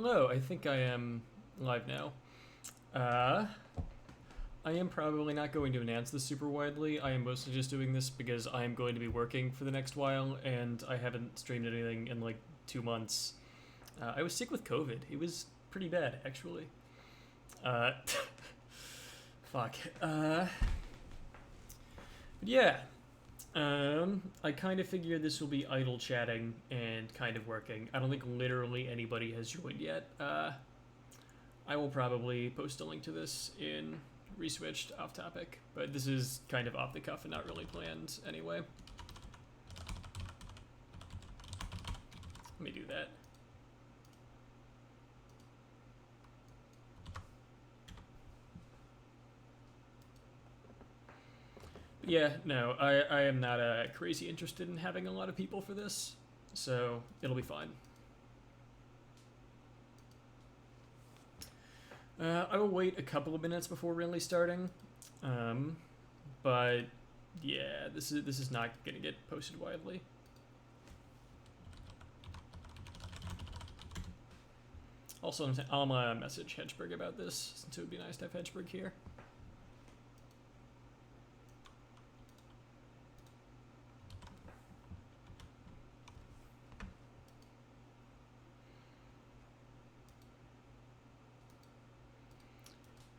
Hello, I think I am live now. Uh, I am probably not going to announce this super widely. I am mostly just doing this because I am going to be working for the next while, and I haven't streamed anything in like 2 months. I was sick with COVID. It was pretty bad, actually. Uh, fuck. But yeah. I kind of figure this will be idle chatting and kind of working. I don't think literally anybody has joined yet. I will probably post a link to this in Reswitched off topic, but this is kind of off the cuff and not really planned anyway. Let me do that. Yeah, no, I am not crazy interested in having a lot of people for this, so it'll be fine. I will wait a couple of minutes before really starting, but yeah, this is not gonna get posted widely. Also, I'll message Hedgeberg about this, since it would be nice to have Hedgeberg here.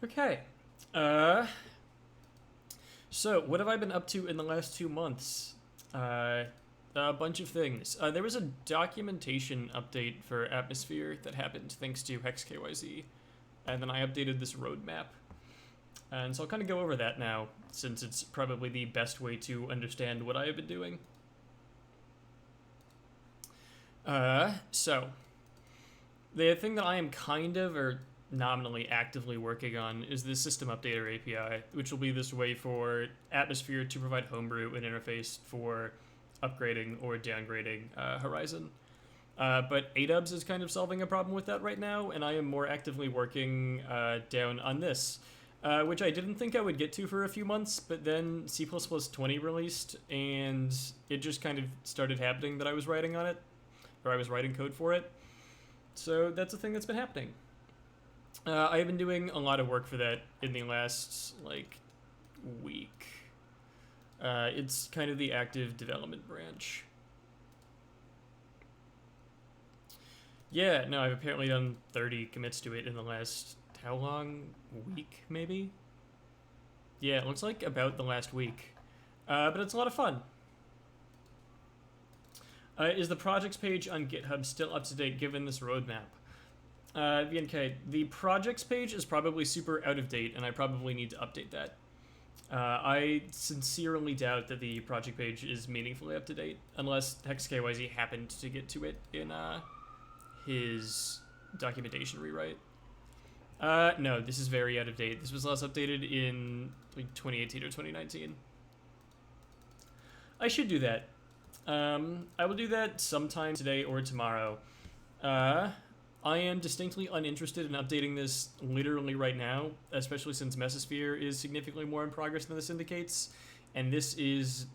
Okay. So what have I been up to in the last 2 months? A bunch of things. There was a documentation update for Atmosphere that happened thanks to HexKYZ, and then I updated this roadmap. And so I'll kind of go over that now, since it's probably the best way to understand what I have been doing. So the thing that I am kind of, or nominally actively working on is the System Updater API, which will be this way for Atmosphere to provide Homebrew an interface for upgrading or downgrading Horizon. But ADubs is kind of solving a problem with that right now, and I am more actively working down on this, which I didn't think I would get to for a few months, but then C++20 released, and it just kind of started happening that I was writing on it, or I was writing code for it. So that's a thing that's been happening. I have been doing a lot of work for that in the last, week. It's kind of the active development branch. Yeah, no, I've apparently done 30 commits to it in the last, how long? Week, maybe? Yeah, it looks like about the last week. But it's a lot of fun. Is the projects page on GitHub still up to date given this roadmap? VNK, the projects page is probably super out of date, and I probably need to update that. I sincerely doubt that the project page is meaningfully up to date, unless HexKYZ happened to get to it in his documentation rewrite. No, this is very out of date. This was last updated in 2018 or 2019. I should do that. I will do that sometime today or tomorrow. I am distinctly uninterested in updating this literally right now, especially since Mesosphere is significantly more in progress than this indicates, and this is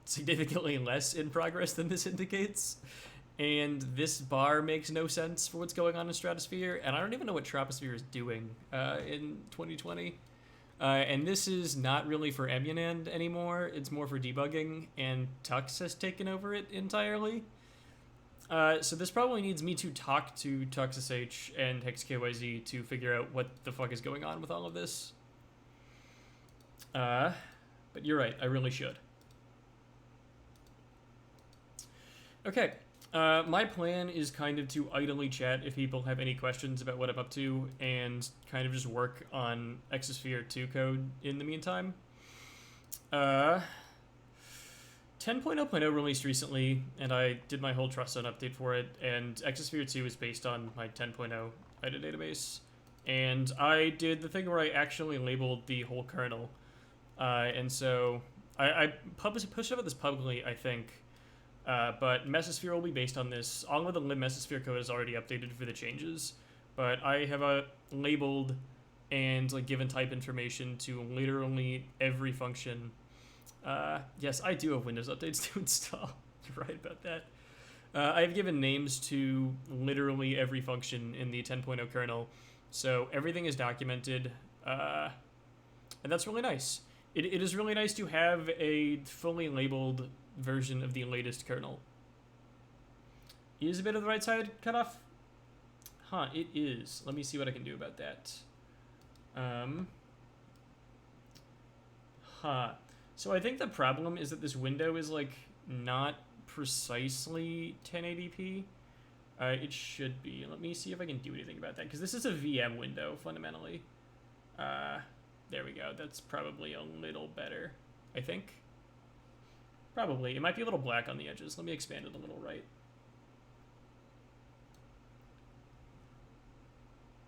significantly less in progress than this indicates. And this bar makes no sense for what's going on in Stratosphere, and I don't even know what Troposphere is doing in 2020. And this is not really for Emunand anymore, it's more for debugging, and Tux has taken over it entirely. So this probably needs me to talk to TuxSH and HexKYZ to figure out what the fuck is going on with all of this. But you're right, I really should. Okay, my plan is kind of to idly chat if people have any questions about what I'm up to, and kind of just work on Exosphere 2 code in the meantime. 10.0.0 released recently, and I did my whole trust zone update for it, and Exosphere 2 is based on my 10.0 IDA database. And I did the thing where I actually labeled the whole kernel. And so I pushed about this publicly, I think. But Mesosphere will be based on this. All of the lib Mesosphere code is already updated for the changes, but I have labeled and given type information to literally every function. Yes, I do have Windows updates to install. You're right about that. I've given names to literally every function in the 10.0 kernel, so everything is documented, and that's really nice. It is really nice to have a fully labeled version of the latest kernel. Is a bit of the right side cut off? Huh, it is. Let me see what I can do about that. So I think the problem is that this window is, like, not precisely 1080p. It should be. Let me see if I can do anything about that, because this is a VM window, fundamentally. There we go. That's probably a little better, I think. Probably. It might be a little black on the edges. Let me expand it a little right.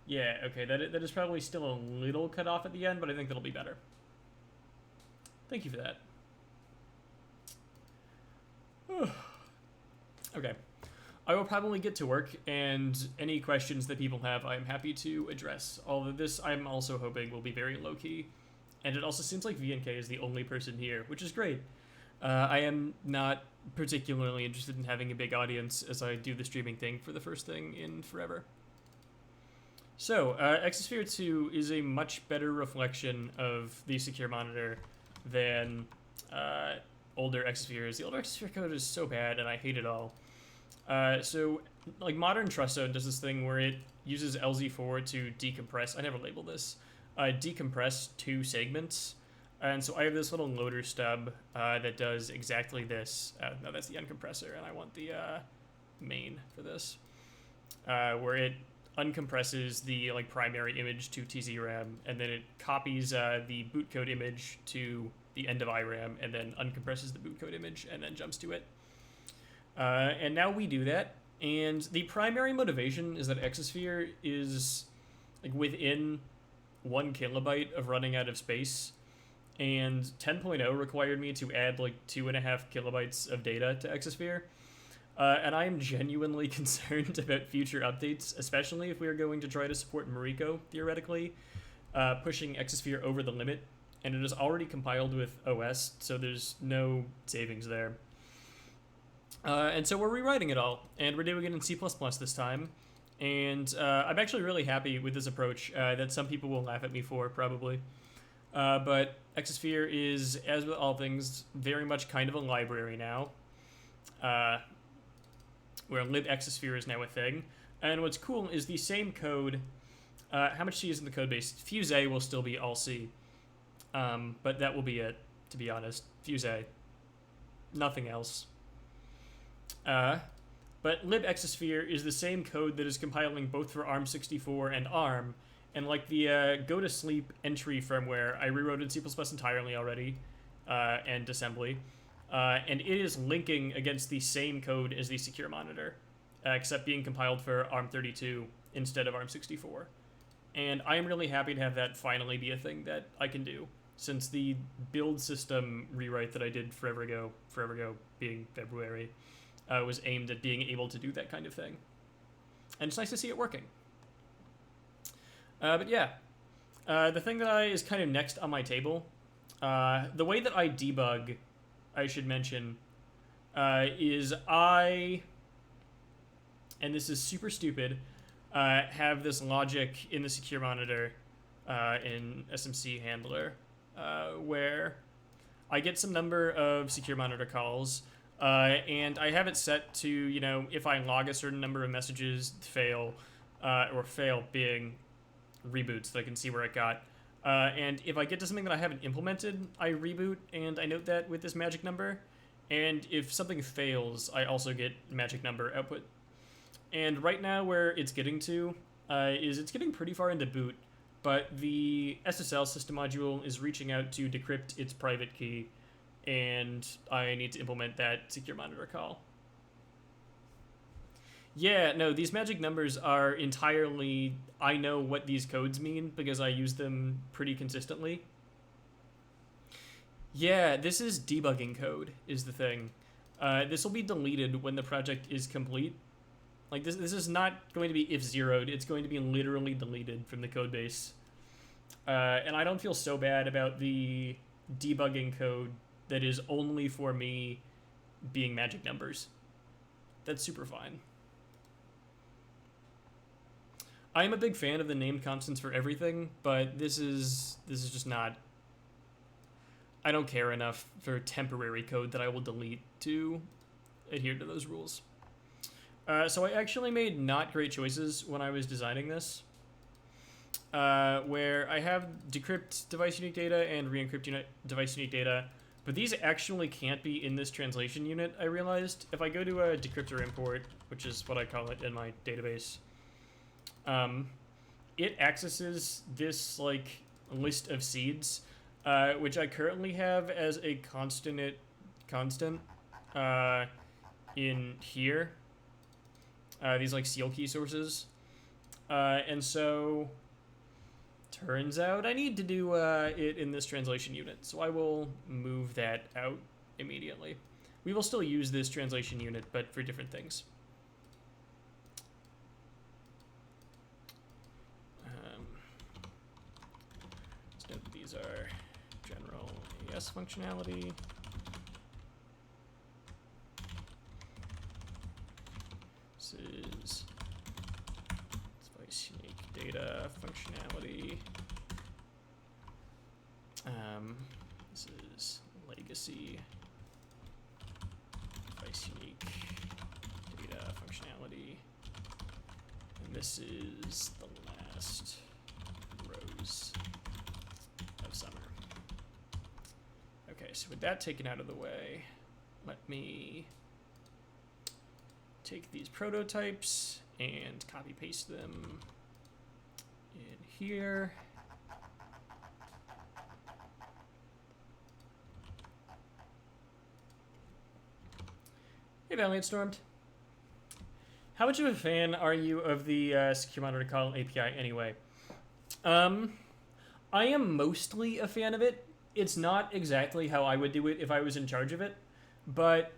Yeah, okay, that is probably still a little cut off at the end, but I think that'll be better. Thank you for that. Okay. I will probably get to work, and any questions that people have, I'm happy to address. All of this, I'm also hoping, will be very low-key. And it also seems like VNK is the only person here, which is great. I am not particularly interested in having a big audience as I do the streaming thing for the first thing in forever. So, Exosphere 2 is a much better reflection of the secure monitor than older Exospheres. The older Exosphere code is so bad, and I hate it all. So, like, modern Trust Zone does this thing where it uses LZ4 to decompress. I never labeled this. Decompress 2 segments. And so I have this little loader stub that does exactly this. No, that's the uncompressor, and I want the main for this, where it uncompresses the, like, primary image to TZRAM, and then it copies the bootcode image to the end of IRAM, and then uncompresses the bootcode image, and then jumps to it. And now we do that, and the primary motivation is that Exosphere is, like, within 1 kilobyte of running out of space, and 10.0 required me to add, like, 2.5 kilobytes of data to Exosphere. And I am genuinely concerned about future updates, especially if we are going to try to support Mariko, theoretically, pushing Exosphere over the limit, and it is already compiled with OS, so there's no savings there. And so we're rewriting it all, and we're doing it in C++ this time, and I'm actually really happy with this approach that some people will laugh at me for, probably. But Exosphere is, as with all things, very much kind of a library now, where libexosphere is now a thing. And what's cool is the same code. How much C is in the code base? Fuse A will still be all C, but that will be it, to be honest. Fuse A. Nothing else. But libexosphere is the same code that is compiling both for ARM64 and ARM, and like the go to sleep entry firmware, I rewrote in C++ entirely already, and assembly, and it is linking against the same code as the secure monitor, except being compiled for ARM32 instead of ARM64. And I am really happy to have that finally be a thing that I can do, since the build system rewrite that I did forever ago being February, was aimed at being able to do that kind of thing. And it's nice to see it working. But yeah, the thing that is kind of next on my table, the way that I debug, I should mention, is and this is super stupid, have this logic in the secure monitor in SMC handler, where I get some number of secure monitor calls, and I have it set to, you know, if I log a certain number of messages, fail, or fail being reboot, so I can see where it got. And if I get to something that I haven't implemented, I reboot, and I note that with this magic number. And if something fails, I also get magic number output. And right now where it's getting to is it's getting pretty far into boot, but the SSL system module is reaching out to decrypt its private key, and I need to implement that secure monitor call. Yeah, no, these magic numbers are entirely, I know what these codes mean because I use them pretty consistently. Yeah, this is debugging code, is the thing. This will be deleted when the project is complete. Like, this is not going to be if zeroed, it's going to be literally deleted from the code base. And I don't feel so bad about the debugging code that is only for me being magic numbers. that's super fine. I'm a big fan of the named constants for everything, but this is just not. I don't care enough for temporary code that I will delete to adhere to those rules. So I actually made not great choices when I was designing this, where I have decrypt device unique data and re-encrypt device unique data, but these actually can't be in this translation unit, I realized. If I go to a decryptor import, which is what I call it in my database, it accesses this like list of seeds, which I currently have as a constant in here. These like seal key sources, and so turns out I need to do it in this translation unit, so I will move that out immediately. We will still use this translation unit, but for different things. These are general AES functionality. This is device unique data functionality. This is legacy device unique data functionality. And this is the last rows of summer. Okay, so with that taken out of the way, let me take these prototypes and copy paste them in here. Hey Valiant Stormed. How much of a fan are you of the secure monitor call API anyway? I am mostly a fan of it. It's not exactly how I would do it if I was in charge of it, but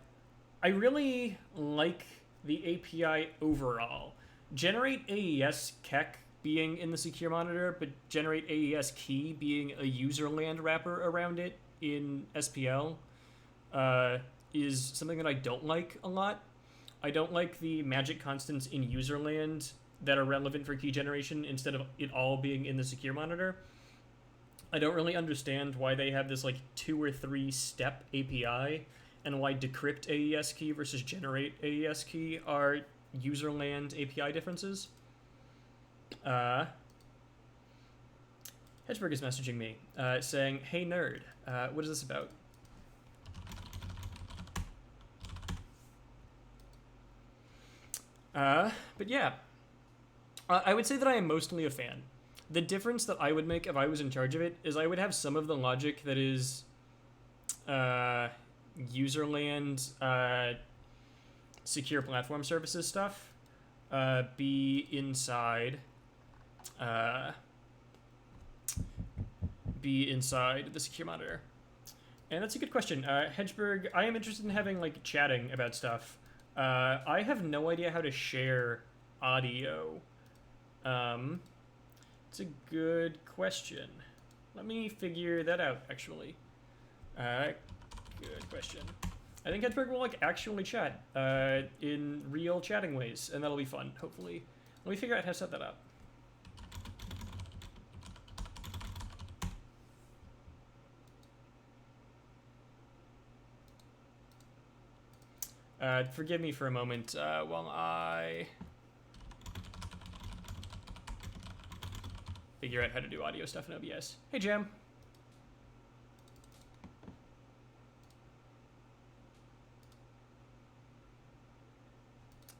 I really like the API overall. Generate AES kek being in the secure monitor, but generate AES key being a userland wrapper around it in SPL is something that I don't like a lot. I don't like the magic constants in userland that are relevant for key generation instead of it all being in the secure monitor. I don't really understand why they have this like 2 or 3 step API and why decrypt AES key versus generate AES key are userland API differences. Hedgeberg is messaging me saying, "Hey nerd, what is this about?" But yeah, I would say that I am mostly a fan. The difference that I would make if I was in charge of it is I would have some of the logic that is userland secure platform services stuff be inside the secure monitor. And that's a good question. Hedgeberg, I am interested in having like chatting about stuff. I have no idea how to share audio. It's a good question. Let me figure that out, actually. Good question. I think Hedgeberg will like actually chat in real chatting ways, and that'll be fun, hopefully. Let me figure out how to set that up. Forgive me for a moment while I figure out how to do audio stuff in OBS. Hey, Jam.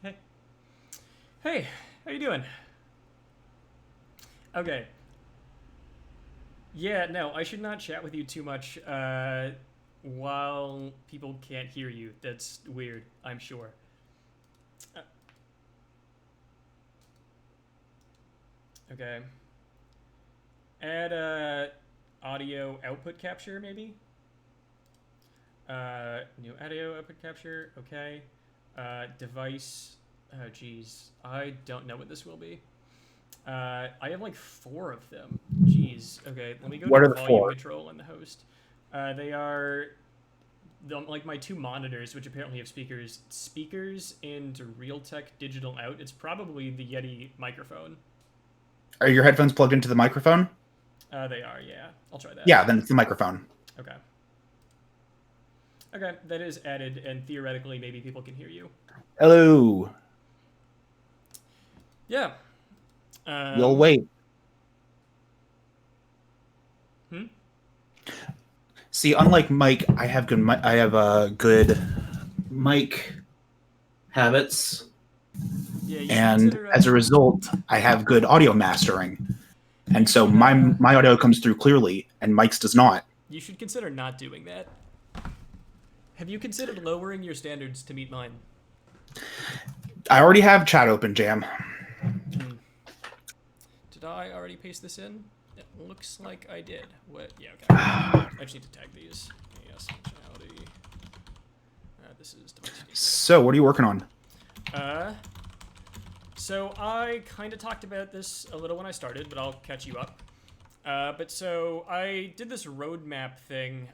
Hey. Hey, how you doing? Okay. Yeah, no, I should not chat with you too much while people can't hear you. That's weird, I'm sure. Okay. Add audio output capture, maybe? New audio output capture, okay. Device, oh geez, I don't know what this will be. I have like 4 of them. Jeez, okay, let me go What to are the volume 4? control and the host. They are like my two monitors, which apparently have speakers and Realtek digital out. It's probably the Yeti microphone. Are your headphones plugged into the microphone? They are, yeah. I'll try that. Yeah, then it's the microphone. Okay. Okay, that is added, and theoretically, maybe people can hear you. Hello. Yeah. You'll wait. See, unlike Mike, I have good good mic habits, Yeah, and as a result, I have good audio mastering, and so my audio comes through clearly, and Mike's does not. You should consider not doing that. Have you considered lowering your standards to meet mine? I already have chat open, Jam. Did I already paste this in? It looks like I did. What? Yeah, okay. I just need to tag these. Yes, functionality. This is So, what are you working on? So I kind of talked about this a little when I started, but I'll catch you up. But so I did this roadmap thing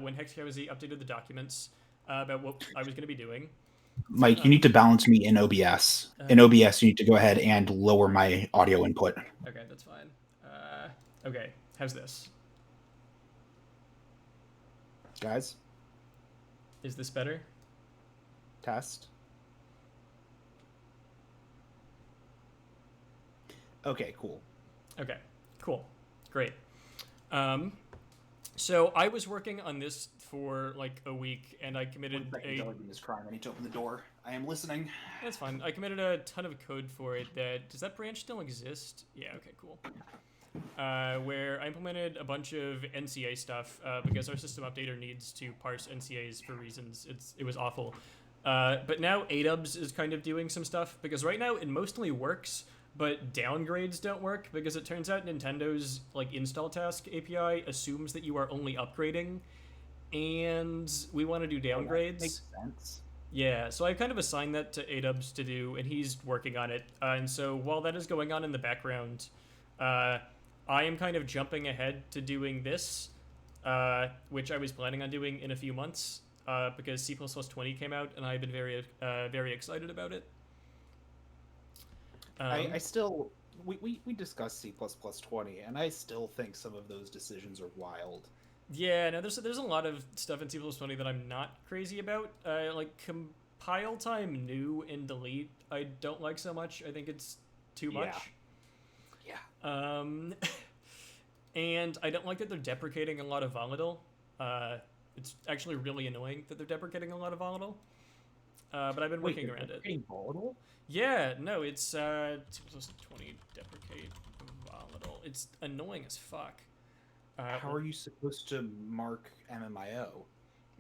when HexKZ updated the documents about what I was going to be doing. Mike, you need to balance me in OBS. In OBS, you need to go ahead and lower my audio input. Okay, that's fine. Okay, how's this? Guys? Is this better? Test. Okay, cool. Okay, cool. Great. So I was working on this for like a week, and I committed is crying. I need to open the door. I am listening. That's fine. I committed a ton of code for it. Does that branch still exist? Yeah. Okay. Cool. Where I implemented a bunch of NCA stuff because our system updater needs to parse NCAs for reasons. It was awful. But now ADubs is kind of doing some stuff because right now it mostly works, but downgrades don't work because it turns out Nintendo's like install task API assumes that you are only upgrading, and we want to do downgrades. That makes sense. Yeah, so I kind of assigned that to ADubs to do, and he's working on it. And so while that is going on in the background, I am kind of jumping ahead to doing this, which I was planning on doing in a few months because C++20 came out, and I've been very excited about it. I still we discussed C++20, and I still think some of those decisions are wild. Yeah, no, there's a lot of stuff in C++20 that I'm not crazy about. Like compile time new and delete, I don't like so much. I think it's too much. Yeah. And I don't like that they're deprecating a lot of volatile. It's actually really annoying that they're deprecating a lot of volatile. But I've been working around it. Volatile? Yeah, no, it's C++20 deprecate volatile. It's annoying as fuck. How are you supposed to mark MMIO?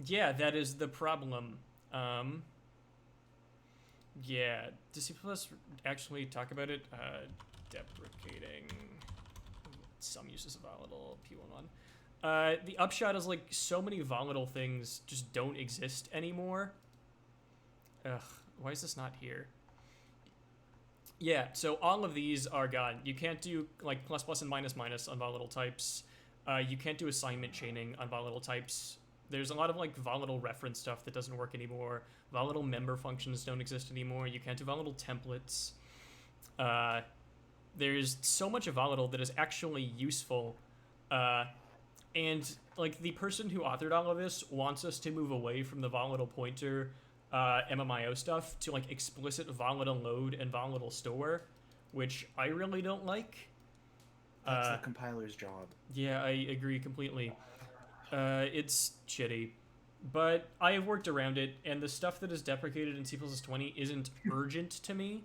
Yeah, that is the problem. Yeah, does C++ actually talk about it? Deprecating some uses of volatile P11. The upshot is like so many volatile things just don't exist anymore. Ugh, why is this not here? Yeah, so all of these are gone. You can't do like plus plus and minus minus on volatile types. You can't do assignment chaining on volatile types. There's a lot of like volatile reference stuff that doesn't work anymore. Volatile member functions don't exist anymore. You can't do volatile templates. There's so much of volatile that is actually useful. And like the person who authored all of this wants us to move away from the volatile pointer MMIO stuff to like explicit volatile load and volatile store, which I really don't like. That's the compiler's job. Yeah, I agree completely. It's shitty. But I have worked around it, and the stuff that is deprecated in C++20 isn't urgent to me.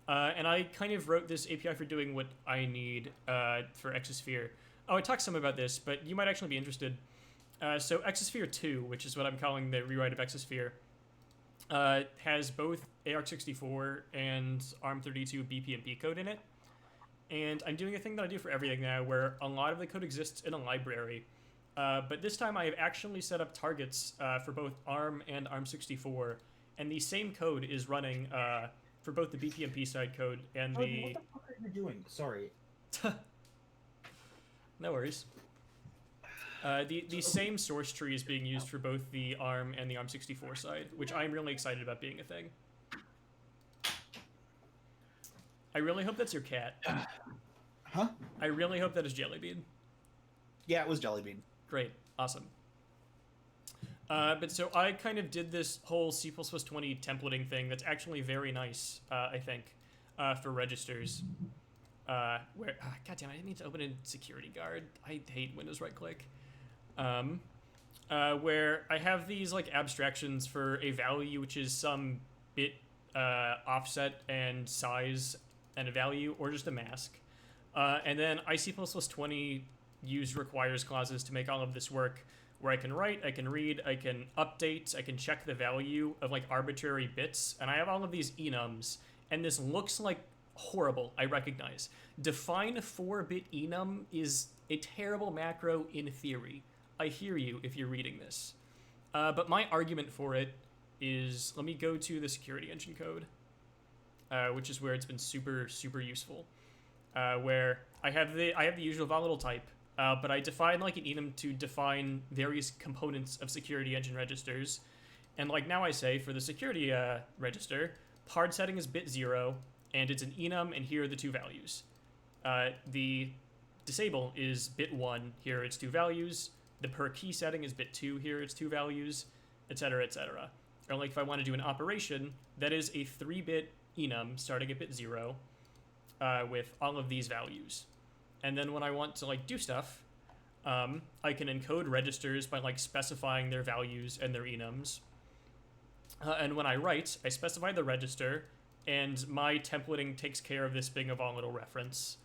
And I kind of wrote this API for doing what I need for Exosphere. Oh, I talked some about this, but you might actually be interested. So Exosphere 2, which is what I'm calling the rewrite of Exosphere, has both ARC64 and ARM32 BPMP code in it. And I'm doing a thing that I do for everything now, where a lot of the code exists in a library. But this time I have actually set up targets for both ARM and ARM64, and the same code is running for both the BPMP side code and the... What the fuck are you doing? Sorry. No worries. The same source tree is being used for both the ARM and the ARM64 side, which I'm really excited about being a thing. I really hope that's your cat. Huh? I really hope that is Jellybean. Yeah, it was Jellybean. Great. Awesome. But so I kind of did this whole C++20 templating thing that's actually very nice, I think, for registers. God damn, I didn't mean to open a security guard. I hate Windows right-click. Where I have these like abstractions for a value which is some bit offset and size and a value, or just a mask. And then IC++20 use requires clauses to make all of this work, where I can write, I can read, I can update, I can check the value of like arbitrary bits, and I have all of these enums, and this looks like horrible, I recognize. Define 4-bit enum is a terrible macro in theory. I hear you if you're reading this. But my argument for it is, let me go to the security engine code, which is where it's been super, super useful. Where I have the usual volatile type, but I define like an enum to define various components of security engine registers. And like now I say, for the security register, hard setting is bit 0, and it's an enum, and here are the two values. The disable is bit 1, here it's two values. The per key setting is bit 2, here it's two values, etc., etc. Or like if I want to do an operation, that is a 3-bit enum starting at bit 0 with all of these values. And then when I want to like do stuff, I can encode registers by like specifying their values and their enums. And when I write, I specify the register, and my templating takes care of this being a volatile reference.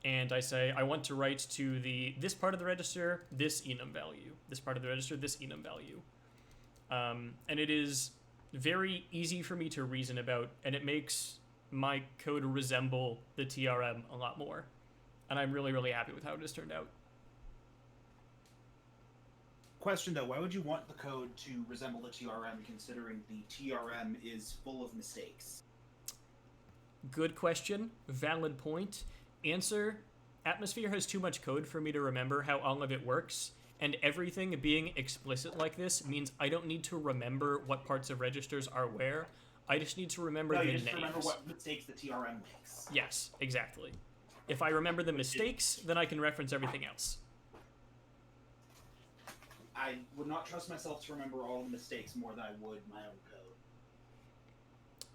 And I say, I want to write to this part of the register, this enum value. This part of the register, this enum value. And it is very easy for me to reason about, and it makes my code resemble the TRM a lot more. And I'm really, really happy with how it has turned out. Question though, why would you want the code to resemble the TRM considering the TRM is full of mistakes? Good question. Valid point. Answer, Atmosphere has too much code for me to remember how all of it works, and everything being explicit like this means I don't need to remember what parts of registers are where. I just need to remember the names. Remember what mistakes the TRM makes. Yes, exactly. If I remember the mistakes, then I can reference everything else. I would not trust myself to remember all the mistakes more than I would my own code.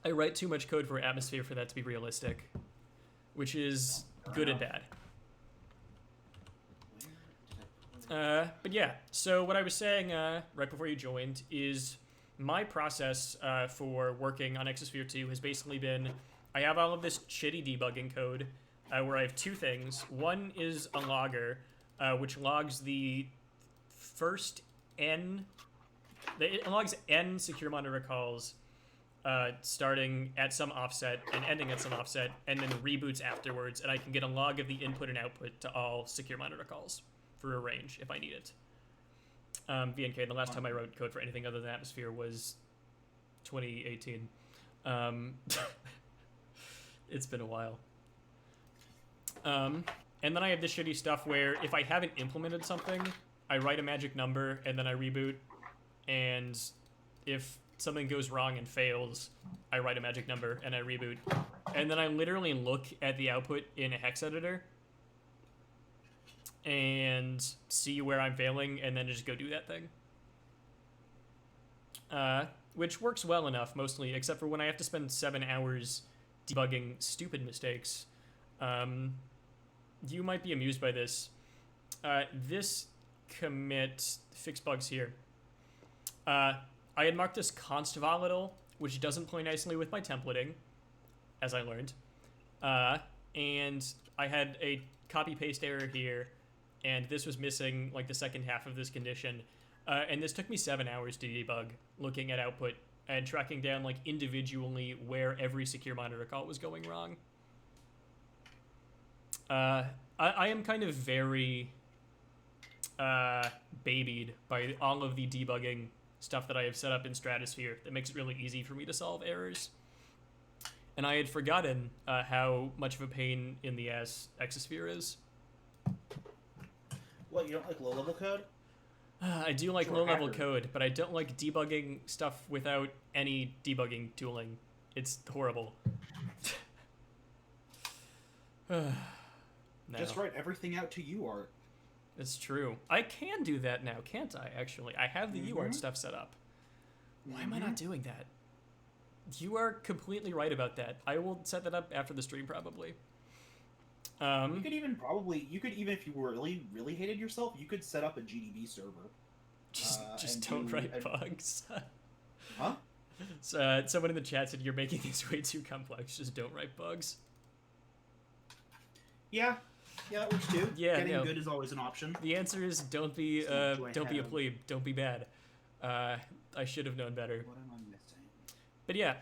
I write too much code for Atmosphere for that to be realistic, which is good and bad. But yeah, so what I was saying right before you joined is my process for working on Exosphere 2 has basically been, I have all of this shitty debugging code where I have two things. One is a logger, which logs the first n, it logs n secure monitor calls starting at some offset and ending at some offset, and then reboots afterwards, and I can get a log of the input and output to all secure monitor calls for a range if I need it. VNK, the last time I wrote code for anything other than Atmosphere was 2018. It's been a while. And then I have this shitty stuff where if I haven't implemented something, I write a magic number and then I reboot, and if something goes wrong and fails, I write a magic number and I reboot, and then I literally look at the output in a hex editor and see where I'm failing, and then just go do that thing. Which works well enough, mostly, except for when I have to spend 7 hours debugging stupid mistakes. You might be amused by this. This commit fix bugs here. I had marked this const volatile, which doesn't play nicely with my templating, as I learned. And I had a copy-paste error here, and this was missing like the second half of this condition. And this took me 7 hours to debug, looking at output and tracking down like individually where every secure monitor call was going wrong. I am kind of very babied by all of the debugging stuff that I have set up in Stratosphere that makes it really easy for me to solve errors. And I had forgotten how much of a pain in the ass Exosphere is. What, you don't like low-level code? I do like Sure, low-level hacker. code, but I don't like debugging stuff without any debugging tooling. It's horrible. No. Just write everything out to UART. It's true. I can do that now, can't I, actually? I have the UART stuff set up. Why am I not doing that? You are completely right about that. I will set that up after the stream, probably. You could even if you really, really hated yourself, you could set up a GDB server. Just don't write bugs. Huh? So, someone in the chat said, you're making this way too complex. Just don't write bugs. Yeah, that works too. Yeah, Getting good is always an option. The answer is don't be a plebe. Don't be bad. I should have known better. What am I missing? But yeah,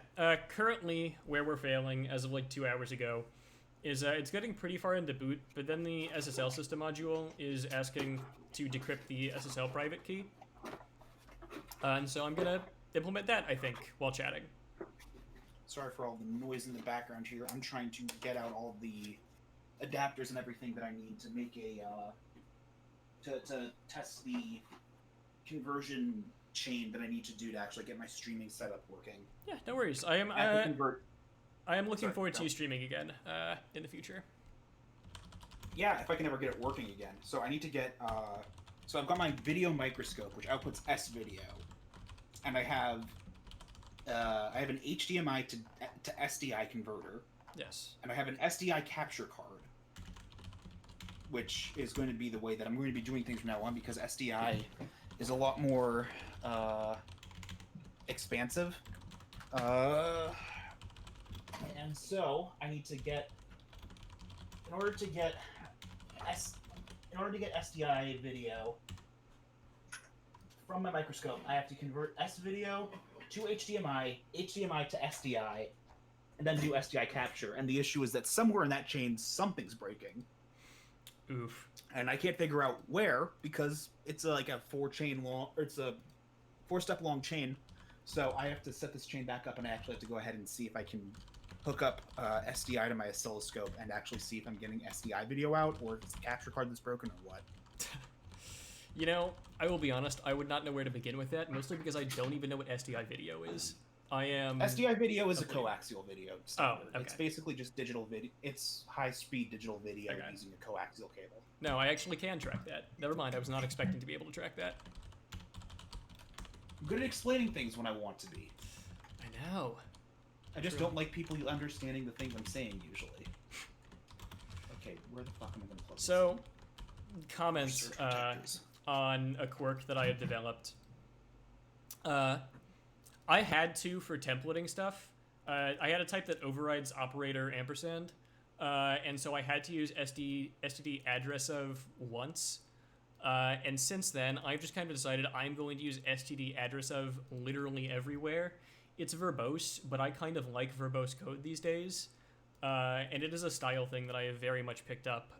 currently where we're failing, as of like 2 hours ago, is it's getting pretty far into boot, but then the SSL system module is asking to decrypt the SSL private key. And so I'm gonna implement that, I think, while chatting. Sorry for all the noise in the background here. I'm trying to get out all the adapters and everything that I need to make to test the conversion chain that I need to do to actually get my streaming setup working. Yeah, no worries. I am looking forward to you streaming again in the future. Yeah, if I can ever get it working again. So I need to get so I've got my video microscope, which outputs S video, and I have an HDMI to SDI converter. Yes. And I have an SDI capture card, which is going to be the way that I'm going to be doing things from now on, because SDI is a lot more expansive. And so I need to get, in order to get SDI video from my microscope, I have to convert S video to HDMI, HDMI to SDI, and then do SDI capture. And the issue is that somewhere in that chain, something's breaking. Oof. And I can't figure out where, because it's like a it's a 4-step long chain. So I have to set this chain back up, and I actually have to go ahead and see if I can hook up SDI to my oscilloscope and actually see if I'm getting SDI video out, or if it's the capture card that's broken, or what. You know, I will be honest, I would not know where to begin with that, mostly because I don't even know what SDI video is. SDI video is a coaxial video standard. Oh, okay. It's basically just digital video. It's high-speed digital video using a coaxial cable. No, I actually can track that. Never mind, I was not expecting to be able to track that. I'm good at explaining things when I want to be. I know. I just don't like people understanding the things I'm saying, usually. Okay, where the fuck am I going to plug this? So, comments on a quirk that I have developed. I had to for templating stuff. I had a type that overrides operator ampersand, and so I had to use std address of once. And since then, I've just kind of decided I'm going to use std address of literally everywhere. It's verbose, but I kind of like verbose code these days, and it is a style thing that I have very much picked up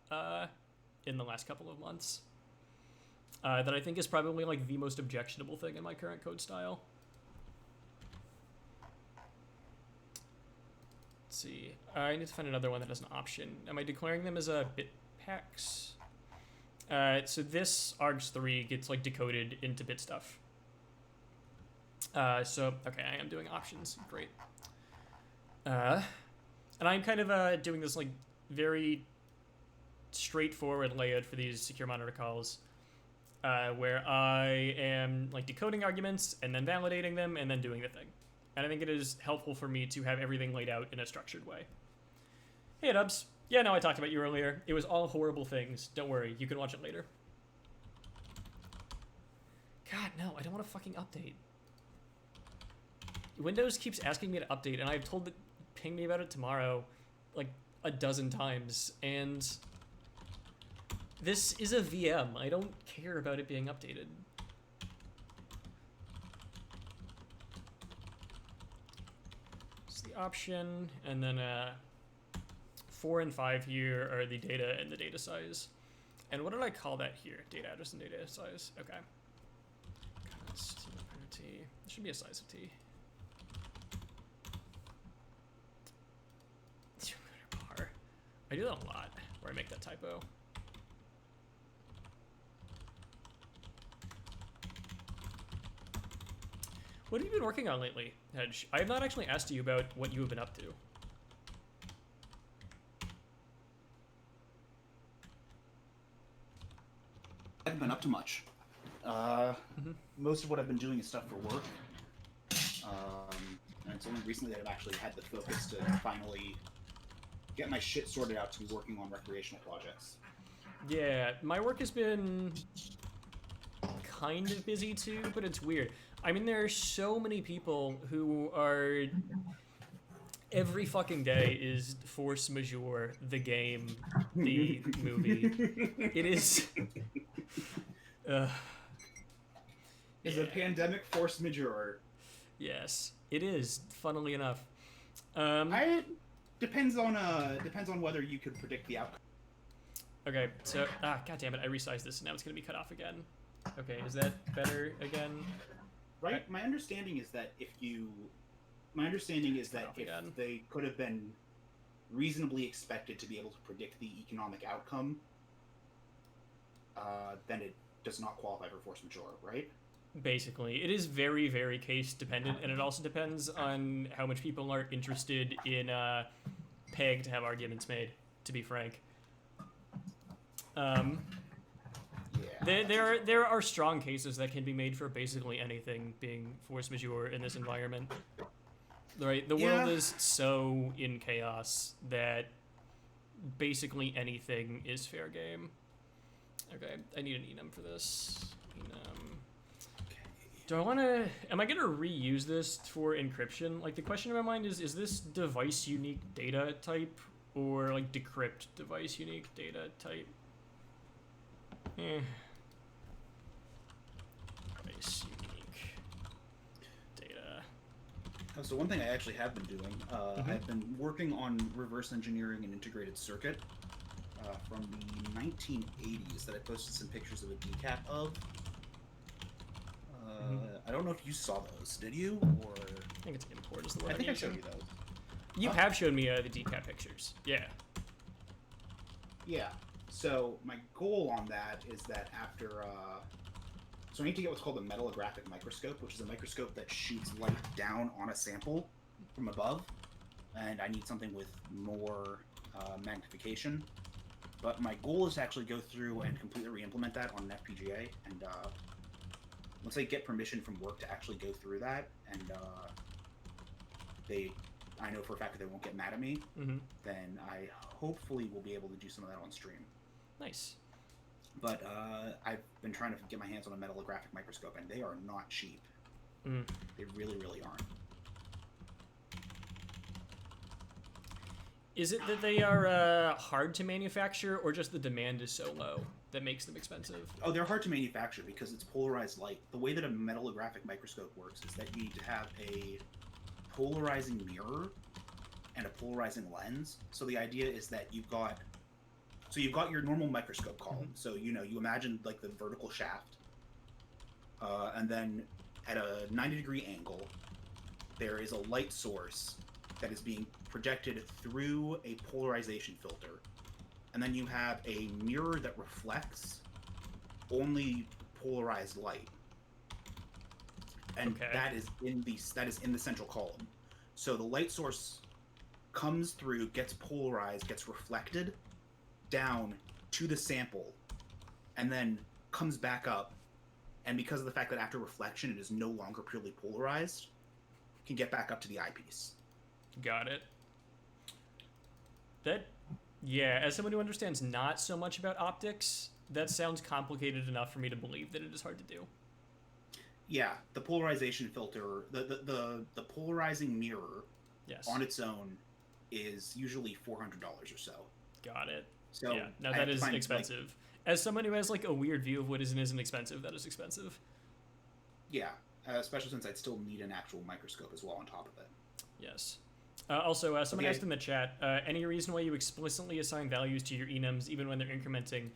in the last couple of months. That I think is probably like the most objectionable thing in my current code style. Let's see. I need to find another one that has an option. Am I declaring them as a bit packs? So this args3 gets like decoded into bit stuff. So okay, I am doing options. Great. And I'm kind of doing this like very straightforward layout for these secure monitor calls, where I am like decoding arguments and then validating them and then doing the thing. And I think it is helpful for me to have everything laid out in a structured way. Hey, Dubs. Yeah, no, I talked about you earlier. It was all horrible things. Don't worry, you can watch it later. God, no, I don't want to fucking update. Windows keeps asking me to update, and I've told it, ping me about it tomorrow, like, a dozen times, and this is a VM. I don't care about it being updated. It's the option, and then 4 and 5 here are the data and the data size. And what did I call that here? Data address and data size. Okay. Const T. It should be a size of T. Bar. I do that a lot, where I make that typo. What have you been working on lately, Hedge? I have not actually asked you about what you have been up to. I haven't been up to much. Most of what I've been doing is stuff for work. And it's only recently that I've actually had the focus to finally get my shit sorted out to be working on recreational projects. Yeah, my work has been kind of busy too, but it's weird. I mean, there are so many people who are... Every fucking day is force majeure, the game, the movie. It is... Is a pandemic force majeure? Yes, it is, funnily enough. Depends on whether you could predict the outcome. Okay, so... God damn it, I resized this and now it's going to be cut off again. Okay, is that better again? Right. My understanding is that if they could have been reasonably expected to be able to predict the economic outcome, then it does not qualify for force majeure, right? Basically, it is very, very case dependent, and it also depends on how much people are interested in paying to have arguments made. To be frank, there are strong cases that can be made for basically anything being force majeure in this environment. Right, the world is so in chaos that basically anything is fair game. Okay, I need an enum for this. Enum. Do I want to... Am I going to reuse this for encryption? Like, the question in my mind is this device unique data type or, like, decrypt device unique data type? Device unique data. So one thing I actually have been doing, I've been working on reverse engineering an integrated circuit from the 1980s that I posted some pictures of a decap of. I don't know if you saw those. Did you? Or I think it's import is the word. I think I showed you those. You have shown me the decap pictures. Yeah. Yeah. So my goal on that is that after... So I need to get what's called a metallographic microscope, which is a microscope that shoots light down on a sample from above. And I need something with more magnification. But my goal is to actually go through and completely re-implement that on an FPGA. And once I get permission from work to actually go through that, and I know for a fact that they won't get mad at me, then I hopefully will be able to do some of that on stream. Nice. But I've been trying to get my hands on a metallographic microscope, and they are not cheap. They really, really aren't. Is it that they are hard to manufacture, or just the demand is so low that makes them expensive? Oh, they're hard to manufacture because it's polarized light. The way that a metallographic microscope works is that you need to have a polarizing mirror and a polarizing lens. So the idea is that you've got your normal microscope column. So, you imagine like the vertical shaft. And then at a 90-degree angle, there is a light source that is being projected through a polarization filter. And then you have a mirror that reflects only polarized light. And that is in the central column. So the light source comes through, gets polarized, gets reflected down to the sample, and then comes back up, and because of the fact that after reflection it is no longer purely polarized, can get back up to the eyepiece. Got it. As someone who understands not so much about optics, that sounds complicated enough for me to believe that it is hard to do. Yeah, the polarization filter, the polarizing mirror on its own is usually $400 or so. Got it. So yeah, now that is expensive. As someone who has like a weird view of what is and isn't expensive, that is expensive. Yeah, especially since I'd still need an actual microscope as well on top of it. Yes. Also, someone asked in the chat, any reason why you explicitly assign values to your enums even when they're incrementing?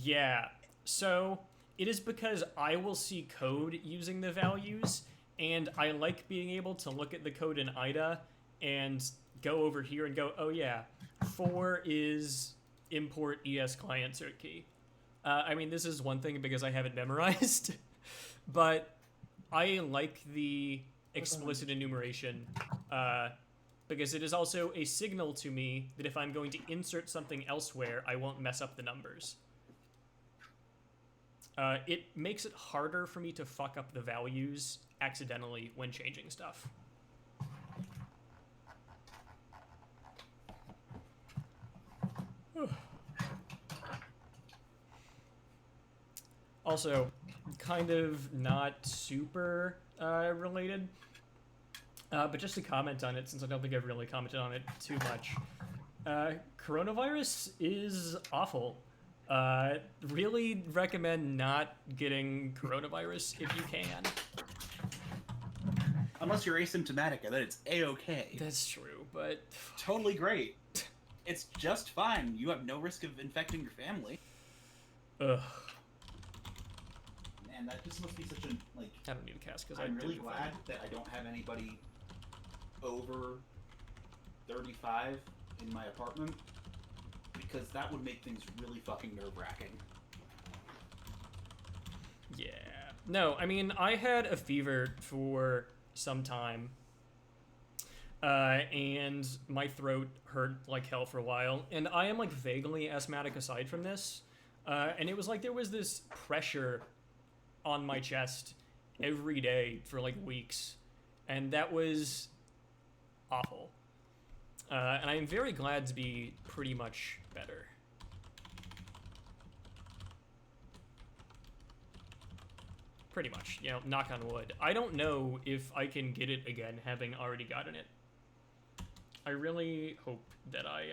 Yeah. So it is because I will see code using the values, and I like being able to look at the code in IDA and go over here and go, oh yeah, 4 is import ES client cert key. I mean, this is one thing because I have it memorized, but I like the explicit enumeration because it is also a signal to me that if I'm going to insert something elsewhere, I won't mess up the numbers. It makes it harder for me to fuck up the values accidentally when changing stuff. Also, kind of not super related, but just to comment on it, since I don't think I've really commented on it too much. Coronavirus is awful. Really recommend not getting coronavirus if you can. Unless you're asymptomatic, and then it's A-okay. That's true, but... Totally great. It's just fine. You have no risk of infecting your family. Ugh. And that just must be such a, like... I don't need a cast, because I'm really glad that I don't have anybody over 35 in my apartment, because that would make things really fucking nerve-wracking. Yeah. No, I mean, I had a fever for some time, and my throat hurt like hell for a while, and I am like vaguely asthmatic aside from this, and it was like there was this pressure on my chest every day for like weeks, and that was awful. And I am very glad to be pretty much better. Pretty much, you know, knock on wood. I don't know if I can get it again, having already gotten it. I really hope that I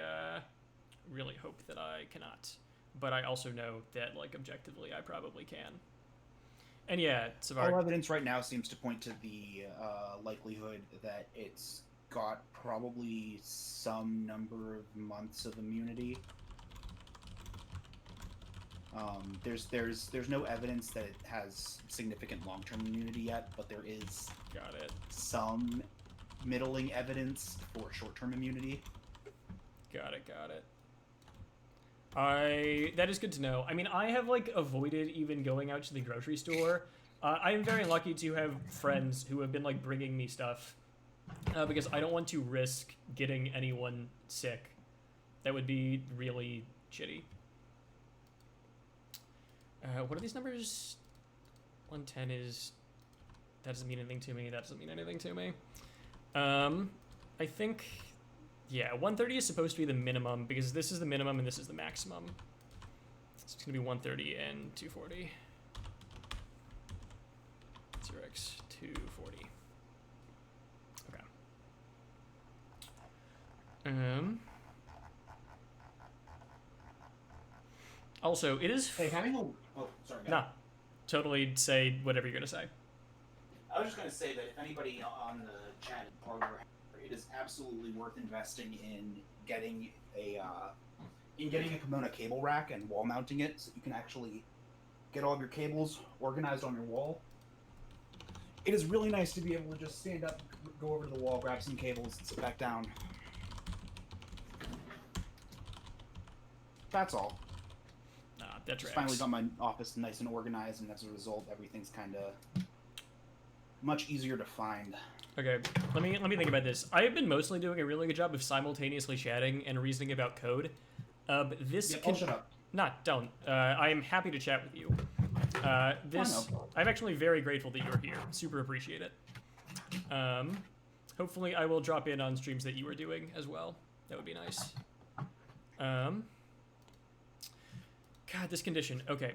cannot. But I also know that, like, objectively, I probably can. And yeah, Savar. All evidence right now seems to point to the likelihood that it's got probably some number of months of immunity. There's no evidence that it has significant long-term immunity yet, but there is some middling evidence for short-term immunity. Got it. That is good to know. I mean, I have like avoided even going out to the grocery store. I am very lucky to have friends who have been like bringing me stuff because I don't want to risk getting anyone sick. That would be really shitty. What are these numbers? 110 is... That doesn't mean anything to me. That doesn't mean anything to me. I think... Yeah, 130 is supposed to be the minimum, because this is the minimum and this is the maximum. So it's going to be 130 and 240. 0x 240. Okay. Also, it is... Hey, having a... Oh, sorry. Nah. Totally say whatever you're going to say. I was just going to say that if anybody on the chat parlor, it is absolutely worth investing in getting a Pomona cable rack and wall mounting it, so you can actually get all of your cables organized on your wall. It is really nice to be able to just stand up, go over to the wall, grab some cables, and sit back down. That's all. That just finally got my office nice and organized, and as a result, everything's kind of much easier to find. Okay, let me think about this. I have been mostly doing a really good job of simultaneously chatting and reasoning about code. But this I'll shut up. Don't. I am happy to chat with you. I'm actually very grateful that you're here. Super appreciate it. Hopefully I will drop in on streams that you are doing as well. That would be nice. God, this condition. Okay.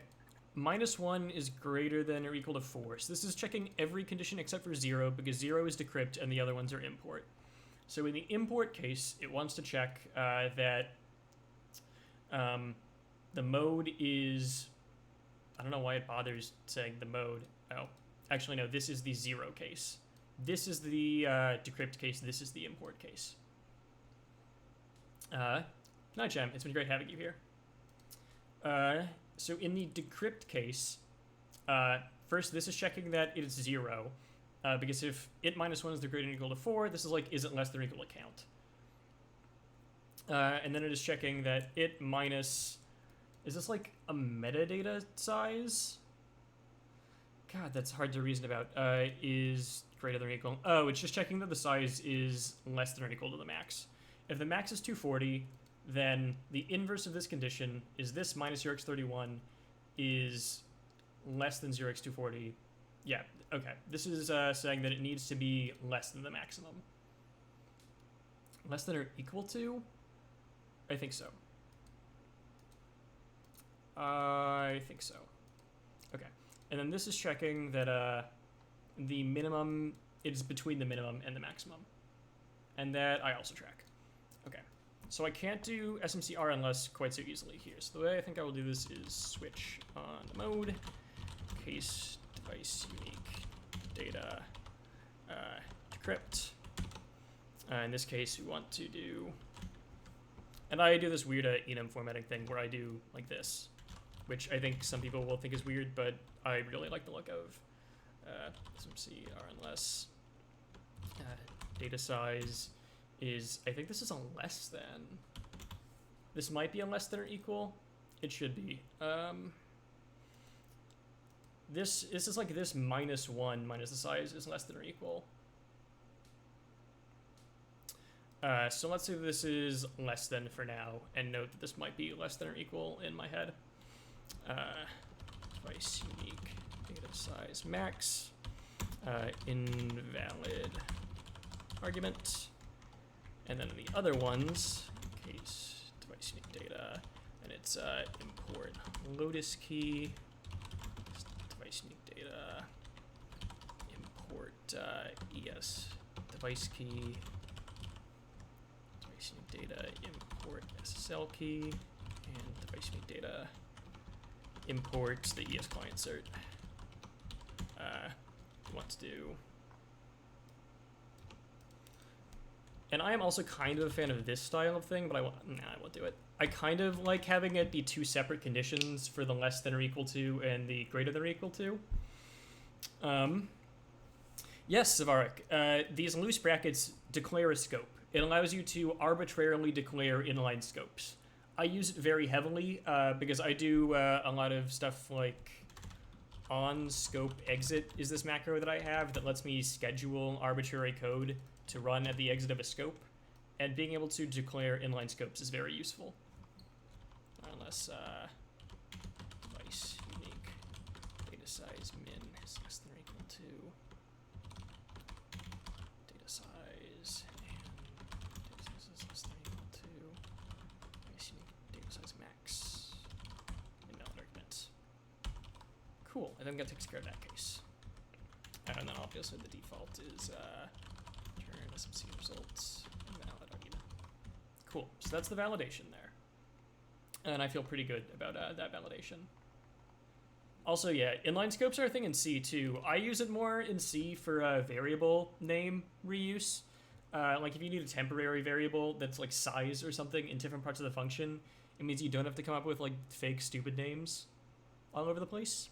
-1 is greater than or equal to 4. So this is checking every condition except for 0, because 0 is decrypt and the other ones are import. So in the import case, it wants to check that the mode is... I don't know why it bothers saying the mode. Oh, actually no, this is the 0 case. This is the decrypt case, this is the import case. Good night, Chem. It's been great having you here. So in the decrypt case, first this is checking that it is 0, because if it -1 is the greater than or equal to 4, this is like, is it less than or equal to count? And then it is checking that it minus, is this like a metadata size? God, that's hard to reason about. Is greater than or equal. Oh, it's just checking that the size is less than or equal to the max. If the max is 240, then the inverse of this condition is this minus 0x31 is less than 0x240. Yeah, okay. This is saying that it needs to be less than the maximum. Less than or equal to? I think so. I think so. Okay. And then this is checking that the minimum is between the minimum and the maximum. And that I also track. Okay. So I can't do SMCR unless quite so easily here. So the way I think I will do this is switch on mode, case device unique data decrypt. In this case, we want to do, and I do this weird enum formatting thing where I do like this, which I think some people will think is weird, but I really like the look of SMCR unless data size is, I think this is a less than. This might be a less than or equal. It should be. This is like this minus 1 minus the size is less than or equal. So let's say this is less than for now, and note that this might be less than or equal in my head. Device unique data size max, invalid argument, and then the other ones, case device unique data, and it's import lotus key, device unique data, import es device key, device unique data, import SSL key, and device unique data, import the ES client cert. Want to do. And I am also kind of a fan of this style of thing, but I won't do it. I kind of like having it be two separate conditions for the less than or equal to and the greater than or equal to. Yes, Savarik, these loose brackets declare a scope. It allows you to arbitrarily declare inline scopes. I use it very heavily because I do a lot of stuff like on scope exit is this macro that I have that lets me schedule arbitrary code to run at the exit of a scope, and being able to declare inline scopes is very useful. Unless device unique data size min is less than or equal to data size, and data size is less than or equal to device unique data size max invalid argument. Cool, I think that takes care of that case. And then obviously the default is turn SMC results invalid argument. Cool, so that's the validation there. And I feel pretty good about that validation. Also, yeah, inline scopes are a thing in C too. I use it more in C for variable name reuse. Like if you need a temporary variable that's like size or something in different parts of the function, it means you don't have to come up with like fake stupid names all over the place.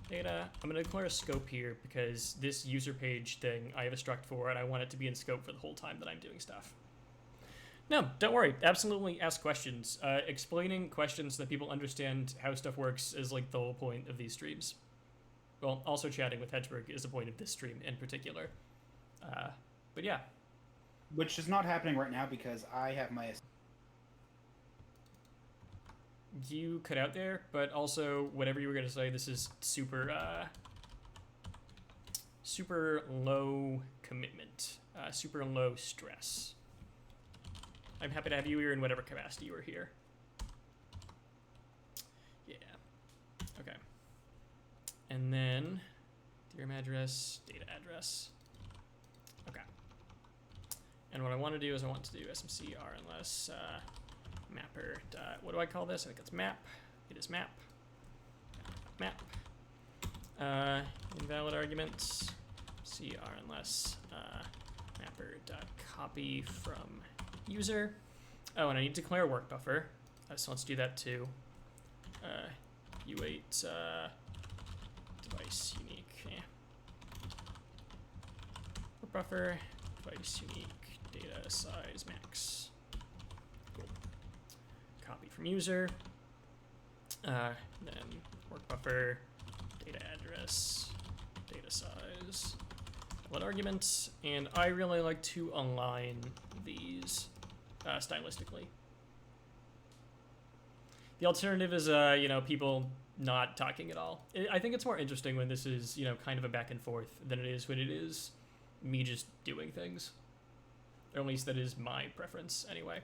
Data. I'm going to declare a scope here because this user page thing I have a struct for, and I want it to be in scope for the whole time that I'm doing stuff. No, don't worry. Absolutely ask questions. Explaining questions so that people understand how stuff works is like the whole point of these streams. Well, also chatting with Hedgeberg is the point of this stream in particular. But yeah. Which is not happening right now because I have my... You cut out there, but also whatever you were going to say, this is super super low commitment, super low stress. I'm happy to have you here in whatever capacity you are here. Yeah. Okay. And then DRM address, data address. Okay. And what I want to do is I want to do SMCR unless mapper dot, what do I call this? I think it's map. It is map. Map. Invalid arguments. CR unless mapper dot copy from user. Oh, and I need to declare work buffer. So let's do that too. U8 device unique. Work buffer. Device unique data size max. Cool. copy from user, then work buffer, data address, data size, let arguments, and I really like to align these stylistically. The alternative is, people not talking at all. I think it's more interesting when this is, kind of a back and forth than it is when it is me just doing things. Or at least that is my preference, anyway.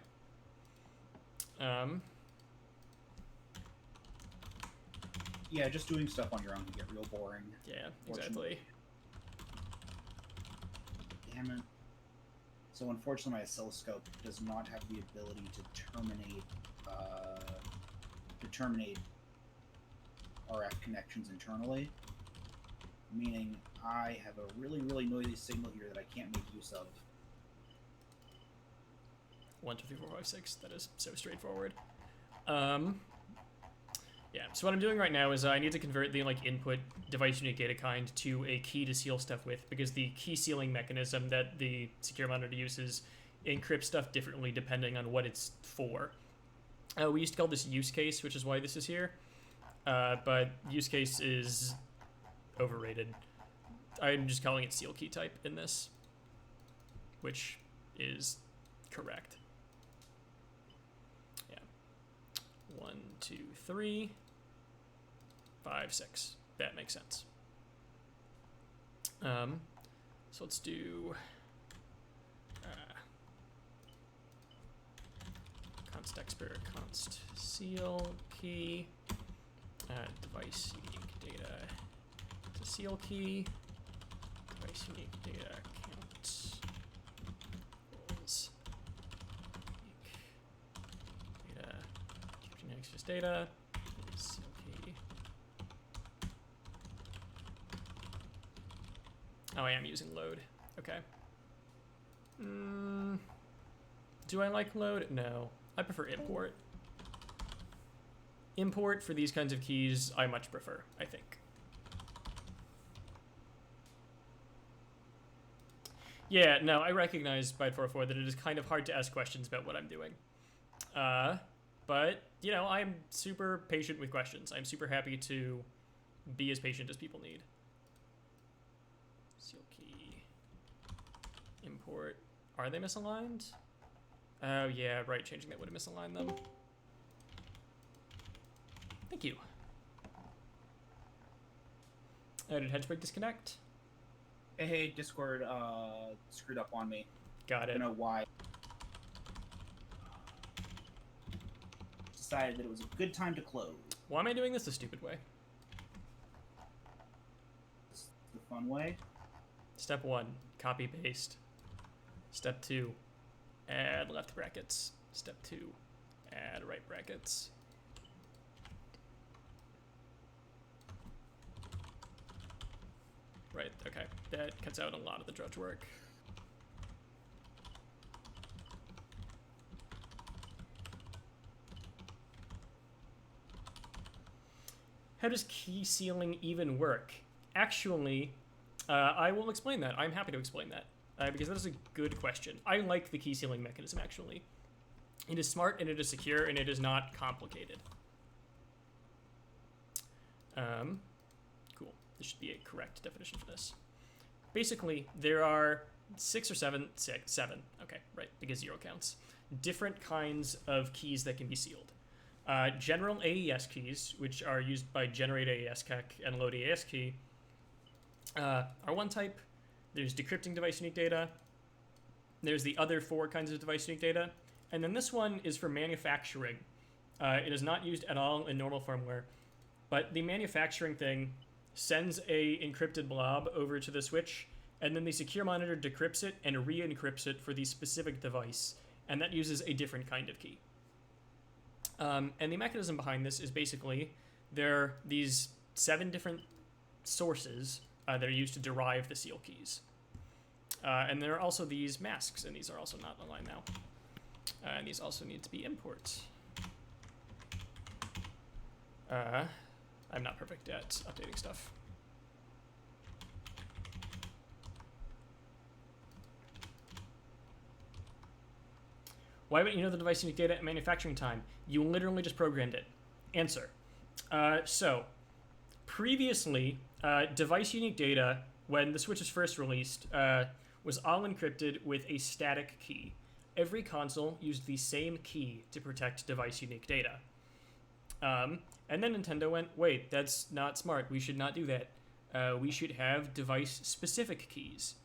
Yeah, just doing stuff on your own can get real boring. Yeah, exactly. Damn it. So unfortunately, my oscilloscope does not have the ability to terminate RF connections internally, meaning I have a really, really noisy signal here that I can't make use of. 1, 2, 3, 4, 5, 6. That is so straightforward. Yeah, so what I'm doing right now is I need to convert the input device unique data kind to a key to seal stuff with, because the key sealing mechanism that the secure monitor uses encrypts stuff differently depending on what it's for. We used to call this use case, which is why this is here, but use case is overrated. I'm just calling it seal key type in this, which is correct. 1, 2, 3, 5, 6. That makes sense. So let's do const expert, const seal key, device unique data to seal key, device unique data count equals unique data. Next is data, seal key. Oh, I am using load. Okay. Do I like load? No. I prefer import. Import for these kinds of keys, I much prefer, I think. Yeah, no, I recognize by 404 that it is kind of hard to ask questions about what I'm doing. But, I'm super patient with questions. I'm super happy to be as patient as people need. Seal key. Import. Are they misaligned? Oh, yeah, right. Changing that would have misaligned them. Thank you. Did hedgeberg disconnect? Hey, Discord screwed up on me. Got it. I don't know why. Decided that it was a good time to close. Why am I doing this the stupid way? It's the fun way. Step 1, copy paste. Step 2, add left brackets. Step 2, add right brackets. Right, okay. That cuts out a lot of the drudge work. How does key sealing even work? Actually, I will explain that. I'm happy to explain that, because that is a good question. I like the key sealing mechanism, actually. It is smart, and it is secure, and it is not complicated. Cool. This should be a correct definition for this. Basically, there are 6 or 7, okay, right, because 0 counts, different kinds of keys that can be sealed. General AES keys, which are used by generate AES key and load AES key, are one type. There's decrypting device unique data. There's the other 4 kinds of device unique data. And then this one is for manufacturing. It is not used at all in normal firmware, but the manufacturing thing sends a encrypted blob over to the switch, and then the secure monitor decrypts it and re-encrypts it for the specific device, and that uses a different kind of key. And the mechanism behind this is basically there are these 7 different sources that are used to derive the seal keys. And there are also these masks, and these are also not online now. And these also need to be imports. I'm not perfect at updating stuff. Why wouldn't you know the device unique data and manufacturing time? You literally just programmed it. Answer. So, previously, device unique data, when the Switch was first released, was all encrypted with a static key. Every console used the same key to protect device unique data. And then Nintendo went, wait, that's not smart. We should not do that. We should have device-specific keys.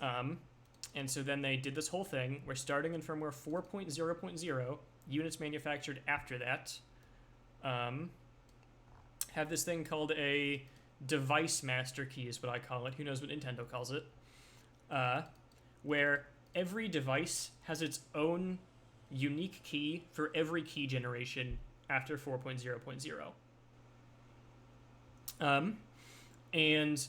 And so then they did this whole thing where starting in firmware 4.0.0, units manufactured after that have this thing called a device master key is what I call it. Who knows what Nintendo calls it? Where every device has its own unique key for every key generation after 4.0.0. And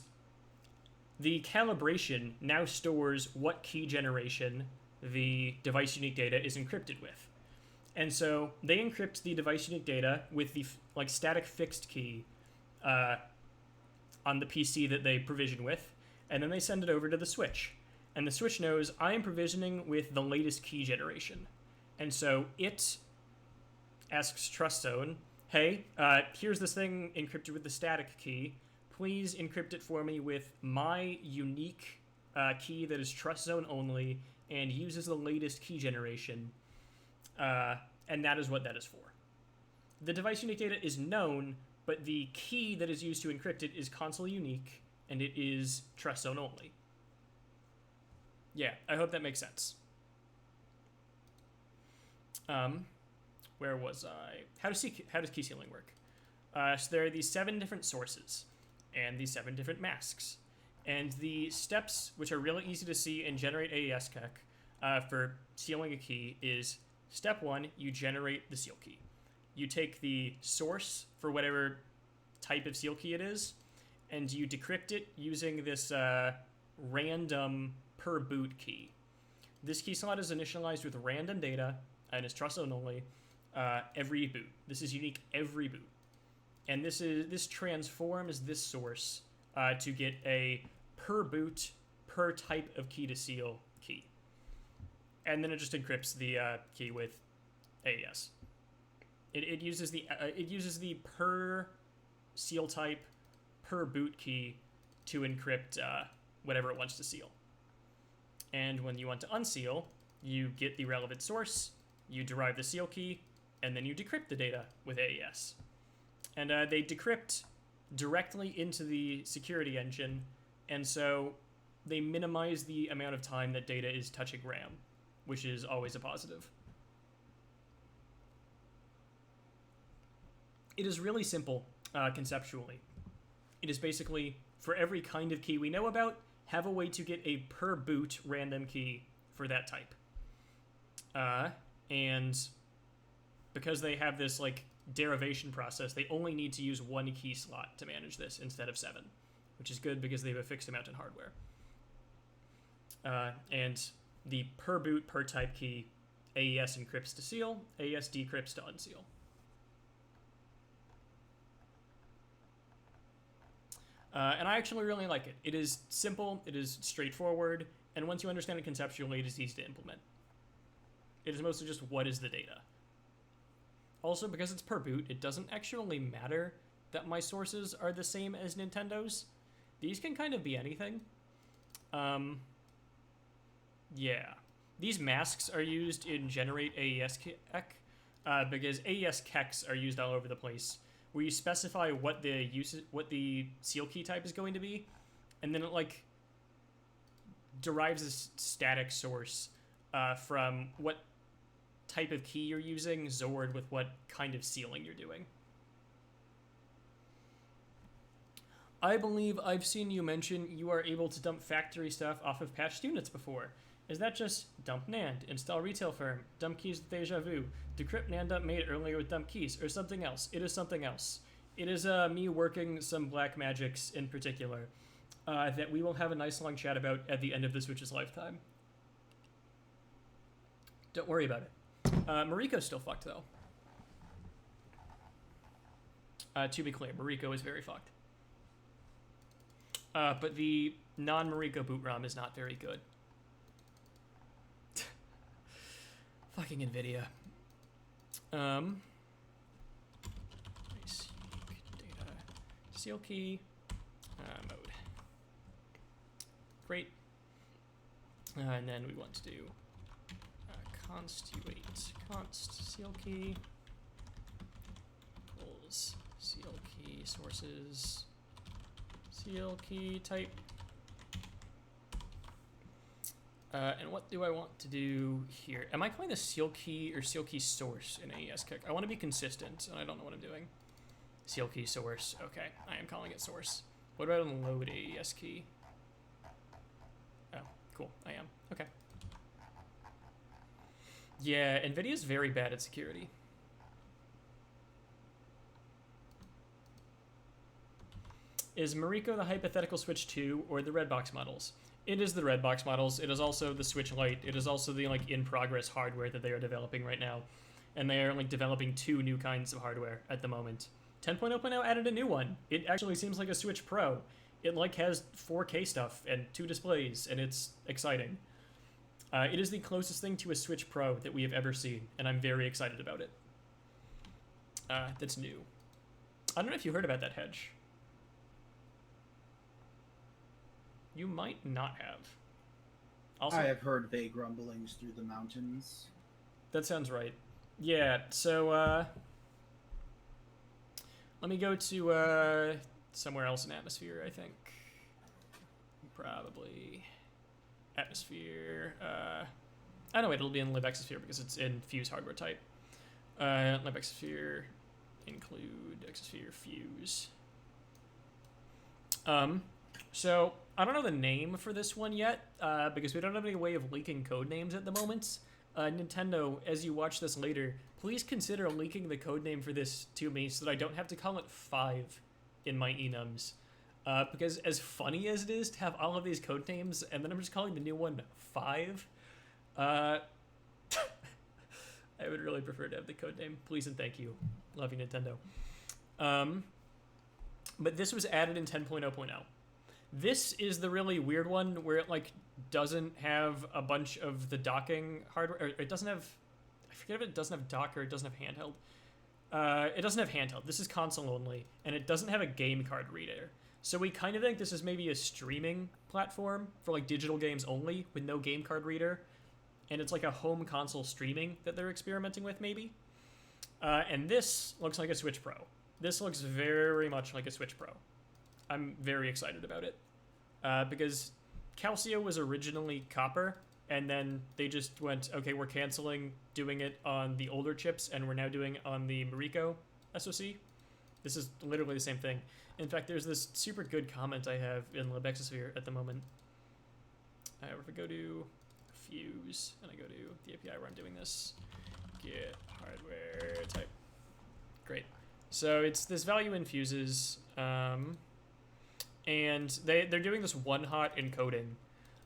the calibration now stores what key generation the device unique data is encrypted with. And so they encrypt the device unique data with the static fixed key on the PC that they provision with, and then they send it over to the Switch. And the Switch knows I am provisioning with the latest key generation. And so it asks TrustZone, hey, here's this thing encrypted with the static key. Please encrypt it for me with my unique key that is TrustZone only and uses the latest key generation. And that is what that is for. The device unique data is known, but the key that is used to encrypt it is console unique, and it is TrustZone only. Yeah, I hope that makes sense. Where was I? How does key sealing work? So there are these 7 different sources and these 7 different masks. And the steps, which are really easy to see and generate AES key for sealing a key, is step 1, you generate the seal key. You take the source for whatever type of seal key it is, and you decrypt it using this random per boot key. This key slot is initialized with random data and is TrustZone only every boot. This is unique every boot. And this transforms this source to get a per boot, per type of key to seal key. And then it just encrypts the key with AES. It uses the per seal type, per boot key to encrypt whatever it wants to seal. And when you want to unseal, you get the relevant source, you derive the seal key, and then you decrypt the data with AES. And they decrypt directly into the security engine, and so they minimize the amount of time that data is touching RAM, which is always a positive. It is really simple conceptually. It is basically, for every kind of key we know about, have a way to get a per boot random key for that type. And because they have this derivation process, they only need to use 1 key slot to manage this instead of 7, which is good because they have a fixed amount in hardware. And the per boot per type key, AES encrypts to seal, AES decrypts to unseal. And I actually really like it. It is simple, it is straightforward, and once you understand it conceptually, it is easy to implement. It is mostly just what is the data. Also, because it's per boot, it doesn't actually matter that my sources are the same as Nintendo's. These can kind of be anything. Yeah. These masks are used in generate AES kek, because AES keks are used all over the place, where you specify what the seal key type is going to be, and then it derives this static source from what type of key you're using, XORed with what kind of sealing you're doing. I believe I've seen you mention you are able to dump factory stuff off of patched units before. Is that just dump NAND, install retail firm, dump keys with deja vu, decrypt NAND dump made earlier with dump keys, or something else? It is something else. It is me working some black magics in particular that we will have a nice long chat about at the end of the Switch's lifetime. Don't worry about it. Mariko's still fucked, though. To be clear, Mariko is very fucked. But the non-Mariko boot ROM is not very good. Fucking NVIDIA. Nice. Data. Seal key. Mode. Great. And then we want to do const u8 const seal key equals seal key sources seal key type. And what do I want to do here? Am I calling this seal key or seal key source in AES kick? I want to be consistent, and I don't know what I'm doing. Seal key source. Okay, I am calling it source. What about unload AES key? Oh, cool. I am. Okay. Yeah, NVIDIA's very bad at security. Is Mariko the hypothetical Switch 2 or the Redbox models? It is the Redbox models. It is also the Switch Lite. It is also the like in-progress hardware that they are developing right now. And they are like developing 2 new kinds of hardware at the moment. 10.0.0 added a new one. It actually seems like a Switch Pro. It like has 4K stuff and 2 displays, and it's exciting. It is the closest thing to a Switch Pro that we have ever seen, and I'm very excited about it. That's new. I don't know if you heard about that, Hedge. You might not have. Also, I have heard vague rumblings through the mountains. That sounds right. Yeah, so, let me go to, somewhere else in Atmosphere, I think. Probably Atmosphere. I know it'll be in libexosphere because it's in Fuse hardware type. Libexosphere include exosphere Fuse. So I don't know the name for this one yet, because we don't have any way of leaking code names at the moment. Nintendo, as you watch this later, please consider leaking the code name for this to me so that I don't have to call it 5 in my enums. Because as funny as it is to have all of these code names, and then I'm just calling the new one 5, I would really prefer to have the code name. Please and thank you. Love you, Nintendo. But this was added in 10.0.0. This is the really weird one where it like doesn't have a bunch of the docking hardware. Or it doesn't have, I forget if it doesn't have dock or it doesn't have handheld. It doesn't have handheld. This is console only, and it doesn't have a game card reader. So we kind of think this is maybe a streaming platform for like digital games only with no game card reader, and it's like a home console streaming that they're experimenting with maybe. And this looks like a Switch Pro. This looks very much like a Switch Pro. I'm very excited about it, because Calcio was originally copper, and then they just went, okay, we're canceling doing it on the older chips, and we're now doing it on the Mariko SoC. This is literally the same thing. In fact, there's this super good comment I have in libexosphere at the moment. If I go to Fuse, and I go to the API where I'm doing this, get hardware type. Great. So it's this value in fuses, and they're doing this one-hot encoding,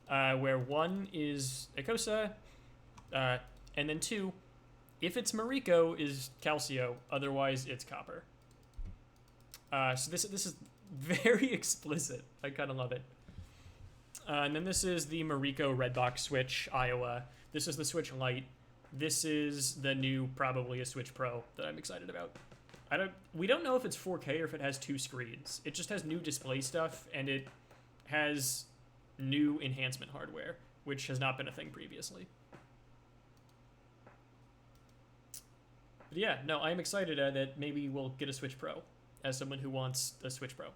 where 1 is Ecosa, and then 2, if it's Mariko, is Calcio, otherwise it's copper. So this is very explicit. I kind of love it. And then this is the Mariko Redbox Switch Iowa. This is the Switch Lite. This is the new, probably a Switch Pro that I'm excited about. We don't know if it's 4K or if it has 2 screens. It just has new display stuff, and it has new enhancement hardware, which has not been a thing previously. But yeah, no, I'm excited that maybe we'll get a Switch Pro, as someone who wants a Switch Pro.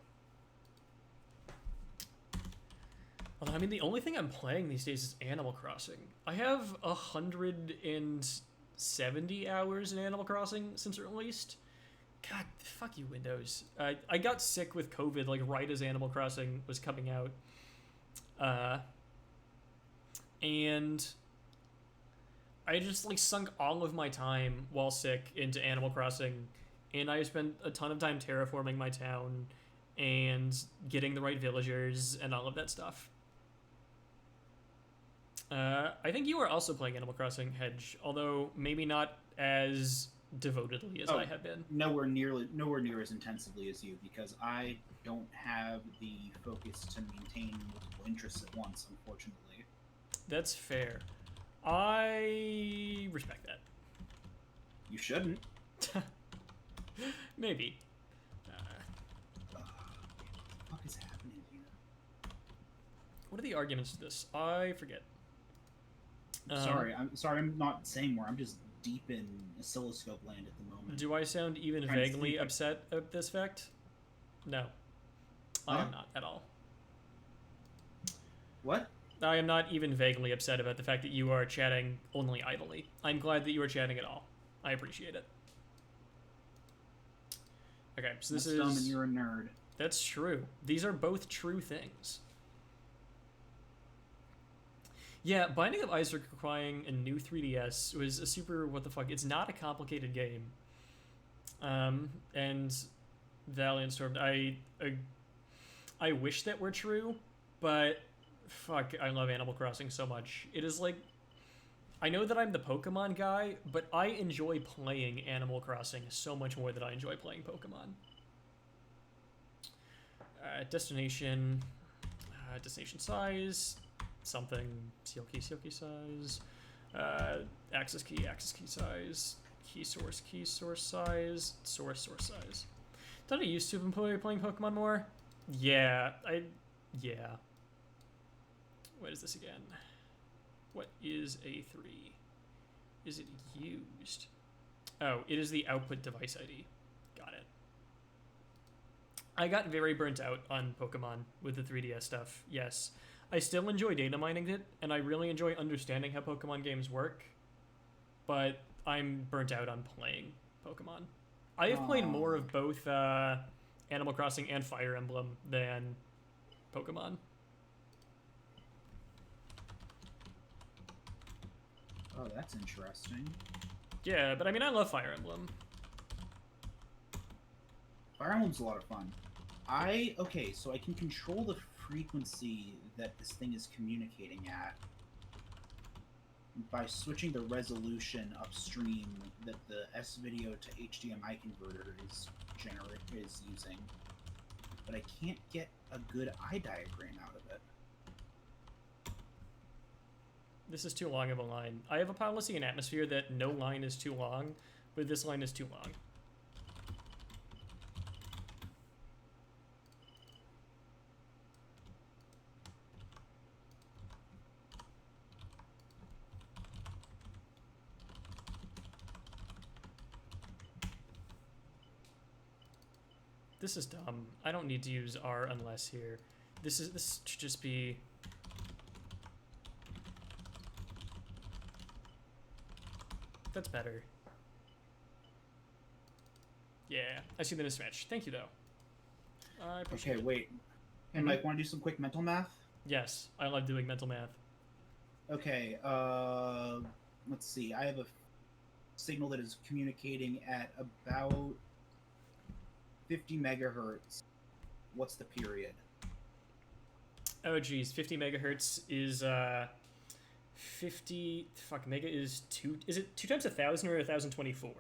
Although, I mean, the only thing I'm playing these days is Animal Crossing. I have 170 hours in Animal Crossing since it released. God, fuck you, Windows. I got sick with COVID, like, right as Animal Crossing was coming out. And I just, like, sunk all of my time while sick into Animal Crossing, and I spent a ton of time terraforming my town and getting the right villagers and all of that stuff. I think you are also playing Animal Crossing, Hedge, although maybe not as devotedly as I have been. Nowhere near as intensively as you, because I don't have the focus to maintain multiple interests at once, unfortunately. That's fair. I respect that. You shouldn't. Maybe. What is happening here? What are the arguments to this? I forget. I'm sorry. I'm not saying more. I'm just deep in oscilloscope land at the moment. Do I sound even Trying to vaguely think. upset at this fact? No. I Huh? am not at all. What? I am not even vaguely upset about the fact that you are chatting only idly. I'm glad that you are chatting at all. I appreciate it. Okay, so this That's is... dumb and you're a nerd. That's true. These are both true things. Yeah, Binding of Isaac requiring a new 3DS was a super what the fuck. It's not a complicated game. And Valiant Storm, I wish that were true, but fuck, I love Animal Crossing so much. It is like, I know that I'm the Pokemon guy, but I enjoy playing Animal Crossing so much more than I enjoy playing Pokemon. Destination size, something, seal key size, access key size, key source size, source size. Don't I used to have been playing Pokemon more? Yeah. What is this again? What is A3? Is it used? Oh, it is the output device ID. Got it. I got very burnt out on Pokemon with the 3DS stuff, yes. I still enjoy data mining it, and I really enjoy understanding how Pokemon games work, but I'm burnt out on playing Pokemon. I have played more of both Animal Crossing and Fire Emblem than Pokemon. Oh, that's interesting. Yeah, but I mean, I love Fire Emblem. Fire Emblem's a lot of fun. Okay, so I can control the frequency that this thing is communicating at by switching the resolution upstream that the S-video to HDMI converter is using. But I can't get a good eye diagram out of it. This is too long of a line. I have a policy in Atmosphere that no line is too long, but this line is too long. This is dumb. I don't need to use R unless here. This should just be... That's better. Yeah, I see the mismatch. Thank you, though. I appreciate Okay, it. wait. Hey, Mike, want to do some quick mental math? Yes, I love doing mental math. Okay, let's see. I have a signal that is communicating at about 50 megahertz. What's the period? Oh, geez. 50 megahertz is, 50... Fuck, mega is 2... Is it 2 times 1,000 or 1,024?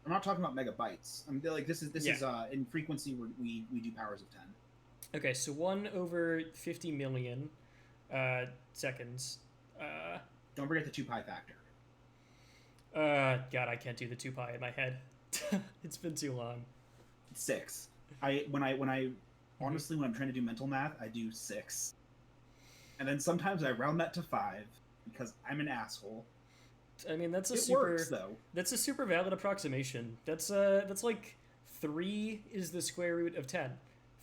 I'm not talking about megabytes. I'm like this is Yeah. in frequency we do powers of 10. Okay, so 1 over 50 million seconds. Don't forget the 2 pi factor. God, I can't do the 2 pi in my head. It's been too long. 6. When honestly when I'm trying to do mental math, I do 6. And then sometimes I round that to 5 because I'm an asshole. I mean, that's a It works though. That's a super valid approximation. That's like 3 is the square root of 10.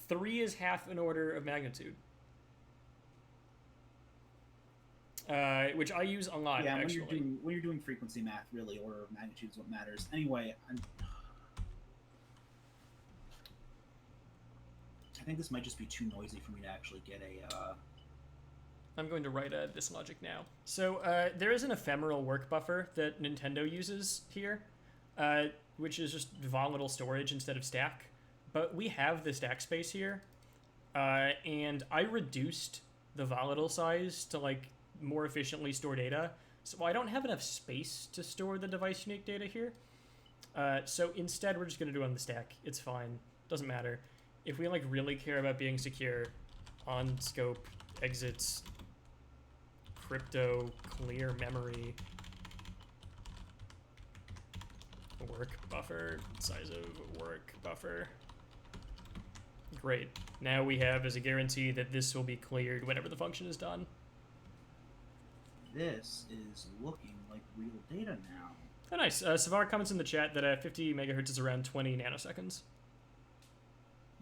3 is half an order of magnitude. Which I use a lot, Yeah, actually. when you're doing frequency math, really, order of magnitude is what matters. Anyway, I think this might just be too noisy for me to actually get a. I'm going to write this logic now. So there is an ephemeral work buffer that Nintendo uses here, which is just volatile storage instead of stack. But we have the stack space here, and I reduced the volatile size to like more efficiently store data. So I don't have enough space to store the device unique data here. So instead, we're just going to do it on the stack. It's fine. Doesn't matter. If we like really care about being secure, on scope exits crypto clear memory work buffer, size of work buffer. Great. Now we have as a guarantee that this will be cleared whenever the function is done. This is looking like real data now. Oh, nice. Savar comments in the chat that 50 megahertz is around 20 nanoseconds.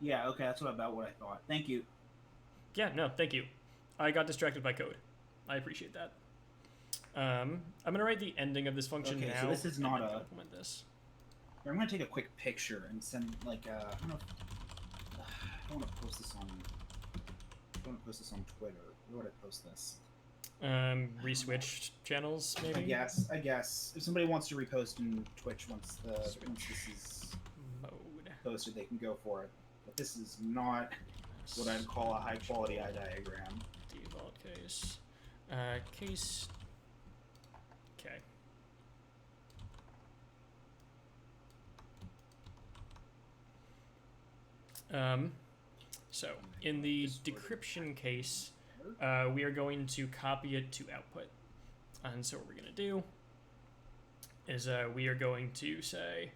Yeah, okay, that's about what I thought. Thank you. Yeah, no, thank you. I got distracted by code. I appreciate that. I'm going to write the ending of this function now. So this is not a... implement this. I'm going to take a quick picture and send, like, I don't know if... I don't want to post this on... I don't want to post this on Twitter. Where would I post this? Reswitched channels, maybe? I guess. If somebody wants to repost in Twitch once this is mode posted, they can go for it. But this is not what I'd call a high-quality eye diagram. Default case. Case... Okay. So, in the decryption case, we are going to copy it to output. And so what we're going to do is we are going to say,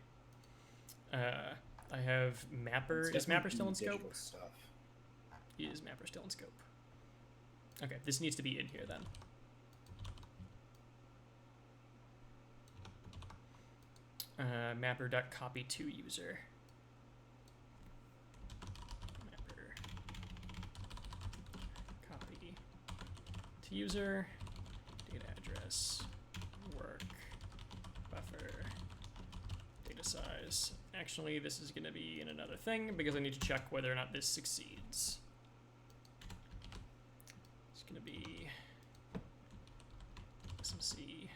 I have mapper. Is mapper still in scope? Is mapper still in scope? Okay, this needs to be in here then. Mapper.copy to user. Mapper copy to user. Data address. Work. Buffer. Data size. Actually, this is going to be in another thing because I need to check whether or not this succeeds. It's going to be SMC.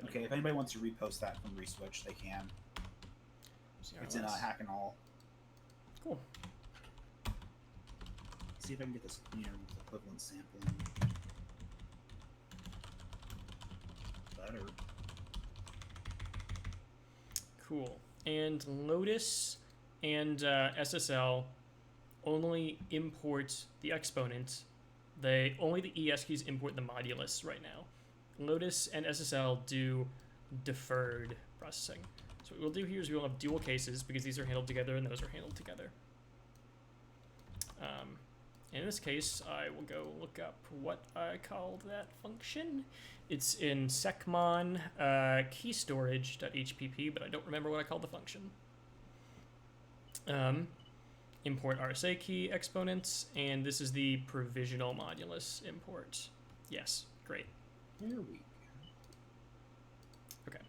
Okay, if anybody wants to repost that from Reswitch, they can. It's in Hack and All. Cool. See if I can get this cleaner with equivalent sampling. Better. Cool. And Lotus and SSL only import the exponent. Only the ES keys import the modulus right now. Lotus and SSL do deferred processing. So what we'll do here is we'll have dual cases because these are handled together and those are handled together. In this case, I will go look up what I called that function. It's in secmon keystorage.hpp, but I don't remember what I called the function. Import RSA key exponents, and this is the provisional modulus import. Yes, great. There we go. Okay.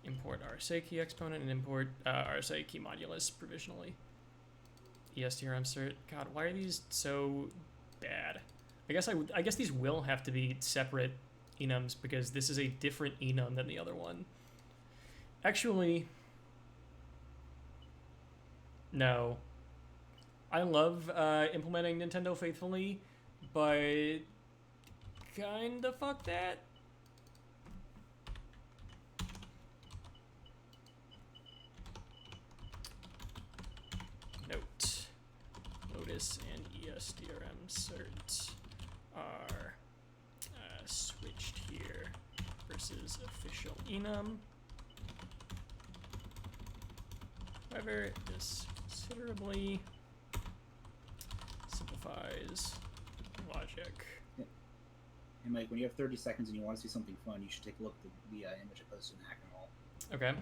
Import RSA key exponent and import RSA key modulus provisionally. ESDRM cert. God, why are these so bad? I guess these will have to be separate enums because this is a different enum than the other one. Actually, no. I love implementing Nintendo faithfully, but kinda fuck that. Note. Lotus and ESDRM cert are switched here versus official enum. However, this considerably simplifies logic. Hey Mike, when you have 30 seconds and you want to see something fun, you should take a look at the image I posted in Hack and All. Okay.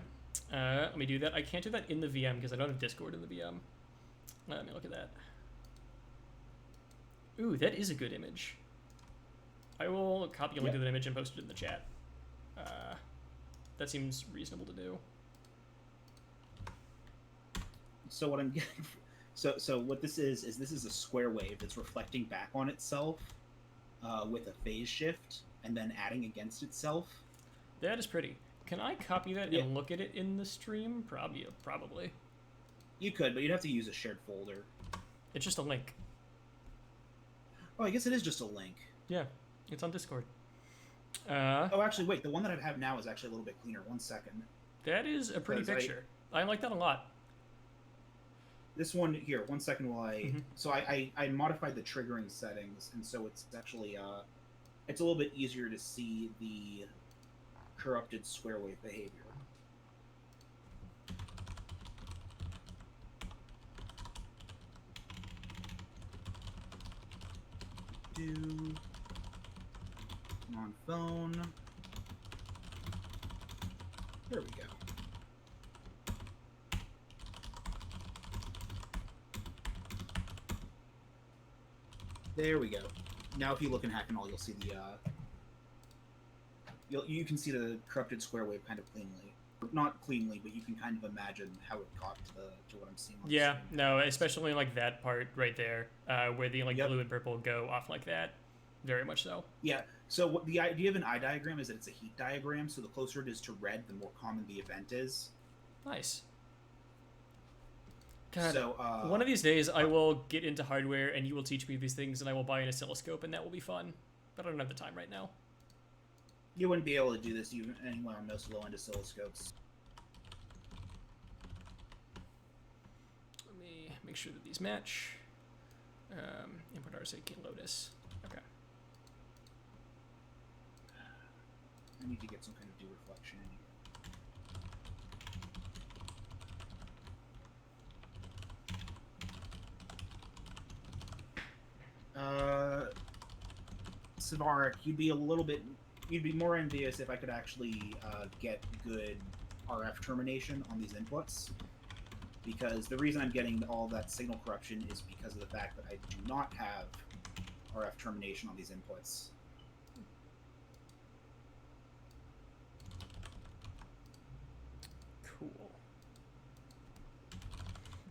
Let me do that. I can't do that in the VM because I don't have Discord in the VM. Let me look at that. Ooh, that is a good image. I will copy a link to that image and post it in the chat. That seems reasonable to do. So what I'm getting, so what this is this is a square wave that's reflecting back on itself with a phase shift and then adding against itself. That is pretty. Can I copy that and look at it in the stream? Probably. You could, but you'd have to use a shared folder. It's just a link. Oh, I guess it is just a link. Yeah, it's on Discord. Oh, actually, wait. The one that I have now is actually a little bit cleaner. 1 second. That is a pretty picture. I like that a lot. This one here. 1 second while I... Mm-hmm. So I modified the triggering settings, and so it's actually... it's a little bit easier to see the corrupted square wave behavior. On phone. There we go. There we go. Now, if you look in Hack and All, you'll see the you can see the corrupted square wave kind of cleanly. Not cleanly, but you can kind of imagine how it got to what I'm seeing. On Yeah, the screen. no, especially like that part right there, where the like Yep. blue and purple go off like that. Very much so. Yeah. So what the idea of an eye diagram is that it's a heat diagram. So the closer it is to red, the more common the event is. Nice. God, so one of these days I will get into hardware and you will teach me these things and I will buy an oscilloscope and that will be fun. But I don't have the time right now. You wouldn't be able to do this even anywhere on most low-end oscilloscopes. Let me make sure that these match. Input RSA Lotus. Okay. I need to get some kind of dew reflection in here. Savaric, you'd be more envious if I could actually get good RF termination on these inputs. Because the reason I'm getting all that signal corruption is because of the fact that I do not have RF termination on these inputs. Cool.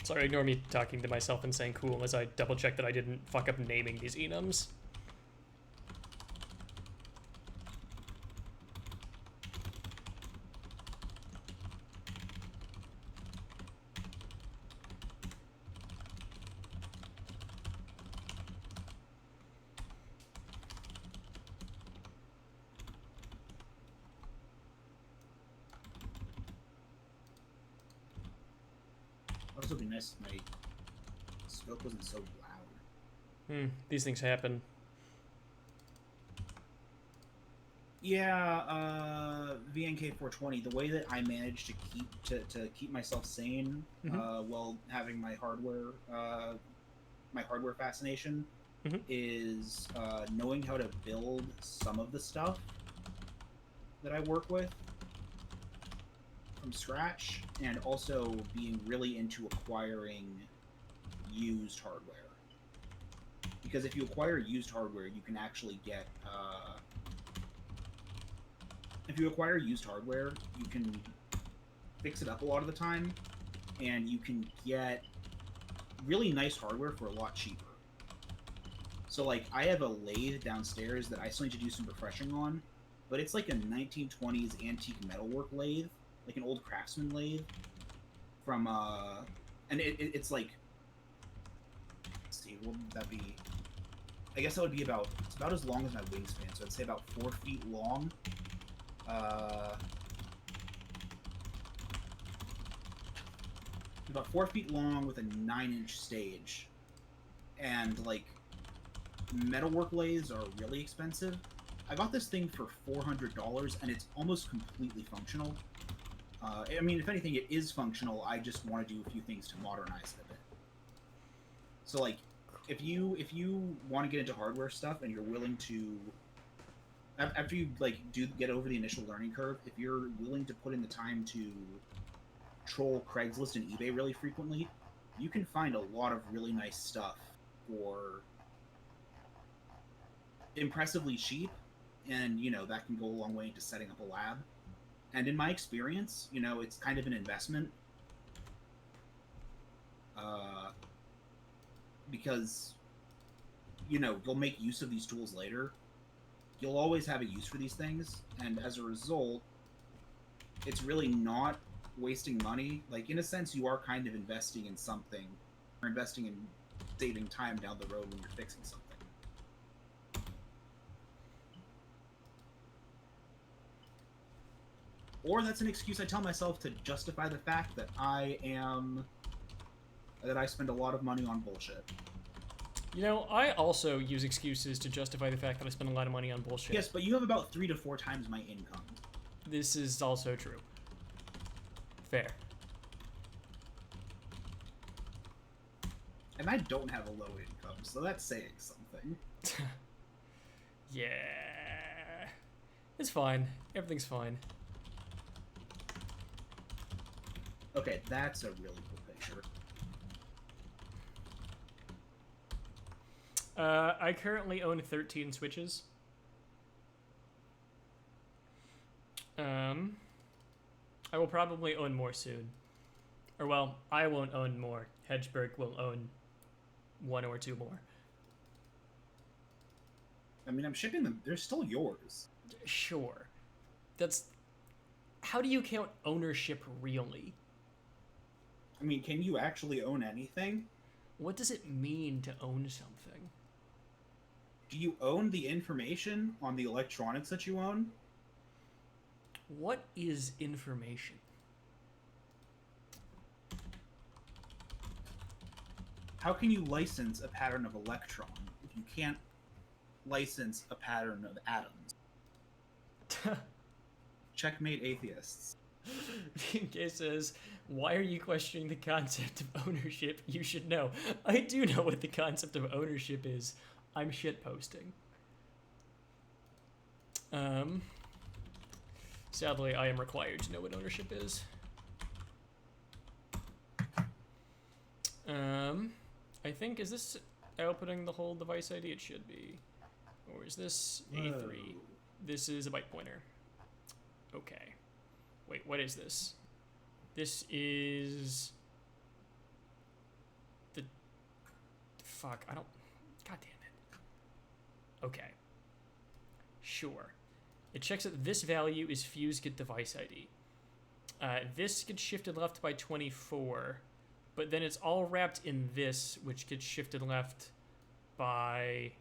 Sorry, ignore me talking to myself and saying cool as I double check that I didn't fuck up naming these enums. Also, it'd be nice if my scope wasn't so loud. These things happen. Yeah, VNK420. The way that I manage to keep myself sane while having my hardware fascination is knowing how to build some of the stuff that I work with from scratch, and also being really into acquiring used hardware. Because if you acquire used hardware, you can actually get if you acquire used hardware, you can fix it up a lot of the time, and you can get really nice hardware for a lot cheaper. So, like, I have a lathe downstairs that I still need to do some refreshing on, but it's like a 1920s antique metalwork lathe, like an old craftsman lathe from, and it's like, let's see, what would that be? I guess that would be it's about as long as my wingspan, so I'd say about 4 feet long. About 4 feet long with a 9-inch stage. And, like, metalwork lathes are really expensive. I got this thing for $400, and it's almost completely functional. I mean, if anything, it is functional. I just want to do a few things to modernize it a bit. So, like, if you want to get into hardware stuff and you're willing to, after you do get over the initial learning curve, if you're willing to put in the time to troll Craigslist and eBay really frequently, you can find a lot of really nice stuff for impressively cheap, and that can go a long way into setting up a lab. And in my experience, it's kind of an investment, because you'll make use of these tools later. You'll always have a use for these things, and as a result, it's really not wasting money. Like, in a sense, you are kind of investing in something, or investing in saving time down the road when you're fixing something. Or that's an excuse I tell myself to justify the fact that I spend a lot of money on bullshit. You know, I also use excuses to justify the fact that I spend a lot of money on bullshit. Yes, but you have about 3 to 4 times my income. This is also true. Fair. And I don't have a low income, so that's saying something. Yeah. It's fine. Everything's fine. Okay, that's a really cool picture. I currently own 13 Switches. I will probably own more soon. Or, well, I won't own more. Hedgeberg will own 1 or 2 more. I mean, I'm shipping them. They're still yours. Sure. That's... How do you count ownership really? I mean, can you actually own anything? What does it mean to own something? Do you own the information on the electronics that you own? What is information? How can you license a pattern of electron if you can't license a pattern of atoms? Checkmate atheists. BK says, why are you questioning the concept of ownership? You should know. I do know what the concept of ownership is. I'm shitposting. Sadly, I am required to know what ownership is. I think, is this outputting the whole device ID? It should be. Or is this A3? Whoa. This is a byte pointer. Okay. Wait, what is this? This is... the... Fuck, I don't... God damn it. Okay. Sure. It checks that this value is fuse get device ID. This gets shifted left by 24, but then it's all wrapped in this, which gets shifted left by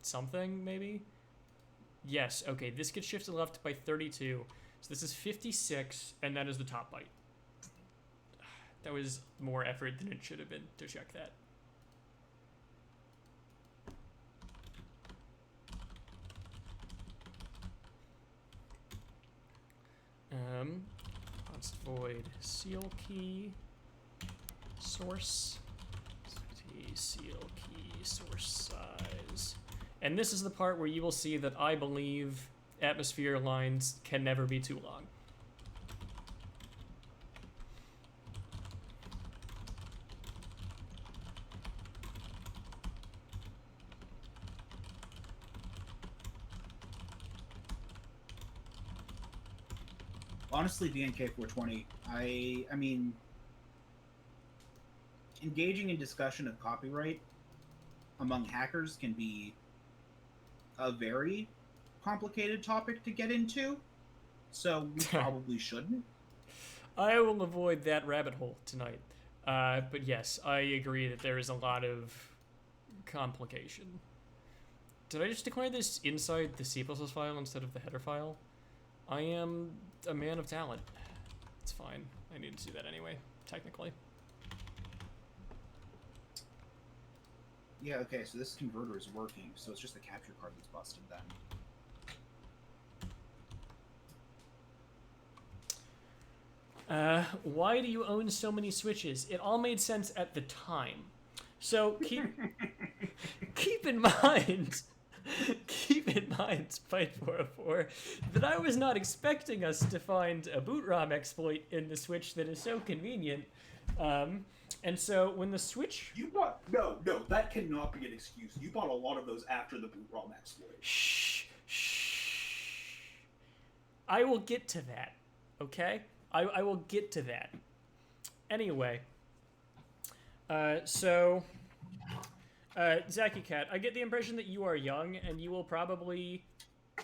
something, maybe? Yes, okay, this gets shifted left by 32. So this is 56, and that is the top byte. That was more effort than it should have been to check that. Const void seal key source. Seal key source size. And this is the part where you will see that I believe atmosphere lines can never be too long. Honestly, DNK420, I mean, engaging in discussion of copyright among hackers can be a very complicated topic to get into, so we probably shouldn't. I will avoid that rabbit hole tonight. But yes, I agree that there is a lot of complication. Did I just declare this inside the C++ file instead of the header file? I am a man of talent. It's fine. I need to do that anyway, technically. Yeah, okay, so this converter is working, so it's just the capture card that's busted then. Why do you own so many switches? It all made sense at the time. So keep in mind, Spite 404, that I was not expecting us to find a boot ROM exploit in the Switch that is so convenient. And so when the Switch... You bought... No, that cannot be an excuse. You bought a lot of those after the boot ROM exploit. Shh. I will get to that, okay? I will get to that. Anyway. Zacky Cat, I get the impression that you are young, and you will probably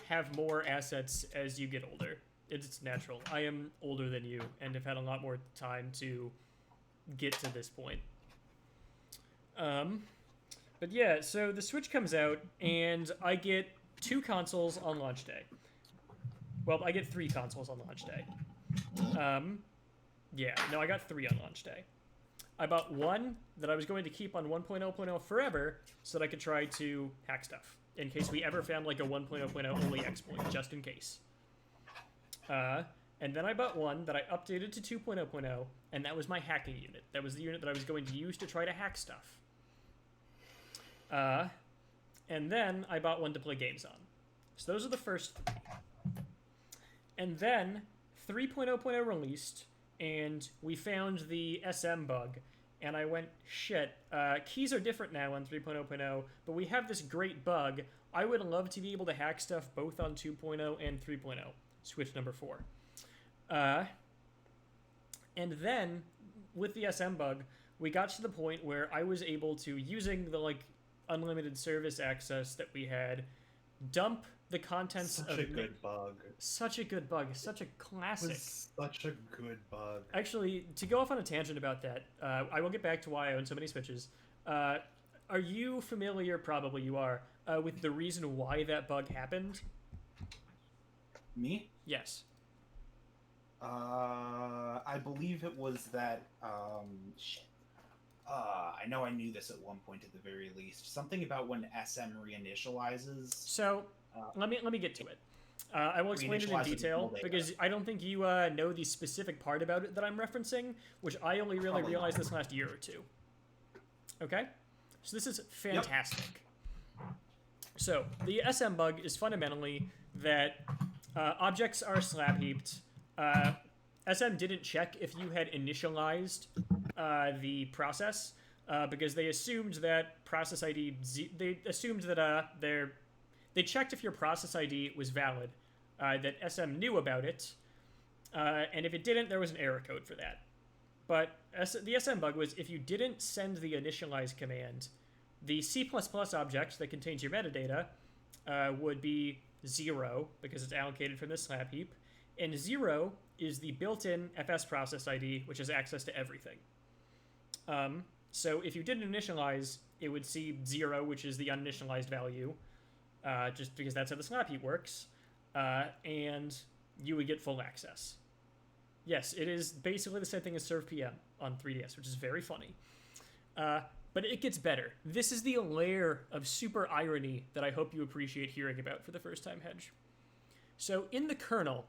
have more assets as you get older. It's natural. I am older than you, and have had a lot more time to get to this point. But yeah, so the Switch comes out, and I get 2 consoles on launch day. Well, I get 3 consoles on launch day. Yeah, no, I got 3 on launch day. I bought one that I was going to keep on 1.0.0 forever so that I could try to hack stuff in case we ever found like a 1.0.0 only exploit, just in case. And then I bought one that I updated to 2.0.0, and that was my hacking unit. That was the unit that I was going to use to try to hack stuff. And then I bought one to play games on. So those are the first three. And then 3.0.0 released, and we found the SM bug. And I went, shit, keys are different now on 3.0.0, but we have this great bug. I would love to be able to hack stuff both on 2.0 and 3.0. Switch number 4. And then, with the SM bug, we got to the point where I was able to, using the, like, unlimited service access that we had, dump the contents of... Such a good bug. Such a good bug. Such a classic. It was such a good bug. Actually, to go off on a tangent about that, I will get back to why I own so many switches. Are you familiar, probably you are, with the reason why that bug happened? Me? Yes. I believe it was that, I know I knew this at one point at the very least. Something about when SM reinitializes. So, let me get to it. I will explain it in detail, because I don't think you know the specific part about it that I'm referencing, which I only really realized this last year or two. Okay? So this is fantastic. Yep. So, the SM bug is fundamentally that objects are slab heaped. SM didn't check if you had initialized the process because they assumed that process ID. They assumed that they checked if your process ID was valid. That SM knew about it, and if it didn't, there was an error code for that. But the SM bug was if you didn't send the initialize command, the C++ object that contains your metadata would be 0 because it's allocated from the slab heap. And 0 is the built-in FS process ID, which has access to everything. So if you didn't initialize, it would see 0, which is the uninitialized value, just because that's how the slab heap works, and you would get full access. Yes, it is basically the same thing as serve PM on 3DS, which is very funny. But it gets better. This is the layer of super irony that I hope you appreciate hearing about for the first time, Hedge. So in the kernel,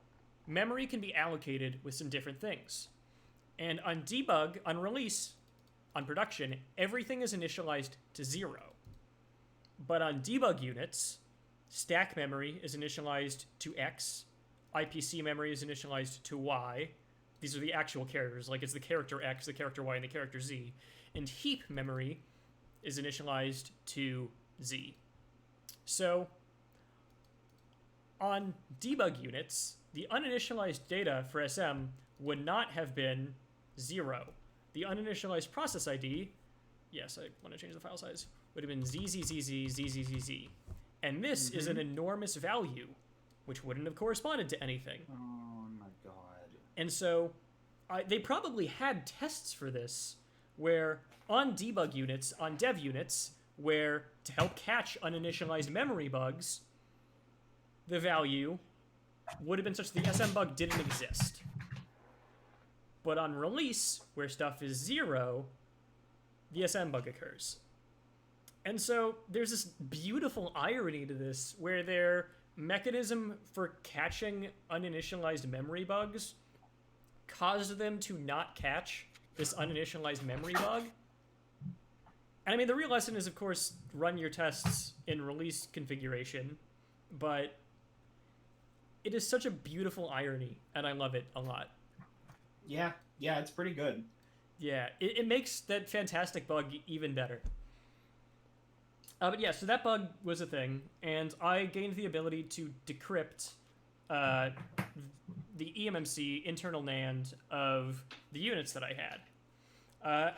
memory can be allocated with some different things. And on debug, on release, on production, everything is initialized to 0. But on debug units, stack memory is initialized to X, IPC memory is initialized to Y. These are the actual characters, like it's the character X, the character Y, and the character Z. And heap memory is initialized to Z. So, on debug units, the uninitialized data for SM would not have been 0. The uninitialized process ID, yes, I want to change the file size, would have been ZZZZZZZZ. And this is an enormous value, which wouldn't have corresponded to anything. Oh my god. And so, they probably had tests for this, where on debug units, on dev units, where to help catch uninitialized memory bugs, the value would have been such that the SM bug didn't exist. But on release, where stuff is 0, the SM bug occurs. And so there's this beautiful irony to this, where their mechanism for catching uninitialized memory bugs caused them to not catch this uninitialized memory bug. And I mean, the real lesson is, of course, run your tests in release configuration, but it is such a beautiful irony, and I love it a lot. Yeah, it's pretty good. Yeah, it makes that fantastic bug even better. But yeah, so that bug was a thing, and I gained the ability to decrypt the eMMC internal NAND of the units that I had.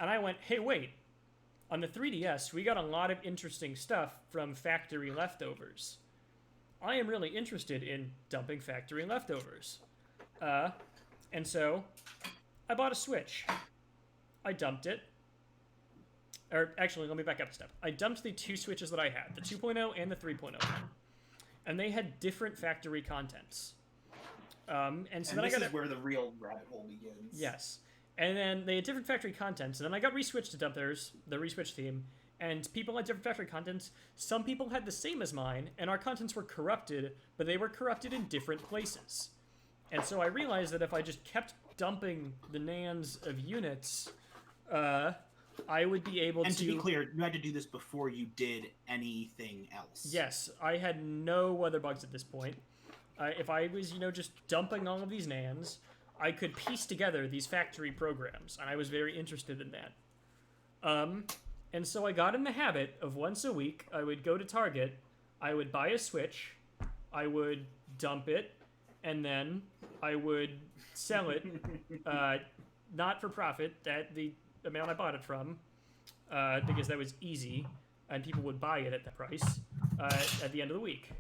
And I went, hey, wait. On the 3DS, we got a lot of interesting stuff from factory leftovers. I am really interested in dumping factory leftovers. And so, I bought a Switch. I dumped it. Or, actually, let me back up a step. I dumped the 2 Switches that I had, the 2.0 and the 3.0. And they had different factory contents. And so then this I got is where the real rabbit hole begins. Yes. And then they had different factory contents. And then I got reswitched to dump theirs, the reswitch theme. And people had different factory contents. Some people had the same as mine, and our contents were corrupted, but they were corrupted in different places. And so I realized that if I just kept dumping the nans of units, I would be able And to be clear, you had to do this before you did anything else. Yes, I had no other bugs at this point. If I was, just dumping all of these nans, I could piece together these factory programs, and I was very interested in that. And so I got in the habit of once a week, I would go to Target, I would buy a Switch, I would dump it, and then I would sell it, not for profit, at the amount I bought it from, because that was easy, and people would buy it at that price at the end of the week.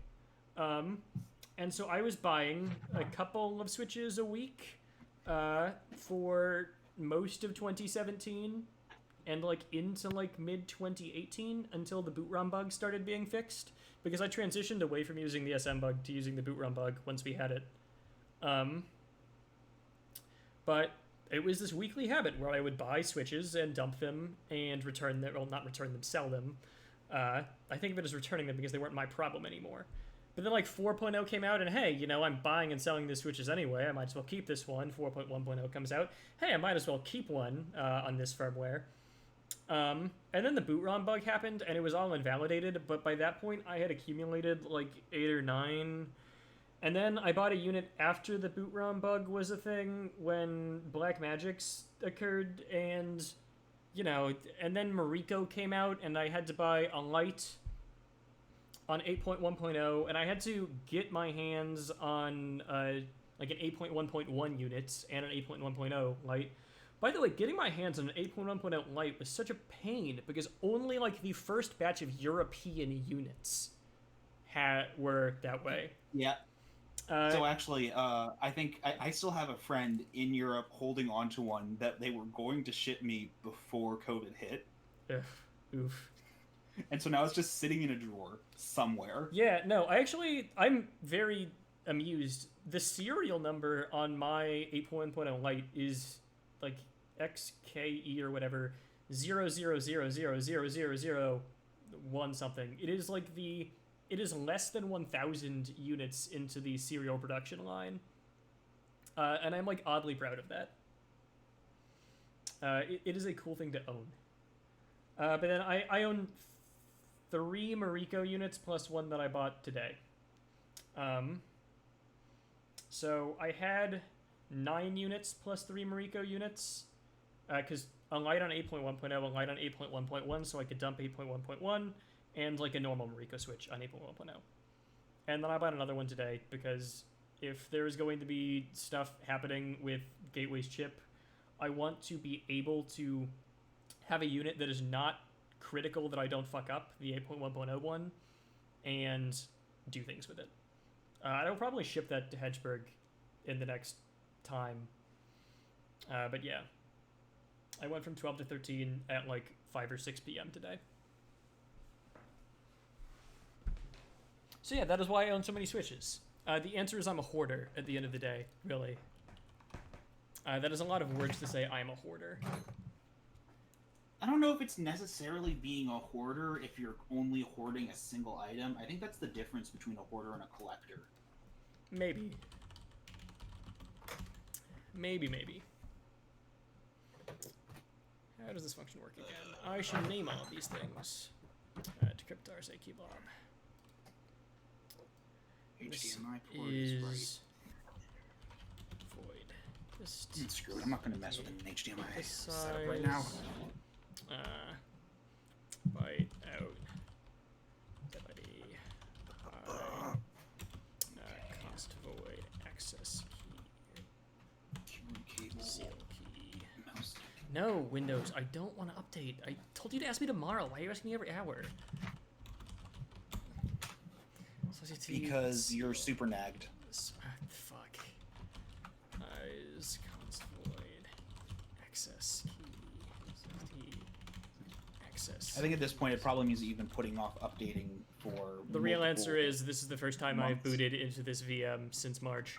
And so I was buying a couple of Switches a week for most of 2017 and into mid 2018 until the boot ROM bug started being fixed, because I transitioned away from using the SM bug to using the boot ROM bug once we had it. But it was this weekly habit where I would buy Switches and dump them and return them, well, not return them, sell them. I think of it as returning them because they weren't my problem anymore. But then 4.0 came out, and hey, I'm buying and selling these Switches anyway. I might as well keep this one. 4.1.0 comes out. Hey, I might as well keep one on this firmware. And then the boot ROM bug happened, and it was all invalidated. But by that point, I had accumulated 8 or 9. And then I bought a unit after the boot ROM bug was a thing when Black Magics occurred, and and then Mariko came out, and I had to buy a light on 8.1.0, and I had to get my hands on an 8.1.1 unit and an 8.1.0 light. By the way, getting my hands on an 8.1.0 light was such a pain because only the first batch of European units were that way. Yeah. So actually, I think I still have a friend in Europe holding on to one that they were going to ship me before COVID hit. Oof. And so now it's just sitting in a drawer somewhere. Yeah, no, I'm very amused. The serial number on my 8.1.0 light is XKE or whatever, 000000001 something. It is it is less than 1,000 units into the serial production line. And I'm oddly proud of that. It is a cool thing to own. But then I own 3 Mariko units plus one that I bought today. So I had 9 units plus 3 Mariko units, because a light on 8.1.0, a light on 8.1.1, so I could dump 8.1.1, and a normal Mariko switch on 8.1.0. And then I bought another one today, because if there's going to be stuff happening with Gateway's chip, I want to be able to have a unit that is not critical that I don't fuck up, the 8.1.0 one, and do things with it. I will probably ship that to Hedgeberg in the next time. But yeah, I went from 12 to 13 at 5 or 6 p.m. today. So yeah, that is why I own so many Switches. The answer is I'm a hoarder at the end of the day, really. That is a lot of words to say I'm a hoarder. I don't know if it's necessarily being a hoarder if you're only hoarding a single item. I think that's the difference between a hoarder and a collector. Maybe. Maybe. How does this function work again? I should name all of these things. Decryptars a keylob. HDMI port is right. Void. Screw it. I'm not going to mess with an HDMI setup size, right now. Byte out. Const void access key. Seal key. Mouse. No, Windows. I don't want to update. I told you to ask me tomorrow. Why are you asking me every hour? Because you're super nagged. Fuck. Is const void access key. Access. I think at this point it probably means that you've been putting off updating for. The real answer is this is the first time I've months. booted into this VM since March.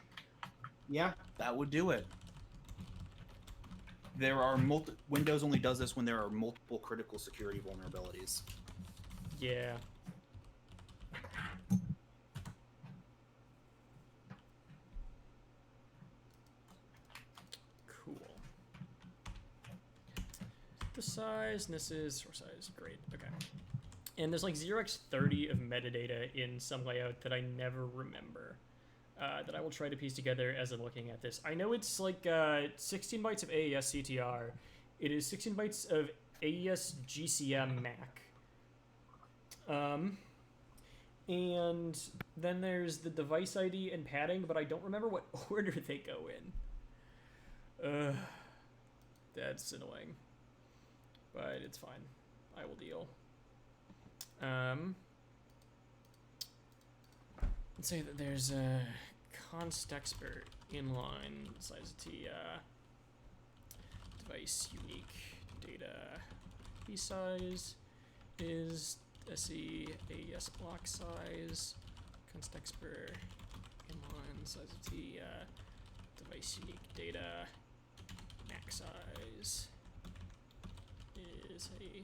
Yeah, that would do it. There are Windows only does this when there are multiple critical security vulnerabilities. Yeah. Cool. The size, and this is source size. Great. Okay. And there's like 0x30 of metadata in some layout that I never remember. That I will try to piece together as I'm looking at this. I know it's like 16 bytes of AES CTR. It is 16 bytes of AES GCM MAC. And then there's the device ID and padding, but I don't remember what order they go in. That's annoying. But it's fine. I will deal. Let's say that there's a const expert inline size T device unique data B size is SE AES block size const expert inline size T device unique data max size is a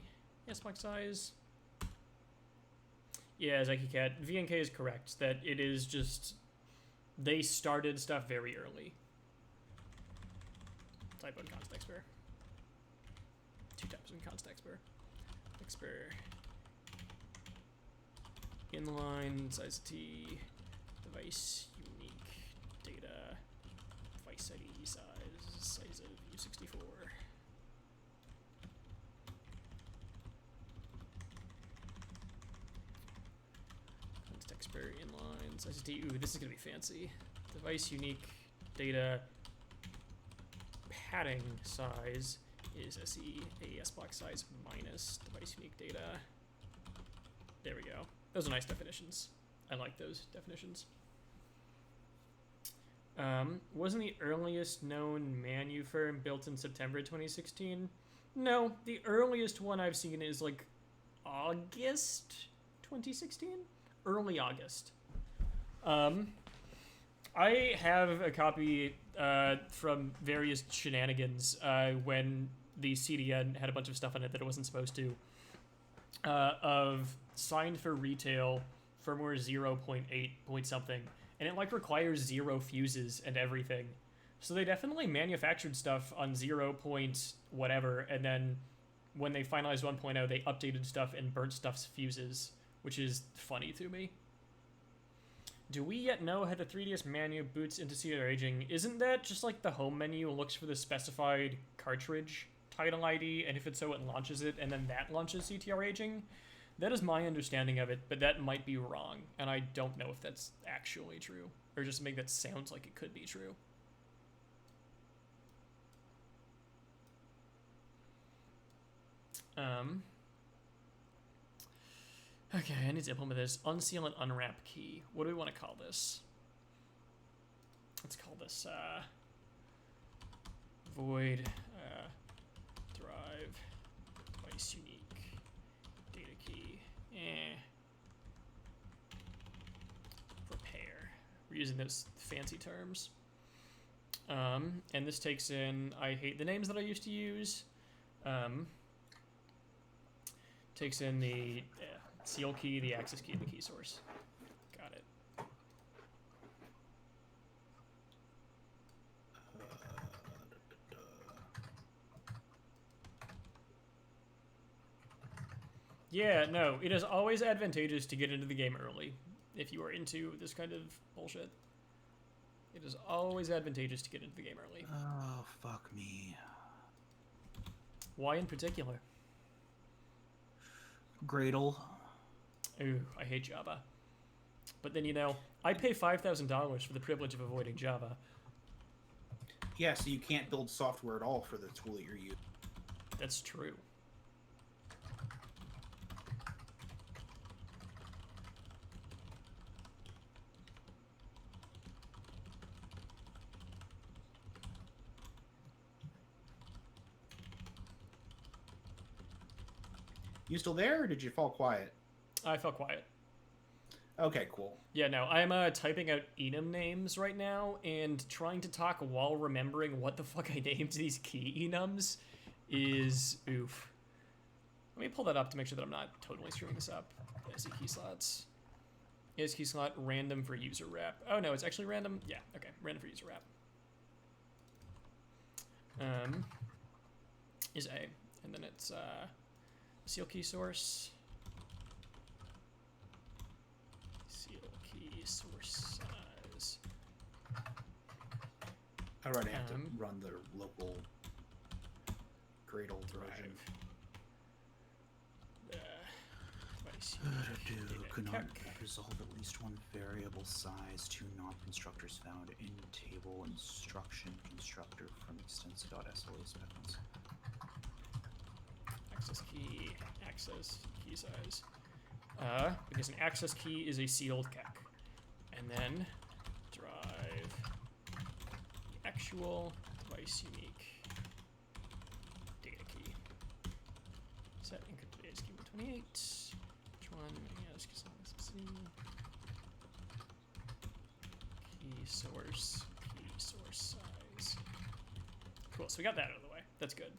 AES block size. Yeah, Zeki Cat, VNK is correct that it is just they started stuff very early. Type on const expert. 2 types in const expert. Expert inline size T device unique data device ID size of U64. Expert inline size T. Ooh, this is gonna be fancy. Device unique data padding size is SE AES block size minus device unique data. There we go. Those are nice definitions. I like those definitions. Wasn't the earliest known manu firm built in September 2016? No, the earliest one I've seen is like August 2016? Early August. I have a copy from various shenanigans when the CDN had a bunch of stuff on it that it wasn't supposed to, of signed for retail firmware 0.8 point something, and it like requires 0 fuses and everything. So they definitely manufactured stuff on 0 point whatever, and then when they finalized 1.0, they updated stuff and burnt stuff's fuses, which is funny to me. Do we yet know how the 3DS menu boots into CTR aging? Isn't that just like the home menu looks for the specified cartridge title ID, and if it's so, it launches it, and then that launches CTR aging? That is my understanding of it, but that might be wrong, and I don't know if that's actually true, or just make that sounds like it could be true. Okay, I need to implement this. Unseal and unwrap key. What do we want to call this? Let's call this void drive device unique data key. Repair. We're using those fancy terms. And this takes in, I hate the names that I used to use. Takes in the seal key, the access key, and the key source. Got it. Yeah, no, it is always advantageous to get into the game early if you are into this kind of bullshit. It is always advantageous to get into the game early. Oh, fuck me. Why in particular? Gradle. Ooh, I hate Java. But then, you know, I pay $5,000 for the privilege of avoiding Java. Yeah, so you can't build software at all for the tool that you're using. That's true. You still there, or did you fall quiet? I felt quiet. Okay, cool. Yeah, no, I'm typing out enum names right now and trying to talk while remembering what the fuck I named these key enums is oof. Let me pull that up to make sure that I'm not totally screwing this up. SD key slots. Is key slot random for user rep? Oh no, it's actually random. Yeah, okay, random for user rep. Is A, and then it's seal key source. Seal key source size. I already have to run the local Gradle version. Cannot resolve at least one variable size to non-constructors found in table instruction constructor from extensor.sla specs. Access key size. Because an access key is a sealed kek. And then drive the actual device unique data key. Set encrypted data key 28. Which one? Yes, key source size. Cool, so we got that out of the way. That's good.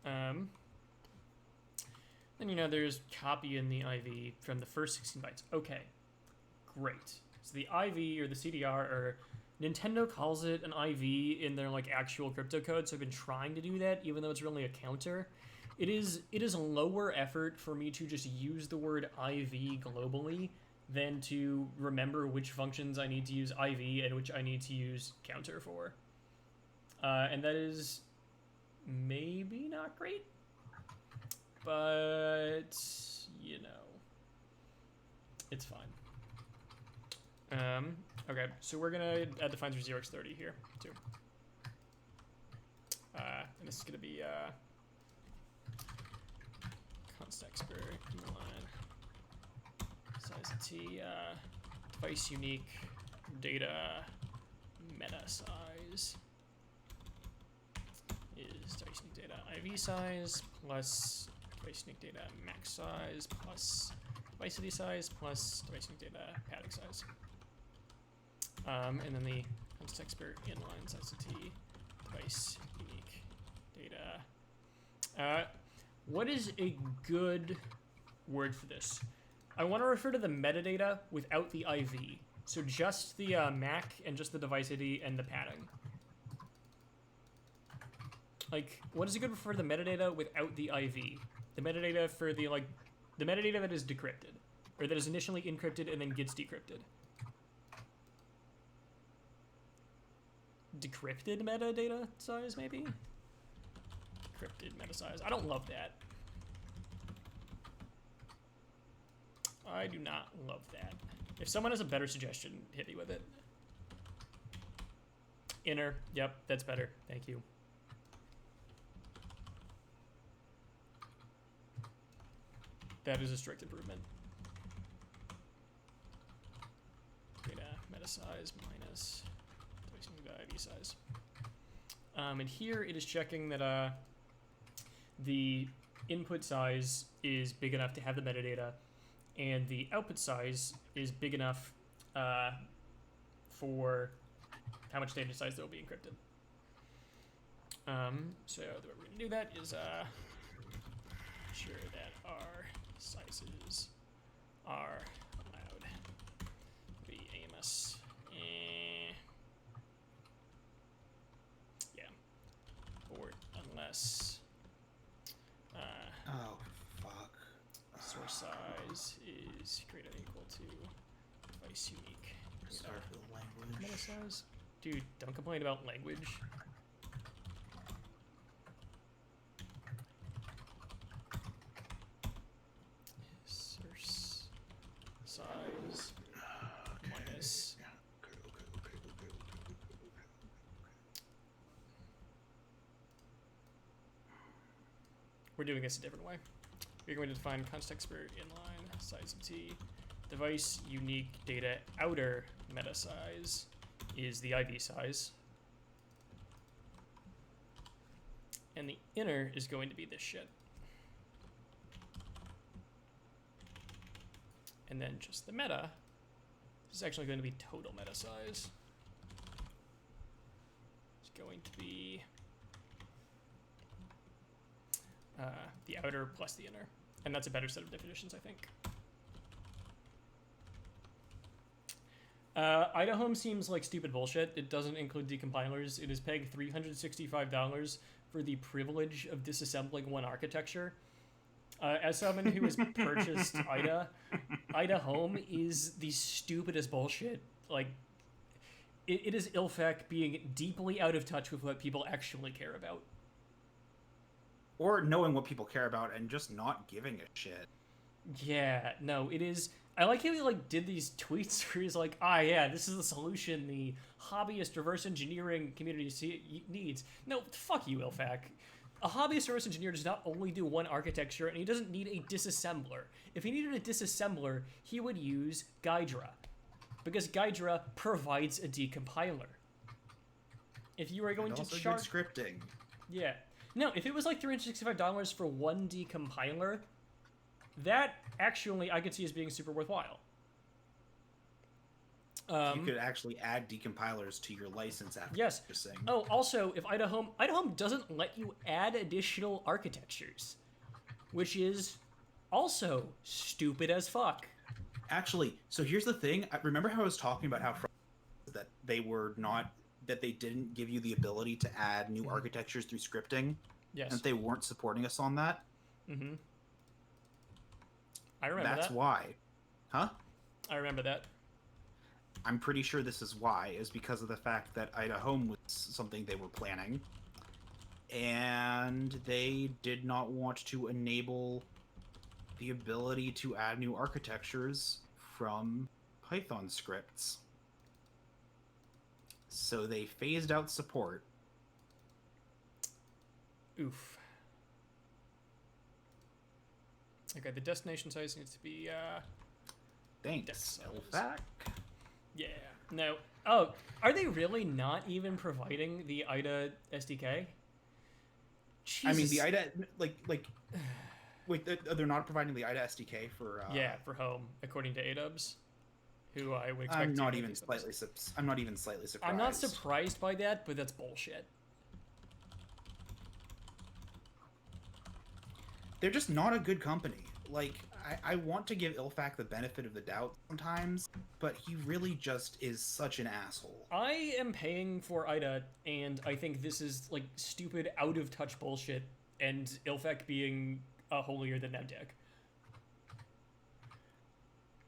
Then there's copy in the IV from the first 16 bytes. Okay, great. So the IV or the CDR, or Nintendo calls it an IV in their actual crypto code. So I've been trying to do that, even though it's really a counter. It is a lower effort for me to just use the word IV globally than to remember which functions I need to use IV and which I need to use counter for. And that is maybe not great, but it's fine. Okay, so we're gonna add defines for 0x30 here too. And this is gonna be const expert inline size of t, device unique data meta size is device unique data IV size plus device unique data max size plus device ID size plus device unique data padding size. And then the const expert inline size of t device unique data. What is a good word for this? I want to refer to the metadata without the IV. So just the MAC and just the device ID and the padding. What is it good for the metadata without the IV? The metadata for the metadata that is decrypted, or that is initially encrypted and then gets decrypted. Decrypted metadata size, maybe? Decrypted meta size. I don't love that. I do not love that. If someone has a better suggestion, hit me with it. Inner. Yep, that's better. Thank you. That is a strict improvement. Data meta size minus IV size. And here it is checking that the input size is big enough to have the metadata, and the output size is big enough for how much data size that will be encrypted. So the way we're going to do that is ensure that our sizes are allowed. Be AMS. Yeah. Or unless oh, fuck. Source size is greater than or equal to device unique. Start with language. Meta size? Dude, don't complain about language. Source size minus. We're doing this a different way. We're going to define const expert inline size of t. Device unique data outer meta size is the IV size. And the inner is going to be this shit. And then just the meta. This is actually going to be total meta size. It's going to be the outer plus the inner. And that's a better set of definitions, I think. Idaho seems like stupid bullshit. It doesn't include decompilers. It is paying $365 for the privilege of disassembling one architecture. As someone who has purchased Ida Home is the stupidest bullshit. Like, it is Ilfec being deeply out of touch with what people actually care about. Or knowing what people care about and just not giving a shit. Yeah, no, it is. I like how he like did these tweets where he's like, yeah, this is the solution the hobbyist reverse engineering community needs. No, fuck you, Ilfec. A hobbyist reverse engineer does not only do one architecture, and he doesn't need a disassembler. If he needed a disassembler, he would use Gydra, because Gydra provides a decompiler. If you are going to good scripting. Yeah. No, if it was like $365 for one decompiler, that actually I could see as being super worthwhile. You could actually add decompilers to your license after purchasing. Oh, also, if Idaho doesn't let you add additional architectures, which is also stupid as fuck. Actually, so here's the thing. Remember how I was talking about how that they didn't give you the ability to add new architectures through scripting? Yes. And they weren't supporting us on that? Mm-hmm. I remember that. That's why. Huh? I remember that. I'm pretty sure this is why, is because of the fact that Ida Home was something they were planning, and they did not want to enable the ability to add new architectures from Python scripts. So they phased out support. Oof. Okay, the destination size needs to be, Thanks, Elfac. Yeah. No. Oh, are they really not even providing the IDA SDK? Jesus. I mean, the IDA, wait, they're not providing the IDA SDK for... yeah, for home, according to ADubs, who I would expect I'm not even slightly surprised. I'm not surprised by that, but that's bullshit. They're just not a good company. Like, I want to give Ilfak the benefit of the doubt sometimes, but he really just is such an asshole. I am paying for IDA, and I think this is, like, stupid, out-of-touch bullshit, and Ilfak being a holier-than-thou dick.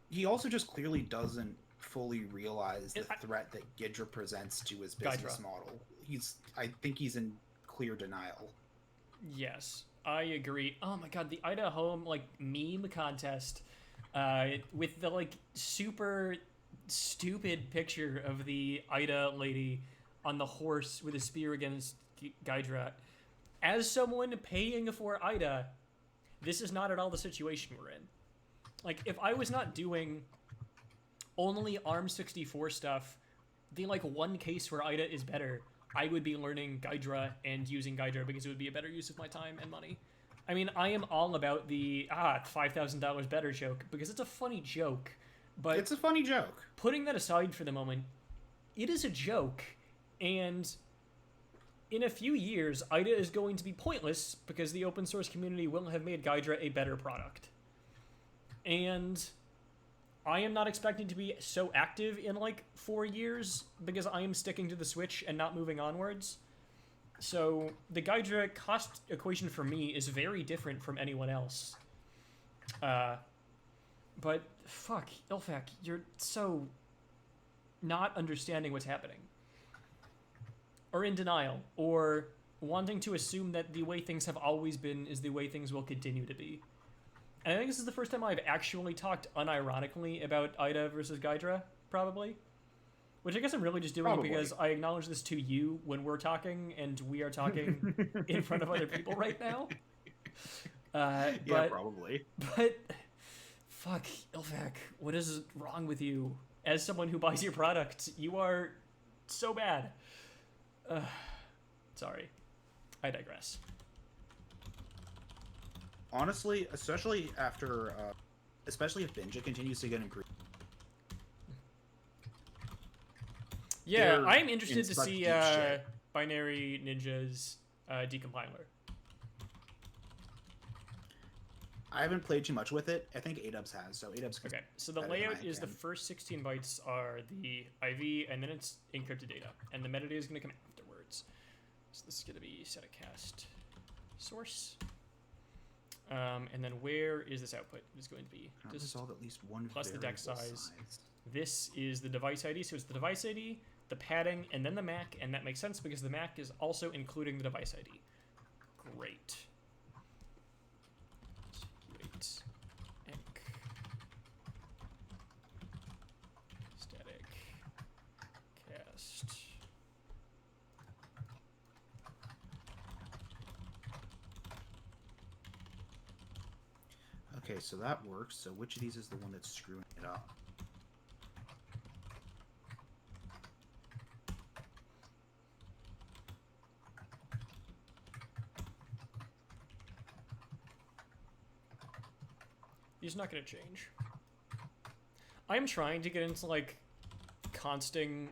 He also just clearly doesn't fully realize the threat that Gidra presents to his business model. I think he's in clear denial. Yes. I agree. Oh my god, the Ida Home, like, meme contest, with the, like, super stupid picture of the Ida lady on the horse with a spear against Gydra. As someone paying for Ida, this is not at all the situation we're in. Like, if I was not doing only ARM64 stuff, the, like, one case where Ida is better, I would be learning Gydra and using Gydra because it would be a better use of my time and money. I mean, I am all about the, $5,000 better joke, because it's a funny joke, but... It's a funny joke. Putting that aside for the moment, it is a joke, and in a few years, IDA is going to be pointless because the open source community will have made Gydra a better product. And I am not expecting to be so active in, like, 4 years, because I am sticking to the Switch and not moving onwards. So the Gydra cost equation for me is very different from anyone else. But, fuck, Ilfak, you're so not understanding what's happening. Or in denial, or wanting to assume that the way things have always been is the way things will continue to be. And I think this is the first time I've actually talked unironically about IDA versus Gydra, probably. Which I guess I'm really just doing it because I acknowledge this to you when we're talking, and we are talking in front of other people right now. Yeah, probably. But, fuck, Ilfak, what is wrong with you? As someone who buys your product, you are so bad. Sorry. I digress. Honestly, especially after especially if Binja continues to get improved. Yeah, They're I'm interested in to such see deep shit. Binary Ninja's decompiler. I haven't played too much with it. I think Adubs has, so Adubs can. Okay, so the better than layout I is the can. first 16 bytes are the IV, and then it's encrypted data, and the metadata is going to come afterwards. So this is going to be setacast source. And then where is this output? It's going to be Cannot just resolve at least one plus the deck variable size. This is the device ID, so it's the device ID, the padding, and then the MAC, and that makes sense because the MAC is also including the device ID. Great. Wait. Enc. Static. Cast. Okay, so that works. So which of these is the one that's screwing it up? He's not going to change. I'm trying to get into, like, consting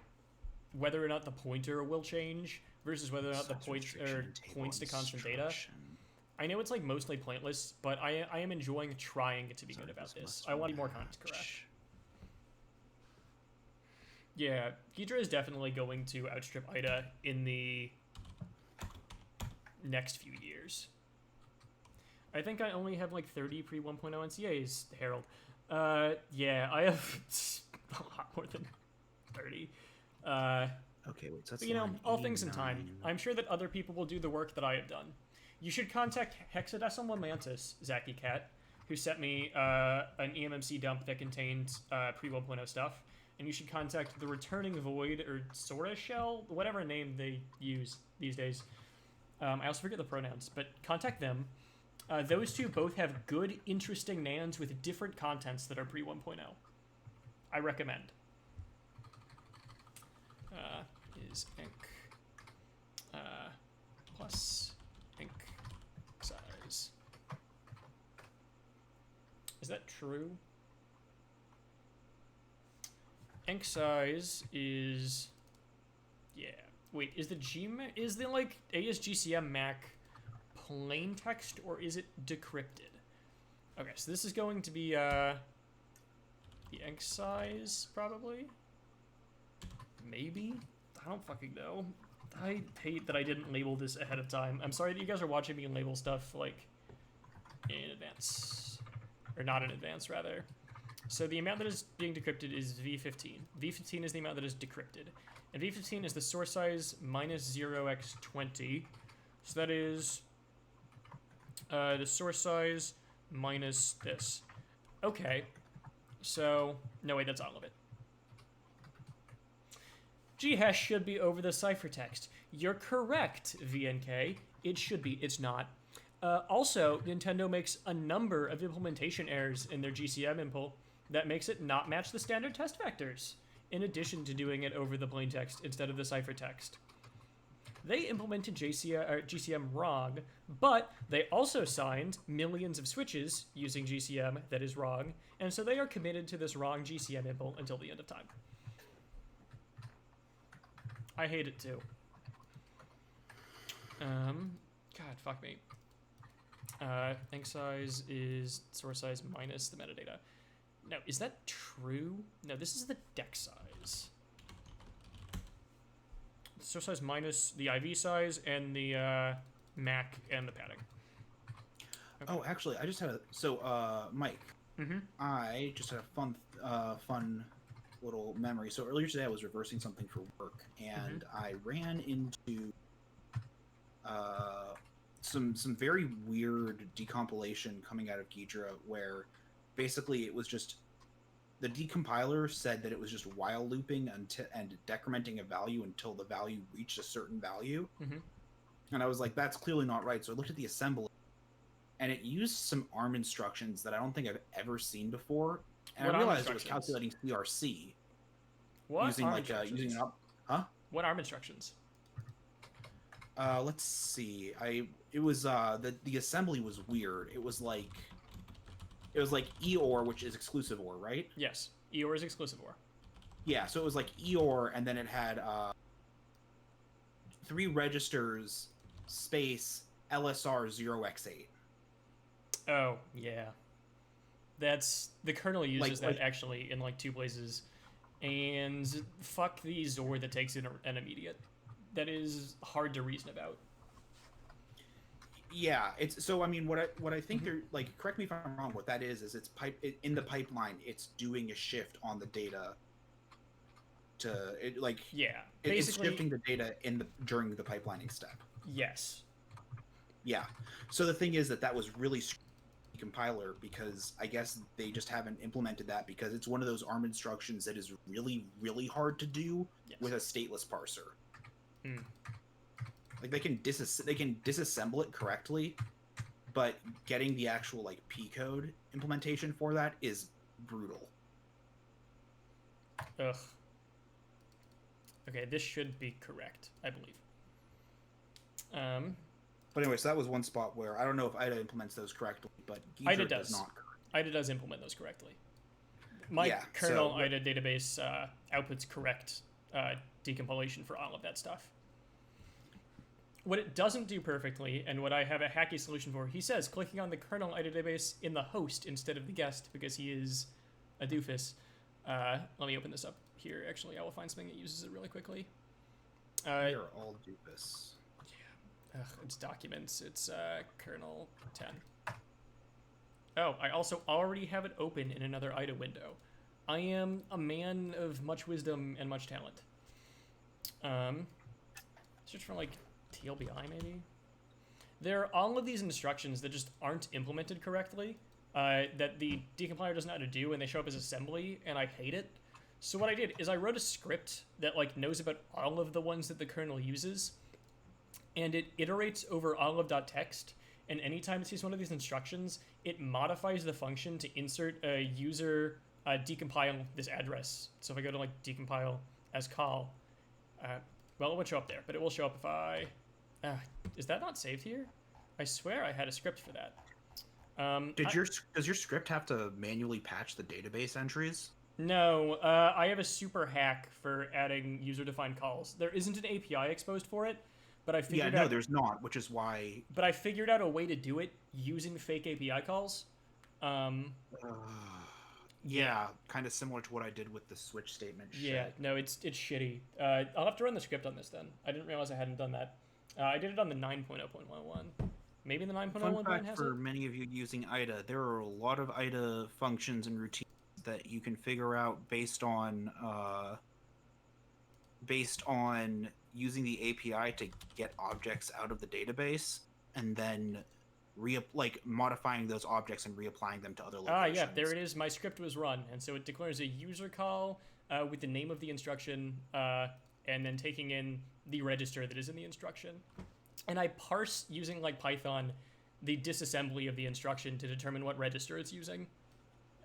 whether or not the pointer will change versus whether or not the points to constant data. I know it's, like, mostly pointless, but I am enjoying trying to be good about this. I want to be more context correct. Yeah, Ghidra is definitely going to outstrip Ida in the next few years. I think I only have like 30 pre 1.0 NCAs, Harold. Yeah, I have a lot more than 30. Okay, wait, so that's But, you know, line all things in time. 89. I'm sure that other people will do the work that I have done. You should contact Hexadecimal Mantis, Zaki Cat, who sent me an EMMC dump that contained pre 1.0 stuff. And you should contact the Returning Void or Sora Shell, whatever name they use these days. I also forget the pronouns, but contact them. Those two both have good, interesting NANDs with different contents that are pre 1.0. I recommend. Is enc plus enc size. Is that true? Enc size is, yeah. Wait, is the like ASGCM Mac plain text or is it decrypted? Okay, so this is going to be the enc size probably. Maybe? I don't fucking know. I hate that I didn't label this ahead of time. I'm sorry that you guys are watching me label stuff like in advance, or not in advance rather. So the amount that is being decrypted is V15. V15 is the amount that is decrypted. And V15 is the source size minus 0x20. So that is the source size minus this. Okay. So, no wait, that's all of it. Ghash should be over the ciphertext. You're correct, VNK. It should be. It's not. Also, Nintendo makes a number of implementation errors in their GCM impl that makes it not match the standard test vectors, in addition to doing it over the plain text instead of the ciphertext. They implemented GCM wrong, but they also signed millions of switches using GCM that is wrong, and so they are committed to this wrong GCM impl until the end of time. I hate it too. God, fuck me. Enc size is source size minus the metadata. No, is that true? No, this is the deck size. Source size minus the IV size and the MAC and the padding. Okay. Oh, actually, I just had a Mike. Mm-hmm. I just had a fun little memory. So earlier today, I was reversing something for work, and I ran into some very weird decompilation coming out of Ghidra, where basically it was just the decompiler said that it was just while looping and decrementing a value until the value reached a certain value. And I was like, that's clearly not right. So I looked at the assembly, and it used some ARM instructions that I don't think I've ever seen before. And What I ARM realized it was instructions? calculating CRC What using ARM like instructions? using an up. Huh? What ARM instructions? Let's see. It was the assembly was weird. It was like it was like Eeyore, which is exclusive OR, right? Yes, Eeyore is exclusive OR. Yeah, so it was like Eeyore, and then it had 3 registers space LSR 0x8. Oh yeah, that's the kernel uses Like- that actually in like 2 places, and fuck the Zord that takes in an immediate. That is hard to reason about. Yeah, it's so. I mean, what I think they're like. Correct me if I'm wrong. What that is it's in the pipeline. It's doing a shift on the data. To it like Yeah, it's basically shifting the data during the pipelining step. yes. Yeah. So the thing is that was really compiler because I guess they just haven't implemented that because it's one of those ARM instructions that is really really hard to do with a stateless parser. Hmm. Like they can disassemble it correctly, but getting the actual like P code implementation for that is brutal. Ugh. Okay, this should be correct, I believe. But anyway, so that was one spot where I don't know if IDA implements those correctly, but IDA Geezer does not. IDA does implement those correctly. My kernel IDA database outputs correct decompilation for all of that stuff. What it doesn't do perfectly, and what I have a hacky solution for, he says clicking on the kernel IDA database in the host instead of the guest because he is a doofus. Let me open this up here. Actually, I will find something that uses it really quickly. They're all doofus. Ugh, it's documents. It's kernel 10. Oh, I also already have it open in another IDA window. I am a man of much wisdom and much talent. Search for like TLBI maybe? There are all of these instructions that just aren't implemented correctly, that the decompiler doesn't know how to do, and they show up as assembly, and I hate it. So what I did is I wrote a script that like knows about all of the ones that the kernel uses, and it iterates over all of .text, and anytime it sees one of these instructions, it modifies the function to insert a user decompile this address. So if I go to like decompile as call, well, it won't show up there, but it will show up if I... is that not saved here? I swear I had a script for that. Does your script have to manually patch the database entries? No, I have a super hack for adding user-defined calls. There isn't an API exposed for it, but I figured out... there's not, which is why... But I figured out a way to do it using fake API calls. Yeah, kind of similar to what I did with the switch statement shit. Yeah, no, it's shitty. I'll have to run the script on this then. I didn't realize I hadn't done that. I did it on the 9.0.11. Maybe the 9.01 Fun fact has for it? many of you using IDA, there are a lot of IDA functions and routines that you can figure out based on using the API to get objects out of the database, and then modifying those objects and reapplying them to other locations. Yeah, there it is. My script was run, and so it declares a user call with the name of the instruction, and then taking in the register that is in the instruction. And I parse using like Python the disassembly of the instruction to determine what register it's using,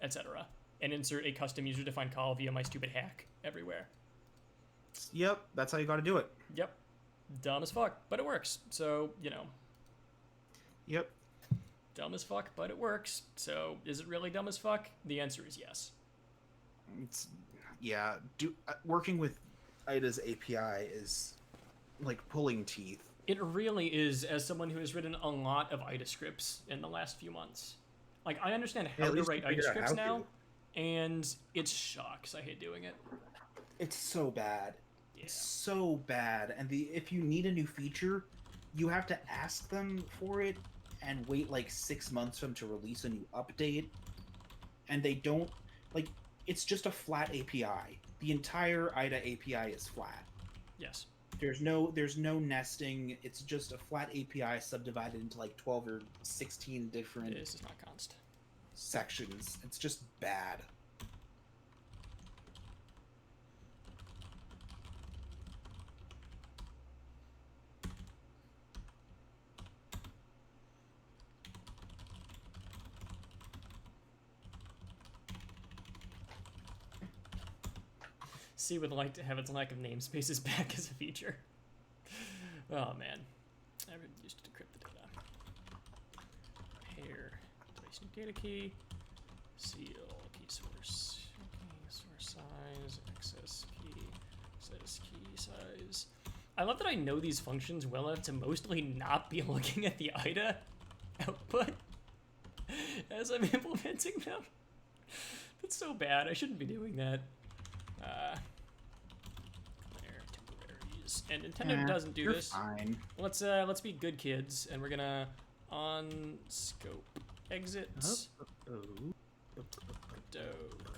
etc. And insert a custom user-defined call via my stupid hack everywhere. Yep, that's how you got to do it. Yep. Dumb as fuck, but it works. So, you know. Yep. Dumb as fuck, but it works. So, is it really dumb as fuck? The answer is yes. Working with IDA's API is like pulling teeth. It really is, as someone who has written a lot of IDA scripts in the last few months. Like, I understand how to write IDA scripts now, and it sucks. I hate doing it. It's so bad. Yeah. It's so bad. And if you need a new feature, you have to ask them for it and wait like 6 months for them to release a new update. And they don't... Like, it's just a flat API. The entire IDA API is flat. Yes. There's no nesting. It's just a flat API subdivided into like 12 or 16 different This is not const. sections. It's just bad. C would like to have its lack of namespaces back as a feature. Oh man. I used to decrypt the data. Pair. Place new data key. seal key source. Okay, source size, access key size. I love that I know these functions well enough to mostly not be looking at the IDA output as I'm implementing them. That's so bad. I shouldn't be doing that. There, temporaries. And Nintendo doesn't do this. Fine. Let's be good kids, and we're gonna on scope exit.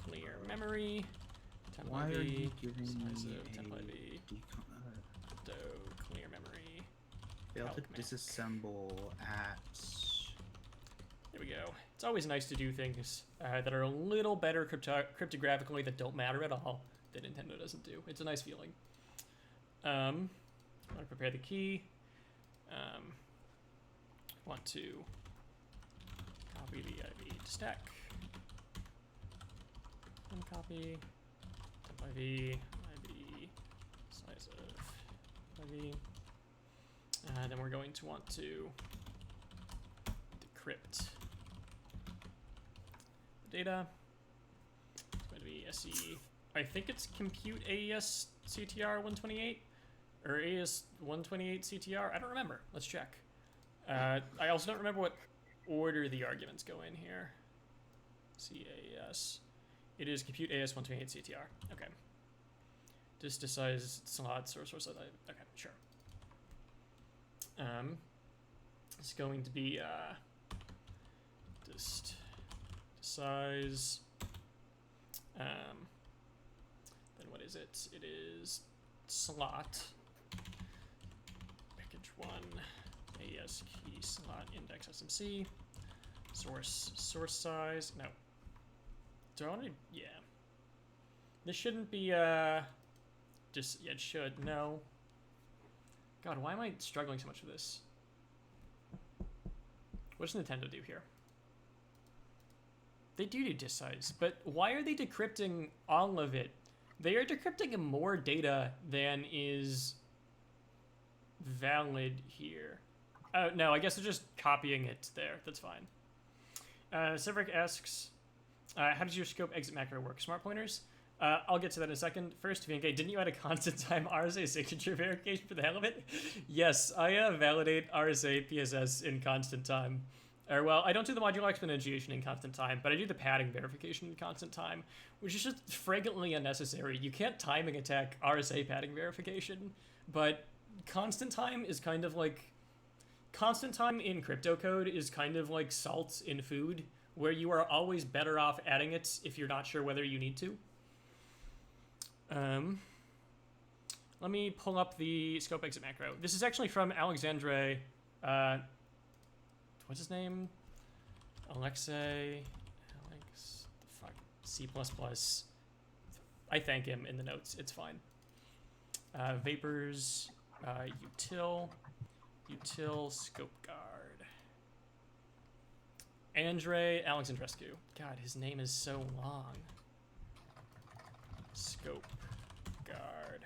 Clear memory. Why are you Temp giving size me of temp IV. Clear memory. fail to Calc Mac. disassemble at... There we go. It's always nice to do things that are a little better cryptographically that don't matter at all that Nintendo doesn't do. It's a nice feeling. Want to prepare the key. Want to copy the IV to stack. One copy. Temp IV. IV. Size of IV. Then we're going to want to decrypt the data. It's going to be SE. I think it's compute AES CTR 128 or AES 128 CTR. I don't remember. Let's check. I also don't remember what order the arguments go in here. CAS. It is compute AES 128 CTR. Okay. Just size slot source. Okay, sure. It's going to be just size. Then what is it? It is slot package 1 AES key slot index SMC source size. No. Do I want to? Yeah. This shouldn't be just yeah, it should. No. God, why am I struggling so much with this? What does Nintendo do here? They do disk size, but why are they decrypting all of it? They are decrypting more data than is valid here. No, I guess they're just copying it there. That's fine. Severick asks, how does your scope exit macro work? Smart pointers? I'll get to that in a second. First, VNK, didn't you add a constant time RSA signature verification for the hell of it? Yes, I validate RSA PSS in constant time. Or, well, I don't do the modular exponentiation in constant time, but I do the padding verification in constant time, which is just fragrantly unnecessary. You can't timing attack RSA padding verification, but constant time is kind of like... Constant time in crypto code is kind of like salt in food, where you are always better off adding it if you're not sure whether you need to. Let me pull up the scope exit macro. This is actually from Alexandre, what's his name? Alexei, the fuck, C++. I thank him in the notes, it's fine. Vapors, util scope guard. Andre Alexandrescu. God, his name is so long. Scope guard.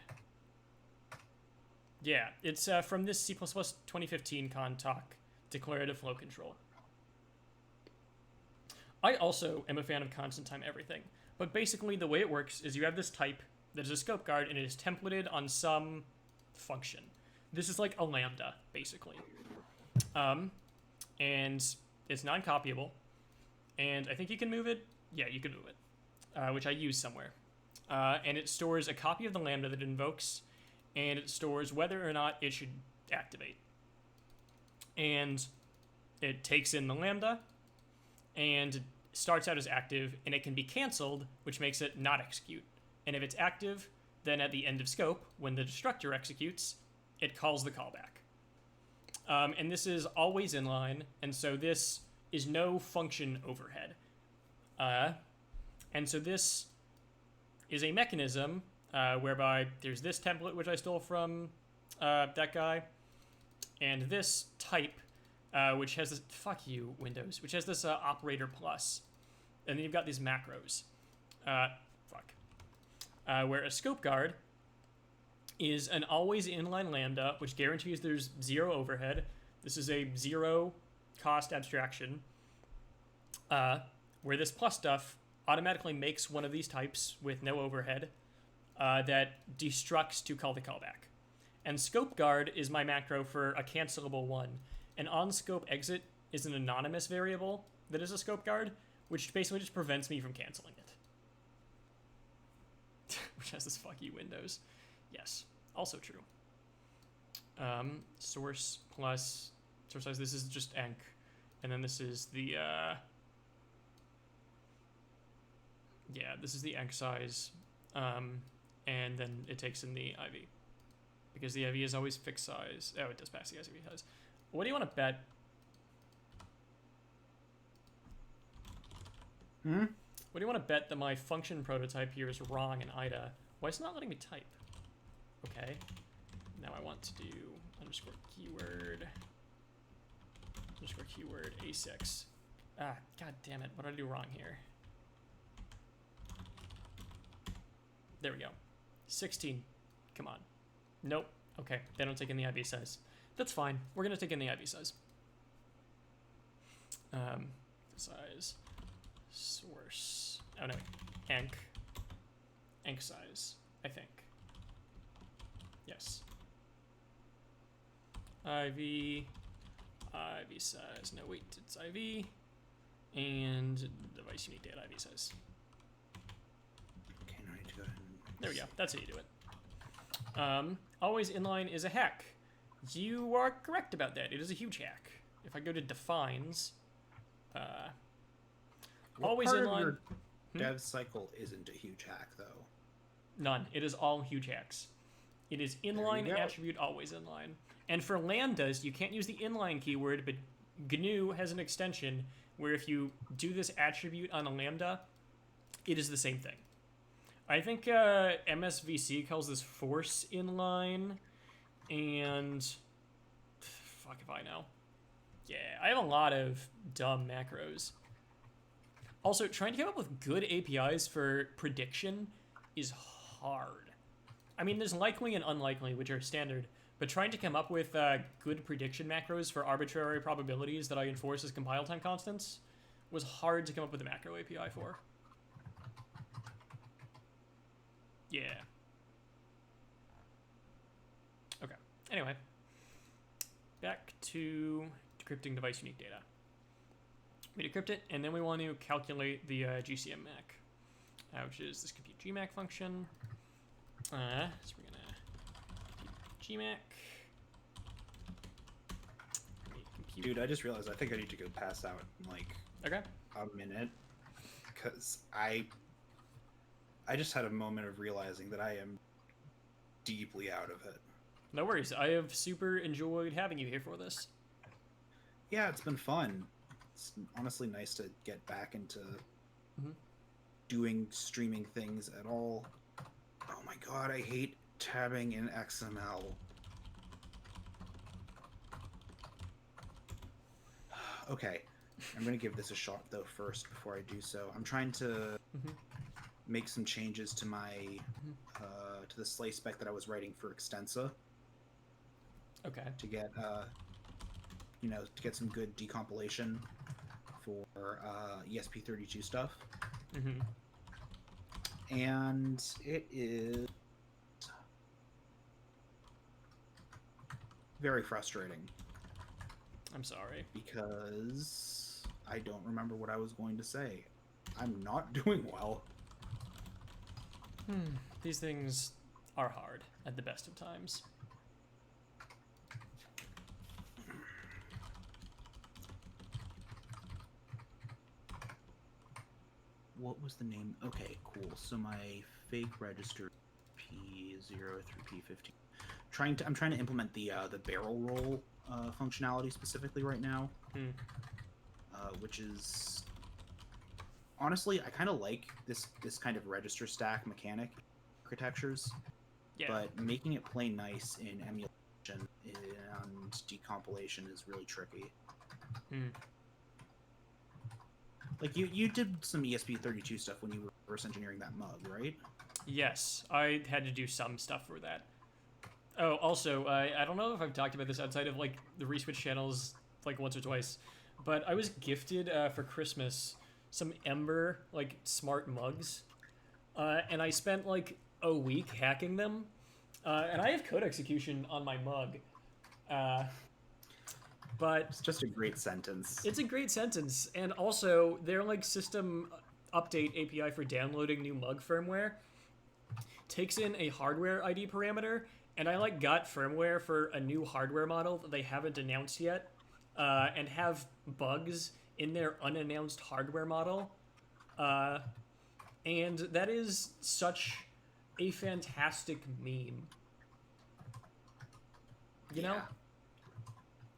Yeah, it's from this C++ 2015 con talk, declarative flow control. I also am a fan of constant time everything, but basically the way it works is you have this type that is a scope guard and it is templated on some function. This is like a lambda, basically. And it's non-copyable, and I think you can move it. Yeah, you can move it, which I use somewhere. And it stores a copy of the lambda that it invokes, and it stores whether or not it should activate. And it takes in the lambda, and it starts out as active, and it can be canceled, which makes it not execute. And if it's active, then at the end of scope, when the destructor executes, it calls the callback. And this is always inline, and so this is no function overhead. And so this is a mechanism whereby there's this template, which I stole from that guy, and this type, which has this, fuck you, Windows, which has this operator plus. And then you've got these macros. Where a scope guard is an always inline lambda, which guarantees there's zero overhead. This is a zero cost abstraction. where this plus stuff automatically makes one of these types with no overhead that destructs to call the callback. And scope guard is my macro for a cancelable one. And on scope exit is an anonymous variable that is a scope guard, which basically just prevents me from canceling it. Which has this fucky Windows. Yes, also true. Source plus source size. This is just enc, and then this is the this is the enc size, and then it takes in the IV because the IV is always fixed size. Oh, it does pass the IV size. What do you want to bet? Hmm. What do you want to bet that my function prototype here is wrong in IDA? Why is it not letting me type? Okay. Now I want to do underscore keyword A6. Ah, god damn it. What did I do wrong here? There we go. 16. Come on. Nope. Okay, they don't take in the IV size. That's fine. We're going to take in the IV size. Size. Source. Oh no. Enc size, I think. Yes. IV size. No, wait, it's IV. And device unique data IV size. Okay, now I need to go ahead and... There we go. That's how you do it. Always inline is a hack. You are correct about that. It is a huge hack. If I go to defines, always part inline. of your dev cycle isn't a huge hack, though. None. It is all huge hacks. It is inline go. attribute always inline. And for lambdas, you can't use the inline keyword, but GNU has an extension where if you do this attribute on a lambda, it is the same thing. I think MSVC calls this force inline, and fuck if I know. Yeah, I have a lot of dumb macros. Also, trying to come up with good APIs for prediction is hard. I mean, there's likely and unlikely, which are standard, but trying to come up with good prediction macros for arbitrary probabilities that I enforce as compile time constants was hard to come up with a macro API for. Yeah. Okay. Anyway, back to decrypting device unique data. We decrypt it, and then we want to calculate the GCM MAC, which is this compute GMAC function. So we're gonna GMAC. Compute. Dude, I just realized I think I need to go pass out in like Okay. a minute because I just had a moment of realizing that I am deeply out of it. No worries. I have super enjoyed having you here for this. Yeah, it's been fun. It's honestly nice to get back into doing streaming things at all. Oh my god, I hate tabbing in XML. Okay, I'm going to give this a shot though first before I do so. I'm trying to make some changes to my to the Slay spec that I was writing for Extensa. Okay. To get to get some good decompilation for ESP32 stuff. And it is very frustrating. I'm sorry. Because I don't remember what I was going to say. I'm not doing well. These things are hard at the best of times. What was the name? Okay, cool. So my fake register P0 through P15. I'm trying to implement the barrel roll functionality specifically right now, which is honestly I kind of like this kind of register stack mechanic architectures, but making it play nice in emulation and decompilation is really tricky. Like you did some ESP32 stuff when you were reverse engineering that mug, right? Yes, I had to do some stuff for that. Oh, also, I don't know if I've talked about this outside of like the reswitch channels like once or twice, but I was gifted for Christmas some Ember like smart mugs, and I spent like a week hacking them, and I have code execution on my mug, but It's just a great sentence. it's a great sentence, and also their like system update API for downloading new mug firmware takes in a hardware ID parameter, and I like got firmware for a new hardware model that they haven't announced yet, and have bugs in their unannounced hardware model, and that is such a fantastic meme. You know?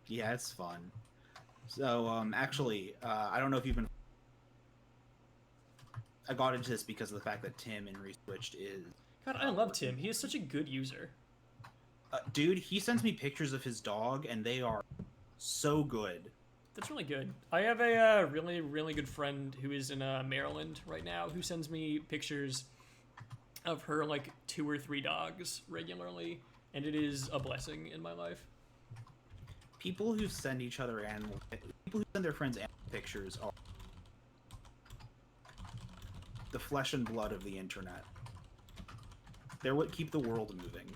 Yeah, it's fun. So, actually, I don't know if you've been. I got into this because of the fact that Tim in Reswitched is. God, I love Tim. He is such a good user. Dude, he sends me pictures of his dog, and they are so good. That's really good. I have a really, really good friend who is in Maryland right now who sends me pictures of her like 2 or 3 dogs regularly, and it is a blessing in my life. People who send each other people who send their friends animal pictures are the flesh and blood of the internet. They're what keep the world moving.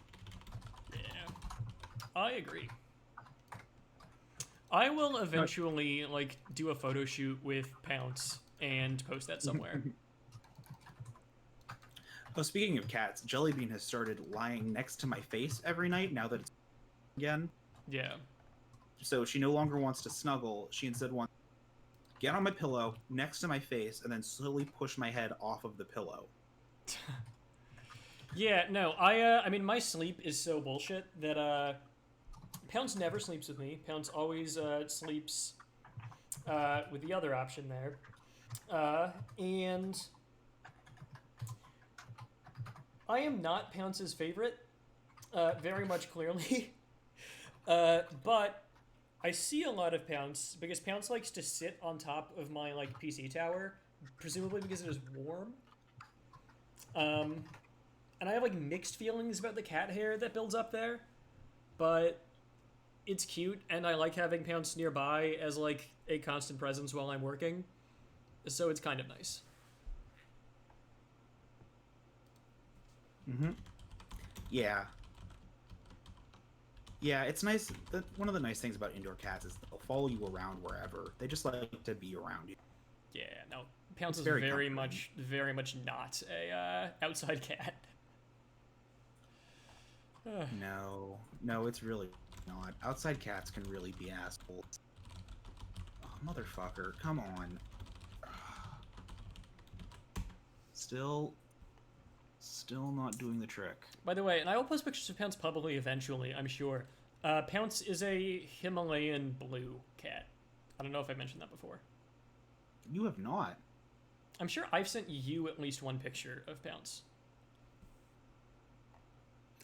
Yeah, I agree. I will eventually like do a photo shoot with Pounce and post that somewhere. Oh, speaking of cats, Jellybean has started lying next to my face every night now that it's again. Yeah. So she no longer wants to snuggle. She instead wants to get on my pillow next to my face and then slowly push my head off of the pillow. Yeah, no, I mean, my sleep is so bullshit that, Pounce never sleeps with me. Pounce always, sleeps, with the other option there. And I am not Pounce's favorite, very much clearly. But I see a lot of Pounce because Pounce likes to sit on top of my, like, PC tower, presumably because it is warm. And I have, like, mixed feelings about the cat hair that builds up there, but it's cute, and I like having Pounce nearby as, like, a constant presence while I'm working, so it's kind of nice. Mm-hmm. Yeah. Yeah, it's nice. One of the nice things about indoor cats is they'll follow you around wherever. They just like to be around you. Yeah, no, Pounce is very very much not a outside cat. No, it's really not. Outside cats can really be assholes. Oh, motherfucker, come on. Still not doing the trick. By the way, and I will post pictures of Pounce publicly eventually, I'm sure. Pounce is a Himalayan blue cat. I don't know if I mentioned that before. You have not. I'm sure I've sent you at least one picture of Pounce.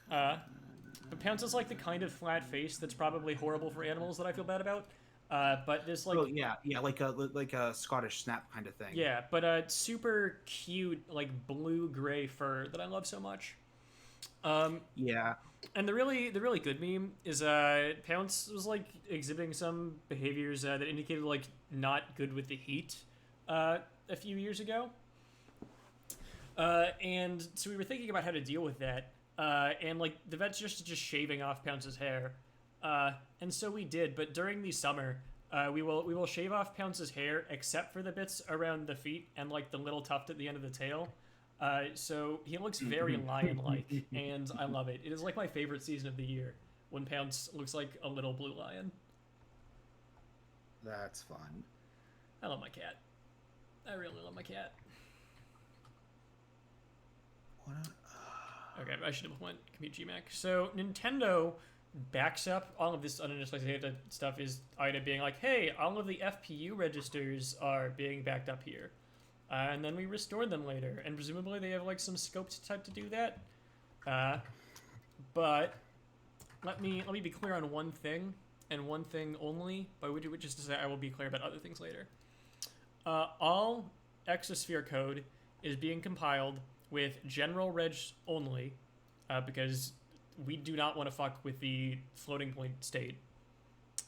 But Pounce is like the kind of flat face that's probably horrible for animals that I feel bad about. But this like like a Scottish snap kind of thing. Yeah, but super cute like blue-gray fur that I love so much. Yeah. And the really good meme is Pounce was like exhibiting some behaviors that indicated like not good with the heat a few years ago. And so we were thinking about how to deal with that. And like the vet's just shaving off Pounce's hair. And so we did, but during the summer, we will shave off Pounce's hair except for the bits around the feet and like the little tuft at the end of the tail. So he looks very lion-like, and I love it. It is like my favorite season of the year when Pounce looks like a little blue lion. That's fun. I love my cat. I really love my cat. Okay, I should have went commute GMAC. So Nintendo backs up all of this uninitialized data stuff is either being like, hey, all of the FPU registers are being backed up here. And then we restore them later. And presumably they have like some scoped type to do that. But let me be clear on one thing, and one thing only, by which is to say I will be clear about other things later. All Exosphere code is being compiled with general reg only, because we do not want to fuck with the floating point state.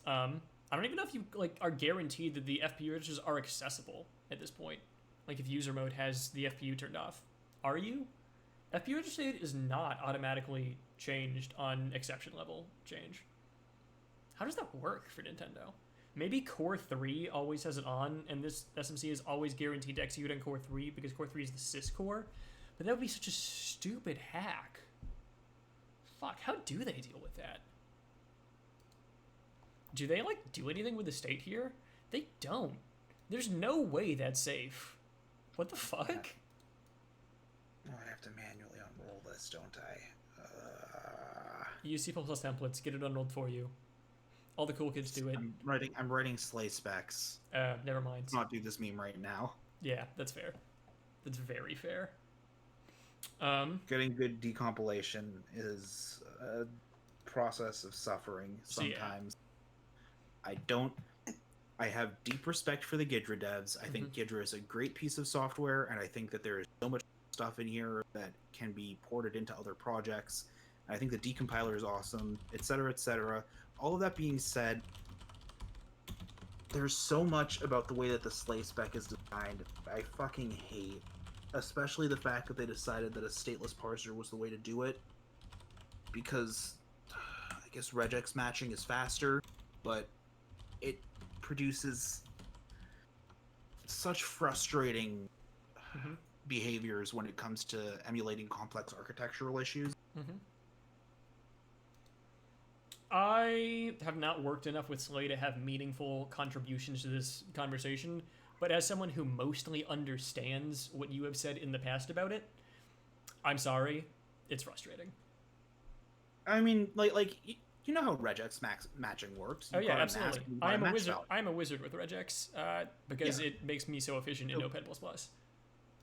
I don't even know if you like are guaranteed that the FPU registers are accessible at this point. Like if user mode has the FPU turned off. Are you? FPU state is not automatically changed on exception level change. How does that work for Nintendo? Maybe Core 3 always has it on, and this SMC is always guaranteed to execute on Core 3 because Core 3 is the sys core. But that would be such a stupid hack. Fuck, how do they deal with that? Do they, like, do anything with the state here? They don't. There's no way that's safe. What the fuck? Oh, I have to manually unroll this, don't I? Use C++ templates, get it unrolled for you. All the cool kids do it. I'm writing Slay specs. Never mind. Let's not do this meme right now. Yeah, that's fair. That's very fair. Getting good decompilation is a process of suffering sometimes. Yeah. I have deep respect for the Ghidra devs. I think Ghidra is a great piece of software, and I think that there is so much stuff in here that can be ported into other projects. I think the decompiler is awesome, etc., etc. All of that being said, there's so much about the way that the Slay spec is designed I fucking hate. Especially the fact that they decided that a stateless parser was the way to do it. Because I guess regex matching is faster, but it produces such frustrating behaviors when it comes to emulating complex architectural issues. I have not worked enough with Slay to have meaningful contributions to this conversation, but as someone who mostly understands what you have said in the past about it, I'm sorry, it's frustrating. I mean, like you know how regex matching works. Oh yeah, absolutely. I am a wizard. I'm a wizard with regex because it makes me so efficient in Notepad++.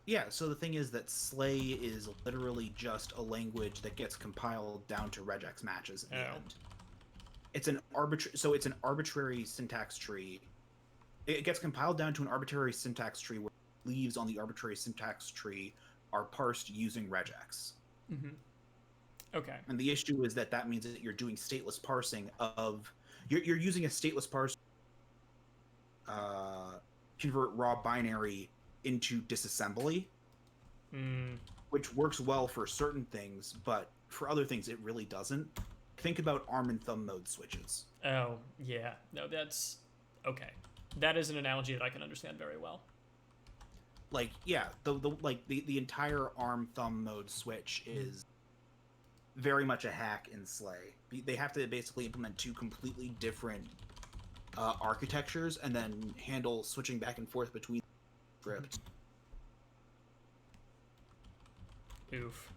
Yeah, so the thing is that Slay is literally just a language that gets compiled down to regex matches at the end. It's an arbitrary syntax tree. It gets compiled down to an arbitrary syntax tree where leaves on the arbitrary syntax tree are parsed using regex. Okay. And the issue is that means that you're doing stateless parsing of... You're using a stateless parser convert raw binary into disassembly, which works well for certain things, but for other things it really doesn't. Think about ARM and thumb mode switches. Oh, yeah. No, that's... Okay. That is an analogy that I can understand very well. Like, yeah, the entire ARM thumb mode switch is very much a hack in Slay. They have to basically implement two completely different architectures and then handle switching back and forth between scripts. Oof.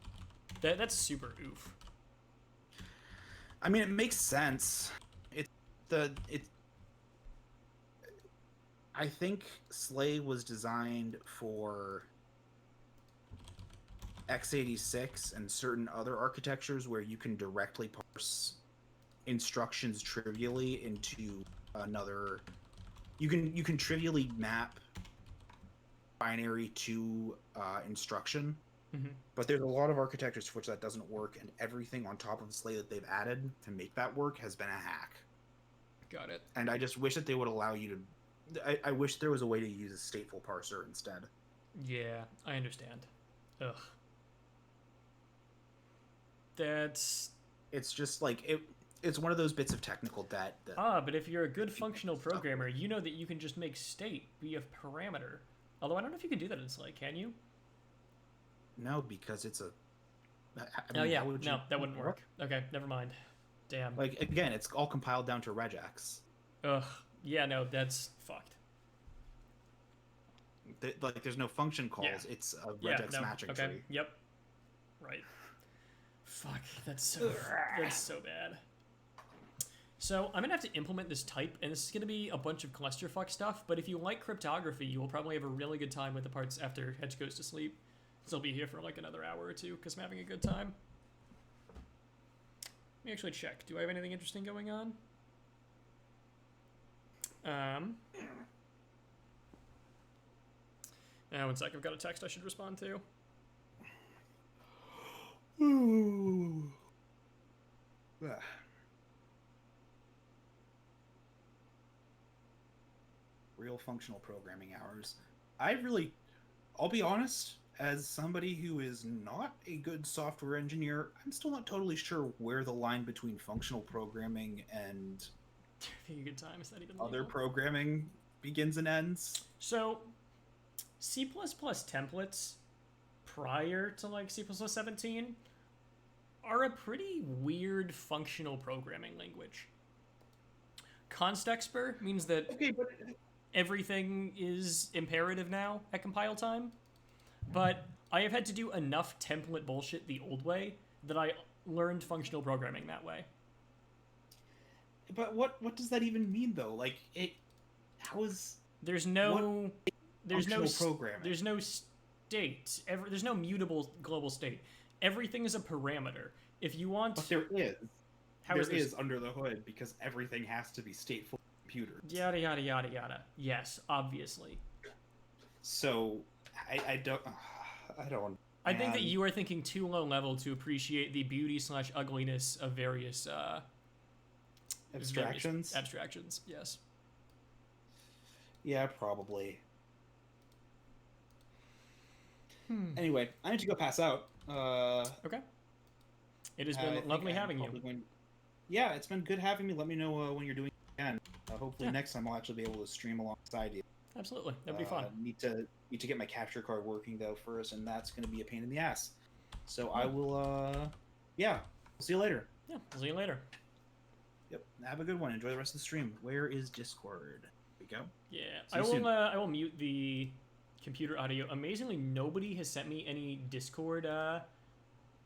That's super oof. I mean, it makes sense. I think Slay was designed for x86 and certain other architectures where you can directly parse instructions trivially into another. You can trivially map binary to instruction. But there's a lot of architectures for which that doesn't work, and everything on top of Slay that they've added to make that work has been a hack. Got it. And I just wish that they would allow you to... I wish there was a way to use a stateful parser instead. Yeah, I understand. Ugh. That's... It's just like... It's one of those bits of technical debt that... but if you're a good functional programmer, you know that you can just make state be a parameter. Although I don't know if you can do that in Slay, can you? No, because it's a... I mean, no, that wouldn't work. Okay, never mind. Damn. Like, again, it's all compiled down to regex. Ugh. Yeah, no, that's fucked. Like, there's no function calls. Yeah. It's a regex matching tree. Yep. Right. Fuck, that's so bad. So I'm gonna have to implement this type, and this is gonna be a bunch of clusterfuck stuff, but if you like cryptography, you will probably have a really good time with the parts after Hedge goes to sleep. So I'll be here for like another hour or two, because I'm having a good time. Let me actually check. Do I have anything interesting going on? One sec. I've got a text I should respond to. Ooh. Real functional programming hours. I really I'll be honest, as somebody who is not a good software engineer, I'm still not totally sure where the line between functional programming and Take a good time. Is that even other legal? programming begins and ends. So, C++ templates prior to like C++17 are a pretty weird functional programming language. Constexpr means that Okay, but everything is imperative now at compile time, but I have had to do enough template bullshit the old way that I learned functional programming that way. what does that even mean though? Like it, how is There's no there's no functional programming? there's no state. There's no mutable global state. Everything is a parameter. If you want, But there is. how There is this? is under the hood because everything has to be stateful computers. Yada yada yada yada. Yes, obviously. So I don't I don't. I think that man. you are thinking too low level to appreciate the beauty / ugliness of various abstractions. Abstractions, yes. Yeah, probably. Anyway, I need to go pass out. Okay. It has I been think lovely I'm having you. probably going- Yeah, it's been good having me. Let me know when you're doing it again. Hopefully Yeah. next time I'll actually be able to stream alongside you. Absolutely, that'd be fun. Need to get my capture card working though first, and that's going to be a pain in the ass. So I will. Yeah, see you later. Yeah, I'll see you later. Yep. Have a good one. Enjoy the rest of the stream. Where is Discord? There we go. Yeah, See you soon. I will mute the computer audio. Amazingly, nobody has sent me any Discord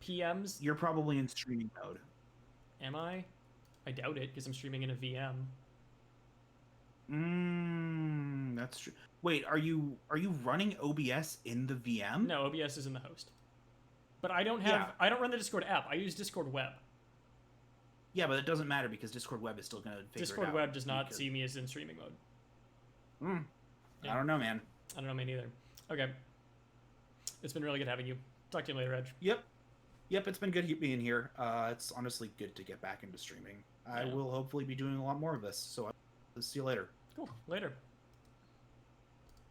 PMs. You're probably in streaming mode. Am I? I doubt it because I'm streaming in a VM. That's true. Wait, are you running OBS in the VM? No, OBS is in the host. But I don't have. Yeah. I don't run the Discord app. I use Discord Web. Yeah, but it doesn't matter because Discord Web is still going to figure Discord it out. Web does not because- see me as in streaming mode. I don't know, man. I don't know, me neither. Okay. It's been really good having you. Talk to you later, Edge. Yep, it's been good being here. It's honestly good to get back into streaming. I Yeah. will hopefully be doing a lot more of this. So I'll see you later. Cool. Later.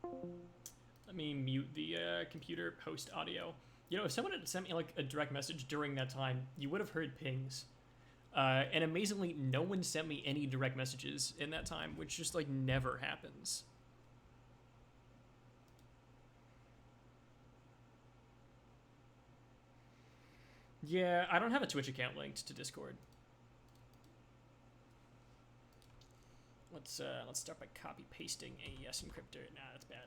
Let me mute the computer post audio. You know, if someone had sent me like a direct message during that time, you would have heard pings. And amazingly, no one sent me any direct messages in that time, which just like never happens. Yeah, I don't have a Twitch account linked to Discord. Let's start by copy pasting AES encryptor. Nah, that's bad.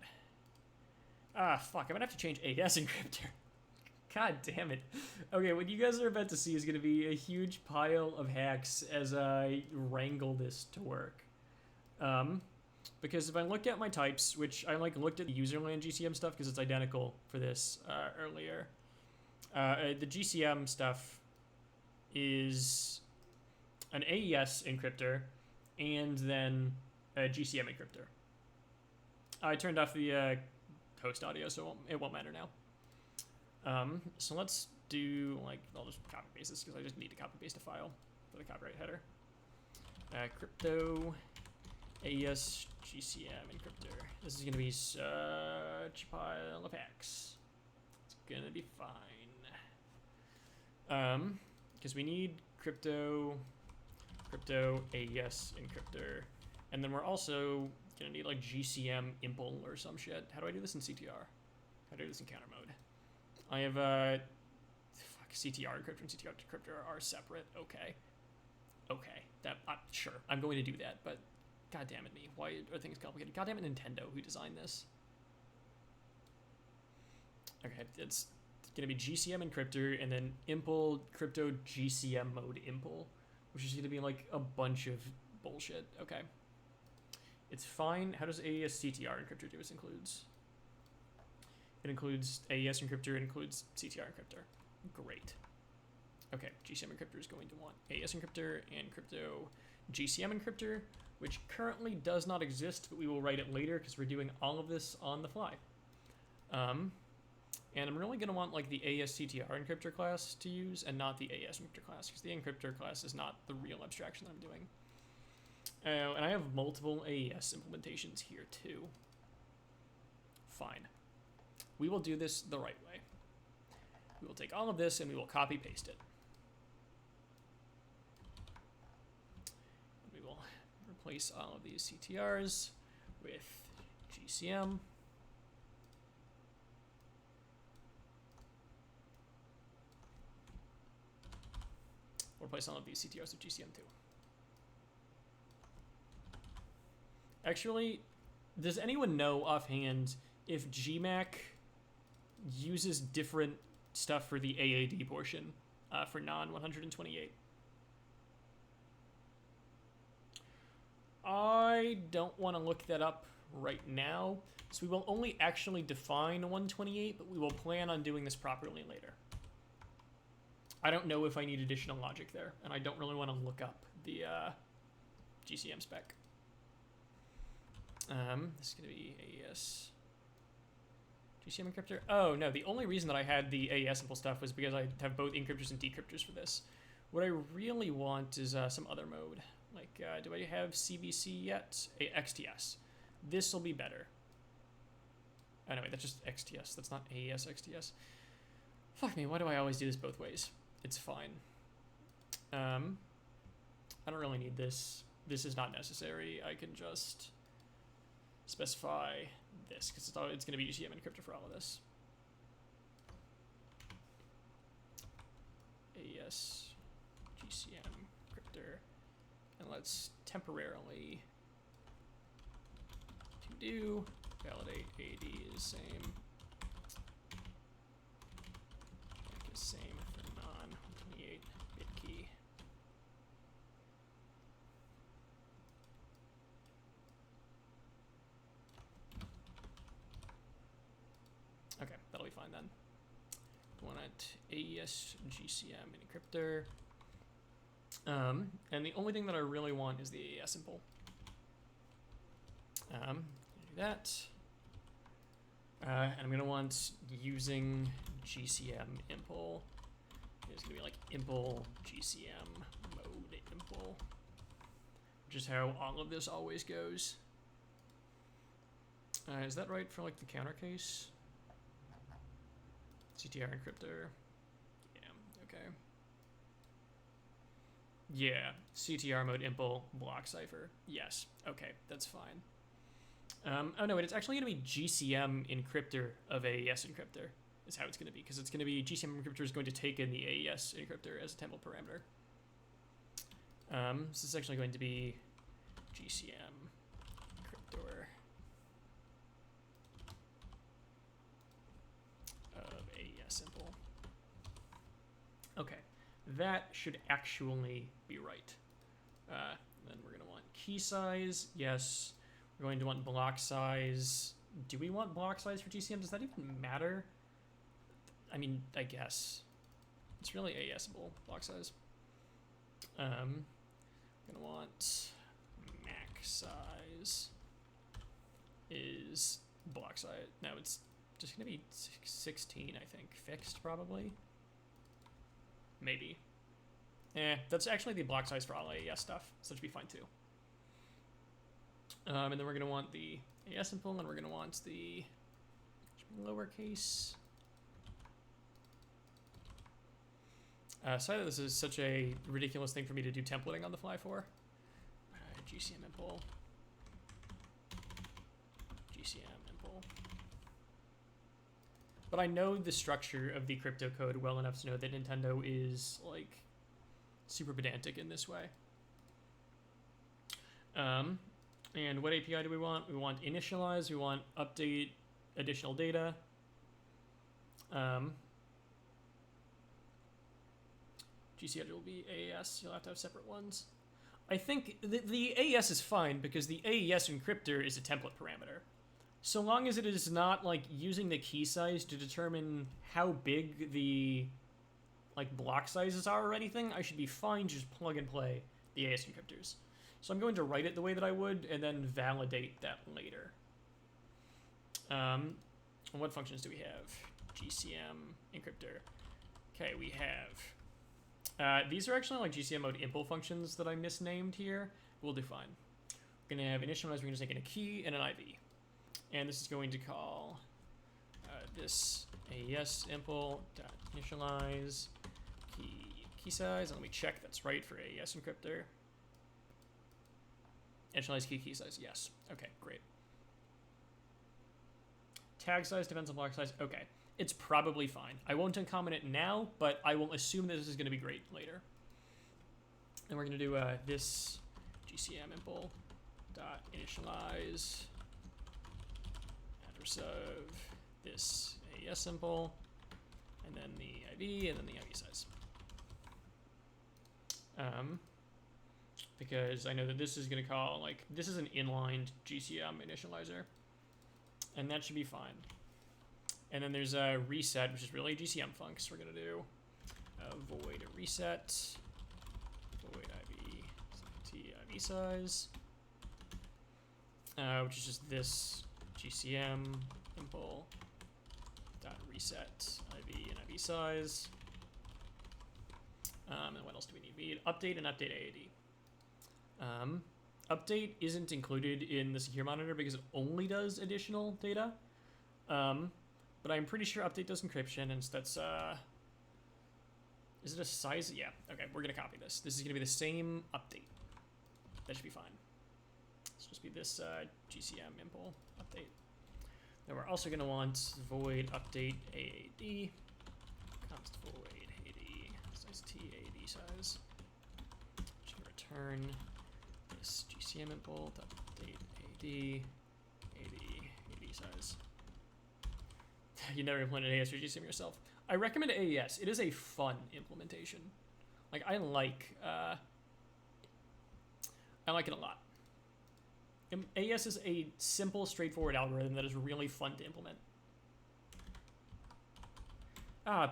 Ah, fuck! I'm gonna have to change AES encryptor. God damn it. Okay, what you guys are about to see is gonna be a huge pile of hacks as I wrangle this to work. Because if I look at my types, which I like looked at the userland GCM stuff because it's identical for this earlier. The GCM stuff is an AES encryptor and then a GCM encryptor. I turned off the host audio, so it won't matter now. So let's do, like, I'll just copy paste this because I just need to copy paste a file for the copyright header. Crypto AES GCM encryptor. This is going to be such a pile of hacks. It's going to be fine. Because we need crypto AES encryptor, and then we're also gonna need like GCM impl or some shit. How do I do this in CTR? How do I do this in counter mode? I have CTR encryptor and CTR decryptor are separate. Okay, that sure I'm going to do that, but god damn it me, why are things complicated? God damn it Nintendo, who designed this? Okay, it's gonna be GCM encryptor and then impl crypto GCM mode impl, which is gonna be like a bunch of bullshit. Okay, it's fine. How does AES CTR encryptor do? It includes AES encryptor. It includes CTR encryptor. Great. Okay, GCM encryptor is going to want AES encryptor and crypto GCM encryptor, which currently does not exist, but we will write it later because we're doing all of this on the fly. And I'm really going to want like the AES-CTR encryptor class to use and not the AES encryptor class because the encryptor class is not the real abstraction that I'm doing. And I have multiple AES implementations here too. Fine. we will do this the right way. We will take all of this and we will copy paste it. We will replace all of these CTRs with GCM. We'll replace all of these CTRs with GCM too. Actually, does anyone know offhand if GMAC uses different stuff for the AAD portion for non-128? I don't want to look that up right now, so we will only actually define 128, but we will plan on doing this properly later. I don't know if I need additional logic there, and I don't really want to look up the GCM spec. This is going to be AES GCM encryptor. Oh, no, the only reason that I had the AES simple stuff was because I have both encryptors and decryptors for this. What I really want is some other mode. Like, do I have CBC yet? XTS. This will be better. Oh, no, wait, that's just XTS. That's not AES XTS. Fuck me, why do I always do this both ways? It's fine. I don't really need this. This is not necessary. I can just specify this, because it's going to be GCM encryptor for all of this. AES GCM encryptor. And let's temporarily to do validate AD is same. Make is same for non-128 bit key. Okay, that'll be fine then. Want AES GCM encryptor. And the only thing that I really want is the AES simple. Do that. And I'm gonna want using GCM impl. It's gonna be like impl GCM mode impl, which is how all of this always goes. Is that right for like the counter case? CTR encryptor. Yeah, okay. Yeah, CTR mode impl block cipher. Yes, okay, that's fine. Oh no, wait, it's actually going to be GCM encryptor of AES encryptor is how it's going to be, because it's going to be GCM encryptor is going to take in the AES encryptor as a template parameter. So this is actually going to be GCM encryptor of AES simple. Okay, that should actually be right. Then we're going to want key size, yes. We're going to want block size. Do we want block size for GCM? Does that even matter? I mean, I guess. It's really AES-able block size. I'm gonna want max size is block size. No, it's just gonna be 16, I think. Fixed, probably. Maybe. That's actually the block size for all AES stuff, so that should be fine too. And then we're going to want the AES simple, and we're going to want the lowercase. Sorry that this is such a ridiculous thing for me to do templating on the fly for. GCM impl. GCM impl. But I know the structure of the crypto code well enough to know that Nintendo is, like, super pedantic in this way. And what API do we want? We want initialize, we want update additional data. GCM will be AES, you'll have to have separate ones. I think the AES is fine because the AES encryptor is a template parameter. So long as it is not like using the key size to determine how big the like block sizes are or anything, I should be fine to just plug and play the AES encryptors. So I'm going to write it the way that I would and then validate that later. What functions do we have? GCM encryptor. Okay, we have... these are actually like GCM mode impl functions that I misnamed here. We'll do fine. We're going to have initialize, we're going to take in a key and an IV. And this is going to call this AES impl dot initialize key size, and let me check that's right for AES encryptor. Initialize key size, yes. Okay, great. Tag size depends on block size. Okay, it's probably fine. I won't uncomment it now, but I will assume that this is going to be great later. And we're going to do this GCM impl dot initialize address of this AES impl, and then the IV, and then the IV size. Because I know that this is going to call, like, this is an inline GCM initializer, and that should be fine. And then there's a reset, which is really a GCM func, so we're going to do void reset, void IV size, which is just this GCM impl dot reset IV and IV size. And what else do we need? We need update and update AAD. Update isn't included in the secure monitor because it only does additional data. But I'm pretty sure update does encryption, and that's is it a size? Yeah. Okay, we're gonna copy this. This is gonna be the same update. That should be fine. It's just be this GCM impl update. Then we're also gonna want void update AAD, const void AD size T AD size, which can return this GCM impl update AD size. You never implemented AES or GCM yourself. I recommend AES. It is a fun implementation. Like, I like it a lot. AES is a simple, straightforward algorithm that is really fun to implement.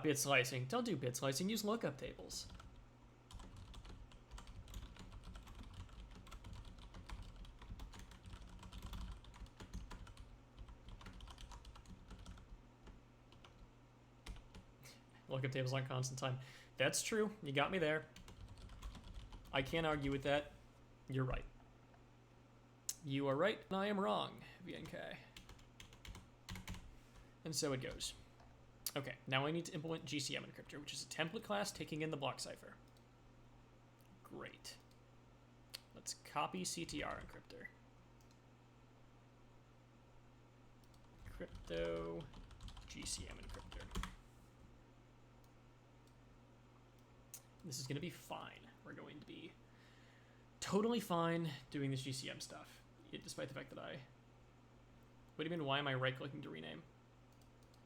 Bit slicing. Don't do bit slicing. Use lookup tables. Lookup tables on constant time. That's true. You got me there. I can't argue with that. You're right. You are right, and I am wrong, VNK. And so it goes. Okay, now I need to implement GCM encryptor, which is a template class taking in the block cipher. Great. Let's copy CTR encryptor. Crypto GCM encryptor. This is going to be fine. We're going to be totally fine doing this GCM stuff, despite the fact that I... What do you mean, why am I right-clicking to rename?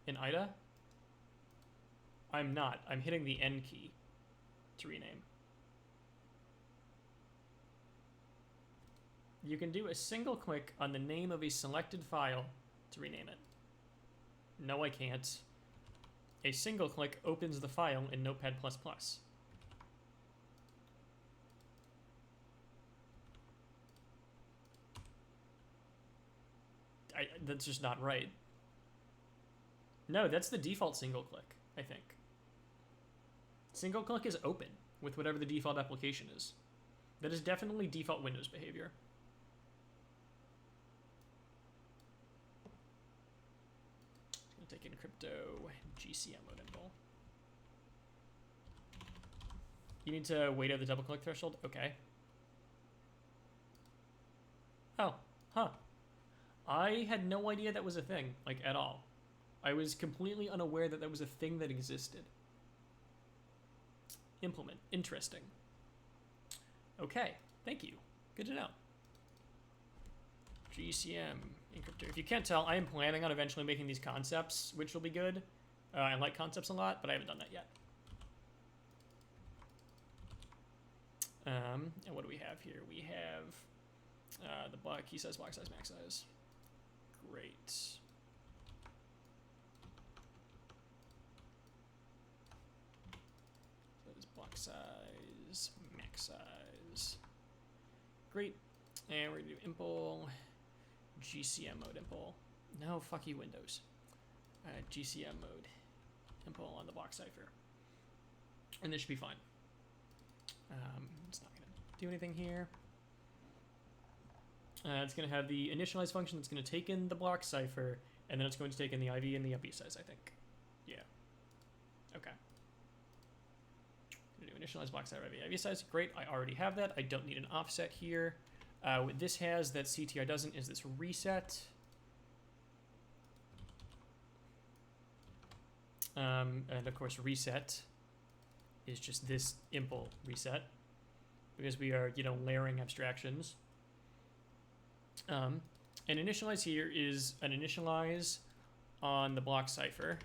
In IDA? I'm not. I'm hitting the N key to rename. You can do a single click on the name of a selected file to rename it. No, I can't. A single click opens the file in Notepad++. That's just not right. No, that's the default single click, I think. Single click is open with whatever the default application is. That is definitely default Windows behavior. Just gonna take in crypto GCM mode impl. You need to wait at the double click threshold? Okay. Oh, huh. I had no idea that was a thing, like, at all. I was completely unaware that that was a thing that existed. Implement. Interesting. Okay, thank you. Good to know. GCM encryptor. If you can't tell, I am planning on eventually making these concepts, which will be good. I like concepts a lot, but I haven't done that yet. And what do we have here? We have the block key size, max size. Great. So that is block size, max size. Great. And we're gonna do impl GCM mode impl. No, fuck you, Windows. GCM mode impl on the block cipher. And this should be fine. It's not gonna do anything here. It's going to have the initialize function that's going to take in the block cipher And then it's going to take in the IV and the UV size, I think. Yeah. Okay. I'm going to do initialize block size IV. IV size, great. I already have that. I don't need an offset here. What this has that CTR doesn't is this reset. And of course, reset is just this impl reset because we are, layering abstractions. And initialize here is an initialize on the block cipher.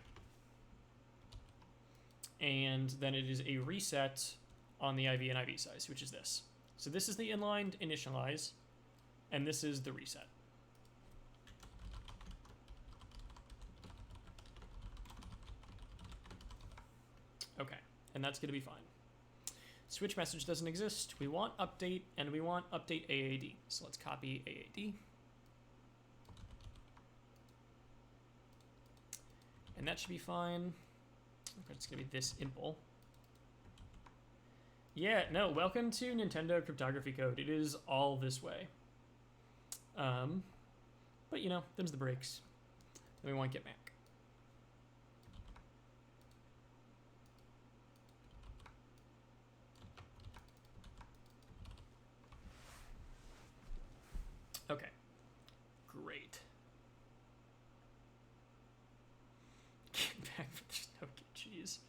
And then it is a reset on the IV and IV size, which is this. So this is the inlined initialize, and this is the reset. Okay, and that's going to be fine. Switch message doesn't exist. We want update, and we want update AAD. So let's copy AAD. And that should be fine. Okay, it's going to be this impl. Yeah, no, welcome to Nintendo cryptography code. It is all this way. But, them's the breaks. Then we want get Mac. Okay, great. Get back from there's no cheese.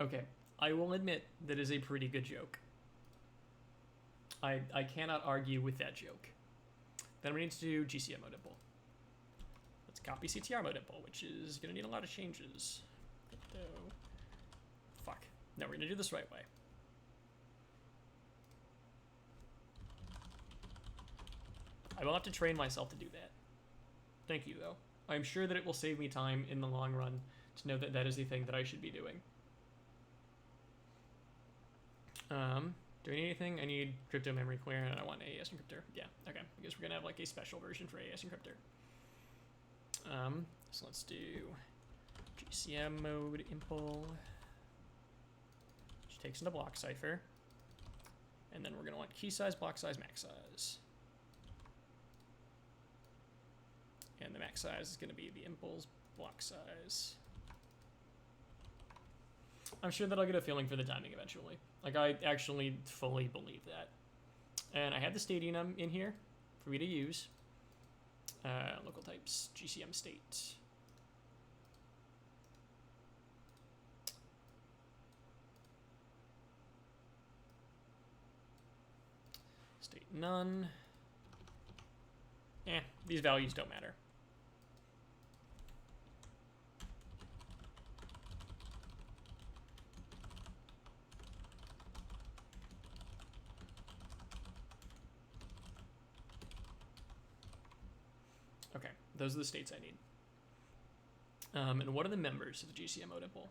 Okay, I will admit that is a pretty good joke. I cannot argue with that joke. Then we need to do GCMO dimple. Let's copy CTR mode dimple, which is gonna need a lot of changes. Fuck. No, we're gonna do this right way. I will have to train myself to do that. Thank you, though. I'm sure that it will save me time in the long run to know that that is the thing that I should be doing. Do I need anything? I need crypto memory clear, and I want AES encryptor. Yeah, okay. Because we're going to have, like, a special version for AES encryptor. So let's do GCM mode impl, which takes into block cipher. And then we're going to want key size, block size, max size. And the max size is going to be the impulse block size. I'm sure that I'll get a feeling for the timing eventually. Like, I actually fully believe that. And I have the state enum in here for me to use. Local types, GCM state. State none. These values don't matter. Okay, those are the states I need. And what are the members of the GCMO dimple?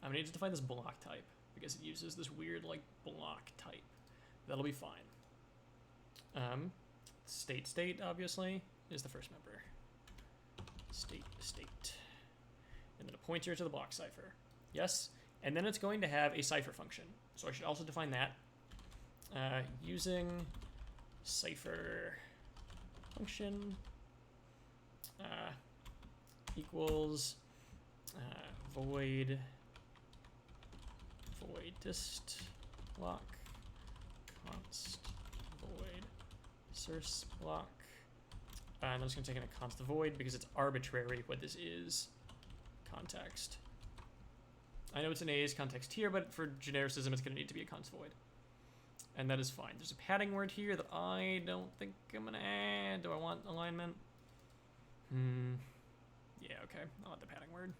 I'm gonna need to define this block type because it uses this weird like block type. That'll be fine. State obviously is the first member. State. And then a pointer to the block cipher. Yes, and then it's going to have a cipher function. So I should also define that. Using cipher function equals void dist block const void source block. And I'm just going to take in a const void because it's arbitrary what this is. Context. I know it's an AA's context here, but for genericism, it's going to need to be a const void. And that is fine. There's a padding word here that I don't think I'm going to add. Do I want alignment? Yeah, okay. I'll add the padding word.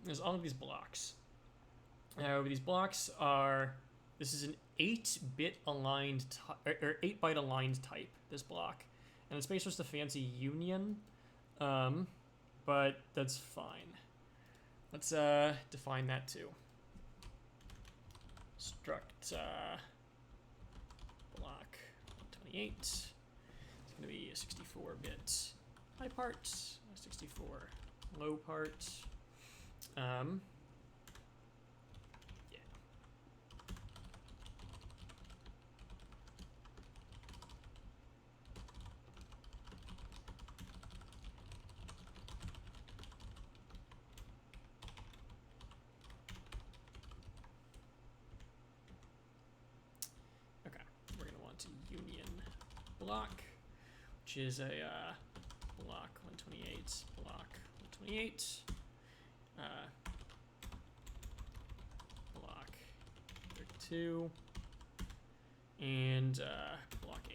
There's all of these blocks. These blocks are, this is an 8-bit aligned, or 8-byte aligned type, this block. And it's basically just a fancy union, but that's fine. Let's define that too. Struct block 128. going to be a 64-bit high part, a 64 low part. Yeah. Okay, we're going to want to union block, which is a block 128, block 128, block 32, and block 8.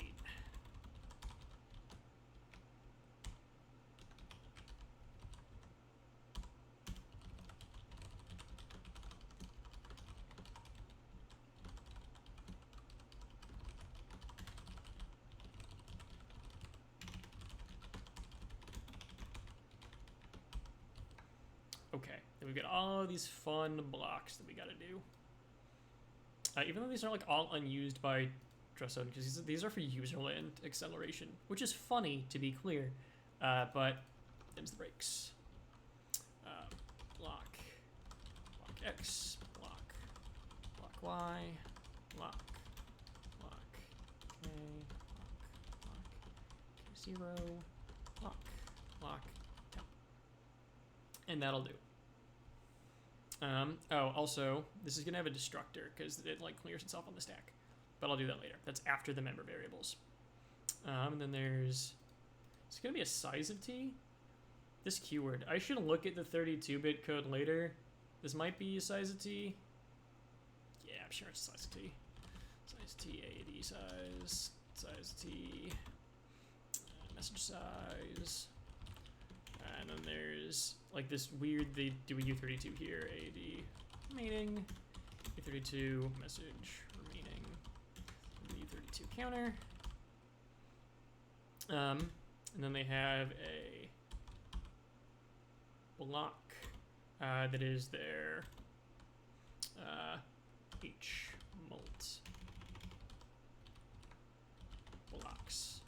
Okay, then we've got all these fun blocks that we gotta do. Even though these are like all unused by Trustzone, because these are for userland acceleration, which is funny to be clear, but them's the breaks. Block X, block Y, block K, block K0, block temp, and that'll do. Oh, also, this is gonna have a destructor because it like clears itself on the stack, but I'll do that later. That's after the member variables. And then it's gonna be a size of t. This keyword, I should look at the 32-bit code later. This might be a size of t. Yeah, I'm sure it's a size of t. Size t, AD size t, message size. And then there's like this weird, they do a U32 here, AD remaining, U32 message remaining, U32 counter. And then they have a block that is their H mult blocks.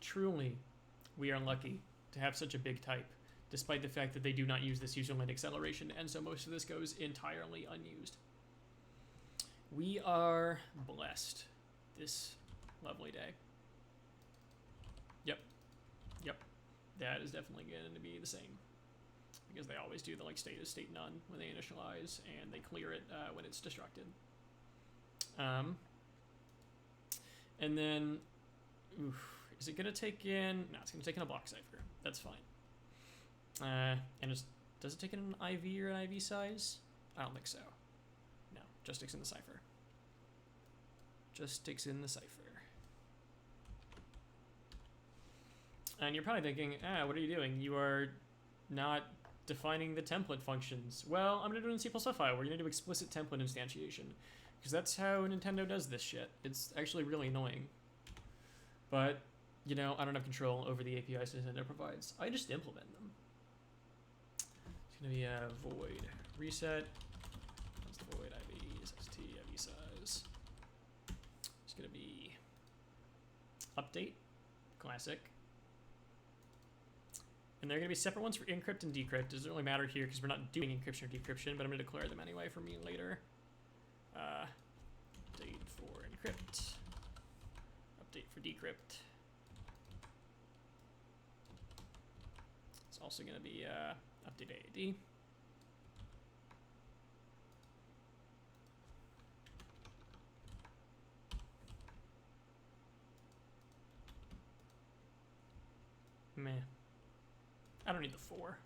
Truly, we are lucky to have such a big type, despite the fact that they do not use this userland acceleration, and so most of this goes entirely unused. We are blessed this lovely day. Yep, that is definitely going to be the same, because they always do the like state is state none when they initialize, and they clear it when it's destructed. And then, is it going to take in? No, it's going to take in a block cipher. That's fine. And does it take in an IV or an IV size? I don't think so. No, just sticks in the cipher. Just sticks in the cipher. And you're probably thinking, what are you doing? You are not defining the template functions. Well, I'm going to do it in C++ file. We're going to do explicit template instantiation, because that's how Nintendo does this shit. It's actually really annoying. But, you know, I don't have control over the APIs Nintendo provides. I just implement them. It's going to be a void reset. That's the void IV, SXT, IV size. It's going to be update, classic. And they're going to be separate ones for encrypt and decrypt. It doesn't really matter here because we're not doing encryption or decryption, but I'm going to declare them anyway for me later. Update for encrypt. Update for decrypt. It's also going to be update AAD. Meh. I don't need the 4.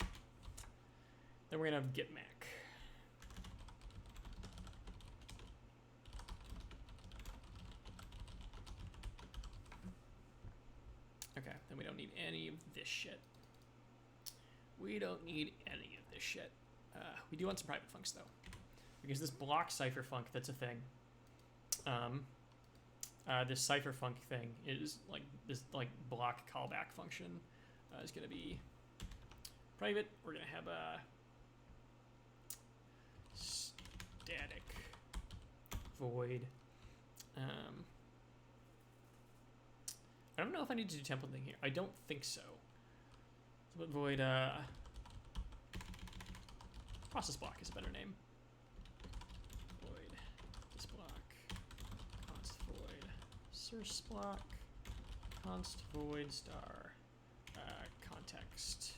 Then we're going to have getMac. Okay, then we don't need any of this shit. We don't need any of this shit. We do want some private funcs though, because this block cipher func, that's a thing. This cipher func thing is like this like block callback function is going to be private. We're going to have a static void I don't know if I need to do templating here. I don't think so. So void process block is a better name. Void this block, const void source block, const void star context.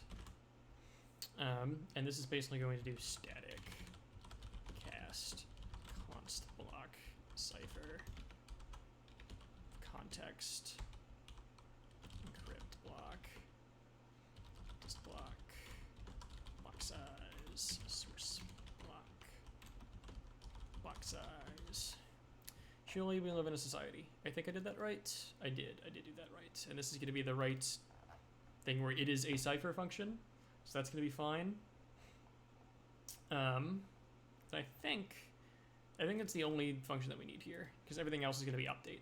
And this is basically going to do static cast const block cipher context encrypt block dist block size source block size. Surely we live in a society. I think I did that right. I did do that right. And this is going to be the right thing where it is a cipher function, so that's going to be fine. I think it's the only function that we need here, because everything else is going to be update.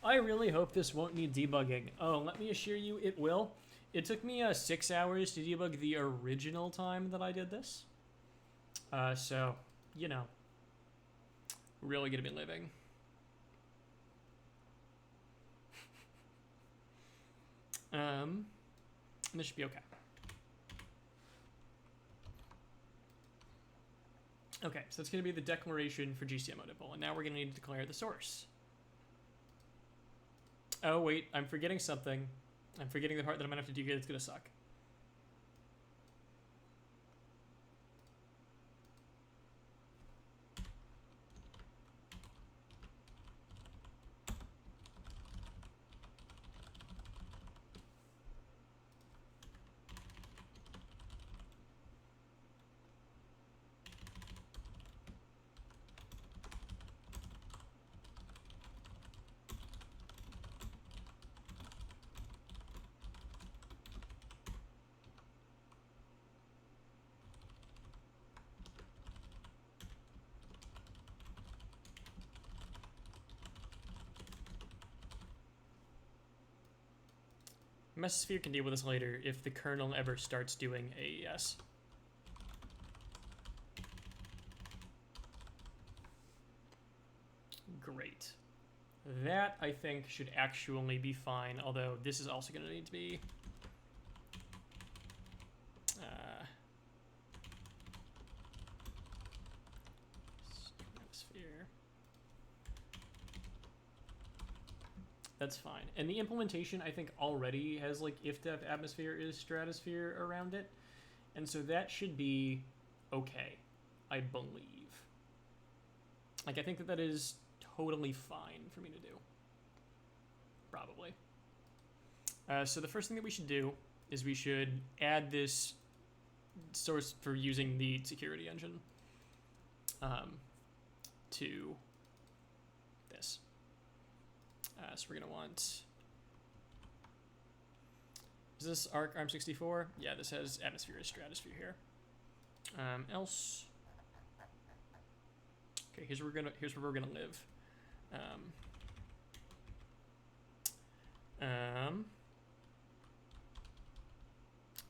I really hope this won't need debugging. Oh, let me assure you it will. It took me 6 hours to debug the original time that I did this. So, you know, really going to be living. This should be okay. Okay, so it's going to be the declaration for GCM Audible, and now we're going to need to declare the source. Oh, wait, I'm forgetting something. I'm forgetting the part that I'm going to have to do here that's going to suck. Mesosphere can deal with this later if the kernel ever starts doing AES. Great. That, I think, should actually be fine, although this is also going to need to be stratosphere. That's fine. And the implementation, I think, already has, like, if-def atmosphere is stratosphere around it. And so that should be okay, I believe. Like, I think that is totally fine for me to do. Probably. So the first thing that we should do is we should add this source for using the security engine to this. So we're going to want... Is this ARM64? Yeah, this has atmosphere as stratosphere here. Else... Okay, here's where we're gonna live.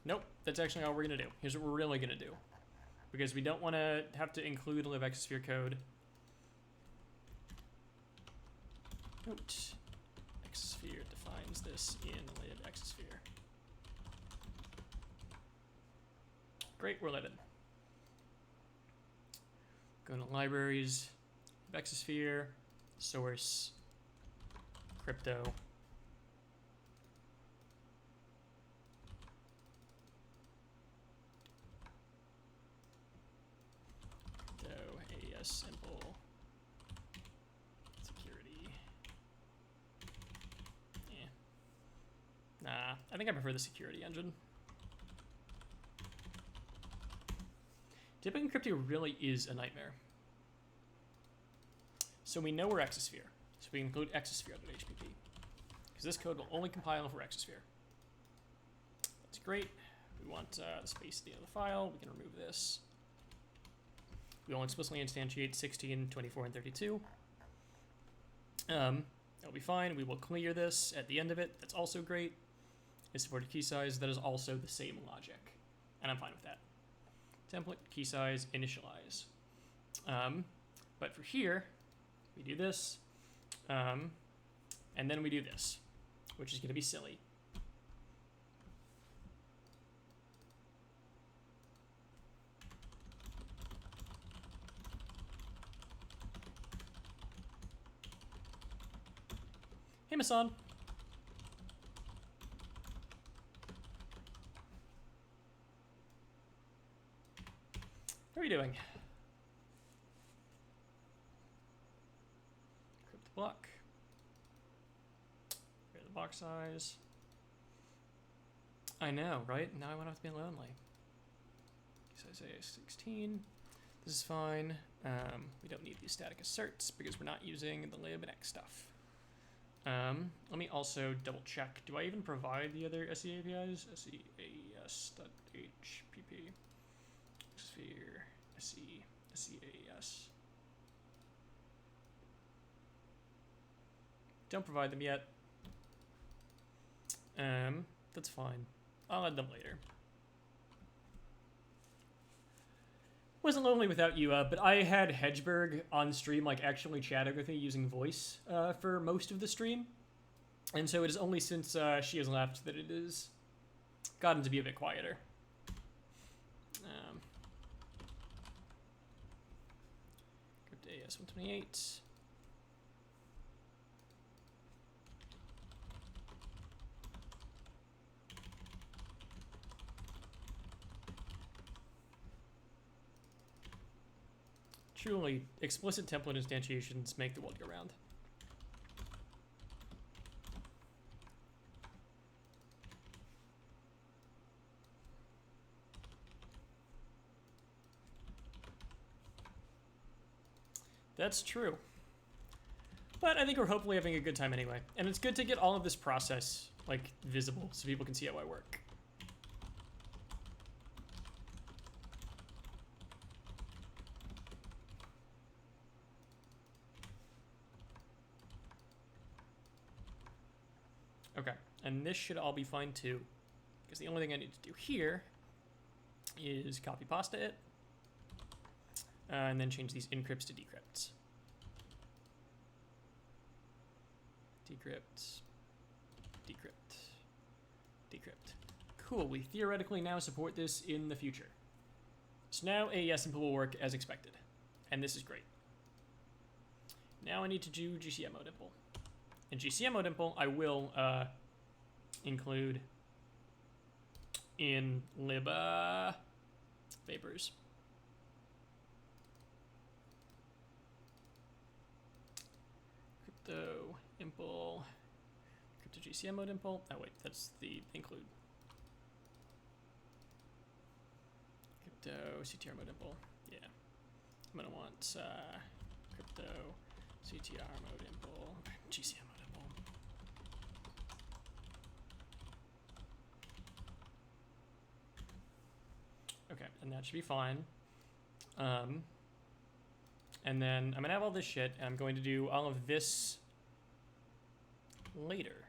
Nope, that's actually all we're gonna do. Here's what we're really gonna do, because we don't want to have to include live exosphere code. Note, exosphere defines this in live exosphere. Great, we're living. Going to libraries, exosphere, source, crypto. Crypto, AES simple, security. Yeah. Nah, I think I prefer the security engine. Debugging crypto really is a nightmare. So we know we're exosphere. So we include exosphere.hpp. Because this code will only compile for exosphere. That's great. We want the space at the end of the file. We can remove this. We will explicitly instantiate 16, 24, and 32. That'll be fine. We will clear this at the end of it. That's also great. Is supported key size. That is also the same logic. And I'm fine with that. Template, key size, initialize. But for here, we do this. And then we do this, which is going to be silly. Hey, Masan. How are you doing? Equip the block. Create the box size. I know, right? Now I won't have to be lonely. So I say 16. This is fine. We don't need these static asserts because we're not using the lib and x stuff. Let me also double check. Do I even provide the other SE APIs? SEAS.hpp. Sphere, SE, SEAS. Don't provide them yet. That's fine. I'll add them later. Wasn't lonely without you, but I had Hedgeberg on stream, like actually chatting with me using voice for most of the stream. And so it is only since she has left that it has gotten to be a bit quieter. Crypt AS128. Truly, explicit template instantiations make the world go round. That's true. But I think we're hopefully having a good time anyway. And it's good to get all of this process, like, visible so people can see how I work. Okay, and this should all be fine too. Because the only thing I need to do here is copy pasta it. And then change these encrypts to decrypts. Decrypt. Decrypt. Decrypt. Cool, we theoretically now support this in the future. So now AES simple will work as expected. And this is great. Now I need to do GCMO dimple. And GCMO dimple I will include in lib vapors. Crypto impl crypto GCMO dimple. Oh wait, that's the include. Crypto CTR mode dimple. Yeah, I'm gonna want crypto CTR mode dimple GCMO dimple. Okay, and that should be fine. And then I'm gonna have all this shit, and I'm going to do all of this later.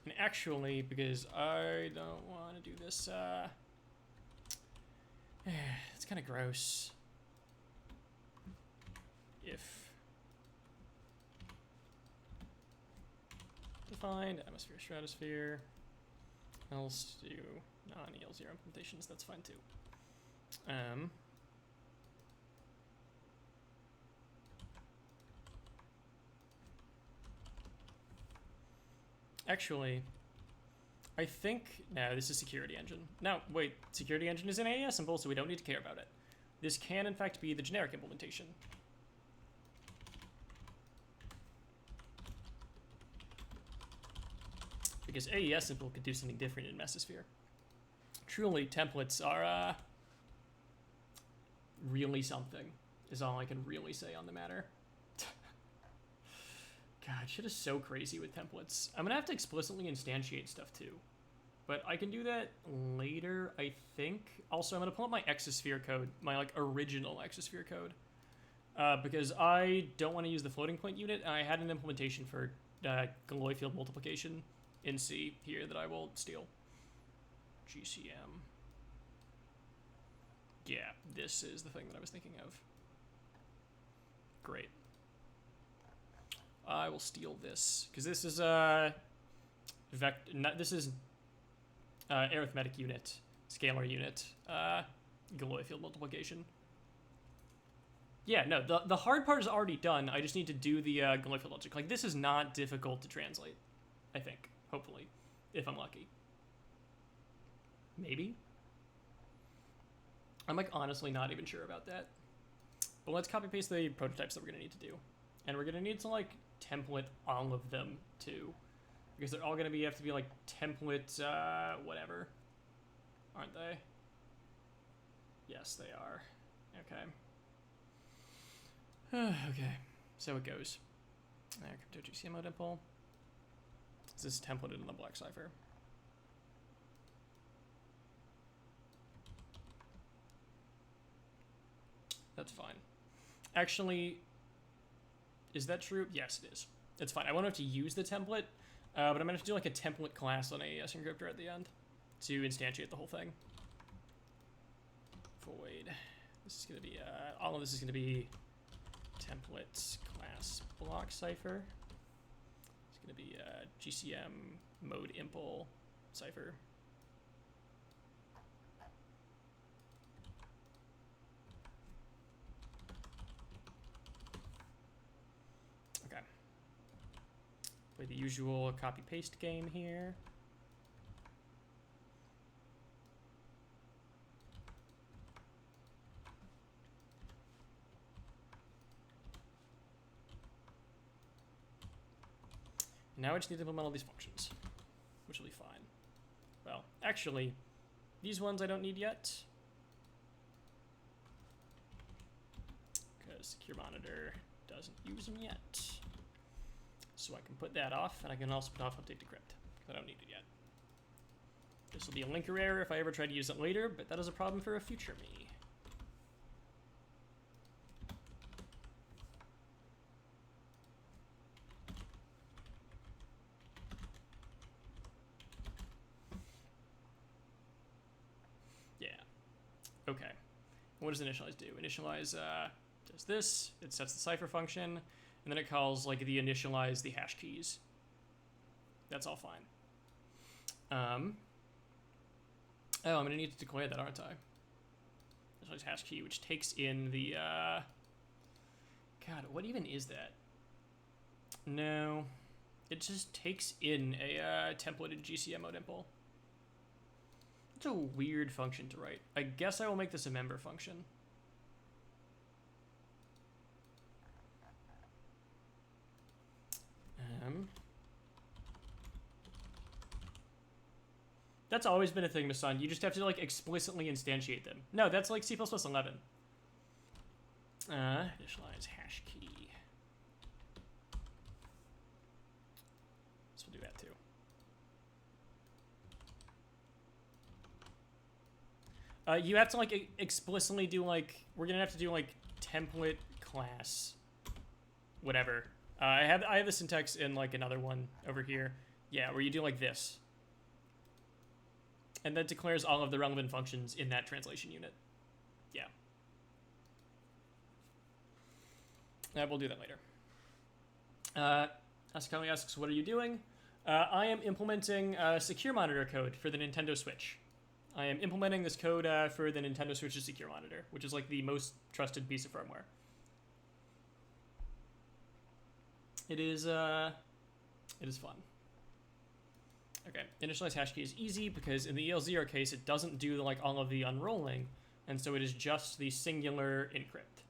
And actually, because I don't want to do this, it's kind of gross. If defined atmosphere stratosphere, else do non-EL0 implementations, that's fine too. Actually, I think, no, this is security engine. No, wait, security engine is an AES symbol, so we don't need to care about it. This can, in fact, be the generic implementation. Because AES symbol could do something different in Mesosphere. Truly, templates are, really something, is all I can really say on the matter. God, shit is so crazy with templates. I'm gonna have to explicitly instantiate stuff too. But I can do that later, I think. Also, I'm gonna pull up my Exosphere code, my like original Exosphere code. Because I don't want to use the floating point unit, and I had an implementation for Galois field multiplication in C here that I will steal. GCM. Yeah, this is the thing that I was thinking of. Great. I will steal this because this is arithmetic unit, scalar unit, Galois field multiplication. Yeah, no, the hard part is already done. I just need to do the Galois field logic. Like, this is not difficult to translate, I think, hopefully, if I'm lucky. Maybe? I'm, like, honestly not even sure about that. But let's copy-paste the prototypes that we're going to need to do. And we're going to need to, like, template all of them, too. Because they're all going to have to be, like, template, whatever. Aren't they? Yes, they are. Okay. Okay, so it goes. Crypto GCMO dimple. This is templated in the block cipher. That's fine. Actually, is that true? Yes, it is. It's fine. I won't have to use the template, but I'm gonna have to do like a template class on AES encryptor at the end to instantiate the whole thing. Void. This is gonna be all of this is gonna be templates class block cipher. It's gonna be GCM mode impl cipher. Okay. Play the usual copy paste game here. Now I just need to implement all these functions, which will be fine. Well, actually, these ones I don't need yet, because secure monitor doesn't use them yet. So I can put that off, and I can also put off update decrypt, because I don't need it yet. This will be a linker error if I ever try to use it later, but that is a problem for a future me. Okay, what does initialize do? Initialize does this, it sets the cipher function, and then it calls like the initialize the hash keys. That's all fine. Oh, I'm gonna need to declare that, aren't I? Initialize hash key, which takes in the, God, what even is that? No, it just takes in a templated GCM mode impl. It's a weird function to write. I guess I will make this a member function. That's always been a thing, Masan. You just have to like explicitly instantiate them. No, that's like C++ 11. Initialize hash key. So we'll do that too. You have to like explicitly do like, we're gonna have to do like template class, whatever. I have the syntax in like another one over here. Yeah, where you do like this. And that declares all of the relevant functions in that translation unit. Yeah. We'll do that later. Asakami asks, what are you doing? I am implementing secure monitor code for the Nintendo Switch. I am implementing this code for the Nintendo Switch's secure monitor, which is like the most trusted piece of firmware. It is fun. Okay, initialize hash key is easy because in the EL0 case, it doesn't do like all of the unrolling, and so it is just the singular encrypt.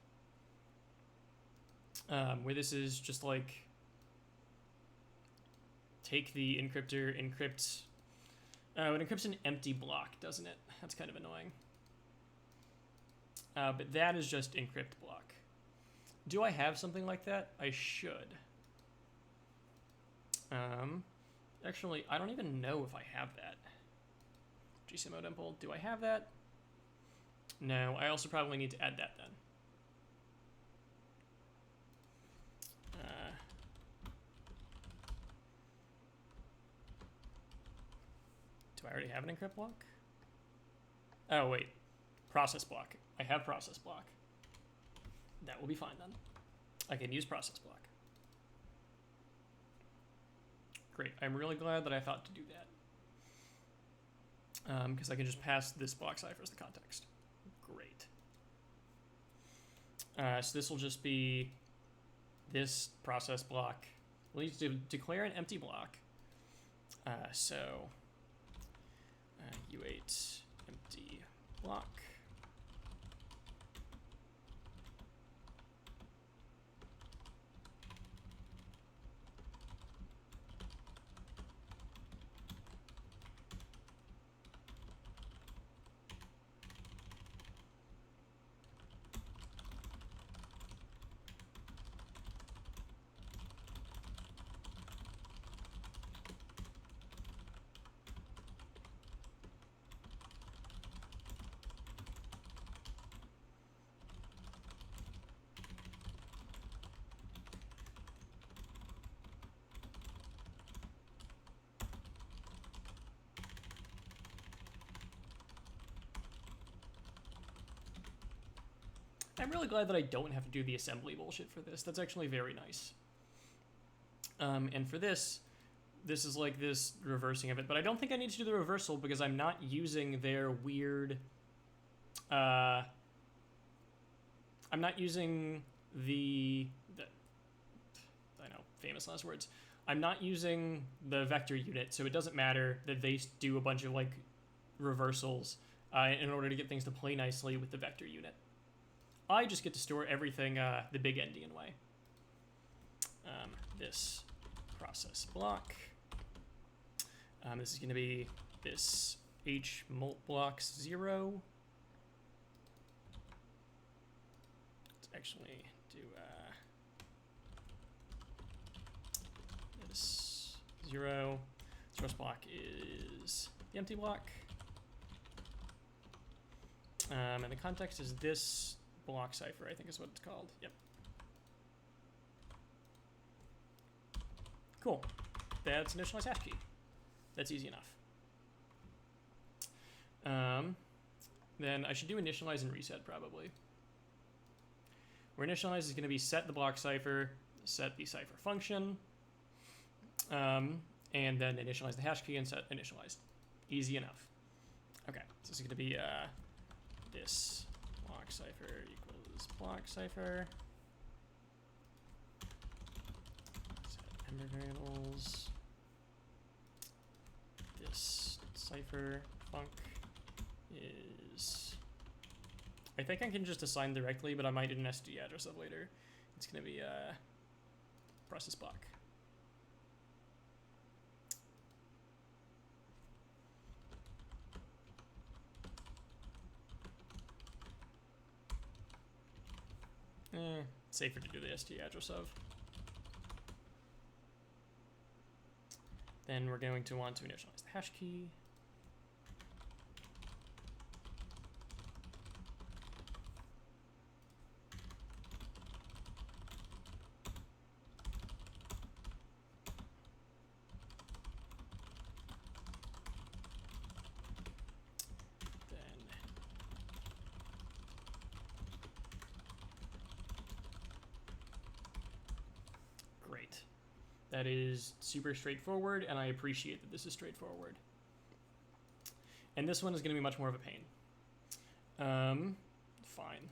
Where this is just like take the encryptor, encrypt. It encrypts an empty block, doesn't it? That's kind of annoying. But that is just encrypt block. Do I have something like that? I should. Actually, I don't even know if I have that. GCMO dimple, do I have that? No, I also probably need to add that then. Do I already have an encrypt block? Oh, wait. Process block. I have process block. That will be fine then. I can use process block. Great. I'm really glad that I thought to do that. Because I can just pass this block cipher as the context. Great. So this will just be this process block. We'll need to declare an empty block. So U8 empty block. I'm really glad that I don't have to do the assembly bullshit for this. That's actually very nice. And for this is like this reversing of it, but I don't think I need to do the reversal because I'm not using their weird... I'm not using the I know, famous last words. I'm not using the vector unit, so it doesn't matter that they do a bunch of like reversals in order to get things to play nicely with the vector unit. I just get to store everything the big endian way. This process block. This is going to be this h mult blocks 0. Let's actually do this 0. Source block is the empty block. And the context is this block cipher, I think is what it's called. Yep. Cool. That's initialize hash key. That's easy enough. Then I should do initialize and reset probably. Where initialize is going to be set the block cipher, set the cipher function, and then initialize the hash key and set initialized. Easy enough. Okay, so this is going to be this block cipher equals block cipher. Set member variables. This cipher func is... I think I can just assign directly, but I might need an SD address of later. It's going to be process block. Safer to do the SD address of. Then we're going to want to initialize the hash key. That is super straightforward, and I appreciate that this is straightforward. And this one is going to be much more of a pain. Fine.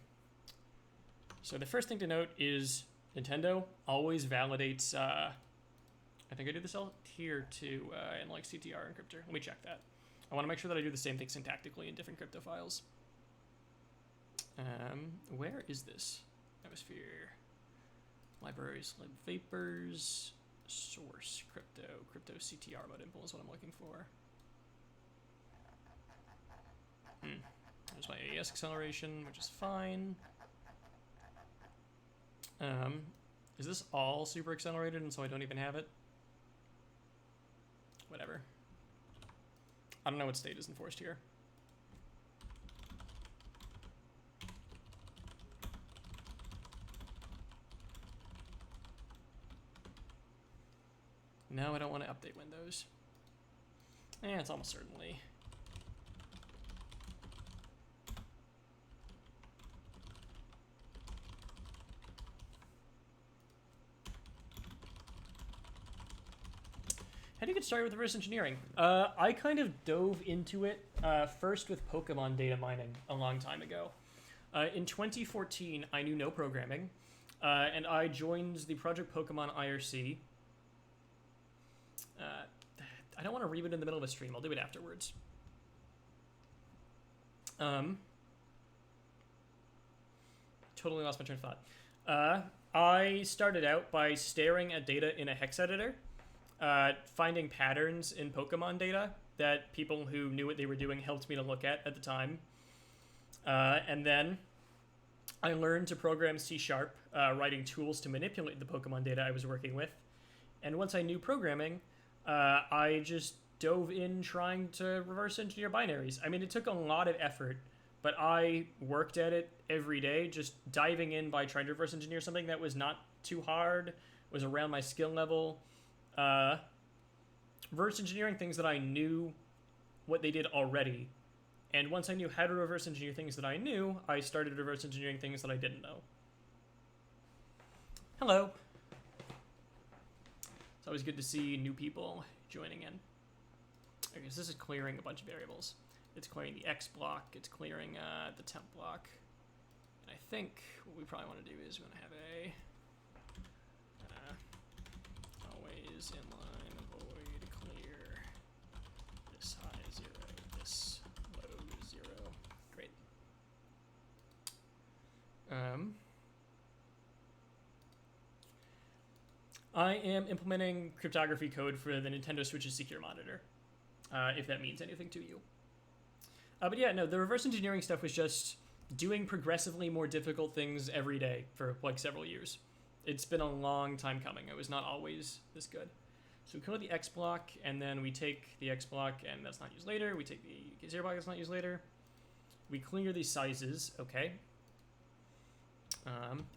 So the first thing to note is Nintendo always validates, I think I do this here too, in like CTR encryptor. Let me check that. I want to make sure that I do the same thing syntactically in different crypto files. Where is this? Atmosphere, libraries, lib vapors, source, crypto CTR mode impl is what I'm looking for. There's my AES acceleration, which is fine. Is this all super accelerated and so I don't even have it? Whatever. I don't know what state is enforced here. No, I don't want to update Windows. It's almost certainly. How do you get started with reverse engineering? I kind of dove into it first with Pokemon data mining a long time ago. In 2014, I knew no programming, and I joined the Project Pokemon IRC. I don't want to read it in the middle of a stream. I'll do it afterwards. Totally lost my train of thought. I started out by staring at data in a hex editor, finding patterns in Pokemon data that people who knew what they were doing helped me to look at the time. And then I learned to program C#, writing tools to manipulate the Pokemon data I was working with. And once I knew programming, I just dove in trying to reverse engineer binaries. I mean, it took a lot of effort, but I worked at it every day, just diving in by trying to reverse engineer something that was not too hard, was around my skill level. Reverse engineering things that I knew what they did already. And once I knew how to reverse engineer things that I knew, I started reverse engineering things that I didn't know. Hello. It's always good to see new people joining in. Okay, so this is clearing a bunch of variables. It's clearing the X block, it's clearing the temp block. And I think what we probably want to do is we want to have a always inline void clear this high 0, this low 0. Great. I am implementing cryptography code for the Nintendo Switch's secure monitor, if that means anything to you. But yeah, no, the reverse engineering stuff was just doing progressively more difficult things every day for like several years. It's been a long time coming. It was not always this good. So we clear the X block, and then we take the X block, and that's not used later. We take the K0 block, that's not used later. We clear these sizes, okay.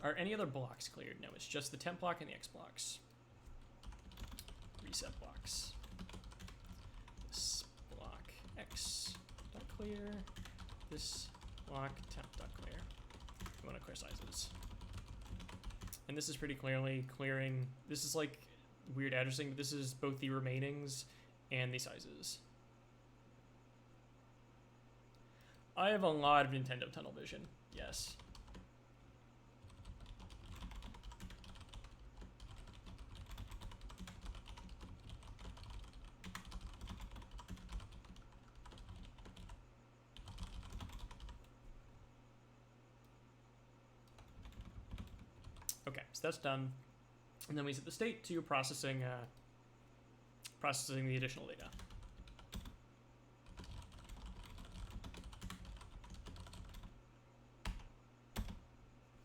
Are any other blocks cleared? No, it's just the temp block and the X blocks. Reset blocks. This block X dot clear. This block temp dot clear. We want to clear sizes. And this is pretty clearly clearing. This is like weird addressing, but this is both the remainings and the sizes. I have a lot of Nintendo tunnel vision, yes. Okay, so that's done. And then we set the state to processing the additional data.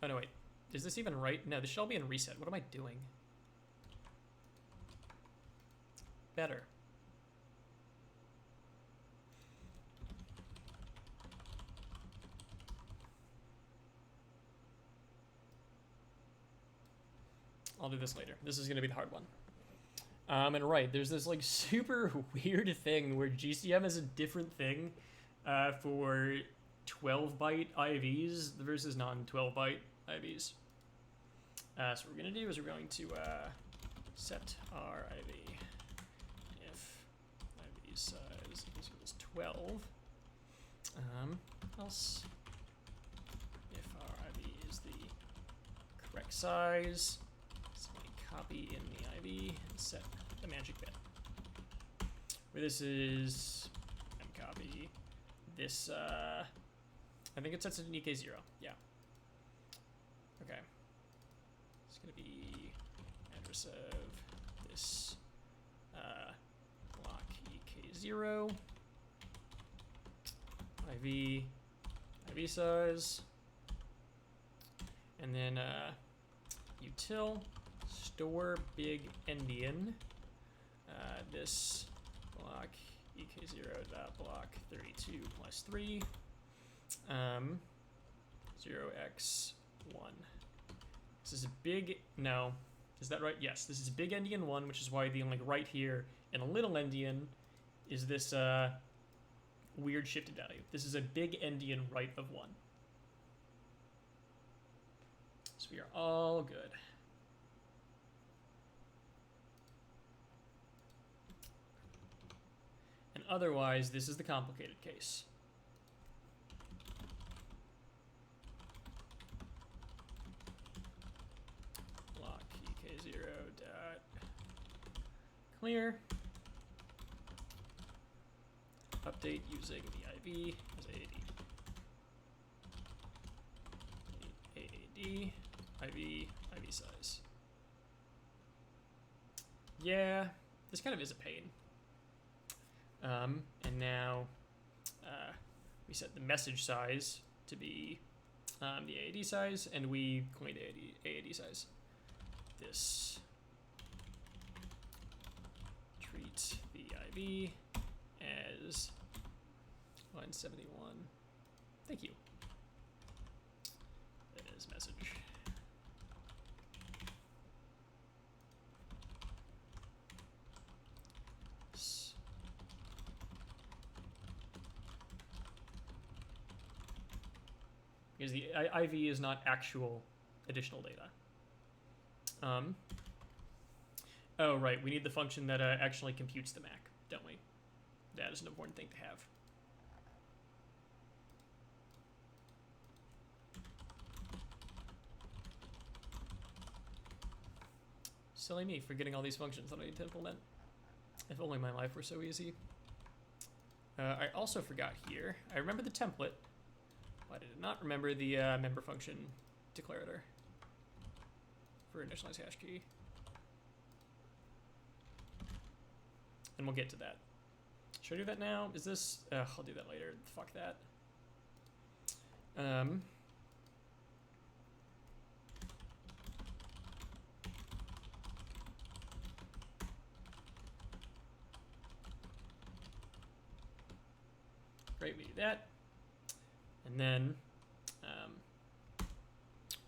Oh no, wait. Is this even right? No, this should all be in reset. What am I doing? Better. I'll do this later. This is going to be the hard one. And right, there's this like super weird thing where GCM is a different thing for 12-byte IVs versus non-12-byte IVs. So what we're going to do is we're going to set our IV if IV size equals 12, else if our IV is the correct size, copy in the IV and set the magic bit. Where this is mcopy. This I think it sets it in EK0. Yeah. Okay. It's gonna be address of this block EK0. IV size. And then util store big endian. This block EK0 dot block 32 plus 3 0x1. This is a big, no, is that right? Yes, this is big endian 1, which is why the like right here and a little endian is this weird shifted value. This is a big endian right of 1. So we are all good. otherwise, this is the complicated case. Block ek0 dot clear. Update using the IV as AAD, IV size. Yeah, this kind of is a pain. And now we set the message size to be the AAD size, and we clean AAD size. This treat the IV as 171. Thank you. That is message. Because the IV is not actual additional data. Oh, right. We need the function that actually computes the MAC, don't we? That is an important thing to have. Silly me for getting all these functions that I need to implement. If only my life were so easy. I also forgot here. I remember the template, but I did not remember the member function declarator for initialize hash key. And we'll get to that. Should I do that now? Is this... I'll do that later. Fuck that. Great, we do that. And then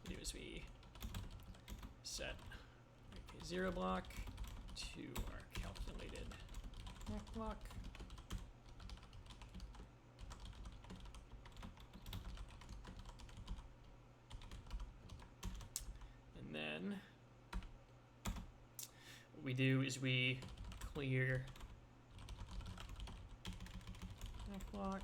we do is we set a 0 block to our calculated MAC block. And then what we do is we clear MAC block.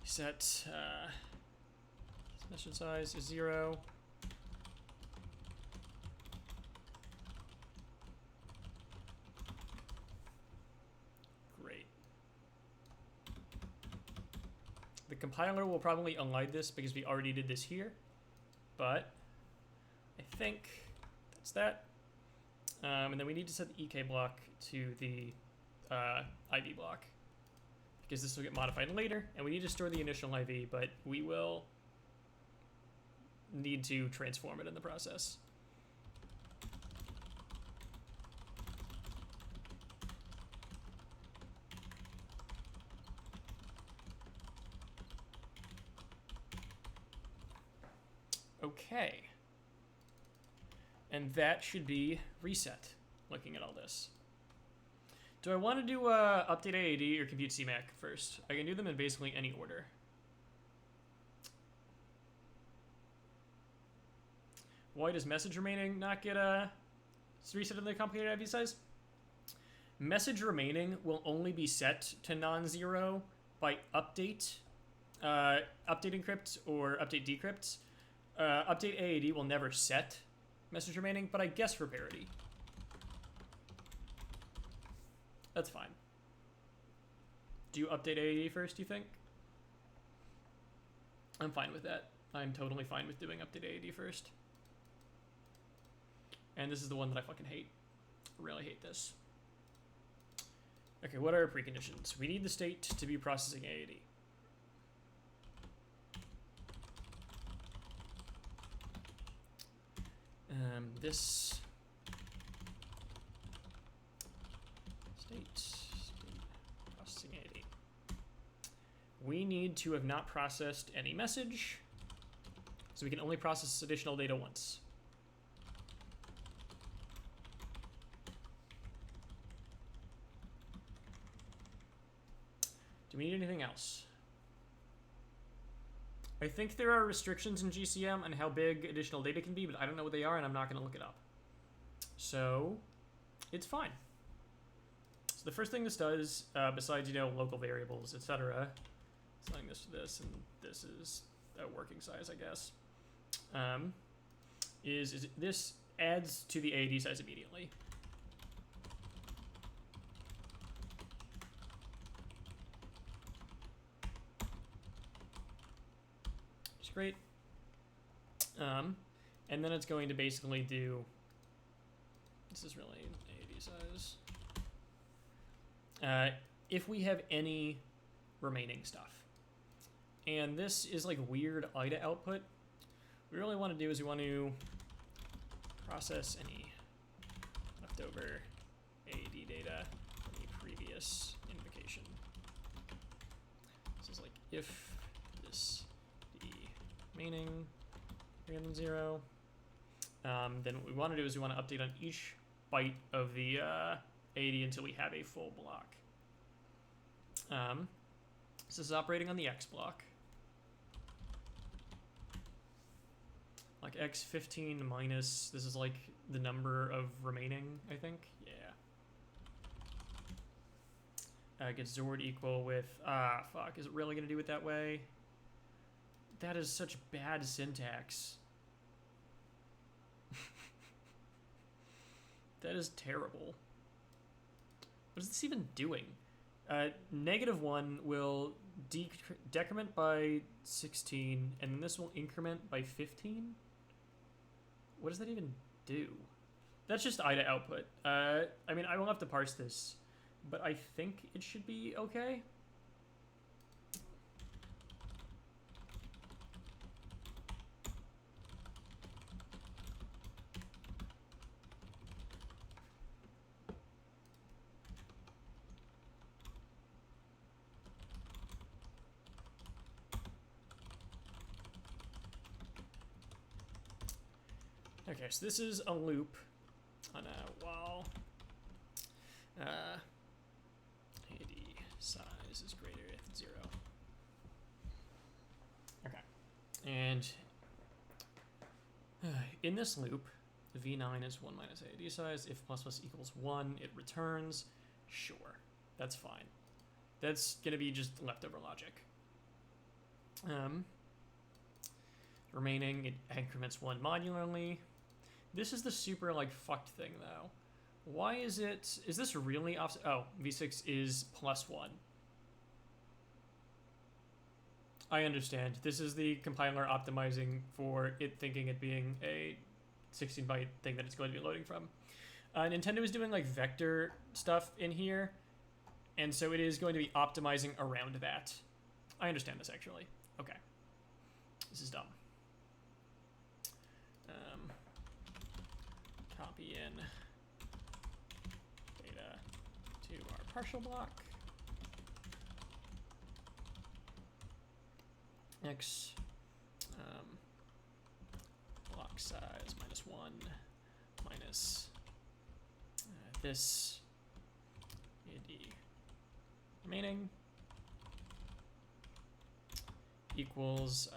Set message size is 0. Great. The compiler will probably unlike this because we already did this here, but I think that's that. And then we need to set the EK block to the IV block, because this will get modified later, and we need to store the initial IV, but we will need to transform it in the process. Okay. And that should be reset, looking at all this. Do I want to do update AAD or compute CMAC first? I can do them in basically any order. Why does message remaining not get reset in the complicated IV size? Message remaining will only be set to non-zero by update encrypt or update decrypt. Update AAD will never set message remaining, but I guess for parity. That's fine. Do you update AAD first, do you think? I'm fine with that. I'm totally fine with doing update AAD first. And this is the one that I fucking hate. I really hate this. Okay, what are our preconditions? We need the state to be processing AAD. This state processing AAD. We need to have not processed any message, so we can only process additional data once. Do we need anything else? I think there are restrictions in GCM on how big additional data can be, but I don't know what they are, and I'm not going to look it up. So, it's fine. So the first thing this does, besides, you know, local variables, etc., setting this to this, and this is a working size, I guess, is this adds to the AAD size immediately. Which is great. And then it's going to basically do, this is really AAD size. If we have any remaining stuff. And this is like weird IDA output. What we really want to do is we want to process any leftover AAD data from the previous invocation. This is like if this the remaining greater than 0. Then what we want to do is we want to update on each byte of the AAD until we have a full block. This is operating on the X block. Like X15 minus, this is like the number of remaining, I think. Yeah. Gets Zord equal with, fuck, is it really gonna do it that way? That is such bad syntax. That is terrible. What is this even doing? -1 will decrement by 16, and then this will increment by 15? What does that even do? That's just IDA output. I mean, I will have to parse this, but I think it should be okay. Okay, so this is a loop on a while AD size is greater than 0. Okay, and in this loop, v9 is 1 minus AD size. If plus plus equals 1, it returns. Sure, that's fine. That's gonna be just leftover logic. Remaining, it increments 1 modularly. This is the super, like, fucked thing, though. Why is it... Is this really offset? Oh, v6 is +1. I understand. This is the compiler optimizing for it thinking it being a 16-byte thing that it's going to be loading from. Nintendo is doing, like, vector stuff in here, and so it is going to be optimizing around that. I understand this, actually. Okay. This is dumb. Copy in data to our partial block. X block size -1 minus this AD remaining equals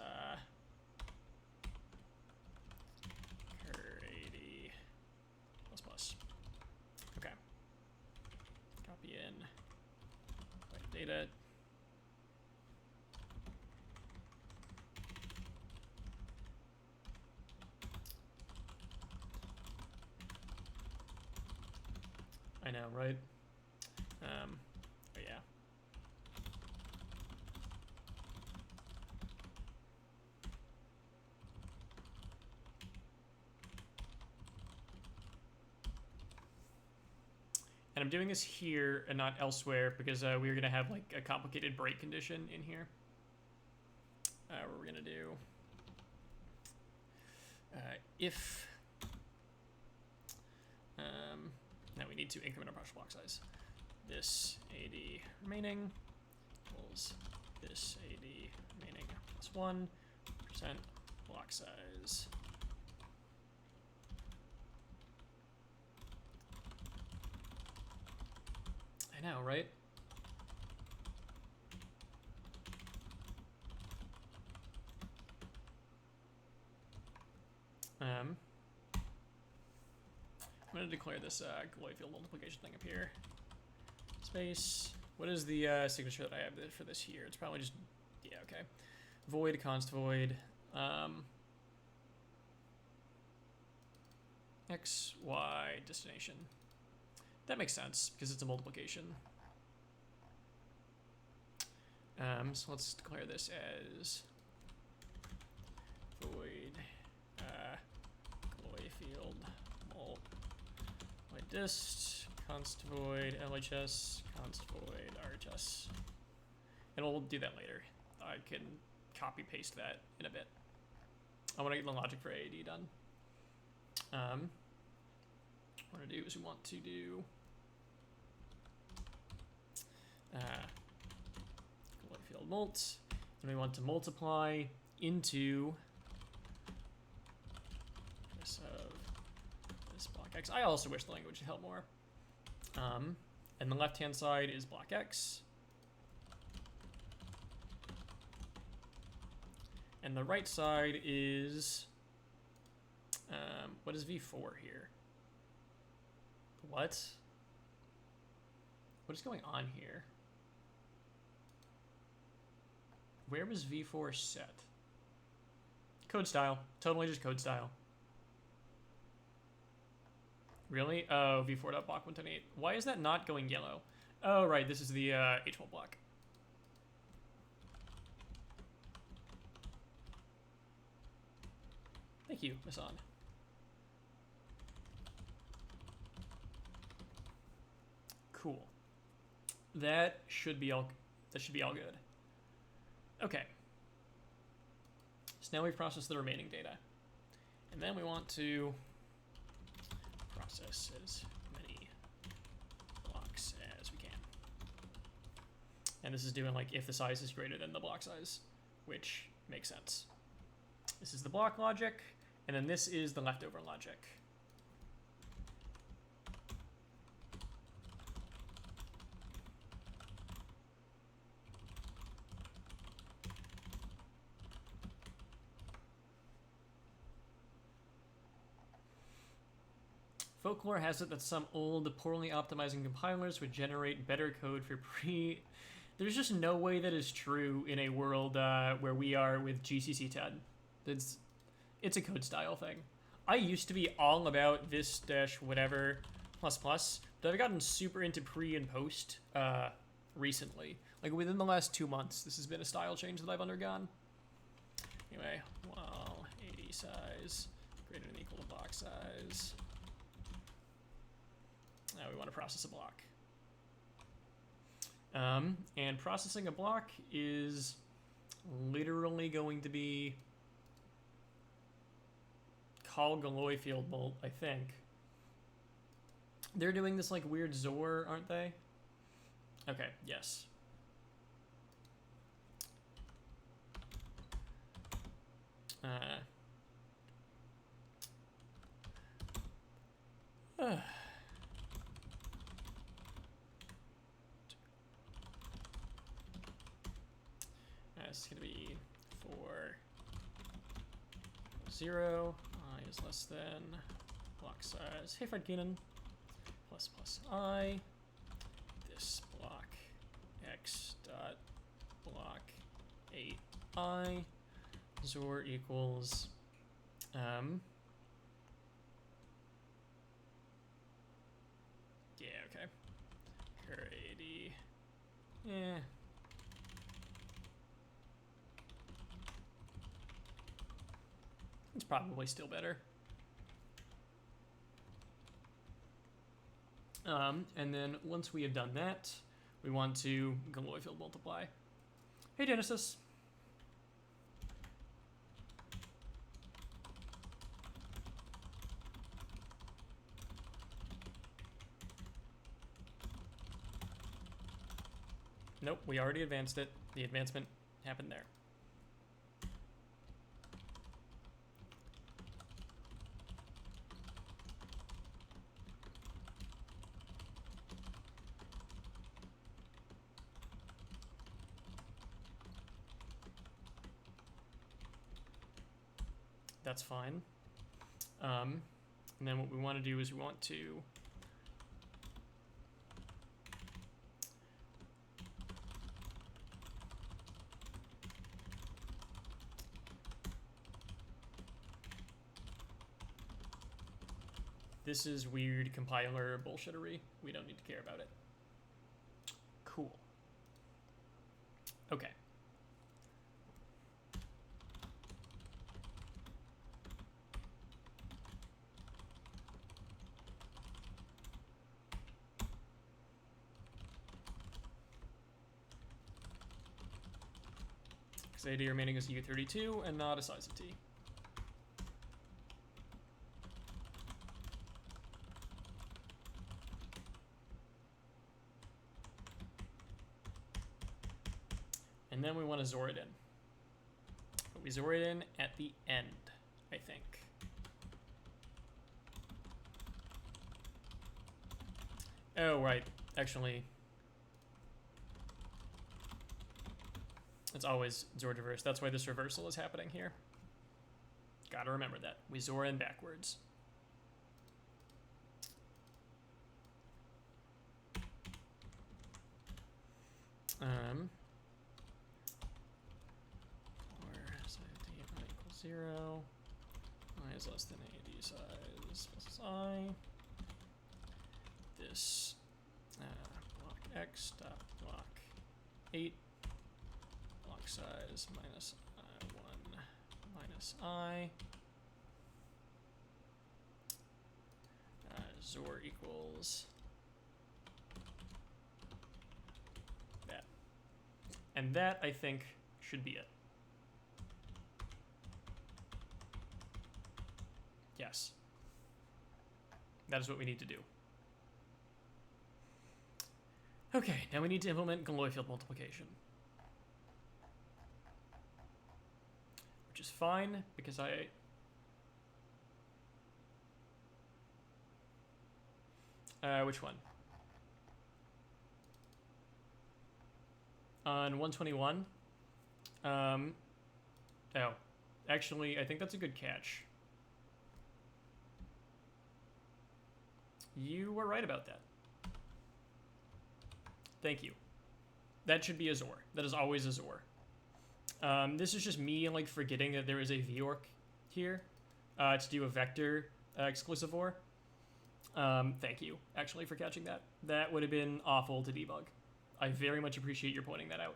data. I know, right? Oh yeah. And I'm doing this here and not elsewhere because we're going to have like a complicated break condition in here. Where we're going to do if now we need to increment our partial block size. This AD remaining equals this AD remaining +1% block size. I know, right? I'm going to declare this Galoy field multiplication thing up here. Space. What is the signature that I have for this here? It's probably just, yeah, okay. Void, const void. X, Y, destination. That makes sense, because it's a multiplication. So let's declare this as void Galoy field mul dist const void LHS const void RHS. And we'll do that later. I can copy paste that in a bit. I want to get the logic for AAD done. What I want to do is we want to do Galoy field mult, and we want to multiply into this block X. I also wish the language would help more. And the left hand side is block X. And the right side is, what is V4 here? What? What is going on here? Where was V4 set? Code style. Totally just code style. Really? Oh, V4.block 128. Why is that not going yellow? Oh, right. This is the H1 block. Thank you, Masan. Cool. That should be all. That should be all good. Okay. So now we've processed the remaining data, and then we want to process as many blocks as we can. And this is doing like if the size is greater than the block size, which makes sense. This is the block logic, and then this is the leftover logic. Folklore has it that some old, poorly optimizing compilers would generate better code for pre... There's just no way that is true in a world where we are with GCC 10. It's a code style thing. I used to be all about this dash whatever plus plus, but I've gotten super into pre and post recently. Like within the last 2 months, this has been a style change that I've undergone. Anyway, while 80 size greater than or equal to block size. Now we want to process a block. And processing a block is literally going to be call Galoy field mult, I think. They're doing this like weird Zor, aren't they? Okay, yes. It's going to be for 0, I is less than block size. Hey, Fred Keenan. Plus plus I. This block x dot block 8I. Zor equals yeah, okay. Cur AD. Yeah. It's probably still better. And then once we have done that, we want to Galoy field multiply. Hey, Genesis. Nope, we already advanced it. The advancement happened there. That's fine. And then what we want to do is we want to this is weird compiler bullshittery. We don't need to care about it. Cool. Okay. Because AD remaining is U32 and not a size of T. And then we want to Zor it in. But we Zor it in at the end, I think. Oh, right. Actually, it's always Zor reverse. That's why this reversal is happening here. Gotta remember that. We Zor in backwards. Equals 0. I is less than AD size plus I. This block X dot block 8 block size minus I1 minus I. Zor equals that. And that, I think, should be it. Yes. That is what we need to do. Okay, now we need to implement Galois field multiplication. Which is fine, because which one? On 121? Oh. Actually, I think that's a good catch. You were right about that. Thank you. That should be a Zor. That is always a Zor. This is just me like forgetting that there is a VORC here to do a vector exclusive OR. Thank you, actually, for catching that. That would have been awful to debug. I very much appreciate your pointing that out.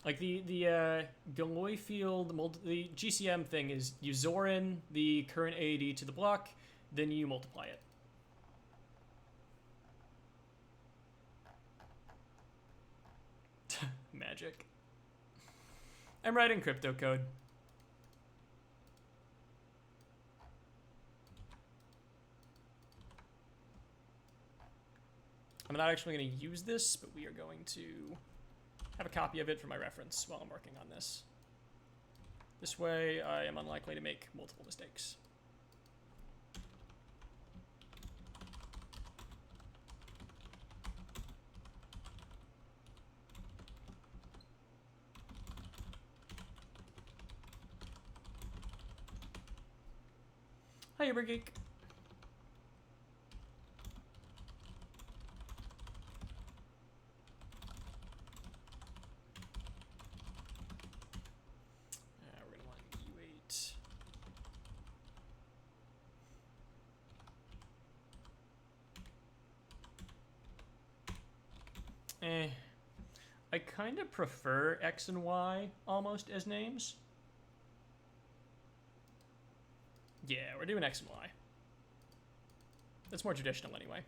Like the Galois field, the GCM thing is you Zor in the current AAD to the block, then you multiply it. Magic. I'm writing crypto code. I'm not actually going to use this, but we are going to have a copy of it for my reference while I'm working on this. This way, I am unlikely to make multiple mistakes. Hi, Ubergeek. We're going to want U8. I kind of prefer X and Y almost as names. Yeah, we're doing X and Y. That's more traditional anyway.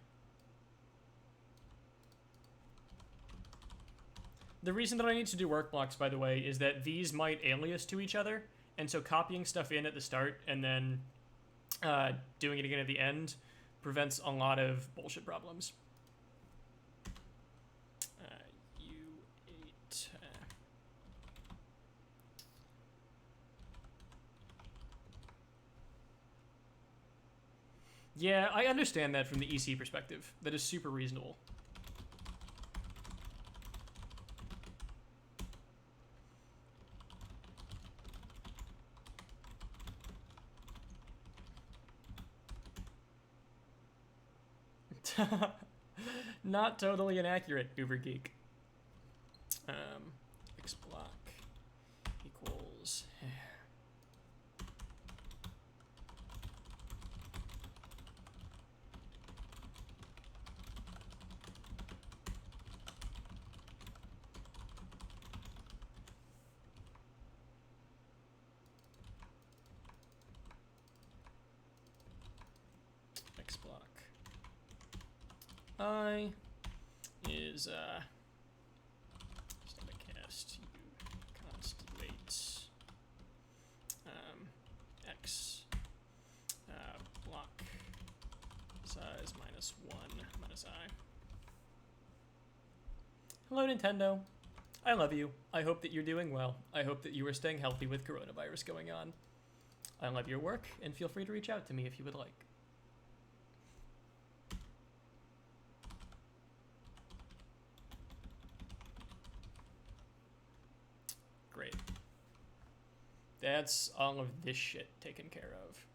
The reason that I need to do work blocks, by the way, is that these might alias to each other, and so copying stuff in at the start and then doing it again at the end prevents a lot of bullshit problems. U8. Yeah, I understand that from the EC perspective. That is super reasonable. Not totally inaccurate, Uber Geek. X block equals. X block I is static cast u constellate x block size -1 minus I. Hello, Nintendo. I love you. I hope that you're doing well. I hope that you are staying healthy with coronavirus going on. I love your work, and feel free to reach out to me if you would like. Great. That's all of this shit taken care of,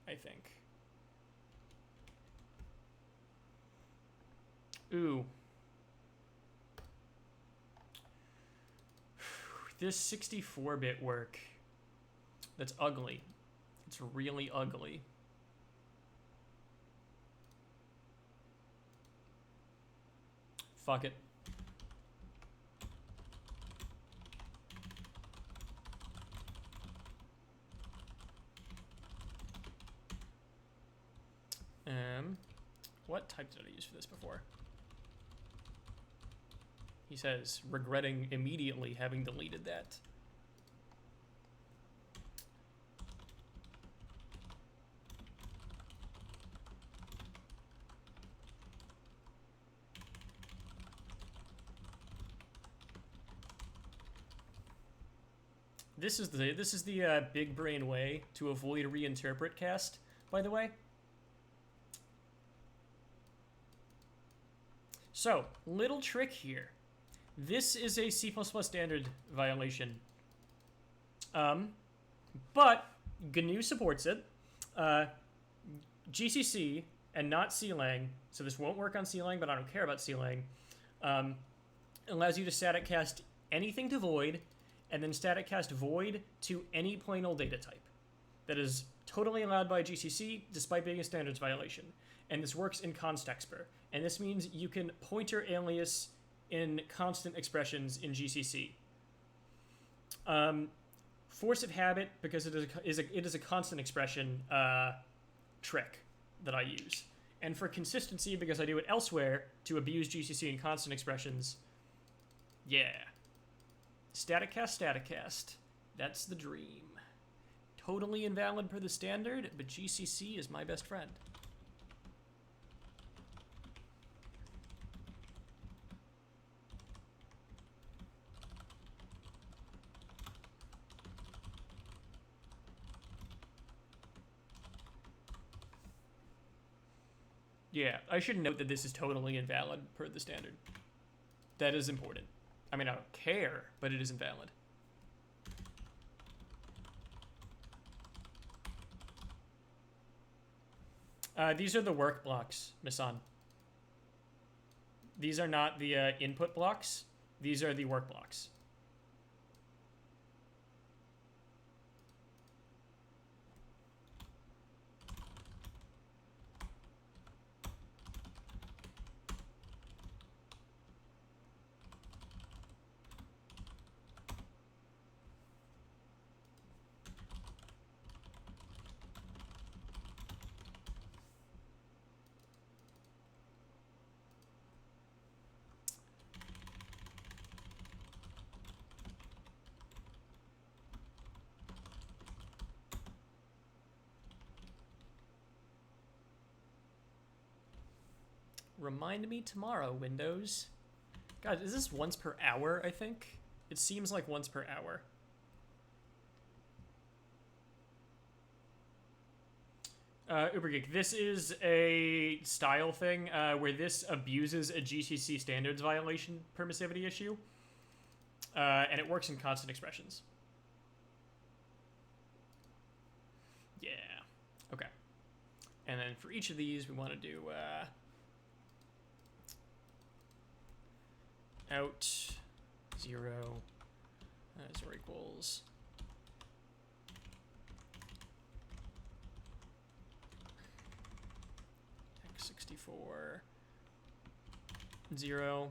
I think. Ooh. This 64-bit work, that's ugly. It's really ugly. Fuck it. What type did I use for this before? He says, regretting immediately having deleted that. This is the big brain way to avoid reinterpret cast, by the way. So, little trick here. This is a C++ standard violation. But GNU supports it. GCC and not CLang, so this won't work on CLang, but I don't care about CLang, allows you to static cast anything to void, and then static cast void to any plain old data type. That is totally allowed by GCC, despite being a standards violation. And this works in constexpr. And this means you can pointer alias in constant expressions in GCC. Force of habit, because it is a constant expression trick that I use. And for consistency, because I do it elsewhere to abuse GCC in constant expressions, yeah. Static cast. That's the dream. Totally invalid per the standard, but GCC is my best friend. Yeah, I should note that this is totally invalid per the standard. That is important. I mean, I don't care, but it is invalid. These are the work blocks, Misan. These are not the input blocks. These are the work blocks. Remind me tomorrow, Windows. God, is this once per hour, I think? It seems like once per hour. Ubergeek, this is a style thing where this abuses a GCC standards violation permissivity issue. And it works in constant expressions. Yeah. Okay. And then for each of these, we want to do out 0 is or equals x64 0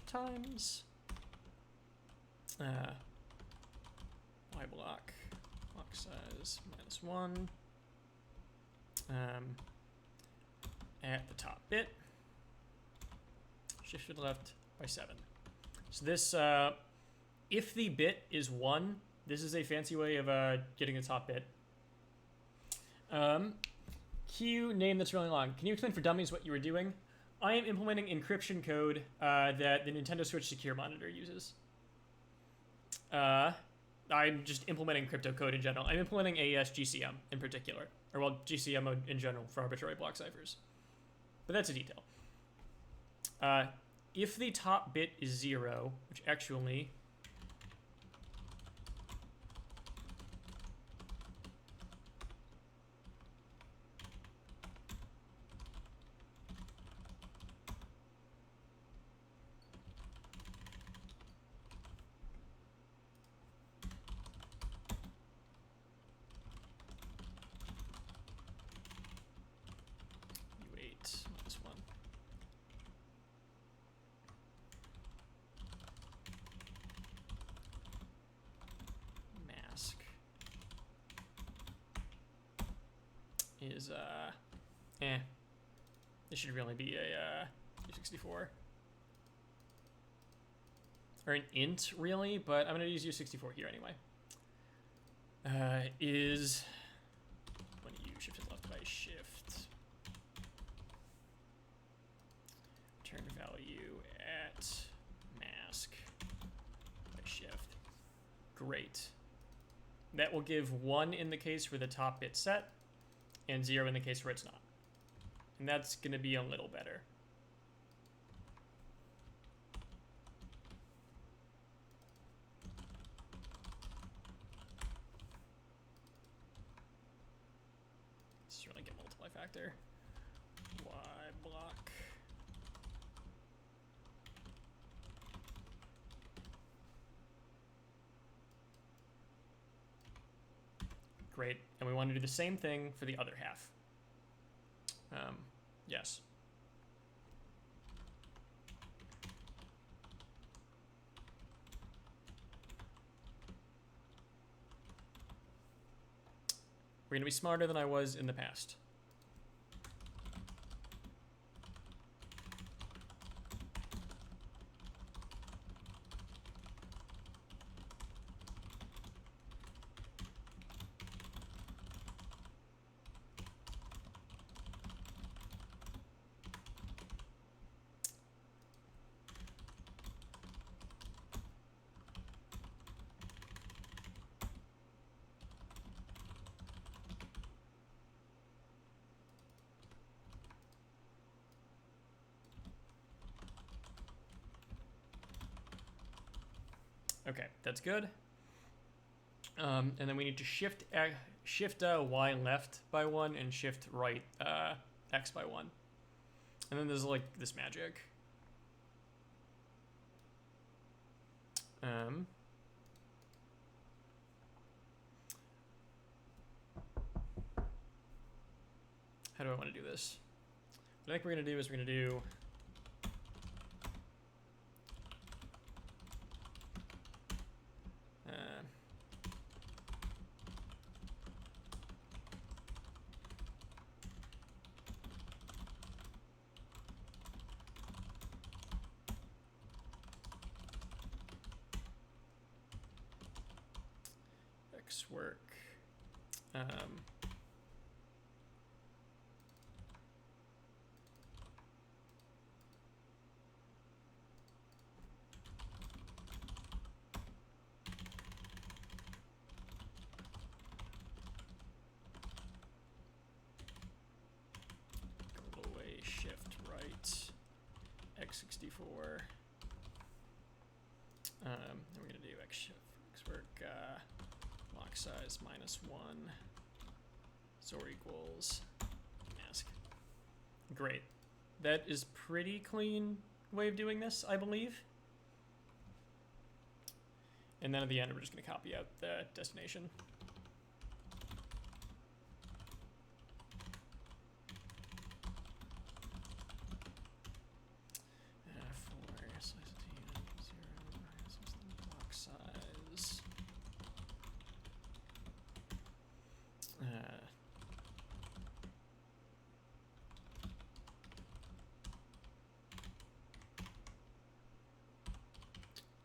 times y block size -1 at the top bit, shifted left by 7. So this, if the bit is 1, this is a fancy way of getting the top bit. Q name that's really long. Can you explain for dummies what you were doing? I am implementing encryption code that the Nintendo Switch Secure Monitor uses. I'm just implementing crypto code in general. I'm implementing AES GCM in particular. Or, well, GCM in general for arbitrary block ciphers. But that's a detail. If the top bit is 0, which actually... is this should really be a U64 or an int really, but I'm gonna use U64 here anyway. Is when you shifted left by shift, return value at mask by shift. Great. That will give 1 in the case where the top bit's set, and 0 in the case where it's not. And that's going to be a little better. Let's really get multiply factor. Y block. Great. And we want to do the same thing for the other half. Yes. We're going to be smarter than I was in the past. Okay, that's good. And then we need to shift Y left by 1 and shift right X by 1. And then there's like this magic. How do I want to do this? What I think we're going to do is we're going to do X work. Go away, shift right, X64. And we're gonna do X work block size -1, XOR equals mask. Great. That is pretty clean. way of doing this, I believe. And then at the end, we're just going to copy out the destination. Block size.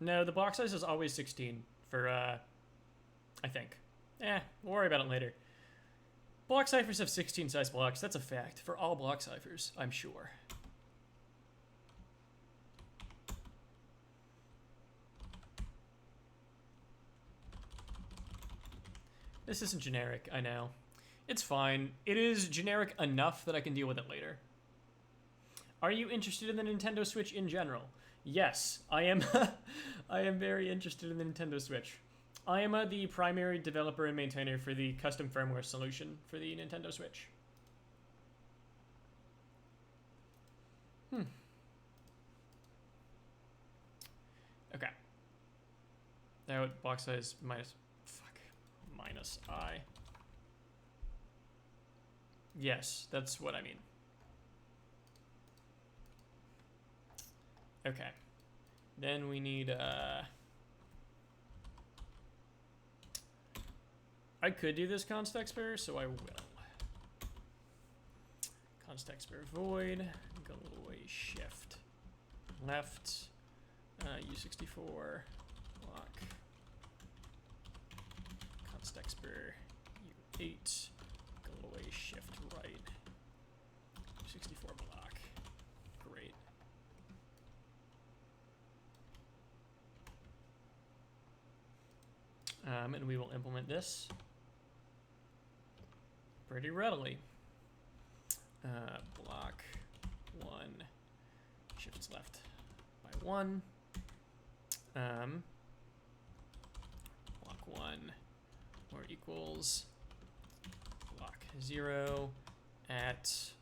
No, the block size is always 16 for, I think. We'll worry about it later. Block ciphers have 16 size blocks. That's a fact. For all block ciphers, I'm sure. This isn't generic, I know. It's fine. It is generic enough that I can deal with it later. Are you interested in the Nintendo Switch in general? Yes, I am. I am very interested in the Nintendo Switch. I am the primary developer and maintainer for the custom firmware solution for the Nintendo Switch. Okay. Now box size minus I. Yes, that's what I mean. Okay. Then we need, I could do this const expr, so I will. Const expr void, go away shift, left, U64, block, const expr U8, go away shift right, U64 block. Great. And we will implement this pretty readily. Block 1, shifts left by 1. Block 1 or equals block 0 at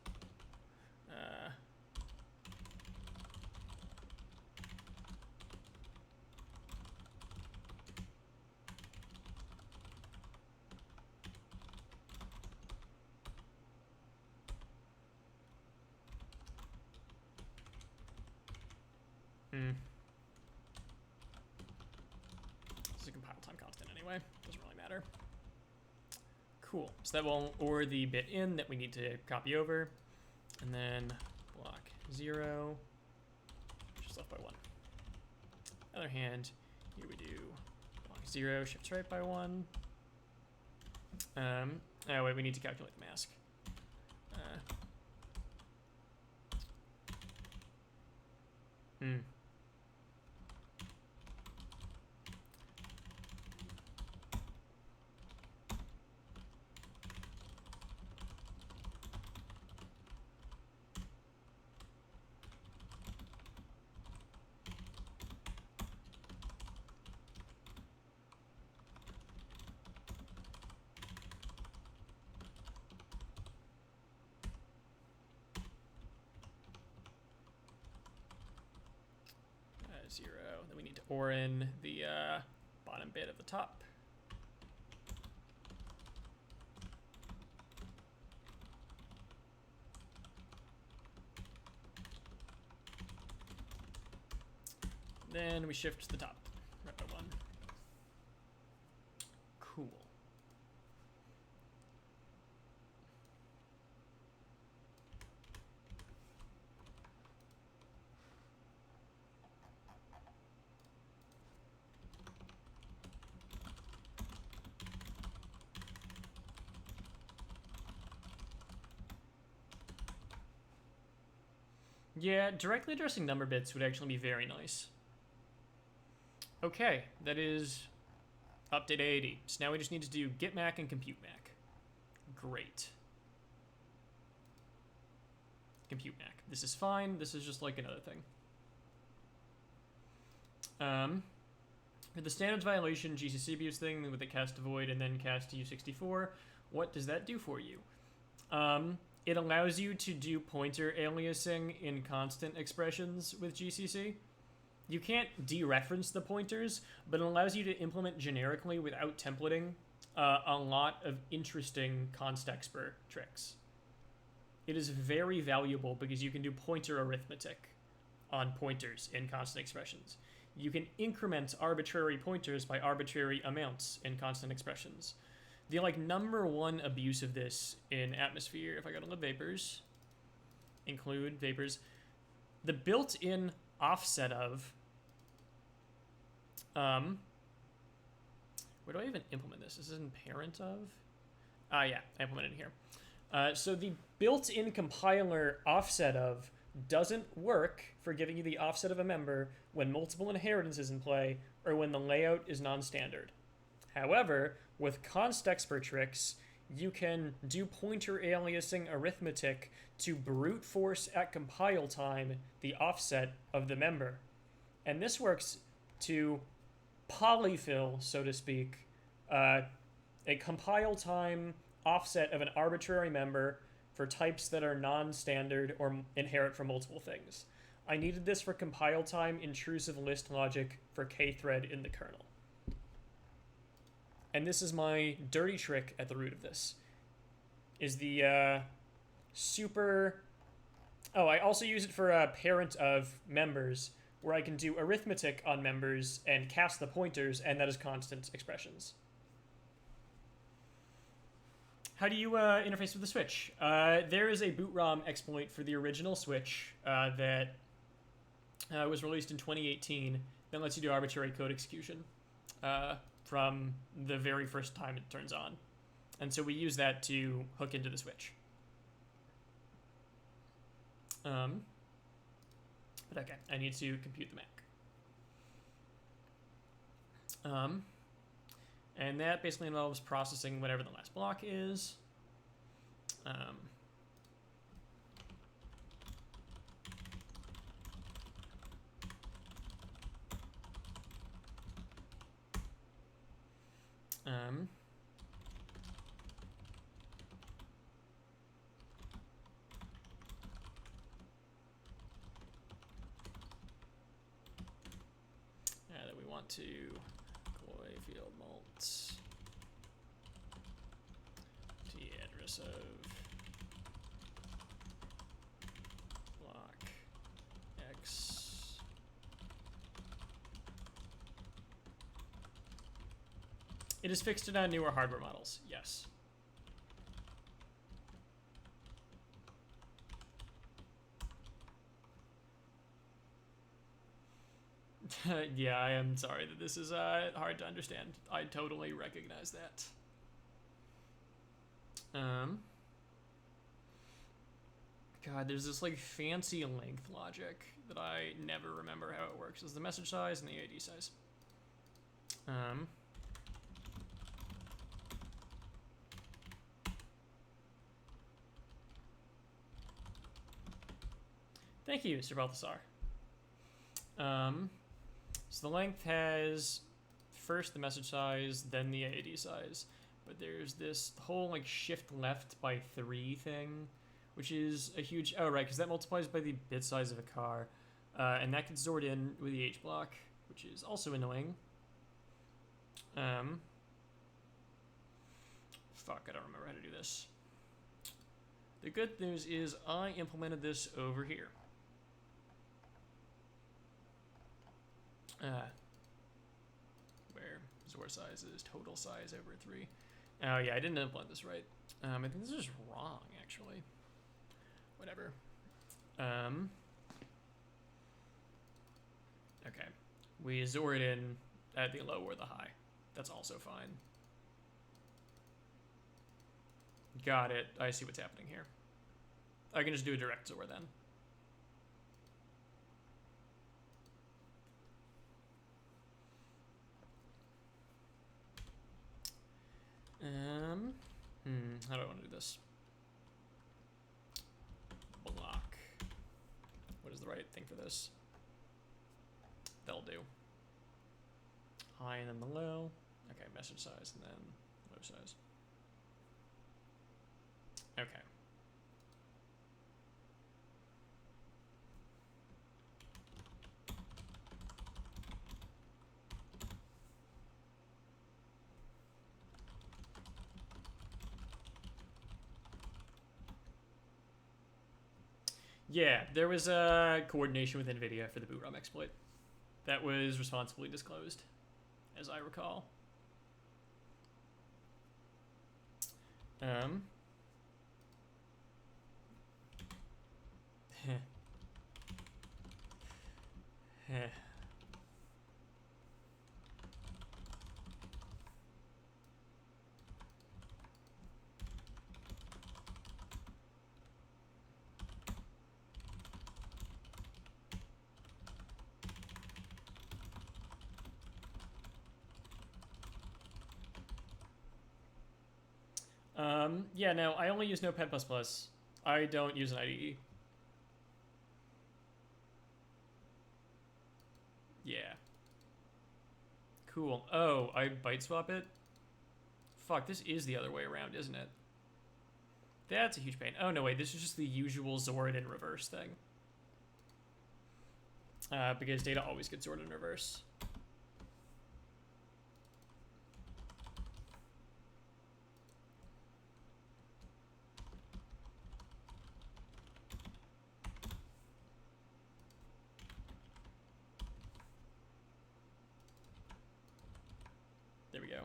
This is a compile time constant anyway. Doesn't really matter. Cool. So that will or the bit in that we need to copy over. And then block 0, just left by 1. Other hand, here we do block 0, shifts right by 1. Oh wait, we need to calculate the mask. Zero. Then we need to OR in the bottom bit of the top. Then we shift to the top, right by 1. Cool. Yeah, directly addressing number bits would actually be very nice. Okay, that is update AAD. So now we just need to do get mac and compute mac. Great. Compute mac. This is fine. This is just like another thing. For the standards violation GCC abuse thing with the cast to void and then cast to U64, what does that do for you? it allows you to do pointer aliasing in constant expressions with GCC. You can't dereference the pointers, but it allows you to implement generically without templating a lot of interesting constexpr tricks. It is very valuable because you can do pointer arithmetic on pointers in constant expressions. You can increment arbitrary pointers by arbitrary amounts in constant expressions. The number one abuse of this in Atmosphere, if I go to lib vapors, include vapors, the built-in offset of where do I even implement this? This is in parent of? Yeah, I implemented it here. So the built-in compiler offset of doesn't work for giving you the offset of a member when multiple inheritance is in play or when the layout is non-standard. However, with constexpr tricks, you can do pointer aliasing arithmetic to brute force at compile time the offset of the member. And this works to polyfill, so to speak, a compile time offset of an arbitrary member for types that are non-standard or inherit from multiple things. I needed this for compile time intrusive list logic for kthread in the kernel. And this is my dirty trick at the root of this. Is the super... Oh, I also use it for parent of members, where I can do arithmetic on members and cast the pointers, and that is constant expressions. How do you interface with the Switch? There is a boot ROM exploit for the original Switch that was released in 2018 that lets you do arbitrary code execution from the very first time it turns on. And so we use that to hook into the Switch. But okay, I need to compute the Mac. And that basically involves processing whatever the last block is. That we want to deploy field mult the address of block X. It is fixed in newer hardware models, yes. Yeah, I am sorry that this is hard to understand. I totally recognize that. God, there's this fancy length logic that I never remember how it works. It's the message size and the AD size. Thank you, Sir Balthasar. So the length has first the message size, then the AD size. But there's this whole shift left by 3 thing, which is a huge... Oh, right, because that multiplies by the bit size of a car. And that gets stored in with the H block, which is also annoying. Fuck, I don't remember how to do this. The good news is I implemented this over here. Where Zor size is total size over 3. Oh yeah, I didn't implement this right. I think this is wrong, actually. Whatever. Okay. We Zor it in at the low or the high. That's also fine. Got it. I see what's happening here. I can just do a direct Zor then. How do I want to do this? Block. What is the right thing for this? That'll do. High and then the low. Okay, message size and then low size. Okay. Yeah, there was a coordination with NVIDIA for the boot ROM exploit that was responsibly disclosed, as I recall. Heh. Heh. Yeah, no, I only use Notepad++. I don't use an IDE. Yeah. Cool. Oh, I byte swap it? Fuck, this is the other way around, isn't it? That's a huge pain. Oh, no, wait, this is just the usual Zord in reverse thing. Because data always gets Zord in reverse. There we go.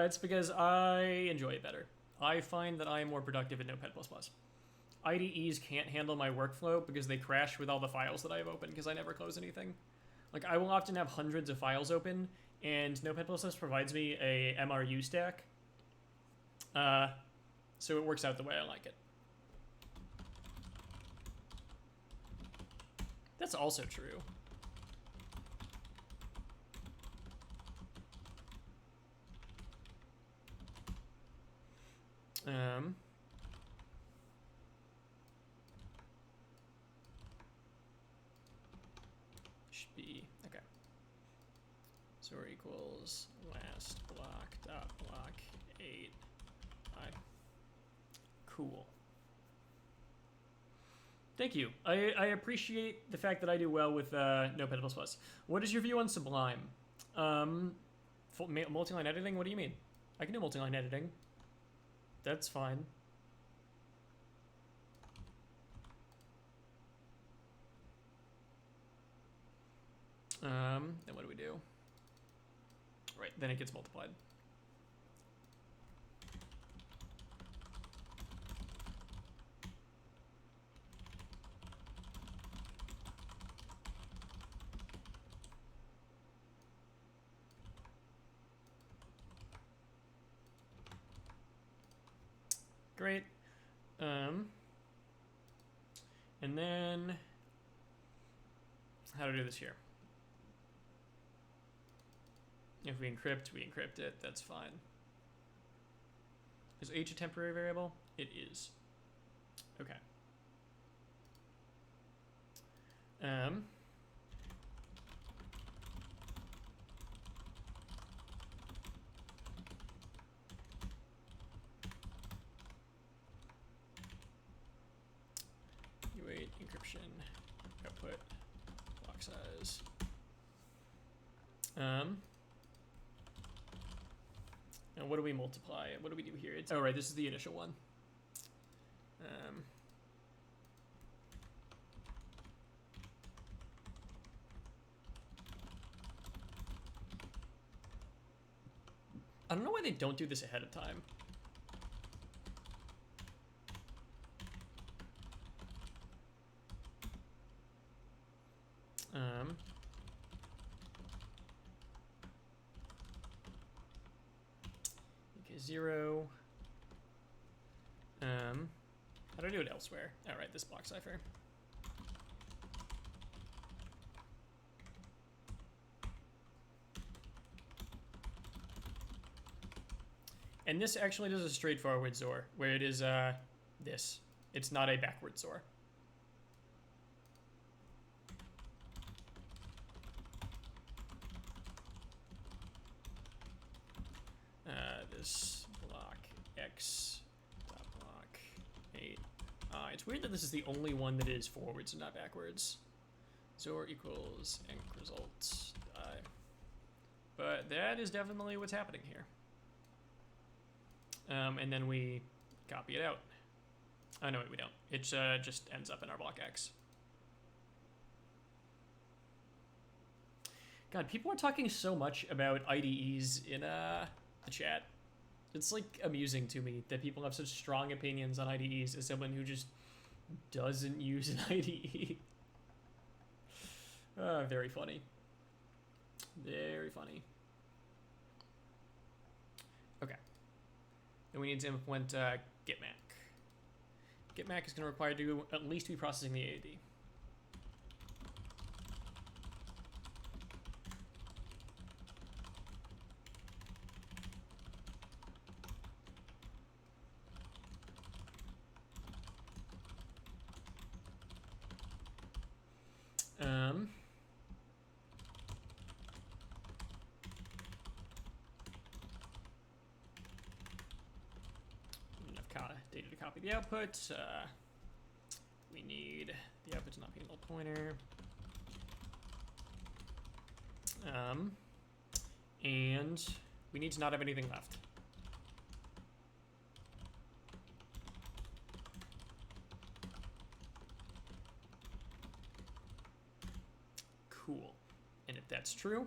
It's because I enjoy it better. I find that I am more productive in Notepad++. IDEs can't handle my workflow because they crash with all the files that I have open because I never close anything. Like, I will often have hundreds of files open, and Notepad++ provides me a MRU stack. So it works out the way I like it. That's also true. Should be okay. So we're equals last block dot block 8. Cool. Thank you. I appreciate the fact that I do well with Notepad++. What is your view on Sublime? Multi-line editing? What do you mean? I can do multi-line editing. That's fine. Then what do we do? Right, then it gets multiplied. Great. And then how to do this here. If we encrypt it, that's fine. Is H a temporary variable? It is. Okay. U8 encryption output block size. And what do we multiply? What do we do here? It's, oh, right, this is the initial one. I don't know why they don't do this ahead of time. Okay, 0. How do I do it elsewhere? All right, this block cipher. And this actually does a straightforward XOR, where it is this. It's not a backward XOR. This block X dot block 8. It's weird that this is the only one that is forwards and not backwards. XOR equals enc results. But that is definitely what's happening here. And then we copy it out. Oh, no, wait, we don't. It just ends up in our block X. God, people are talking so much about IDEs in the chat. It's like amusing to me that people have such strong opinions on IDEs as someone who just doesn't use an IDE. Very funny. Very funny. Okay. Then we need to implement gitmac. Gitmac is going to require to at least be processing the AAD. Enough data to copy the output. We need the output to not be a null pointer. And we need to not have anything left. Cool. And if that's true,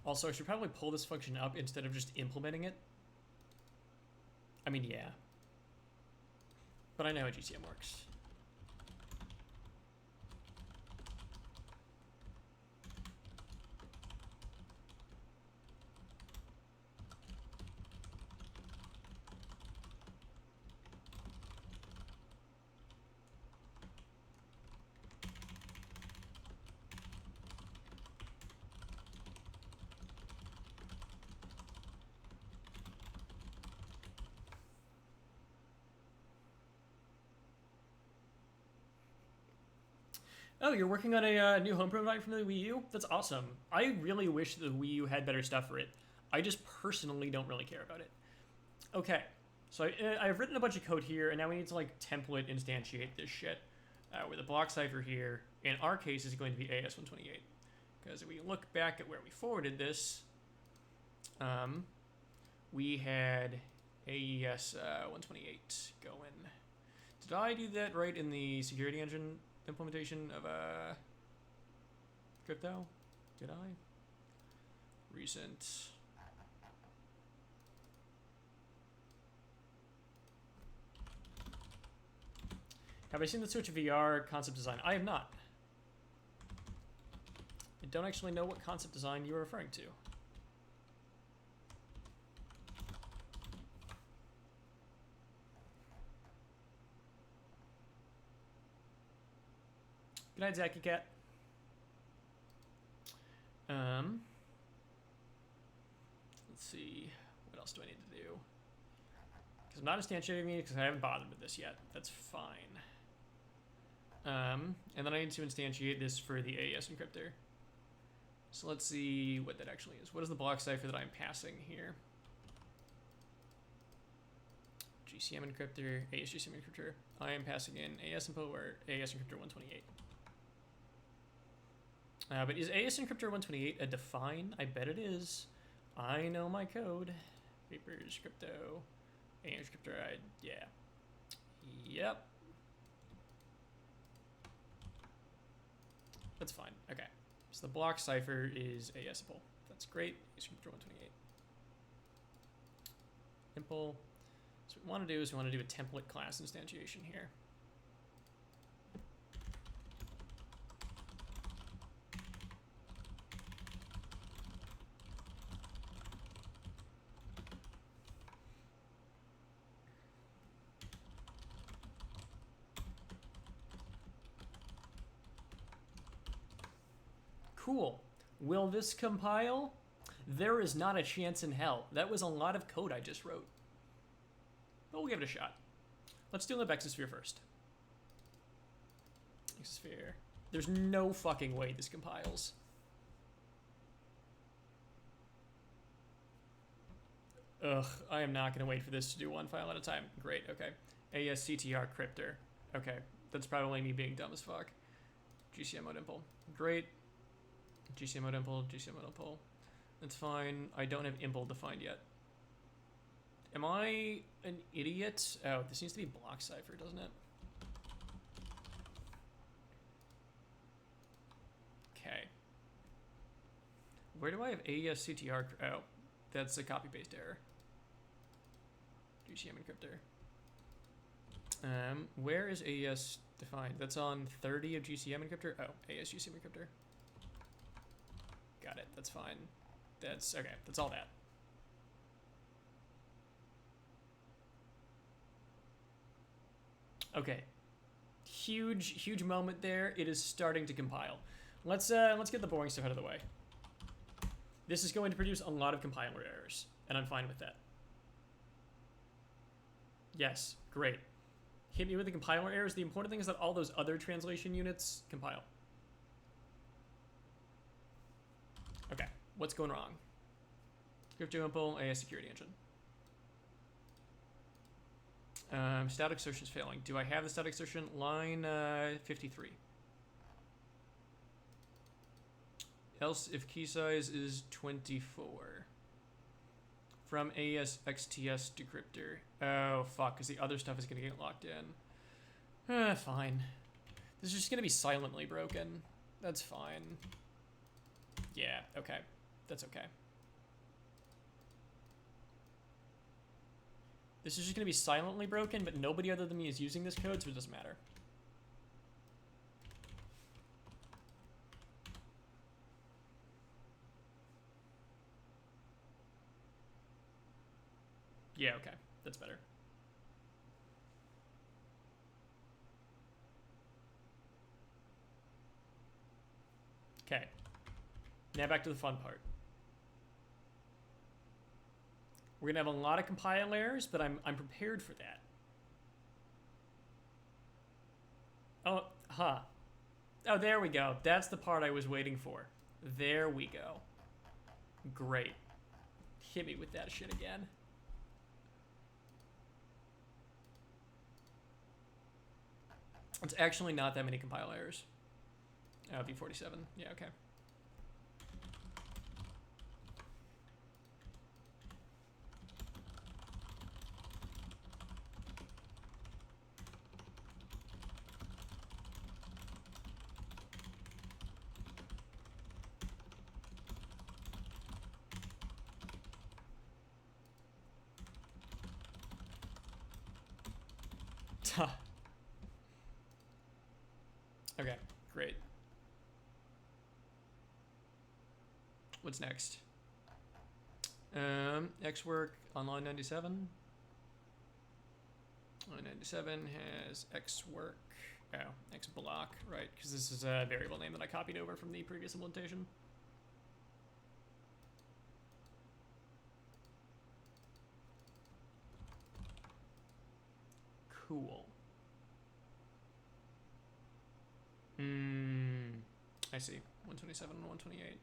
also, I should probably pull this function up instead of just implementing it. I mean, yeah. But I know how GCM works. Oh, you're working on a new homebrew environment for the Wii U? That's awesome. I really wish the Wii U had better stuff for it. I just personally don't really care about it. Okay, so I've written a bunch of code here, and now we need to like template instantiate this shit. With a block cipher here, in our case, is going to be AS128. Because if we look back at where we forwarded this, we had AES128 going. Did I do that right in the security engine implementation of crypto? Did I? Recent. Have I seen the Switch VR concept design? I have not. I don't actually know what concept design you are referring to. Good night, Zacky Cat. Let's see. What else do I need to do? Because I'm not instantiating it because I haven't bothered with this yet. That's fine. And then I need to instantiate this for the AES encryptor. So let's see what that actually is. What is the block cipher that I'm passing here? GCM encryptor, AES GCM encryptor. I am passing in AES info or AES encryptor 128. But is AES encryptor 128 a define? I bet it is. I know my code. Papers, crypto, AES encryptor, yeah. Yep. That's fine. Okay. So the block cipher is AESable. That's great. AES encryptor 128. Simple. So what we want to do is we want to do a template class instantiation here. Cool. Will this compile? There is not a chance in hell. That was a lot of code I just wrote. But we'll give it a shot. Let's do the exosphere first. Exosphere. There's no fucking way this compiles. Ugh, I am not gonna wait for this to do one file at a time. Great, okay. ASCTR cryptor. Okay, that's probably me being dumb as fuck. GCM modimple. Great. GCM modimple, GCM modimple. That's fine. I don't have impl defined yet. Am I an idiot? Oh, this needs to be block cipher, doesn't it? Okay. Where do I have AES-CTR? Oh, that's a copy-paste error. GCM encryptor. Where is AES defined? That's on 30 of GCM encryptor? Oh, AES GCM encryptor. Got it, that's fine. That's, okay, that's all that. Okay. Huge moment there. It is starting to compile. Let's get the boring stuff out of the way. This is going to produce a lot of compiler errors, and I'm fine with that. Yes, great. Hit me with the compiler errors. The important thing is that all those other translation units compile. Okay, what's going wrong? Crypto impl, AS security engine. Static assertion is failing. Do I have the static assertion? Line 53. Else if key size is 24. From AES XTS decryptor. Oh, fuck, because the other stuff is going to get locked in. Fine. This is just going to be silently broken. That's fine. Yeah, okay. That's okay. This is just going to be silently broken, but nobody other than me is using this code, so it doesn't matter. Yeah, okay. That's better. Okay. Now back to the fun part. We're gonna have a lot of compile errors, but I'm prepared for that. Oh, huh. Oh, there we go. That's the part I was waiting for. There we go. Great. Hit me with that shit again. It's actually not that many compile errors. V47. Yeah, okay. Okay, great. What's next? X work on line 97. Line 97 has X work. Oh, X block, right? Because this is a variable name that I copied over from the previous implementation. Cool. I see. 127 and 128.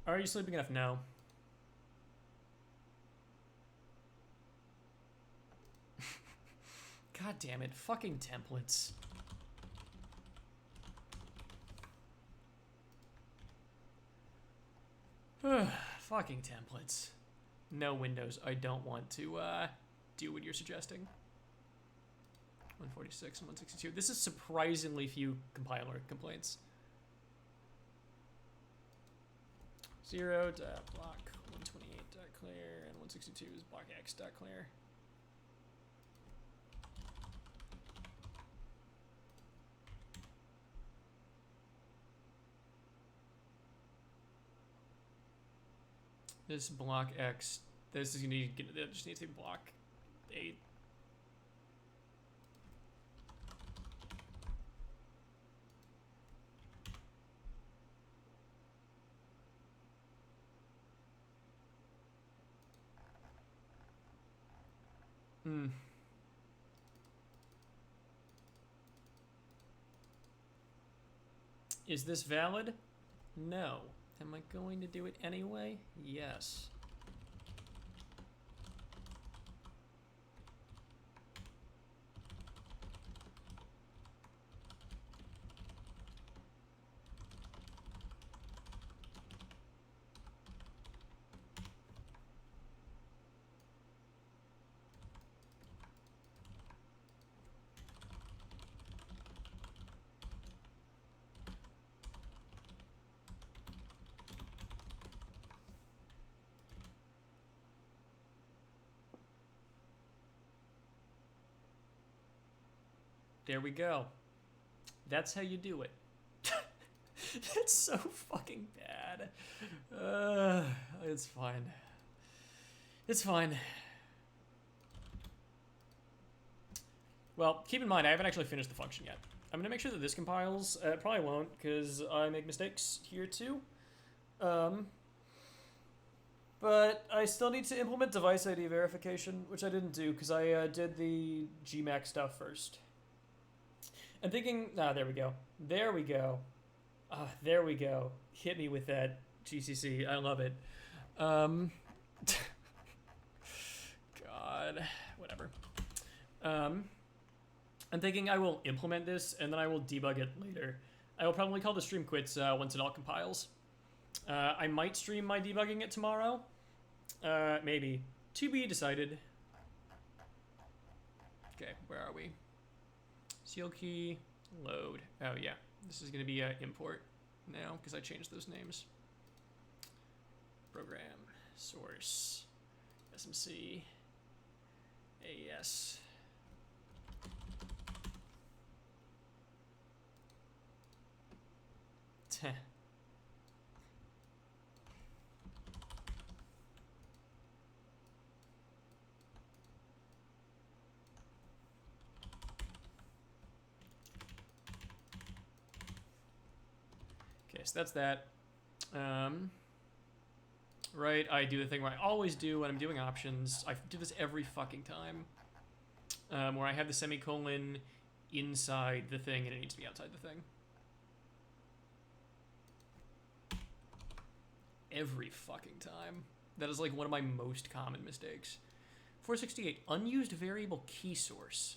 Are you sleeping enough? No. God damn it. Fucking templates. Fucking templates. No Windows. I don't want to do what you're suggesting. 146 and 162. This is surprisingly few compiler complaints. 0.block 128.clear and 162 is block x.clear. This block x, this is gonna need, that just needs to be block 8. Hmm. Is this valid? No. Am I going to do it anyway? Yes. There we go. That's how you do it. It's so fucking bad. It's fine. It's fine. Well, keep in mind, I haven't actually finished the function yet. I'm gonna make sure that this compiles. It probably won't, because I make mistakes here too. But I still need to implement device ID verification, which I didn't do, because I did the GMAC stuff first. I'm thinking, there we go. There we go. There we go. Hit me with that GCC. I love it. God, whatever. I'm thinking I will implement this and then I will debug it later. I will probably call the stream quits once it all compiles. I might stream my debugging it tomorrow. Maybe. To be decided. Okay, where are we? Seal key, load. Oh yeah, this is gonna be import now because I changed those names. Program, source, SMC, AES. Okay, so that's that. Right, I do the thing where I always do when I'm doing options. I do this every fucking time. Where I have the semicolon inside the thing and it needs to be outside the thing. Every fucking time. That is like one of my most common mistakes. 468, unused variable key source.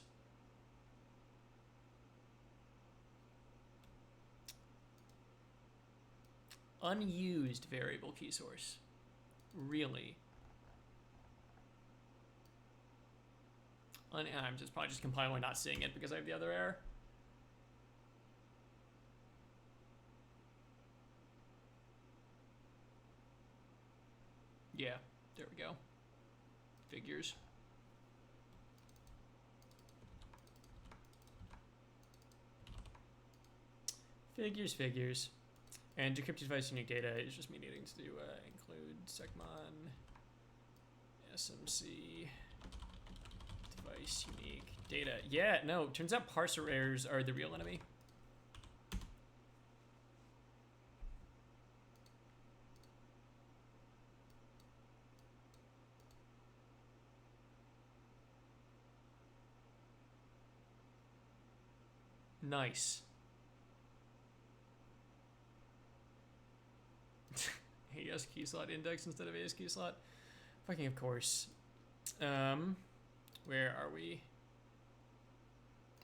Unused variable key source. Really? I'm just probably just compiling not seeing it because I have the other error. Yeah, there we go. Figures. Figures. And decrypted device unique data is just me needing to include secmon SMC device unique data. Yeah, no, turns out parser errors are the real enemy. Nice. AS key slot index instead of AS key slot. Fucking of course. Where are we?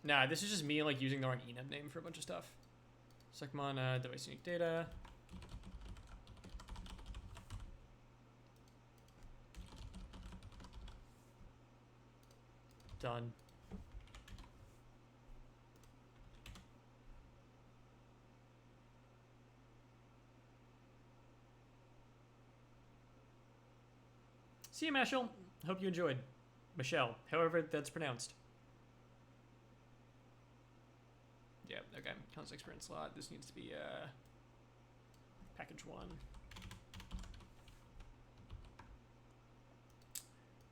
Nah, this is just me like using the wrong enum name for a bunch of stuff. Secmon device unique data. Done. See you, Michelle. Hope you enjoyed. Michelle, however that's pronounced. Yeah, okay. Constant experience slot. This needs to be package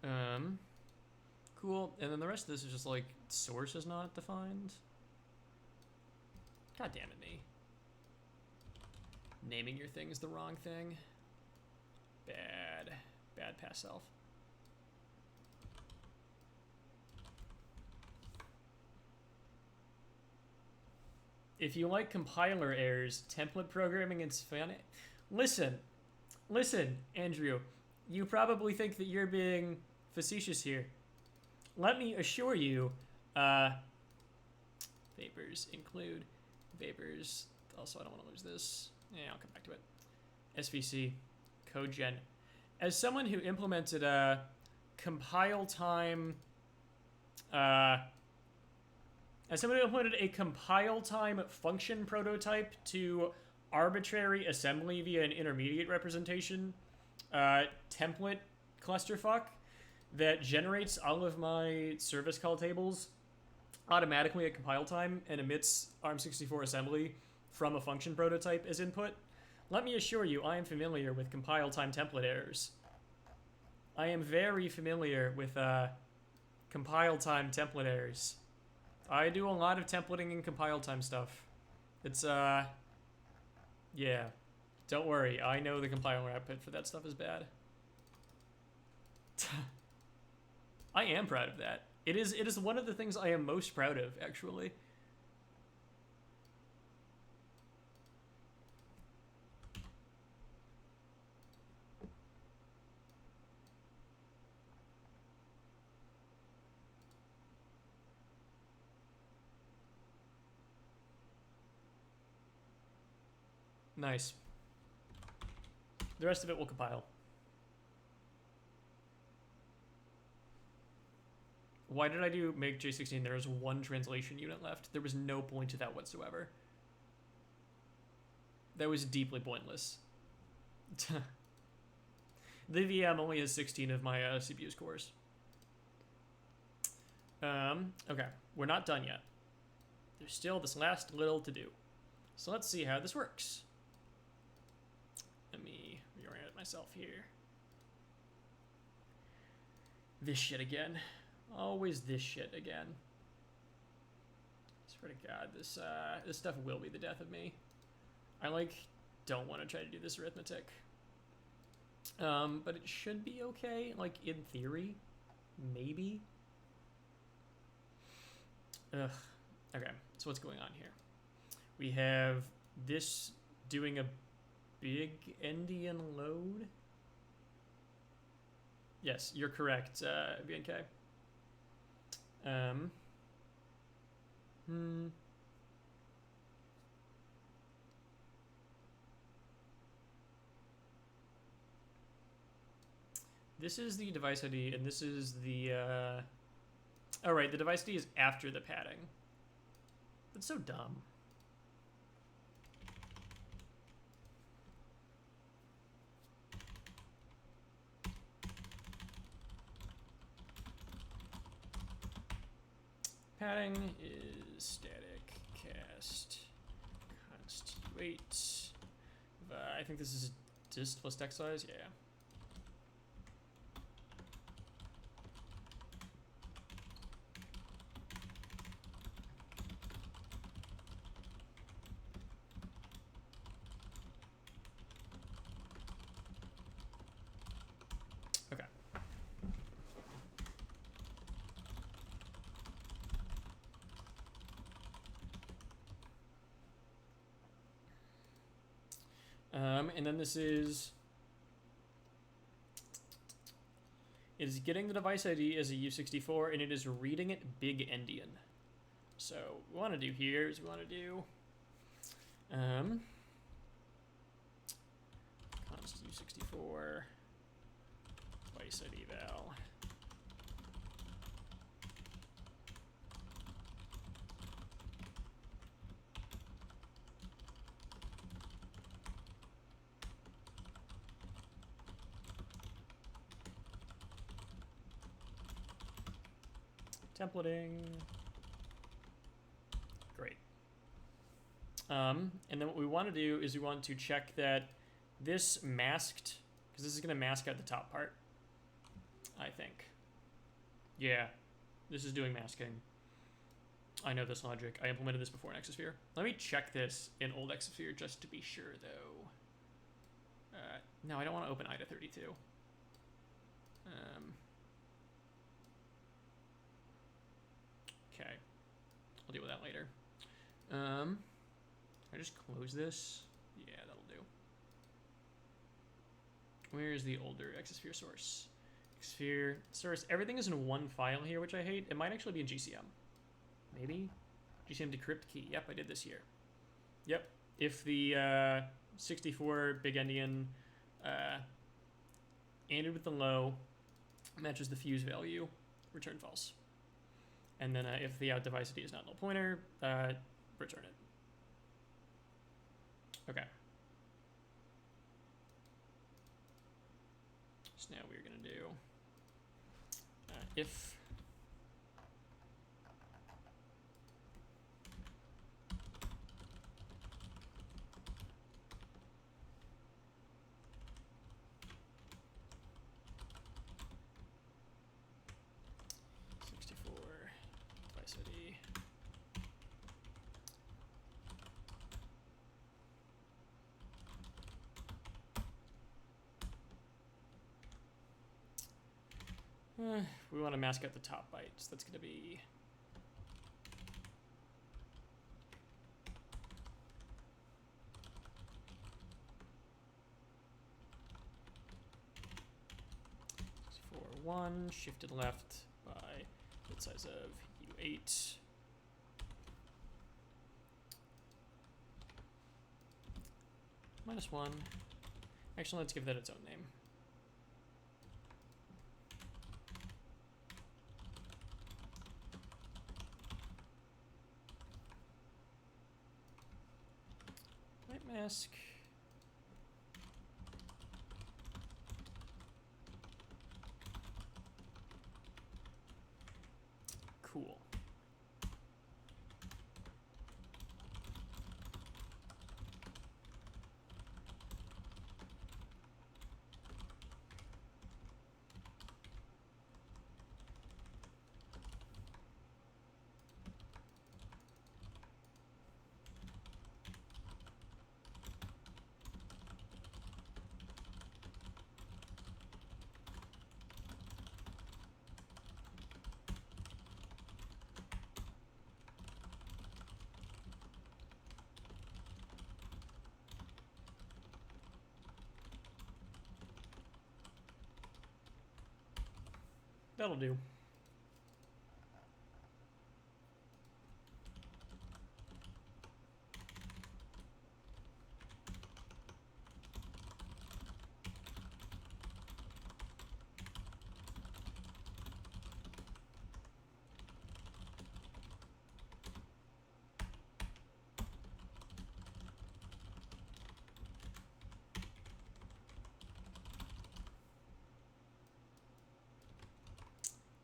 1. Cool. And then the rest of this is just like source is not defined. God damn it, me. Naming your thing is the wrong thing. Bad pass self. If you like compiler errors, template programming is funny. Listen, Andrew. You probably think that you're being facetious here. Let me assure you, vapors include vapors. Also, I don't want to lose this. Yeah, I'll come back to it. SVC, CodeGen. As someone who implemented a compile time, as someone who implemented a compile time function prototype to arbitrary assembly via an intermediate representation template clusterfuck that generates all of my service call tables automatically at compile time and emits ARM64 assembly from a function prototype as input. Let me assure you, I am familiar with compile time template errors. I am very familiar with compile time template errors. I do a lot of templating and compile time stuff. It's, yeah. Don't worry, I know the compiler output for that stuff is bad. I am proud of that. It is one of the things I am most proud of, actually. Nice. The rest of it will compile. Why did I do make J16? There was one translation unit left. There was no point to that whatsoever. That was deeply pointless. The VM only has 16 of my CPU's cores. Okay, we're not done yet. There's still this last little to do. So let's see how this works. Let me reorient myself here. This shit again. Always this shit again. Swear to God, this stuff will be the death of me. I don't want to try to do this arithmetic. But it should be okay, in theory. Maybe. Ugh. Okay, so what's going on here? We have this doing a big endian load. Yes, you're correct, BNK. This is the device ID, and this is the, oh right, the device ID is after the padding. That's so dumb. Padding is static cast const weight. I think this is dist plus text size. Yeah. Okay. And then this is, it is getting the device ID as a U64, and it is reading it big endian. So what we want to do here is we want to do const U64 device ID val. Templating. Great. And then what we want to do is we want to check that this masked, because this is going to mask out the top part, I think. Yeah, this is doing masking. I know this logic. I implemented this before in Exosphere. Let me check this in old Exosphere just to be sure, though. No, I don't want to open IDA 32. Okay. I'll deal with that later. I just close this? Yeah, that'll do. Where is the older Exosphere source? Exosphere source. Everything is in one file here, which I hate. It might actually be in GCM. Maybe? GCM decrypt key. Yep, I did this here. Yep. If the 64 big endian ANDed with the low matches the fuse value, return false. And then if the out device ID is not null pointer, return it. Okay. So now we're going to do if device ID we want to mask out the top bytes. That's going to be one shifted left by bit size of U8. -1. Actually, let's give that its own name. Light mask. Cool. That'll do.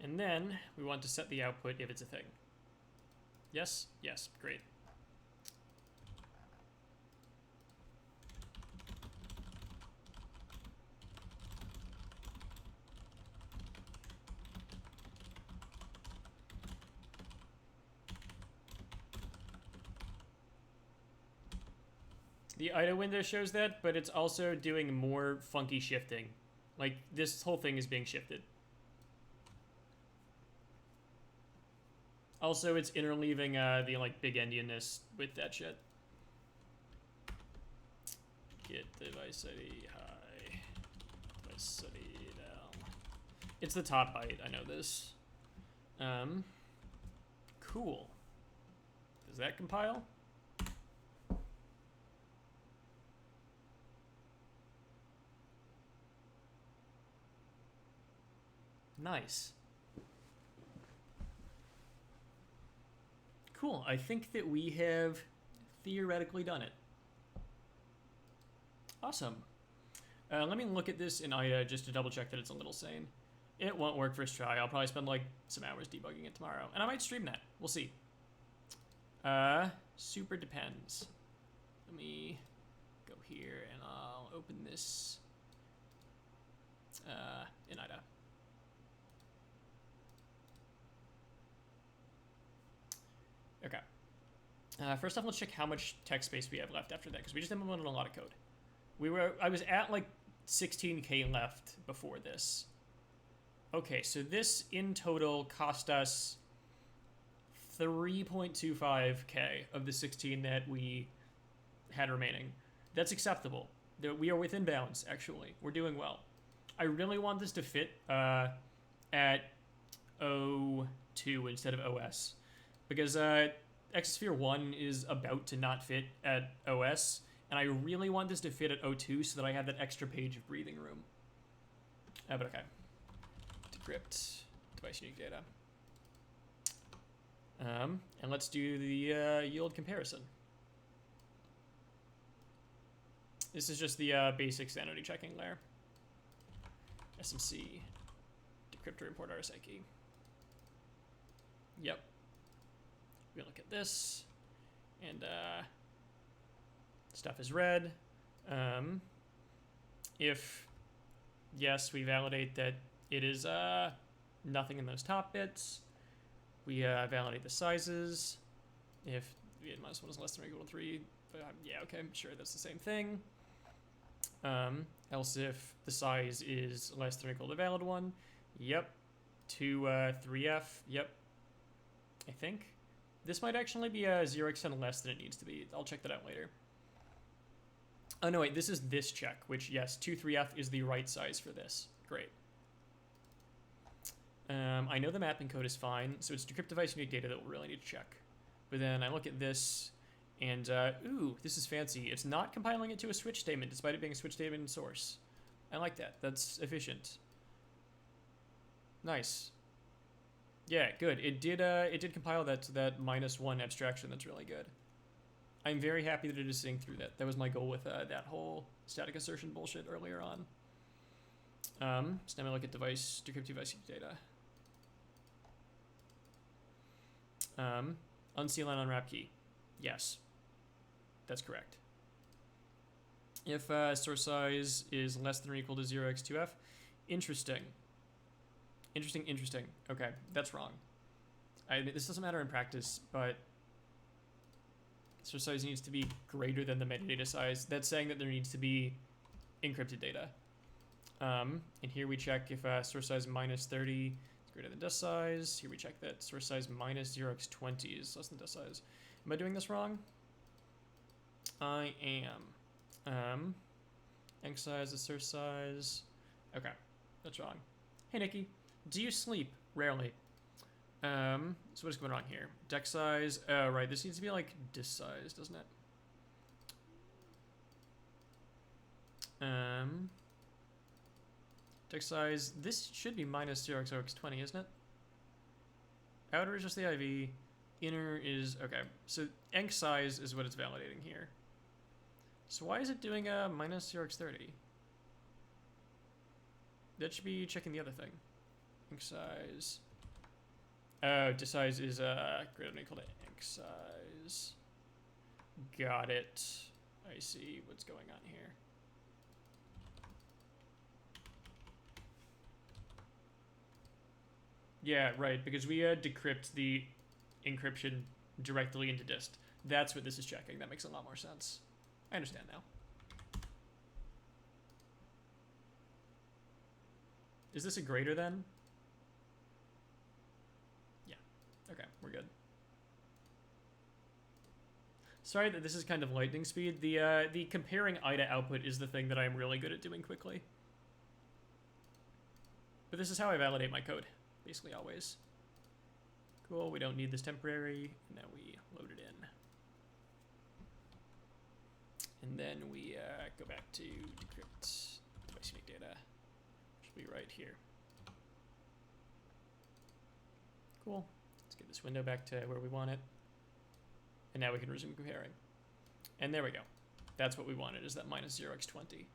And then we want to set the output if it's a thing. Yes? Yes. Great. The IDA window shows that, but it's also doing more funky shifting. Like, this whole thing is being shifted. Also, it's interleaving the like big endianness with that shit. Get device ID high. Device ID down. It's the top byte, I know this. Cool. Does that compile? Nice. Cool. I think that we have theoretically done it. Awesome. Let me look at this in IDA just to double check that it's a little sane. It won't work first try. I'll probably spend like some hours debugging it tomorrow. And I might stream that. We'll see. Super depends. Let me go here and I'll open this in IDA. Okay. First off, let's check how much text space we have left after that, because we just implemented a lot of code. I was at like 16K left before this. Okay, so this in total cost us 3.25K of the 16 that we had remaining. That's acceptable. We are within bounds, actually. We're doing well. I really want this to fit at O2 instead of OS. Because Exosphere 1 is about to not fit at OS, and I really want this to fit at O2 so that I have that extra page of breathing room. But okay. Decrypt device unique data. And let's do the yield comparison. This is just the basic sanity checking layer. SMC, decrypt to report RSA key. Yep. We look at this, and stuff is red. If yes, we validate that it is nothing in those top bits. We validate the sizes. If -1 is less than or equal to 3, yeah, okay, sure, that's the same thing. Else if the size is less than or equal to valid 1, yep. To 3F, yep. I think. This might actually be 0x10 less than it needs to be. I'll check that out later. Oh, no, wait, this is this check, which, yes, 2-3F is the right size for this. Great. I know the mapping code is fine, so it's decrypt device unique data that we'll really need to check. But then I look at this, and, ooh, this is fancy. It's not compiling it to a switch statement, despite it being a switch statement in source. I like that. That's efficient. Nice. Yeah, good. It did compile that to that -1 abstraction. That's really good. I'm very happy that it is sitting through that. That was my goal with that whole static assertion bullshit earlier on. So now I look at device, decrypt device data. Unseal and unwrap key. Yes. That's correct. If source size is less than or equal to 0x2f, interesting. Interesting. Okay, that's wrong. This doesn't matter in practice, but source size needs to be greater than the metadata size. That's saying that there needs to be encrypted data. And here we check if source size -30 is greater than disk size. Here we check that source size -0x20 is less than disk size. Am I doing this wrong? I am. Enc size is source size. Okay, that's wrong. Hey, Nikki. Do you sleep? Rarely. So what is going on here? Deck size. Oh, right. This needs to be like disk size, doesn't it? Deck size. This should be -0x0x20, isn't it? Outer is just the IV. Inner is okay. So enc size is what it's validating here. So why is it doing a -0x30? That should be checking the other thing. Enc size. Oh, disk size is greater than or equal to enc size. Got it. I see what's going on here. Yeah, right, because we decrypt the encryption directly into dist. That's what this is checking. That makes a lot more sense. I understand now. Is this a greater than? Yeah. Okay, we're good. Sorry that this is kind of lightning speed. The comparing IDA output is the thing that I'm really good at doing quickly. But this is how I validate my code. Basically always. Cool, we don't need this temporary. Now we load it in. And then we go back to decrypt device unique data. Which will be right here. Cool. Let's get this window back to where we want it. And now we can resume comparing. And there we go. That's what we wanted, is that -0x20.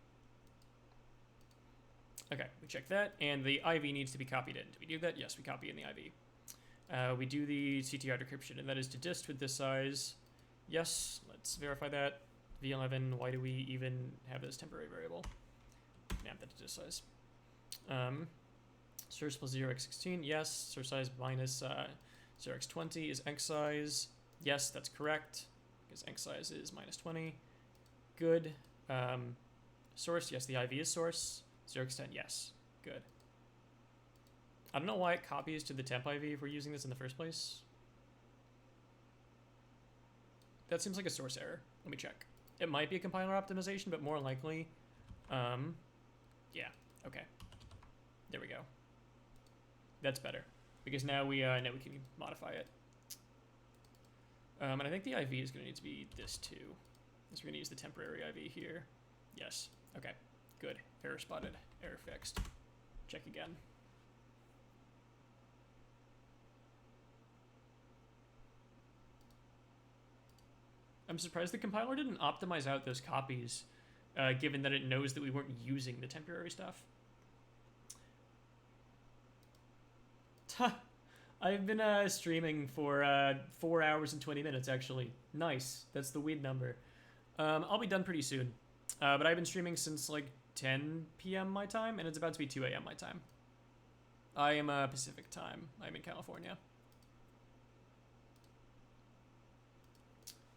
Okay, we check that, and the IV needs to be copied in. Do we do that? Yes, we copy in the IV. We do the CTR decryption, and that is to dist with this size. Yes, let's verify that. V11, why do we even have this temporary variable? Map that to disk size. Source plus 0x16, yes. Source size minus 0x20 is enc size. Yes, that's correct, because enc size is -20. Good. Source, yes, the IV is source. 0x10, yes. Good. I don't know why it copies to the temp IV if we're using this in the first place. That seems like a source error. Let me check. it might be a compiler optimization, but more likely, yeah, okay. There we go. That's better, because now we can modify it. And I think the IV is going to need to be this too. So we're going to use the temporary IV here. Yes. Okay. Good. Error spotted. Error fixed. Check again. I'm surprised the compiler didn't optimize out those copies, given that it knows that we weren't using the temporary stuff. I've been streaming for 4 hours and 20 minutes, actually. Nice. That's the weed number. I'll be done pretty soon. But I've been streaming since like 10 p.m. my time, and it's about to be 2 a.m. my time. I am Pacific time. I'm in California.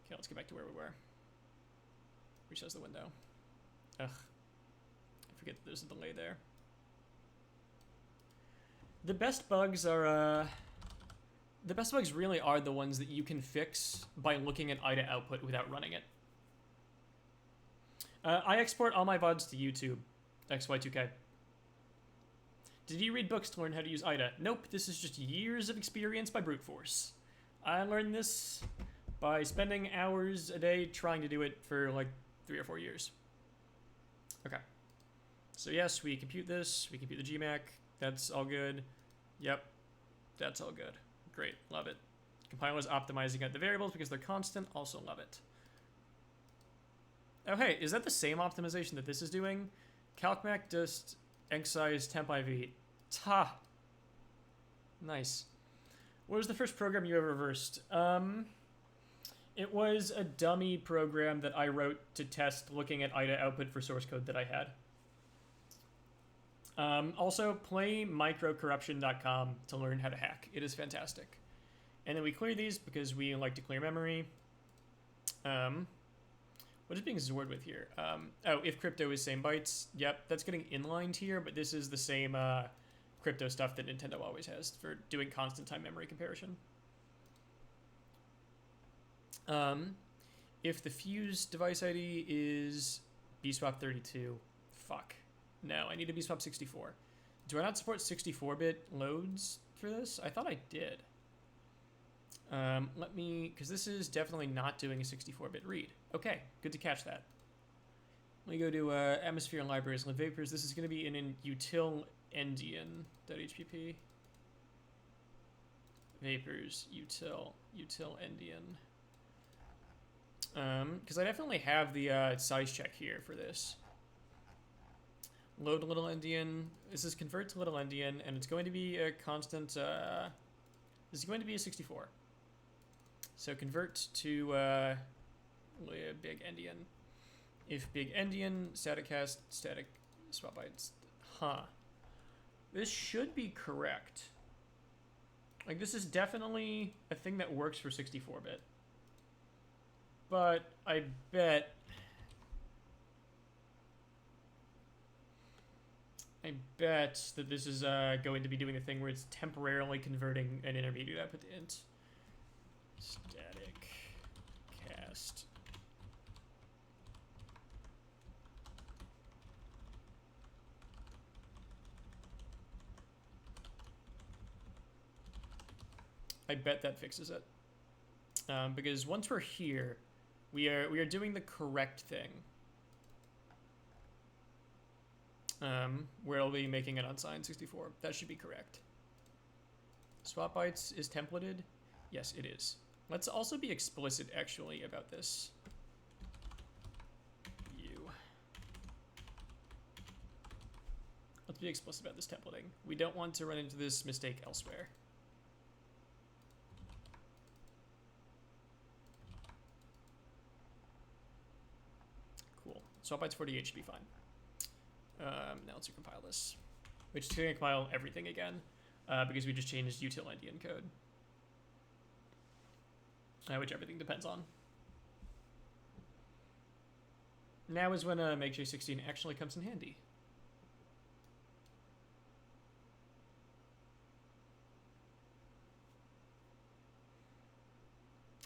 Okay, let's get back to where we were. Resize the window. Ugh. I forget that there's a delay there. The best bugs are, the best bugs really are the ones that you can fix by looking at IDA output without running it. I export all my VODs to YouTube, XY2K. Did you read books to learn how to use IDA? Nope, this is just years of experience by brute force. I learned this by spending hours a day trying to do it for like 3 or 4 years. Okay. So yes, we compute this, we compute the GMAC, that's all good. Yep, that's all good. Great, love it. Compiler's optimizing out the variables because they're constant, also love it. Oh hey, is that the same optimization that this is doing? CalcMac dist size temp IV. Ta! Nice. What was the first program you ever reversed? It was a dummy program that I wrote to test looking at IDA output for source code that I had. Also, play microcorruption.com to learn how to hack. It is fantastic. And then we clear these because we like to clear memory. What is being Zored with here? Oh, if crypto is same bytes. Yep, that's getting inlined here, but this is the same crypto stuff that Nintendo always has for doing constant time memory comparison. If the fuse device ID is bswap32, fuck. No, I need a bswap64. Do I not support 64-bit loads for this? I thought I did. Let me, because this is definitely not doing a 64-bit read. Okay, good to catch that. Let me go to atmosphere and libraries and vapors. This is going to be in util endian.hpp. Vapors, util endian. Because I definitely have the size check here for this. Load little endian. This is convert to little endian, and it's going to be a constant. This is going to be a 64. So convert to big endian. If big endian static cast static swap bytes. Huh. This should be correct. Like, this is definitely a thing that works for 64-bit. But I bet that this is going to be doing a thing where it's temporarily converting an intermediate output to int. Static cast. I bet that fixes it. Because once we're here, we are doing the correct thing. Where I'll be making an unsigned 64. That should be correct. Swap bytes is templated? Yes, it is. Let's also be explicit, actually, about this. Let's be explicit about this templating. We don't want to run into this mistake elsewhere. Cool. Swap bytes 48 should be fine. Now let's recompile this. Which is going to compile everything again, because we just changed util endian code. Which everything depends on. Now is when make J16 actually comes in handy.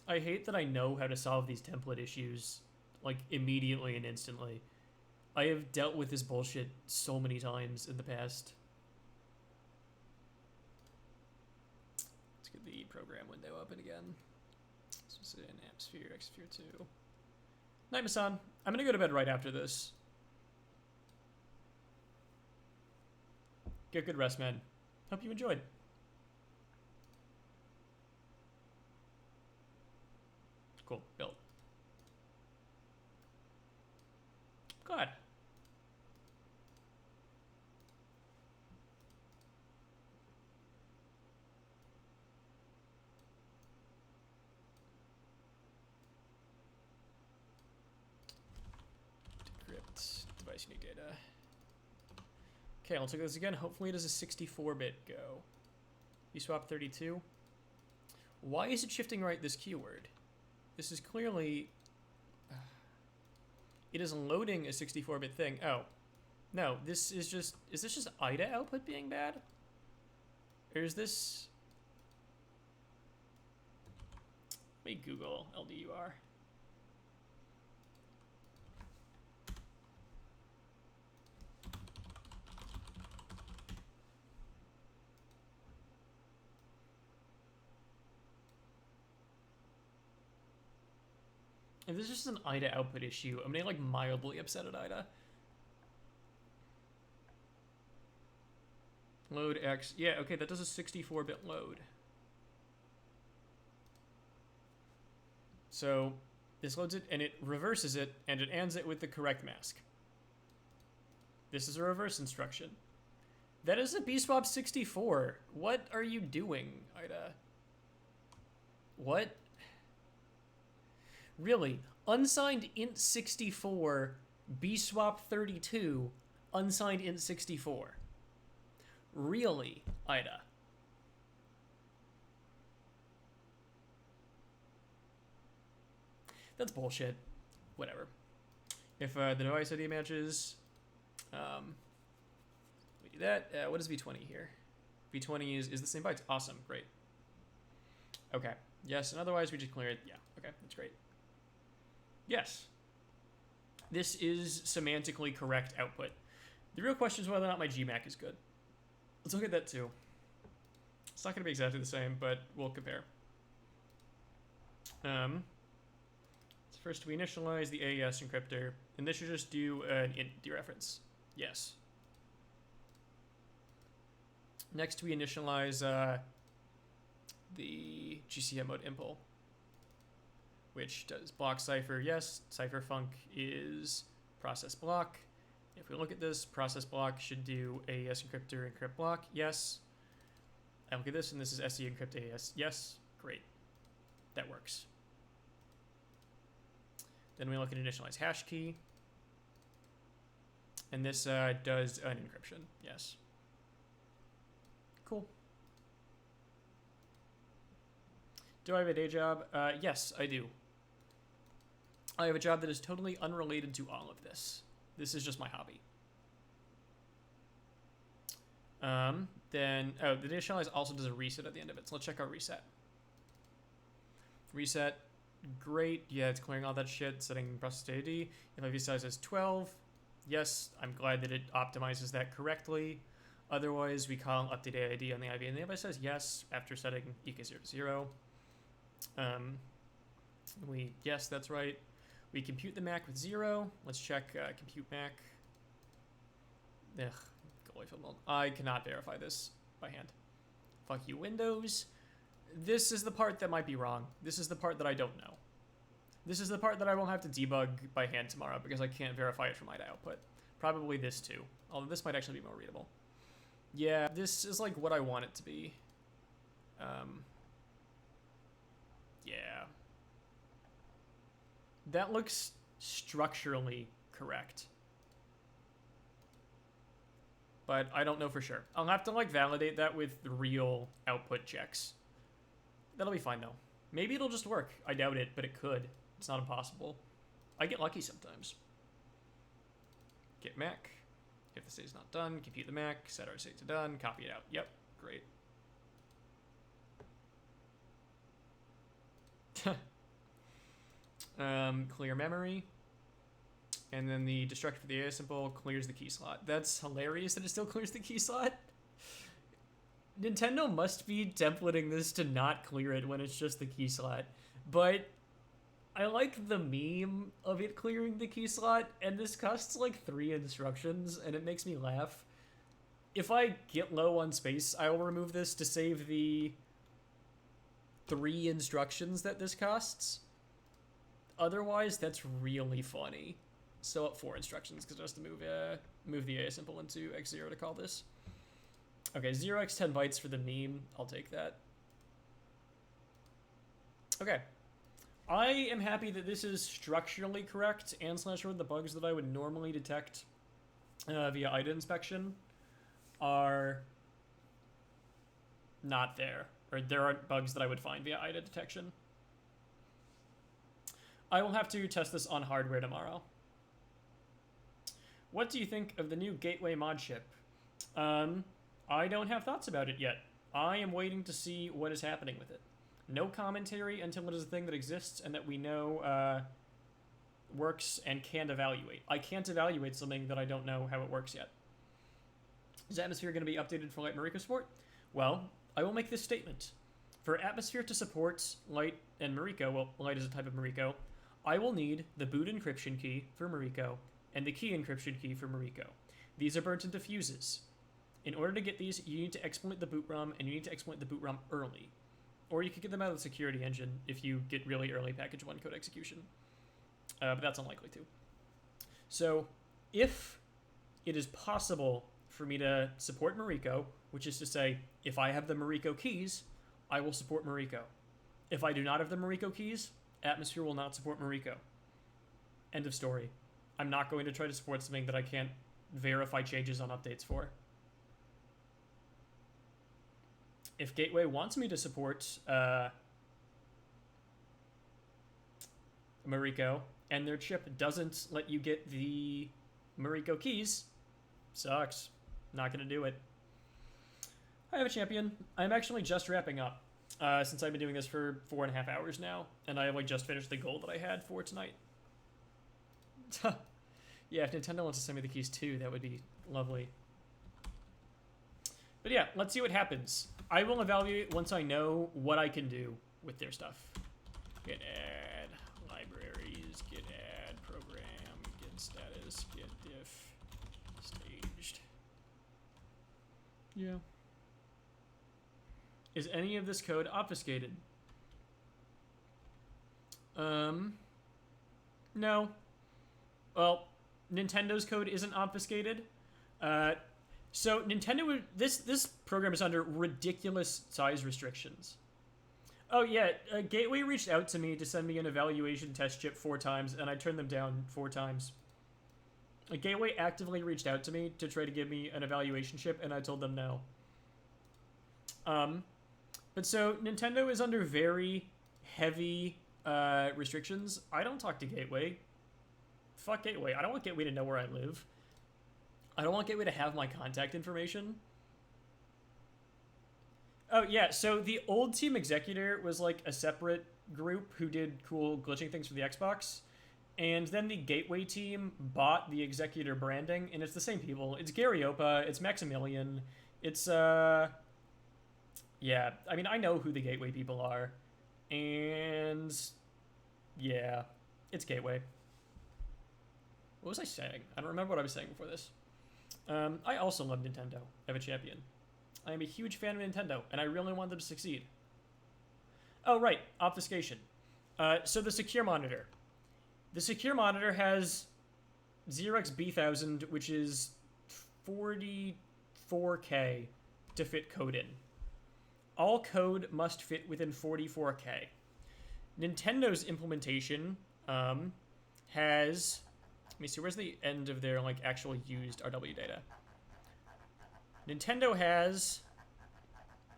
I hate that I know how to solve these template issues like, immediately and instantly. I have dealt with this bullshit so many times in the past. Let's get the program window open again. This was in Atmosphere, Exosphere 2. Night, Masan. I'm gonna go to bed right after this. Get good rest, man. Hope you enjoyed. Cool. Built. God. Decrypt. Device unique data. Okay, I'll take this again. Hopefully it is a 64-bit go. VSwap 32. Why is it shifting right this keyword? This is clearly... It is loading a 64-bit thing. Oh. No, this is just... Is this just IDA output being bad? Or is this... Let me Google LDUR. If this is just an IDA output issue, I'm gonna like mildly upset at IDA. Load X. Yeah, okay, that does a 64-bit load. So this loads it and it reverses it and it ends it with the correct mask. This is a reverse instruction. That is a BSwap 64. What are you doing, IDA? What? Really? Unsigned int 64, BSwap 32, unsigned int 64. Really, IDA? That's bullshit. Whatever. If the device ID matches, we do that. What is V20 here? V20 is the same bytes. Awesome. Great. Okay. Yes, and otherwise we just clear it. Yeah. Okay. That's great. Yes. This is semantically correct output. The real question is whether or not my GMAC is good. Let's look at that too. It's not going to be exactly the same, but we'll compare. First, we initialize the AES encryptor, and this should just do an int dereference. Yes. Next, we initialize the GCM mode impl, which does block cipher. Yes, cipher func is process block. If we look at this, process block should do AES encryptor encrypt block. Yes. I look at this, and this is SE encrypt AES. Yes. Great. That works. Then we look at initialize hash key. And this does an encryption. Yes. Cool. Do I have a day job? Yes, I do. I have a job that is totally unrelated to all of this. This is just my hobby. Then, oh, the initialize also does a reset at the end of it. So let's check our reset. Reset. Great. Yeah, it's clearing all that shit, setting process to ID. If IV size is 12, yes, I'm glad that it optimizes that correctly. Otherwise, we call update ID on the IV, and the IV says yes after setting EK0 to 0. Yes, that's right. We compute the MAC with 0. Let's check compute MAC. Ugh, I cannot verify this by hand. Fuck you, Windows. This is the part that might be wrong. This is the part that I don't know. This is the part that I will have to debug by hand tomorrow because I can't verify it from IDA output. Probably this too, although this might actually be more readable. Yeah, this is like what I want it to be. Yeah. That looks structurally correct. But I don't know for sure. I'll have to like validate that with real output checks. That'll be fine though. Maybe it'll just work. I doubt it, but it could. It's not impossible. I get lucky sometimes. Get MAC. If the state is not done, compute the MAC, set our state to done, copy it out. Yep, great. Clear memory. And then the destructor for the AI symbol clears the key slot. That's hilarious that it still clears the key slot. Nintendo must be templating this to not clear it when it's just the key slot. But I like the meme of it clearing the key slot, and this costs like 3 instructions, and it makes me laugh. If I get low on space, I will remove this to save the 3 instructions that this costs. Otherwise, that's really funny. So up 4 instructions, because just to move the A symbol into X0 to call this. Okay, 0x10 bytes for the meme. I'll take that. Okay. I am happy that this is structurally correct, and /road the bugs that I would normally detect via IDA inspection are not there. Or there aren't bugs that I would find via IDA detection. I will have to test this on hardware tomorrow. What do you think of the new Gateway mod chip? I don't have thoughts about it yet. I am waiting to see what is happening with it. No commentary until it is a thing that exists and that we know works and can evaluate. I can't evaluate something that I don't know how it works yet. Is Atmosphere going to be updated for Light Mariko support? Well, I will make this statement. For Atmosphere to support Light and Mariko, well, Light is a type of Mariko, I will need the boot encryption key for Mariko and the key encryption key for Mariko. These are burnt into fuses. In order to get these, you need to exploit the boot ROM, and you need to exploit the boot ROM early. Or you could get them out of the security engine if you get really early package 1 code execution. But that's unlikely to. So, if it is possible for me to support Mariko, which is to say, if I have the Mariko keys, I will support Mariko. If I do not have the Mariko keys, Atmosphere will not support Mariko. End of story. I'm not going to try to support something that I can't verify changes on updates for. If Gateway wants me to support Mariko, and their chip doesn't let you get the Mariko keys, sucks. Not gonna do it. I have a champion. I'm actually just wrapping up, since I've been doing this for 4.5 hours now, and I have like just finished the goal that I had for tonight. Yeah, if Nintendo wants to send me the keys too, that would be lovely. But yeah, let's see what happens. I will evaluate once I know what I can do with their stuff. Git add libraries, git add program, git status, git diff, staged. Yeah. Is any of this code obfuscated? No. Well, Nintendo's code isn't obfuscated. So Nintendo, this program is under ridiculous size restrictions. Oh yeah, Gateway reached out to me to send me an evaluation test chip 4 times, and I turned them down 4 times. Gateway actively reached out to me to try to give me an evaluation chip, and I told them no. But so Nintendo is under very heavy restrictions. I don't talk to Gateway. Fuck Gateway. I don't want Gateway to know where I live. I don't want Gateway to have my contact information. Oh, yeah, so the old Team Executor was like a separate group who did cool glitching things for the Xbox. And then the Gateway team bought the Executor branding, and it's the same people. It's Gary Opa, it's Maximilian, it's, yeah, I mean, I know who the Gateway people are. And, yeah, it's Gateway. What was I saying? I don't remember what I was saying before this. I also love Nintendo. I have a champion. I am a huge fan of Nintendo, and I really want them to succeed. Oh, right. Obfuscation. So the secure monitor. The secure monitor has 0xb1000, which is 44K to fit code in. All code must fit within 44K. Nintendo's implementation has... Let me see, where's the end of their, like, actual used RW data? Nintendo has...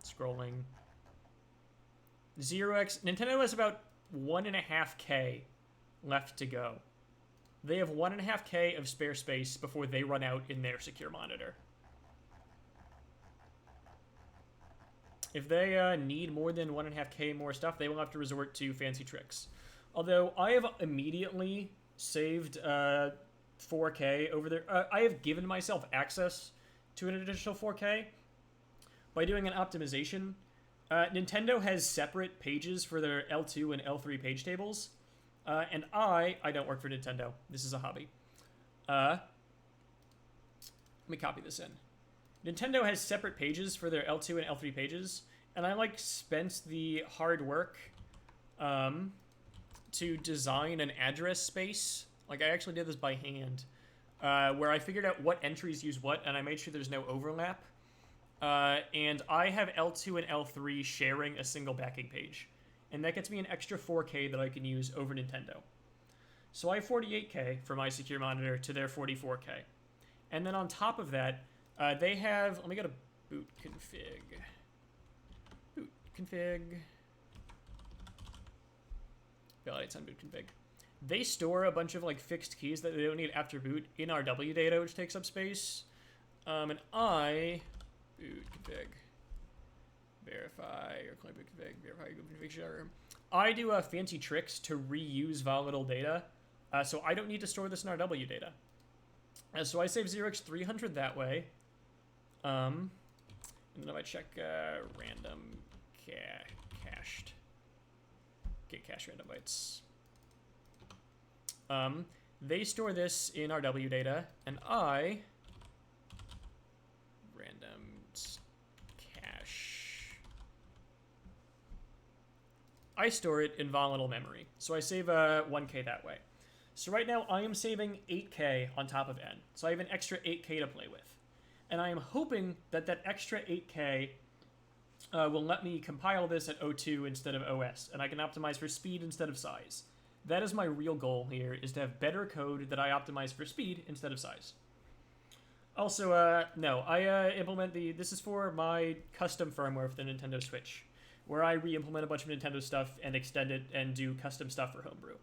Scrolling. 0x... Nintendo has about 1.5K left to go. They have 1.5K of spare space before they run out in their secure monitor. If they need more than 1.5K more stuff, they will have to resort to fancy tricks. Although, I have immediately saved 4K over there. I have given myself access to an additional 4K by doing an optimization. Nintendo has separate pages for their L2 and L3 page tables, and I don't work for Nintendo. This is a hobby. Let me copy this in. Nintendo has separate pages for their L2 and L3 pages, and I spent the hard work to design an address space. I actually did this by hand, where I figured out what entries use what, and I made sure there's no overlap. And I have L2 and L3 sharing a single backing page, and that gets me an extra 4K that I can use over Nintendo. So I have 48K for my secure monitor to their 44K. And then on top of that, they have, let me go to boot config. Boot config. Validates on boot config. They store a bunch of fixed keys that they don't need after boot in RW data, which takes up space. And I boot config, verify your client boot config, verify your boot config share. I do fancy tricks to reuse volatile data, so I don't need to store this in RW data. So I save 0x300 that way. And then if I check random cached, get cache random bytes. They store this in RW data, and I random cache. I store it in volatile memory, so I save 1K that way. So right now I am saving 8K on top of N, so I have an extra 8K to play with, and I am hoping that that extra 8K will let me compile this at O2 instead of OS, and I can optimize for speed instead of size. That is my real goal here, is to have better code that I optimize for speed instead of size. Also, no, I implement this is for my custom firmware for the Nintendo Switch, where I re-implement a bunch of Nintendo stuff and extend it and do custom stuff for homebrew.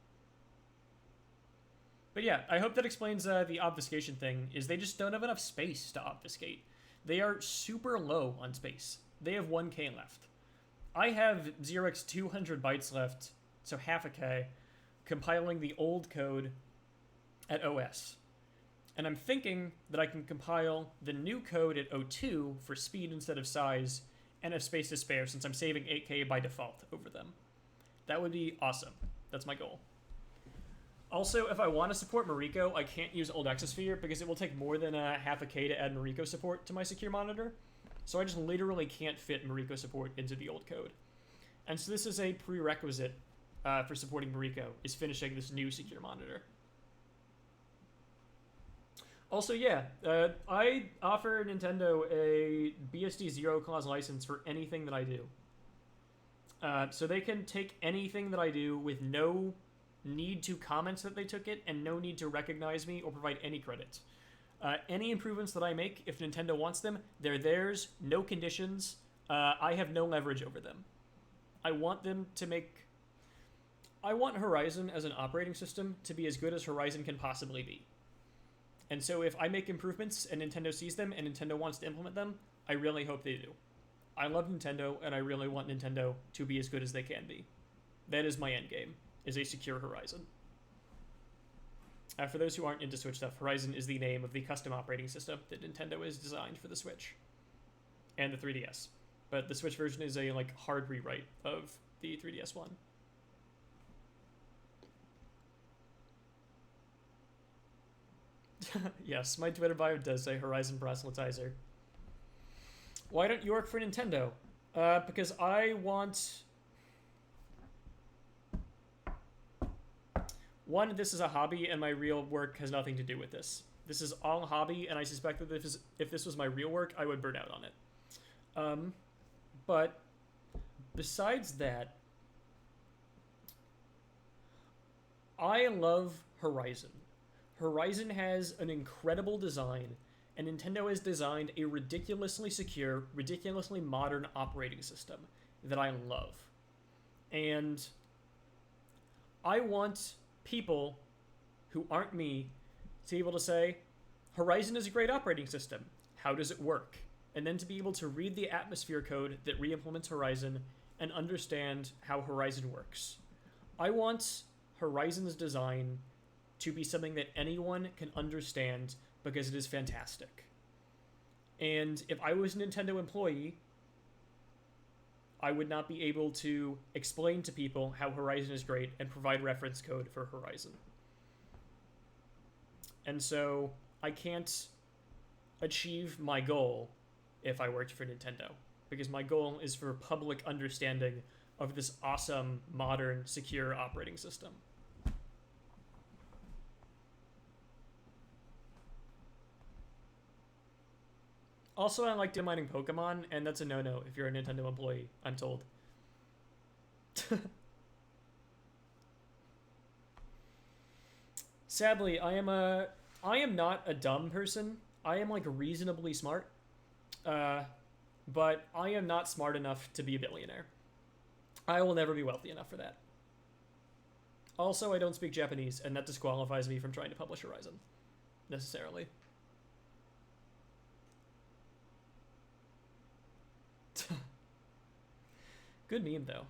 But yeah, I hope that explains the obfuscation thing, is they just don't have enough space to obfuscate. They are super low on space. They have 1K left. I have 0x200 bytes left, so half a K, compiling the old code at OS. And I'm thinking that I can compile the new code at O2 for speed instead of size, and have space to spare since I'm saving 8K by default over them. That would be awesome. That's my goal. Also, if I want to support Mariko, I can't use old Exosphere because it will take more than half a K to add Mariko support to my secure monitor. So I just literally can't fit Mariko support into the old code. And so this is a prerequisite for supporting Mariko, is finishing this new secure monitor. Also, yeah, I offer Nintendo a BSD zero clause license for anything that I do. So they can take anything that I do with no need to comment that they took it and no need to recognize me or provide any credit. Any improvements that I make, if Nintendo wants them, they're theirs, no conditions. I have no leverage over them. I want them to make... I want Horizon as an operating system to be as good as Horizon can possibly be. And so if I make improvements and Nintendo sees them and Nintendo wants to implement them, I really hope they do. I love Nintendo, and I really want Nintendo to be as good as they can be. That is my endgame, is a secure Horizon. For those who aren't into Switch stuff, Horizon is the name of the custom operating system that Nintendo has designed for the Switch. And the 3DS. But the Switch version is a hard rewrite of the 3DS one. Yes, my Twitter bio does say Horizon proselytizer. Why don't you work for Nintendo? Because I want... One, this is a hobby, and my real work has nothing to do with this. This is all hobby, and I suspect that if this was my real work, I would burn out on it. But besides that, I love Horizon. Horizon has an incredible design, and Nintendo has designed a ridiculously secure, ridiculously modern operating system that I love. And I want people who aren't me to be able to say, Horizon is a great operating system. How does it work? And then to be able to read the atmosphere code that re-implements Horizon and understand how Horizon works. I want Horizon's design to be something that anyone can understand because it is fantastic. And if I was a Nintendo employee, I would not be able to explain to people how Horizon is great and provide reference code for Horizon. And so I can't achieve my goal if I worked for Nintendo, because my goal is for public understanding of this awesome, modern, secure operating system. Also, I like mining Pokemon, and that's a no-no if you're a Nintendo employee, I'm told. Sadly, I am not a dumb person. I am like reasonably smart, but I am not smart enough to be a billionaire. I will never be wealthy enough for that. Also, I don't speak Japanese, and that disqualifies me from trying to publish Horizon, necessarily. Good meme, though.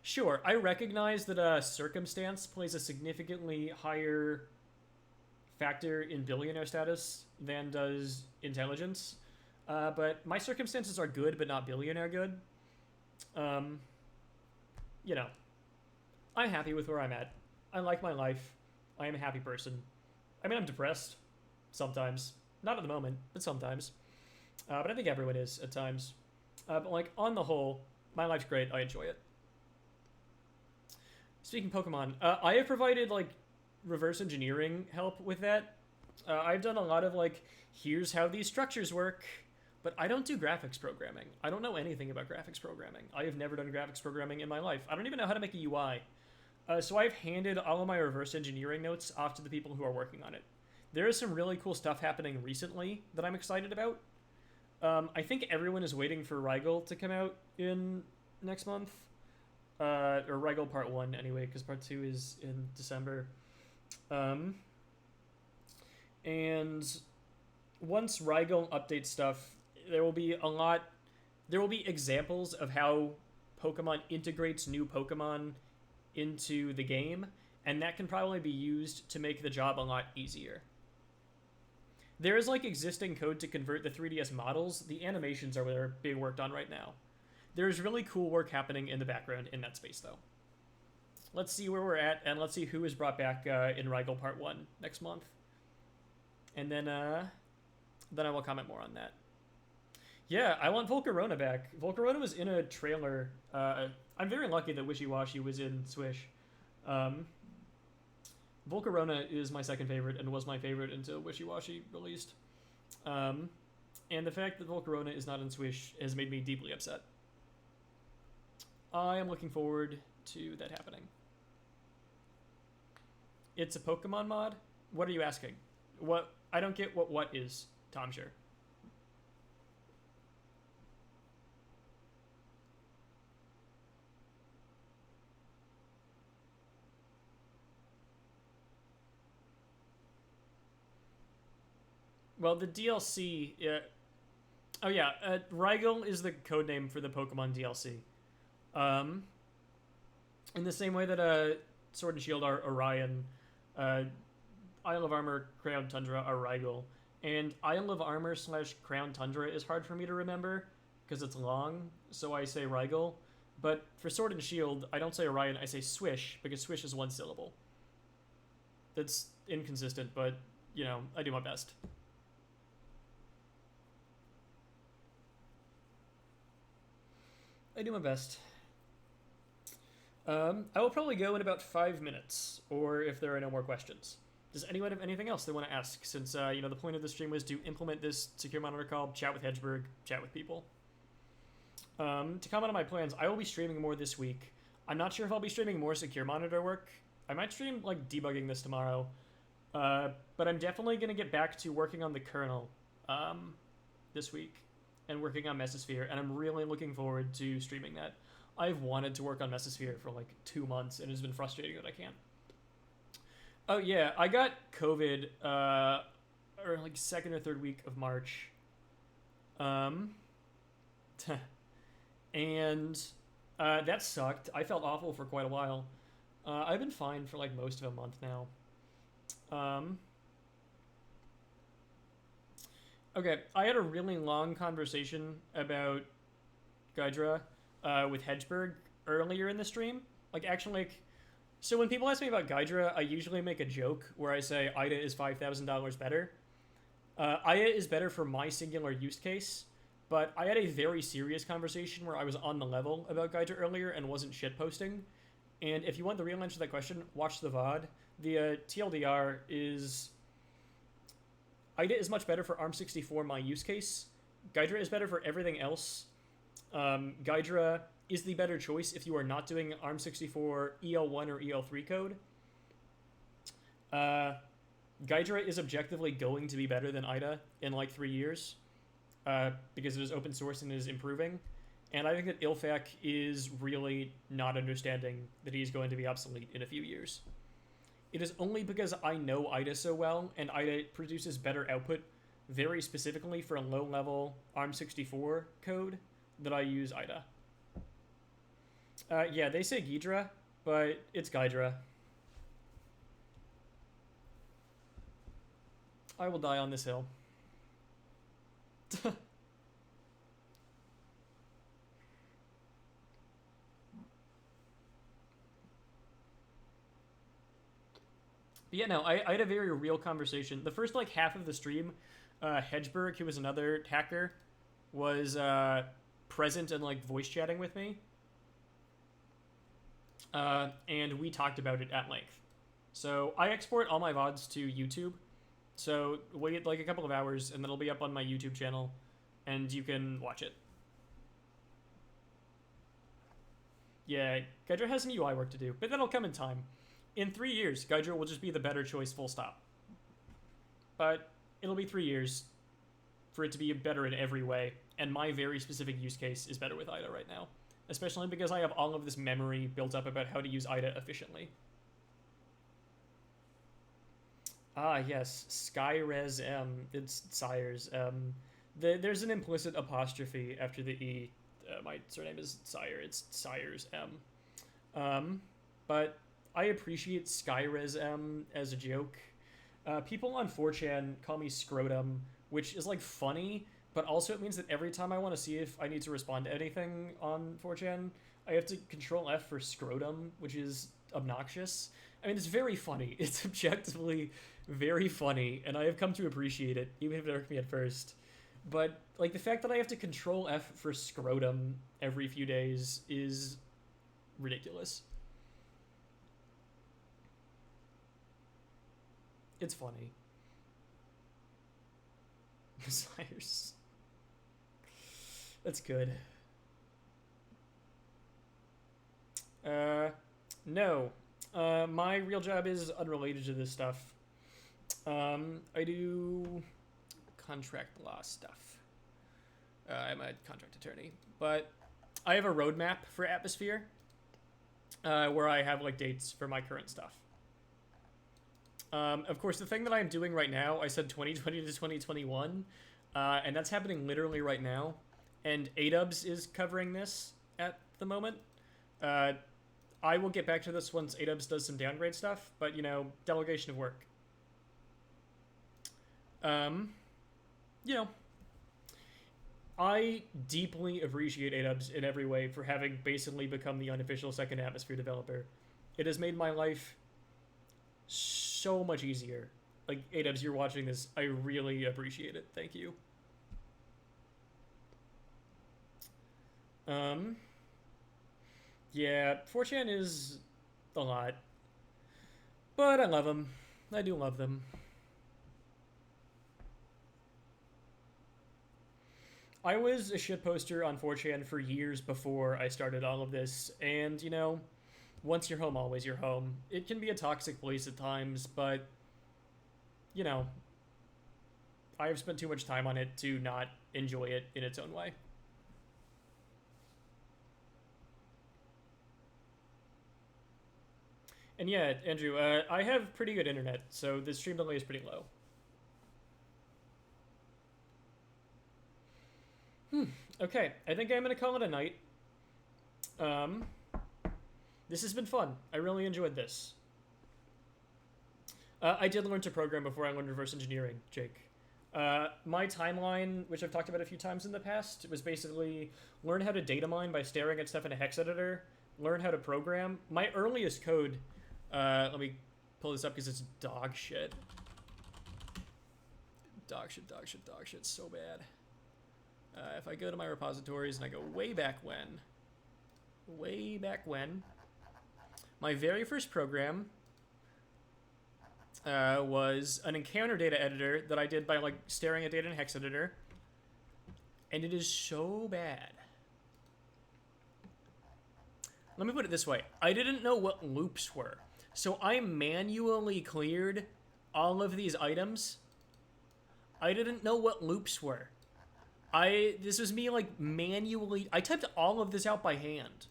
Sure, I recognize that circumstance plays a significantly higher factor in billionaire status than does intelligence. But my circumstances are good, but not billionaire good. You know, I'm happy with where I'm at. I like my life. I am a happy person. I mean, I'm depressed sometimes. Not at the moment, but sometimes. But I think everyone is at times. But like, on the whole, my life's great. I enjoy it. Speaking Pokemon, I have provided like reverse engineering help with that. I've done a lot of like, here's how these structures work, but I don't do graphics programming. I don't know anything about graphics programming. I have never done graphics programming in my life. I don't even know how to make a UI. So I've handed all of my reverse engineering notes off to the people who are working on it. There is some really cool stuff happening recently that I'm excited about. I think everyone is waiting for Rigel to come out in next month. Or Rigel Part 1 anyway, because Part 2 is in December. And once Rigel updates stuff, there will be examples of how Pokemon integrates new Pokemon into the game, and that can probably be used to make the job a lot easier. There is like existing code to convert the 3DS models. The animations are being worked on right now. There's really cool work happening in the background in that space, though. Let's see where we're at, and let's see who is brought back in Rigel Part 1 next month. And then I will comment more on that. Yeah, I want Volcarona back. Volcarona was in a trailer. I'm very lucky that Wishy Washy was in Swish. Volcarona is my second favorite and was my favorite until Wishy Washy released. And the fact that Volcarona is not in Swish has made me deeply upset. I am looking forward to that happening. It's a Pokemon mod? What are you asking? What? I don't get what is, Tom Sure. Well, the DLC... oh yeah, Rigel is the codename for the Pokemon DLC. In the same way that Sword and Shield are Orion, Isle of Armor, Crown Tundra are Rigel, and Isle of Armor / Crown Tundra is hard for me to remember because it's long, so I say Rigel. But for Sword and Shield, I don't say Orion, I say Swish, because Swish is one syllable. That's inconsistent, but, you know, I do my best. I do my best. I will probably go in about 5 minutes, or if there are no more questions. Does anyone have anything else they want to ask? Since, you know, the point of the stream was to implement this secure monitor call, chat with Hedgeberg, chat with people. To comment on my plans, I will be streaming more this week. I'm not sure if I'll be streaming more secure monitor work. I might stream, like, debugging this tomorrow. But I'm definitely going to get back to working on the kernel this week and working on Mesosphere, and I'm really looking forward to streaming that. I've wanted to work on Mesosphere for like 2 months, and it's been frustrating that I can't. Oh yeah, I got COVID, or like 2nd or 3rd week of March. and that sucked. I felt awful for quite a while. I've been fine for like most of a month now. Okay, I had a really long conversation about Gydra with Hedgeberg earlier in the stream. Like, actually, like, so when people ask me about Gydra, I usually make a joke where I say Ida is $5,000 better. Ida is better for my singular use case, but I had a very serious conversation where I was on the level about Gydra earlier and wasn't shitposting. And if you want the real answer to that question, watch the VOD. The TLDR is Ida is much better for ARM64, my use case. Gydra is better for everything else. Gydra is the better choice if you are not doing ARM64 EL1 or EL3 code. Gydra is objectively going to be better than Ida in like 3 years because it is open source and is improving. And I think that Ilfak is really not understanding that he's going to be obsolete in a few years. It is only because I know Ida so well, and Ida produces better output very specifically for a low-level ARM64 code, that I use Ida. Yeah, they say Ghidra, but it's Gydra. I will die on this hill. But yeah, no, I had a very real conversation. The first, like, half of the stream, Hedgeberg, who was another hacker, was present and, like, voice chatting with me. And we talked about it at length. So I export all my VODs to YouTube. So wait, like, a couple of hours, and then it'll be up on my YouTube channel, and you can watch it. Yeah, Gydra has some UI work to do, but that'll come in time. In 3 years, Gydra will just be the better choice, full stop. But it'll be 3 years for it to be better in every way, and my very specific use case is better with Ida right now. Especially because I have all of this memory built up about how to use Ida efficiently. Ah, yes, Skyres M. It's Sires. There's an implicit apostrophe after the E. My surname is Sire. It's Sires M. But I appreciate Skyres M as a joke. People on 4chan call me Scrotum, which is, like, funny, but also it means that every time I want to see if I need to respond to anything on 4chan, I have to Control F for Scrotum, which is obnoxious. I mean, it's very funny. It's objectively very funny, and I have come to appreciate it, even if it irked me at first. But, like, the fact that I have to Control F for Scrotum every few days is ridiculous. It's funny. Desires. That's good. No. My real job is unrelated to this stuff. I do contract law stuff. I'm a contract attorney. But I have a roadmap for Atmosphere where I have, like, dates for my current stuff. Of course, the thing that I'm doing right now, I said 2020 to 2021, and that's happening literally right now. And ADubs is covering this at the moment. I will get back to this once ADubs does some downgrade stuff, but, you know, delegation of work. You know, I deeply appreciate ADubs in every way for having basically become the unofficial second Atmosphere developer. It has made my life so much easier. Like, ADubs, you're watching this, I really appreciate it. Thank you. Yeah, 4chan is a lot. But I love them. I do love them. I was a shitposter on 4chan for years before I started all of this, and, you know, once you're home, always you're home. It can be a toxic place at times, but, you know, I have spent too much time on it to not enjoy it in its own way. And yeah, Andrew, I have pretty good internet, so the stream delay is pretty low. Okay, I think I'm going to call it a night. Um, this has been fun. I really enjoyed this. I did learn to program before I learned reverse engineering, Jake. My timeline, which I've talked about a few times in the past, was basically learn how to data mine by staring at stuff in a hex editor, learn how to program. My earliest code, let me pull this up because it's dog shit. Dog shit, so bad. If I go to my repositories and I go way back when, my very first program was an encounter data editor that I did by like staring at data in a hex editor, and it is so bad. Let me put it this way. I didn't know what loops were, so I manually cleared all of these items. I didn't know what loops were. This was me like manually, I typed all of this out by hand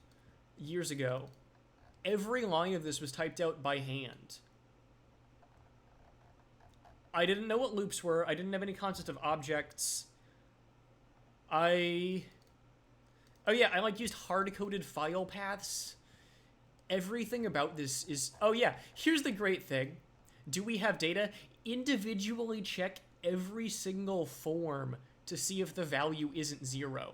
years ago. Every line of this was typed out by hand. I didn't know what loops were. I didn't have any concept of objects. Oh yeah, I like used hard-coded file paths. Everything about this is, oh yeah, here's the great thing. Do we have data? Individually check every single form to see if the value isn't 0.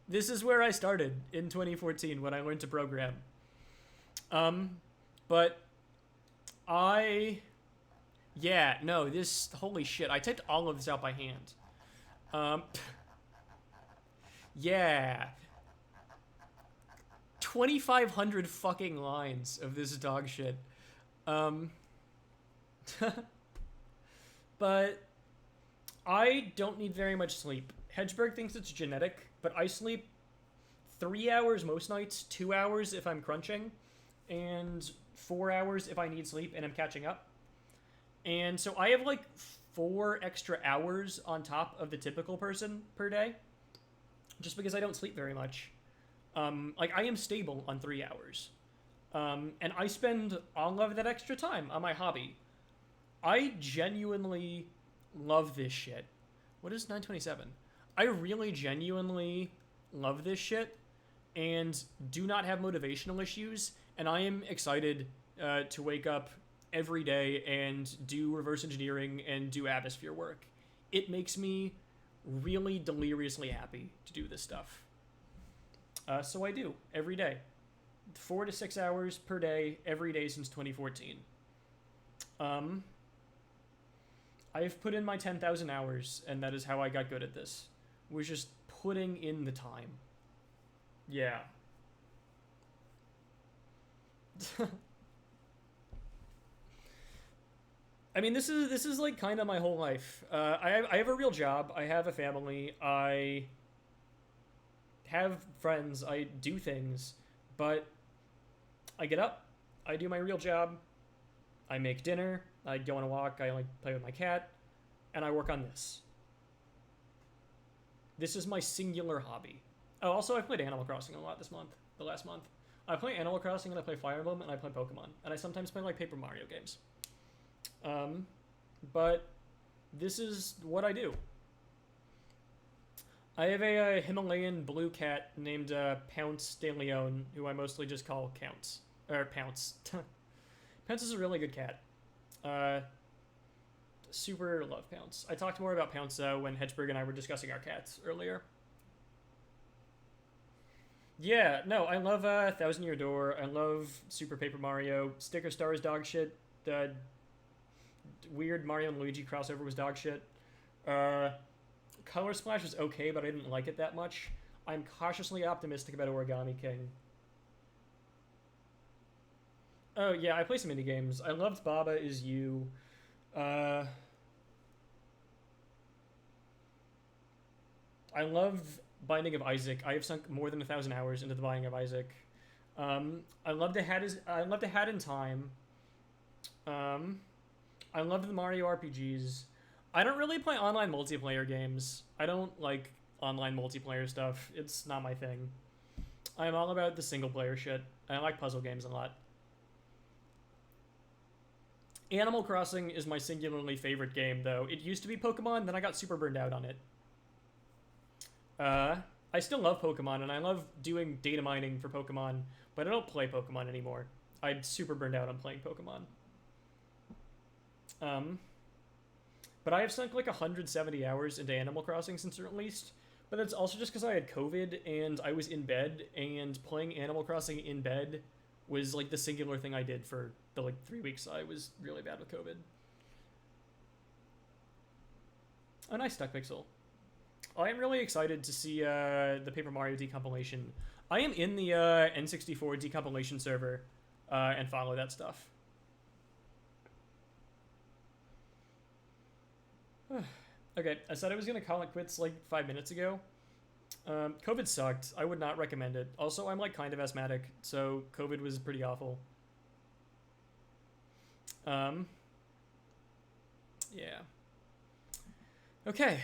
This is where I started in 2014 when I learned to program. But holy shit, I typed all of this out by hand. Yeah. 2,500 fucking lines of this dog shit. But I don't need very much sleep. Hedgeberg thinks it's genetic, but I sleep 3 hours most nights, 2 hours if I'm crunching, and 4 hours if I need sleep and I'm catching up. And so I have like 4 extra hours on top of the typical person per day, just because I don't sleep very much. Like I am stable on 3 hours. And I spend all of that extra time on my hobby. I genuinely love this shit. What is 927? I really genuinely love this shit and do not have motivational issues, and I am excited to wake up every day and do reverse engineering and do atmosphere work. It makes me really deliriously happy to do this stuff. So I do, every day. 4 to 6 hours per day, every day since 2014. I've put in my 10,000 hours, and that is how I got good at this. Was just putting in the time. Yeah. I mean, this is like kind of my whole life. I have a real job. I have a family. I have friends. I do things, but I get up. I do my real job. I make dinner. I go on a walk. I like play with my cat, and I work on this. This is my singular hobby. Oh, also I played Animal Crossing a lot the last month. I play Animal Crossing and I play Fire Emblem and I play Pokemon. And I sometimes play like Paper Mario games. But this is what I do. I have a Himalayan blue cat named Pounce de Leon, who I mostly just call Pounce. Pounce is a really good cat. Super love Pounce. I talked more about Pounce when Hedgeberg and I were discussing our cats earlier. Yeah, no, I love Thousand Year Door. I love Super Paper Mario. Sticker Stars dog shit. The weird Mario and Luigi crossover was dog shit. Color Splash was okay, but I didn't like it that much. I'm cautiously optimistic about Origami King. Oh yeah, I play some indie games. I loved Baba Is You. I love Binding of Isaac. I have sunk more than 1,000 hours into the Binding of Isaac. I love the Hat in Time. I love the Mario RPGs. I don't really play online multiplayer games. I don't like online multiplayer stuff. It's not my thing. I'm all about the single player shit. I like puzzle games a lot. Animal Crossing is my singularly favorite game, though. It used to be Pokemon, then I got super burned out on it. I still love Pokemon, and I love doing data mining for Pokemon, but I don't play Pokemon anymore. I'm super burned out on playing Pokemon. But I have sunk like 170 hours into Animal Crossing since it released. But that's also just because I had COVID and I was in bed, and playing Animal Crossing in bed was like the singular thing I did for the like 3 weeks I was really bad with COVID. Oh, nice, Duck Pixel. I am really excited to see the Paper Mario decompilation. I am in the N64 decompilation server and follow that stuff. Okay, I said I was going to call it quits like 5 minutes ago. COVID sucked. I would not recommend it. Also, I'm like kind of asthmatic, so COVID was pretty awful. Yeah. Okay.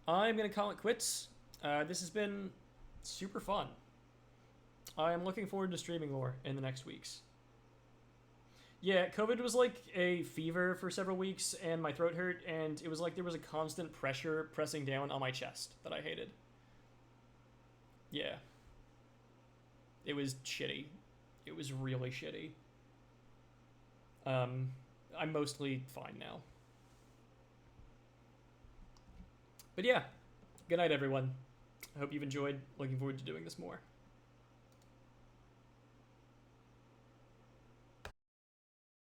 I'm going to call it quits. This has been super fun. I am looking forward to streaming more in the next weeks. Yeah, COVID was like a fever for several weeks, and my throat hurt, and it was like there was a constant pressure pressing down on my chest that I hated. Yeah. It was shitty. It was really shitty. I'm mostly fine now. But yeah, good night, everyone. I hope you've enjoyed. Looking forward to doing this more.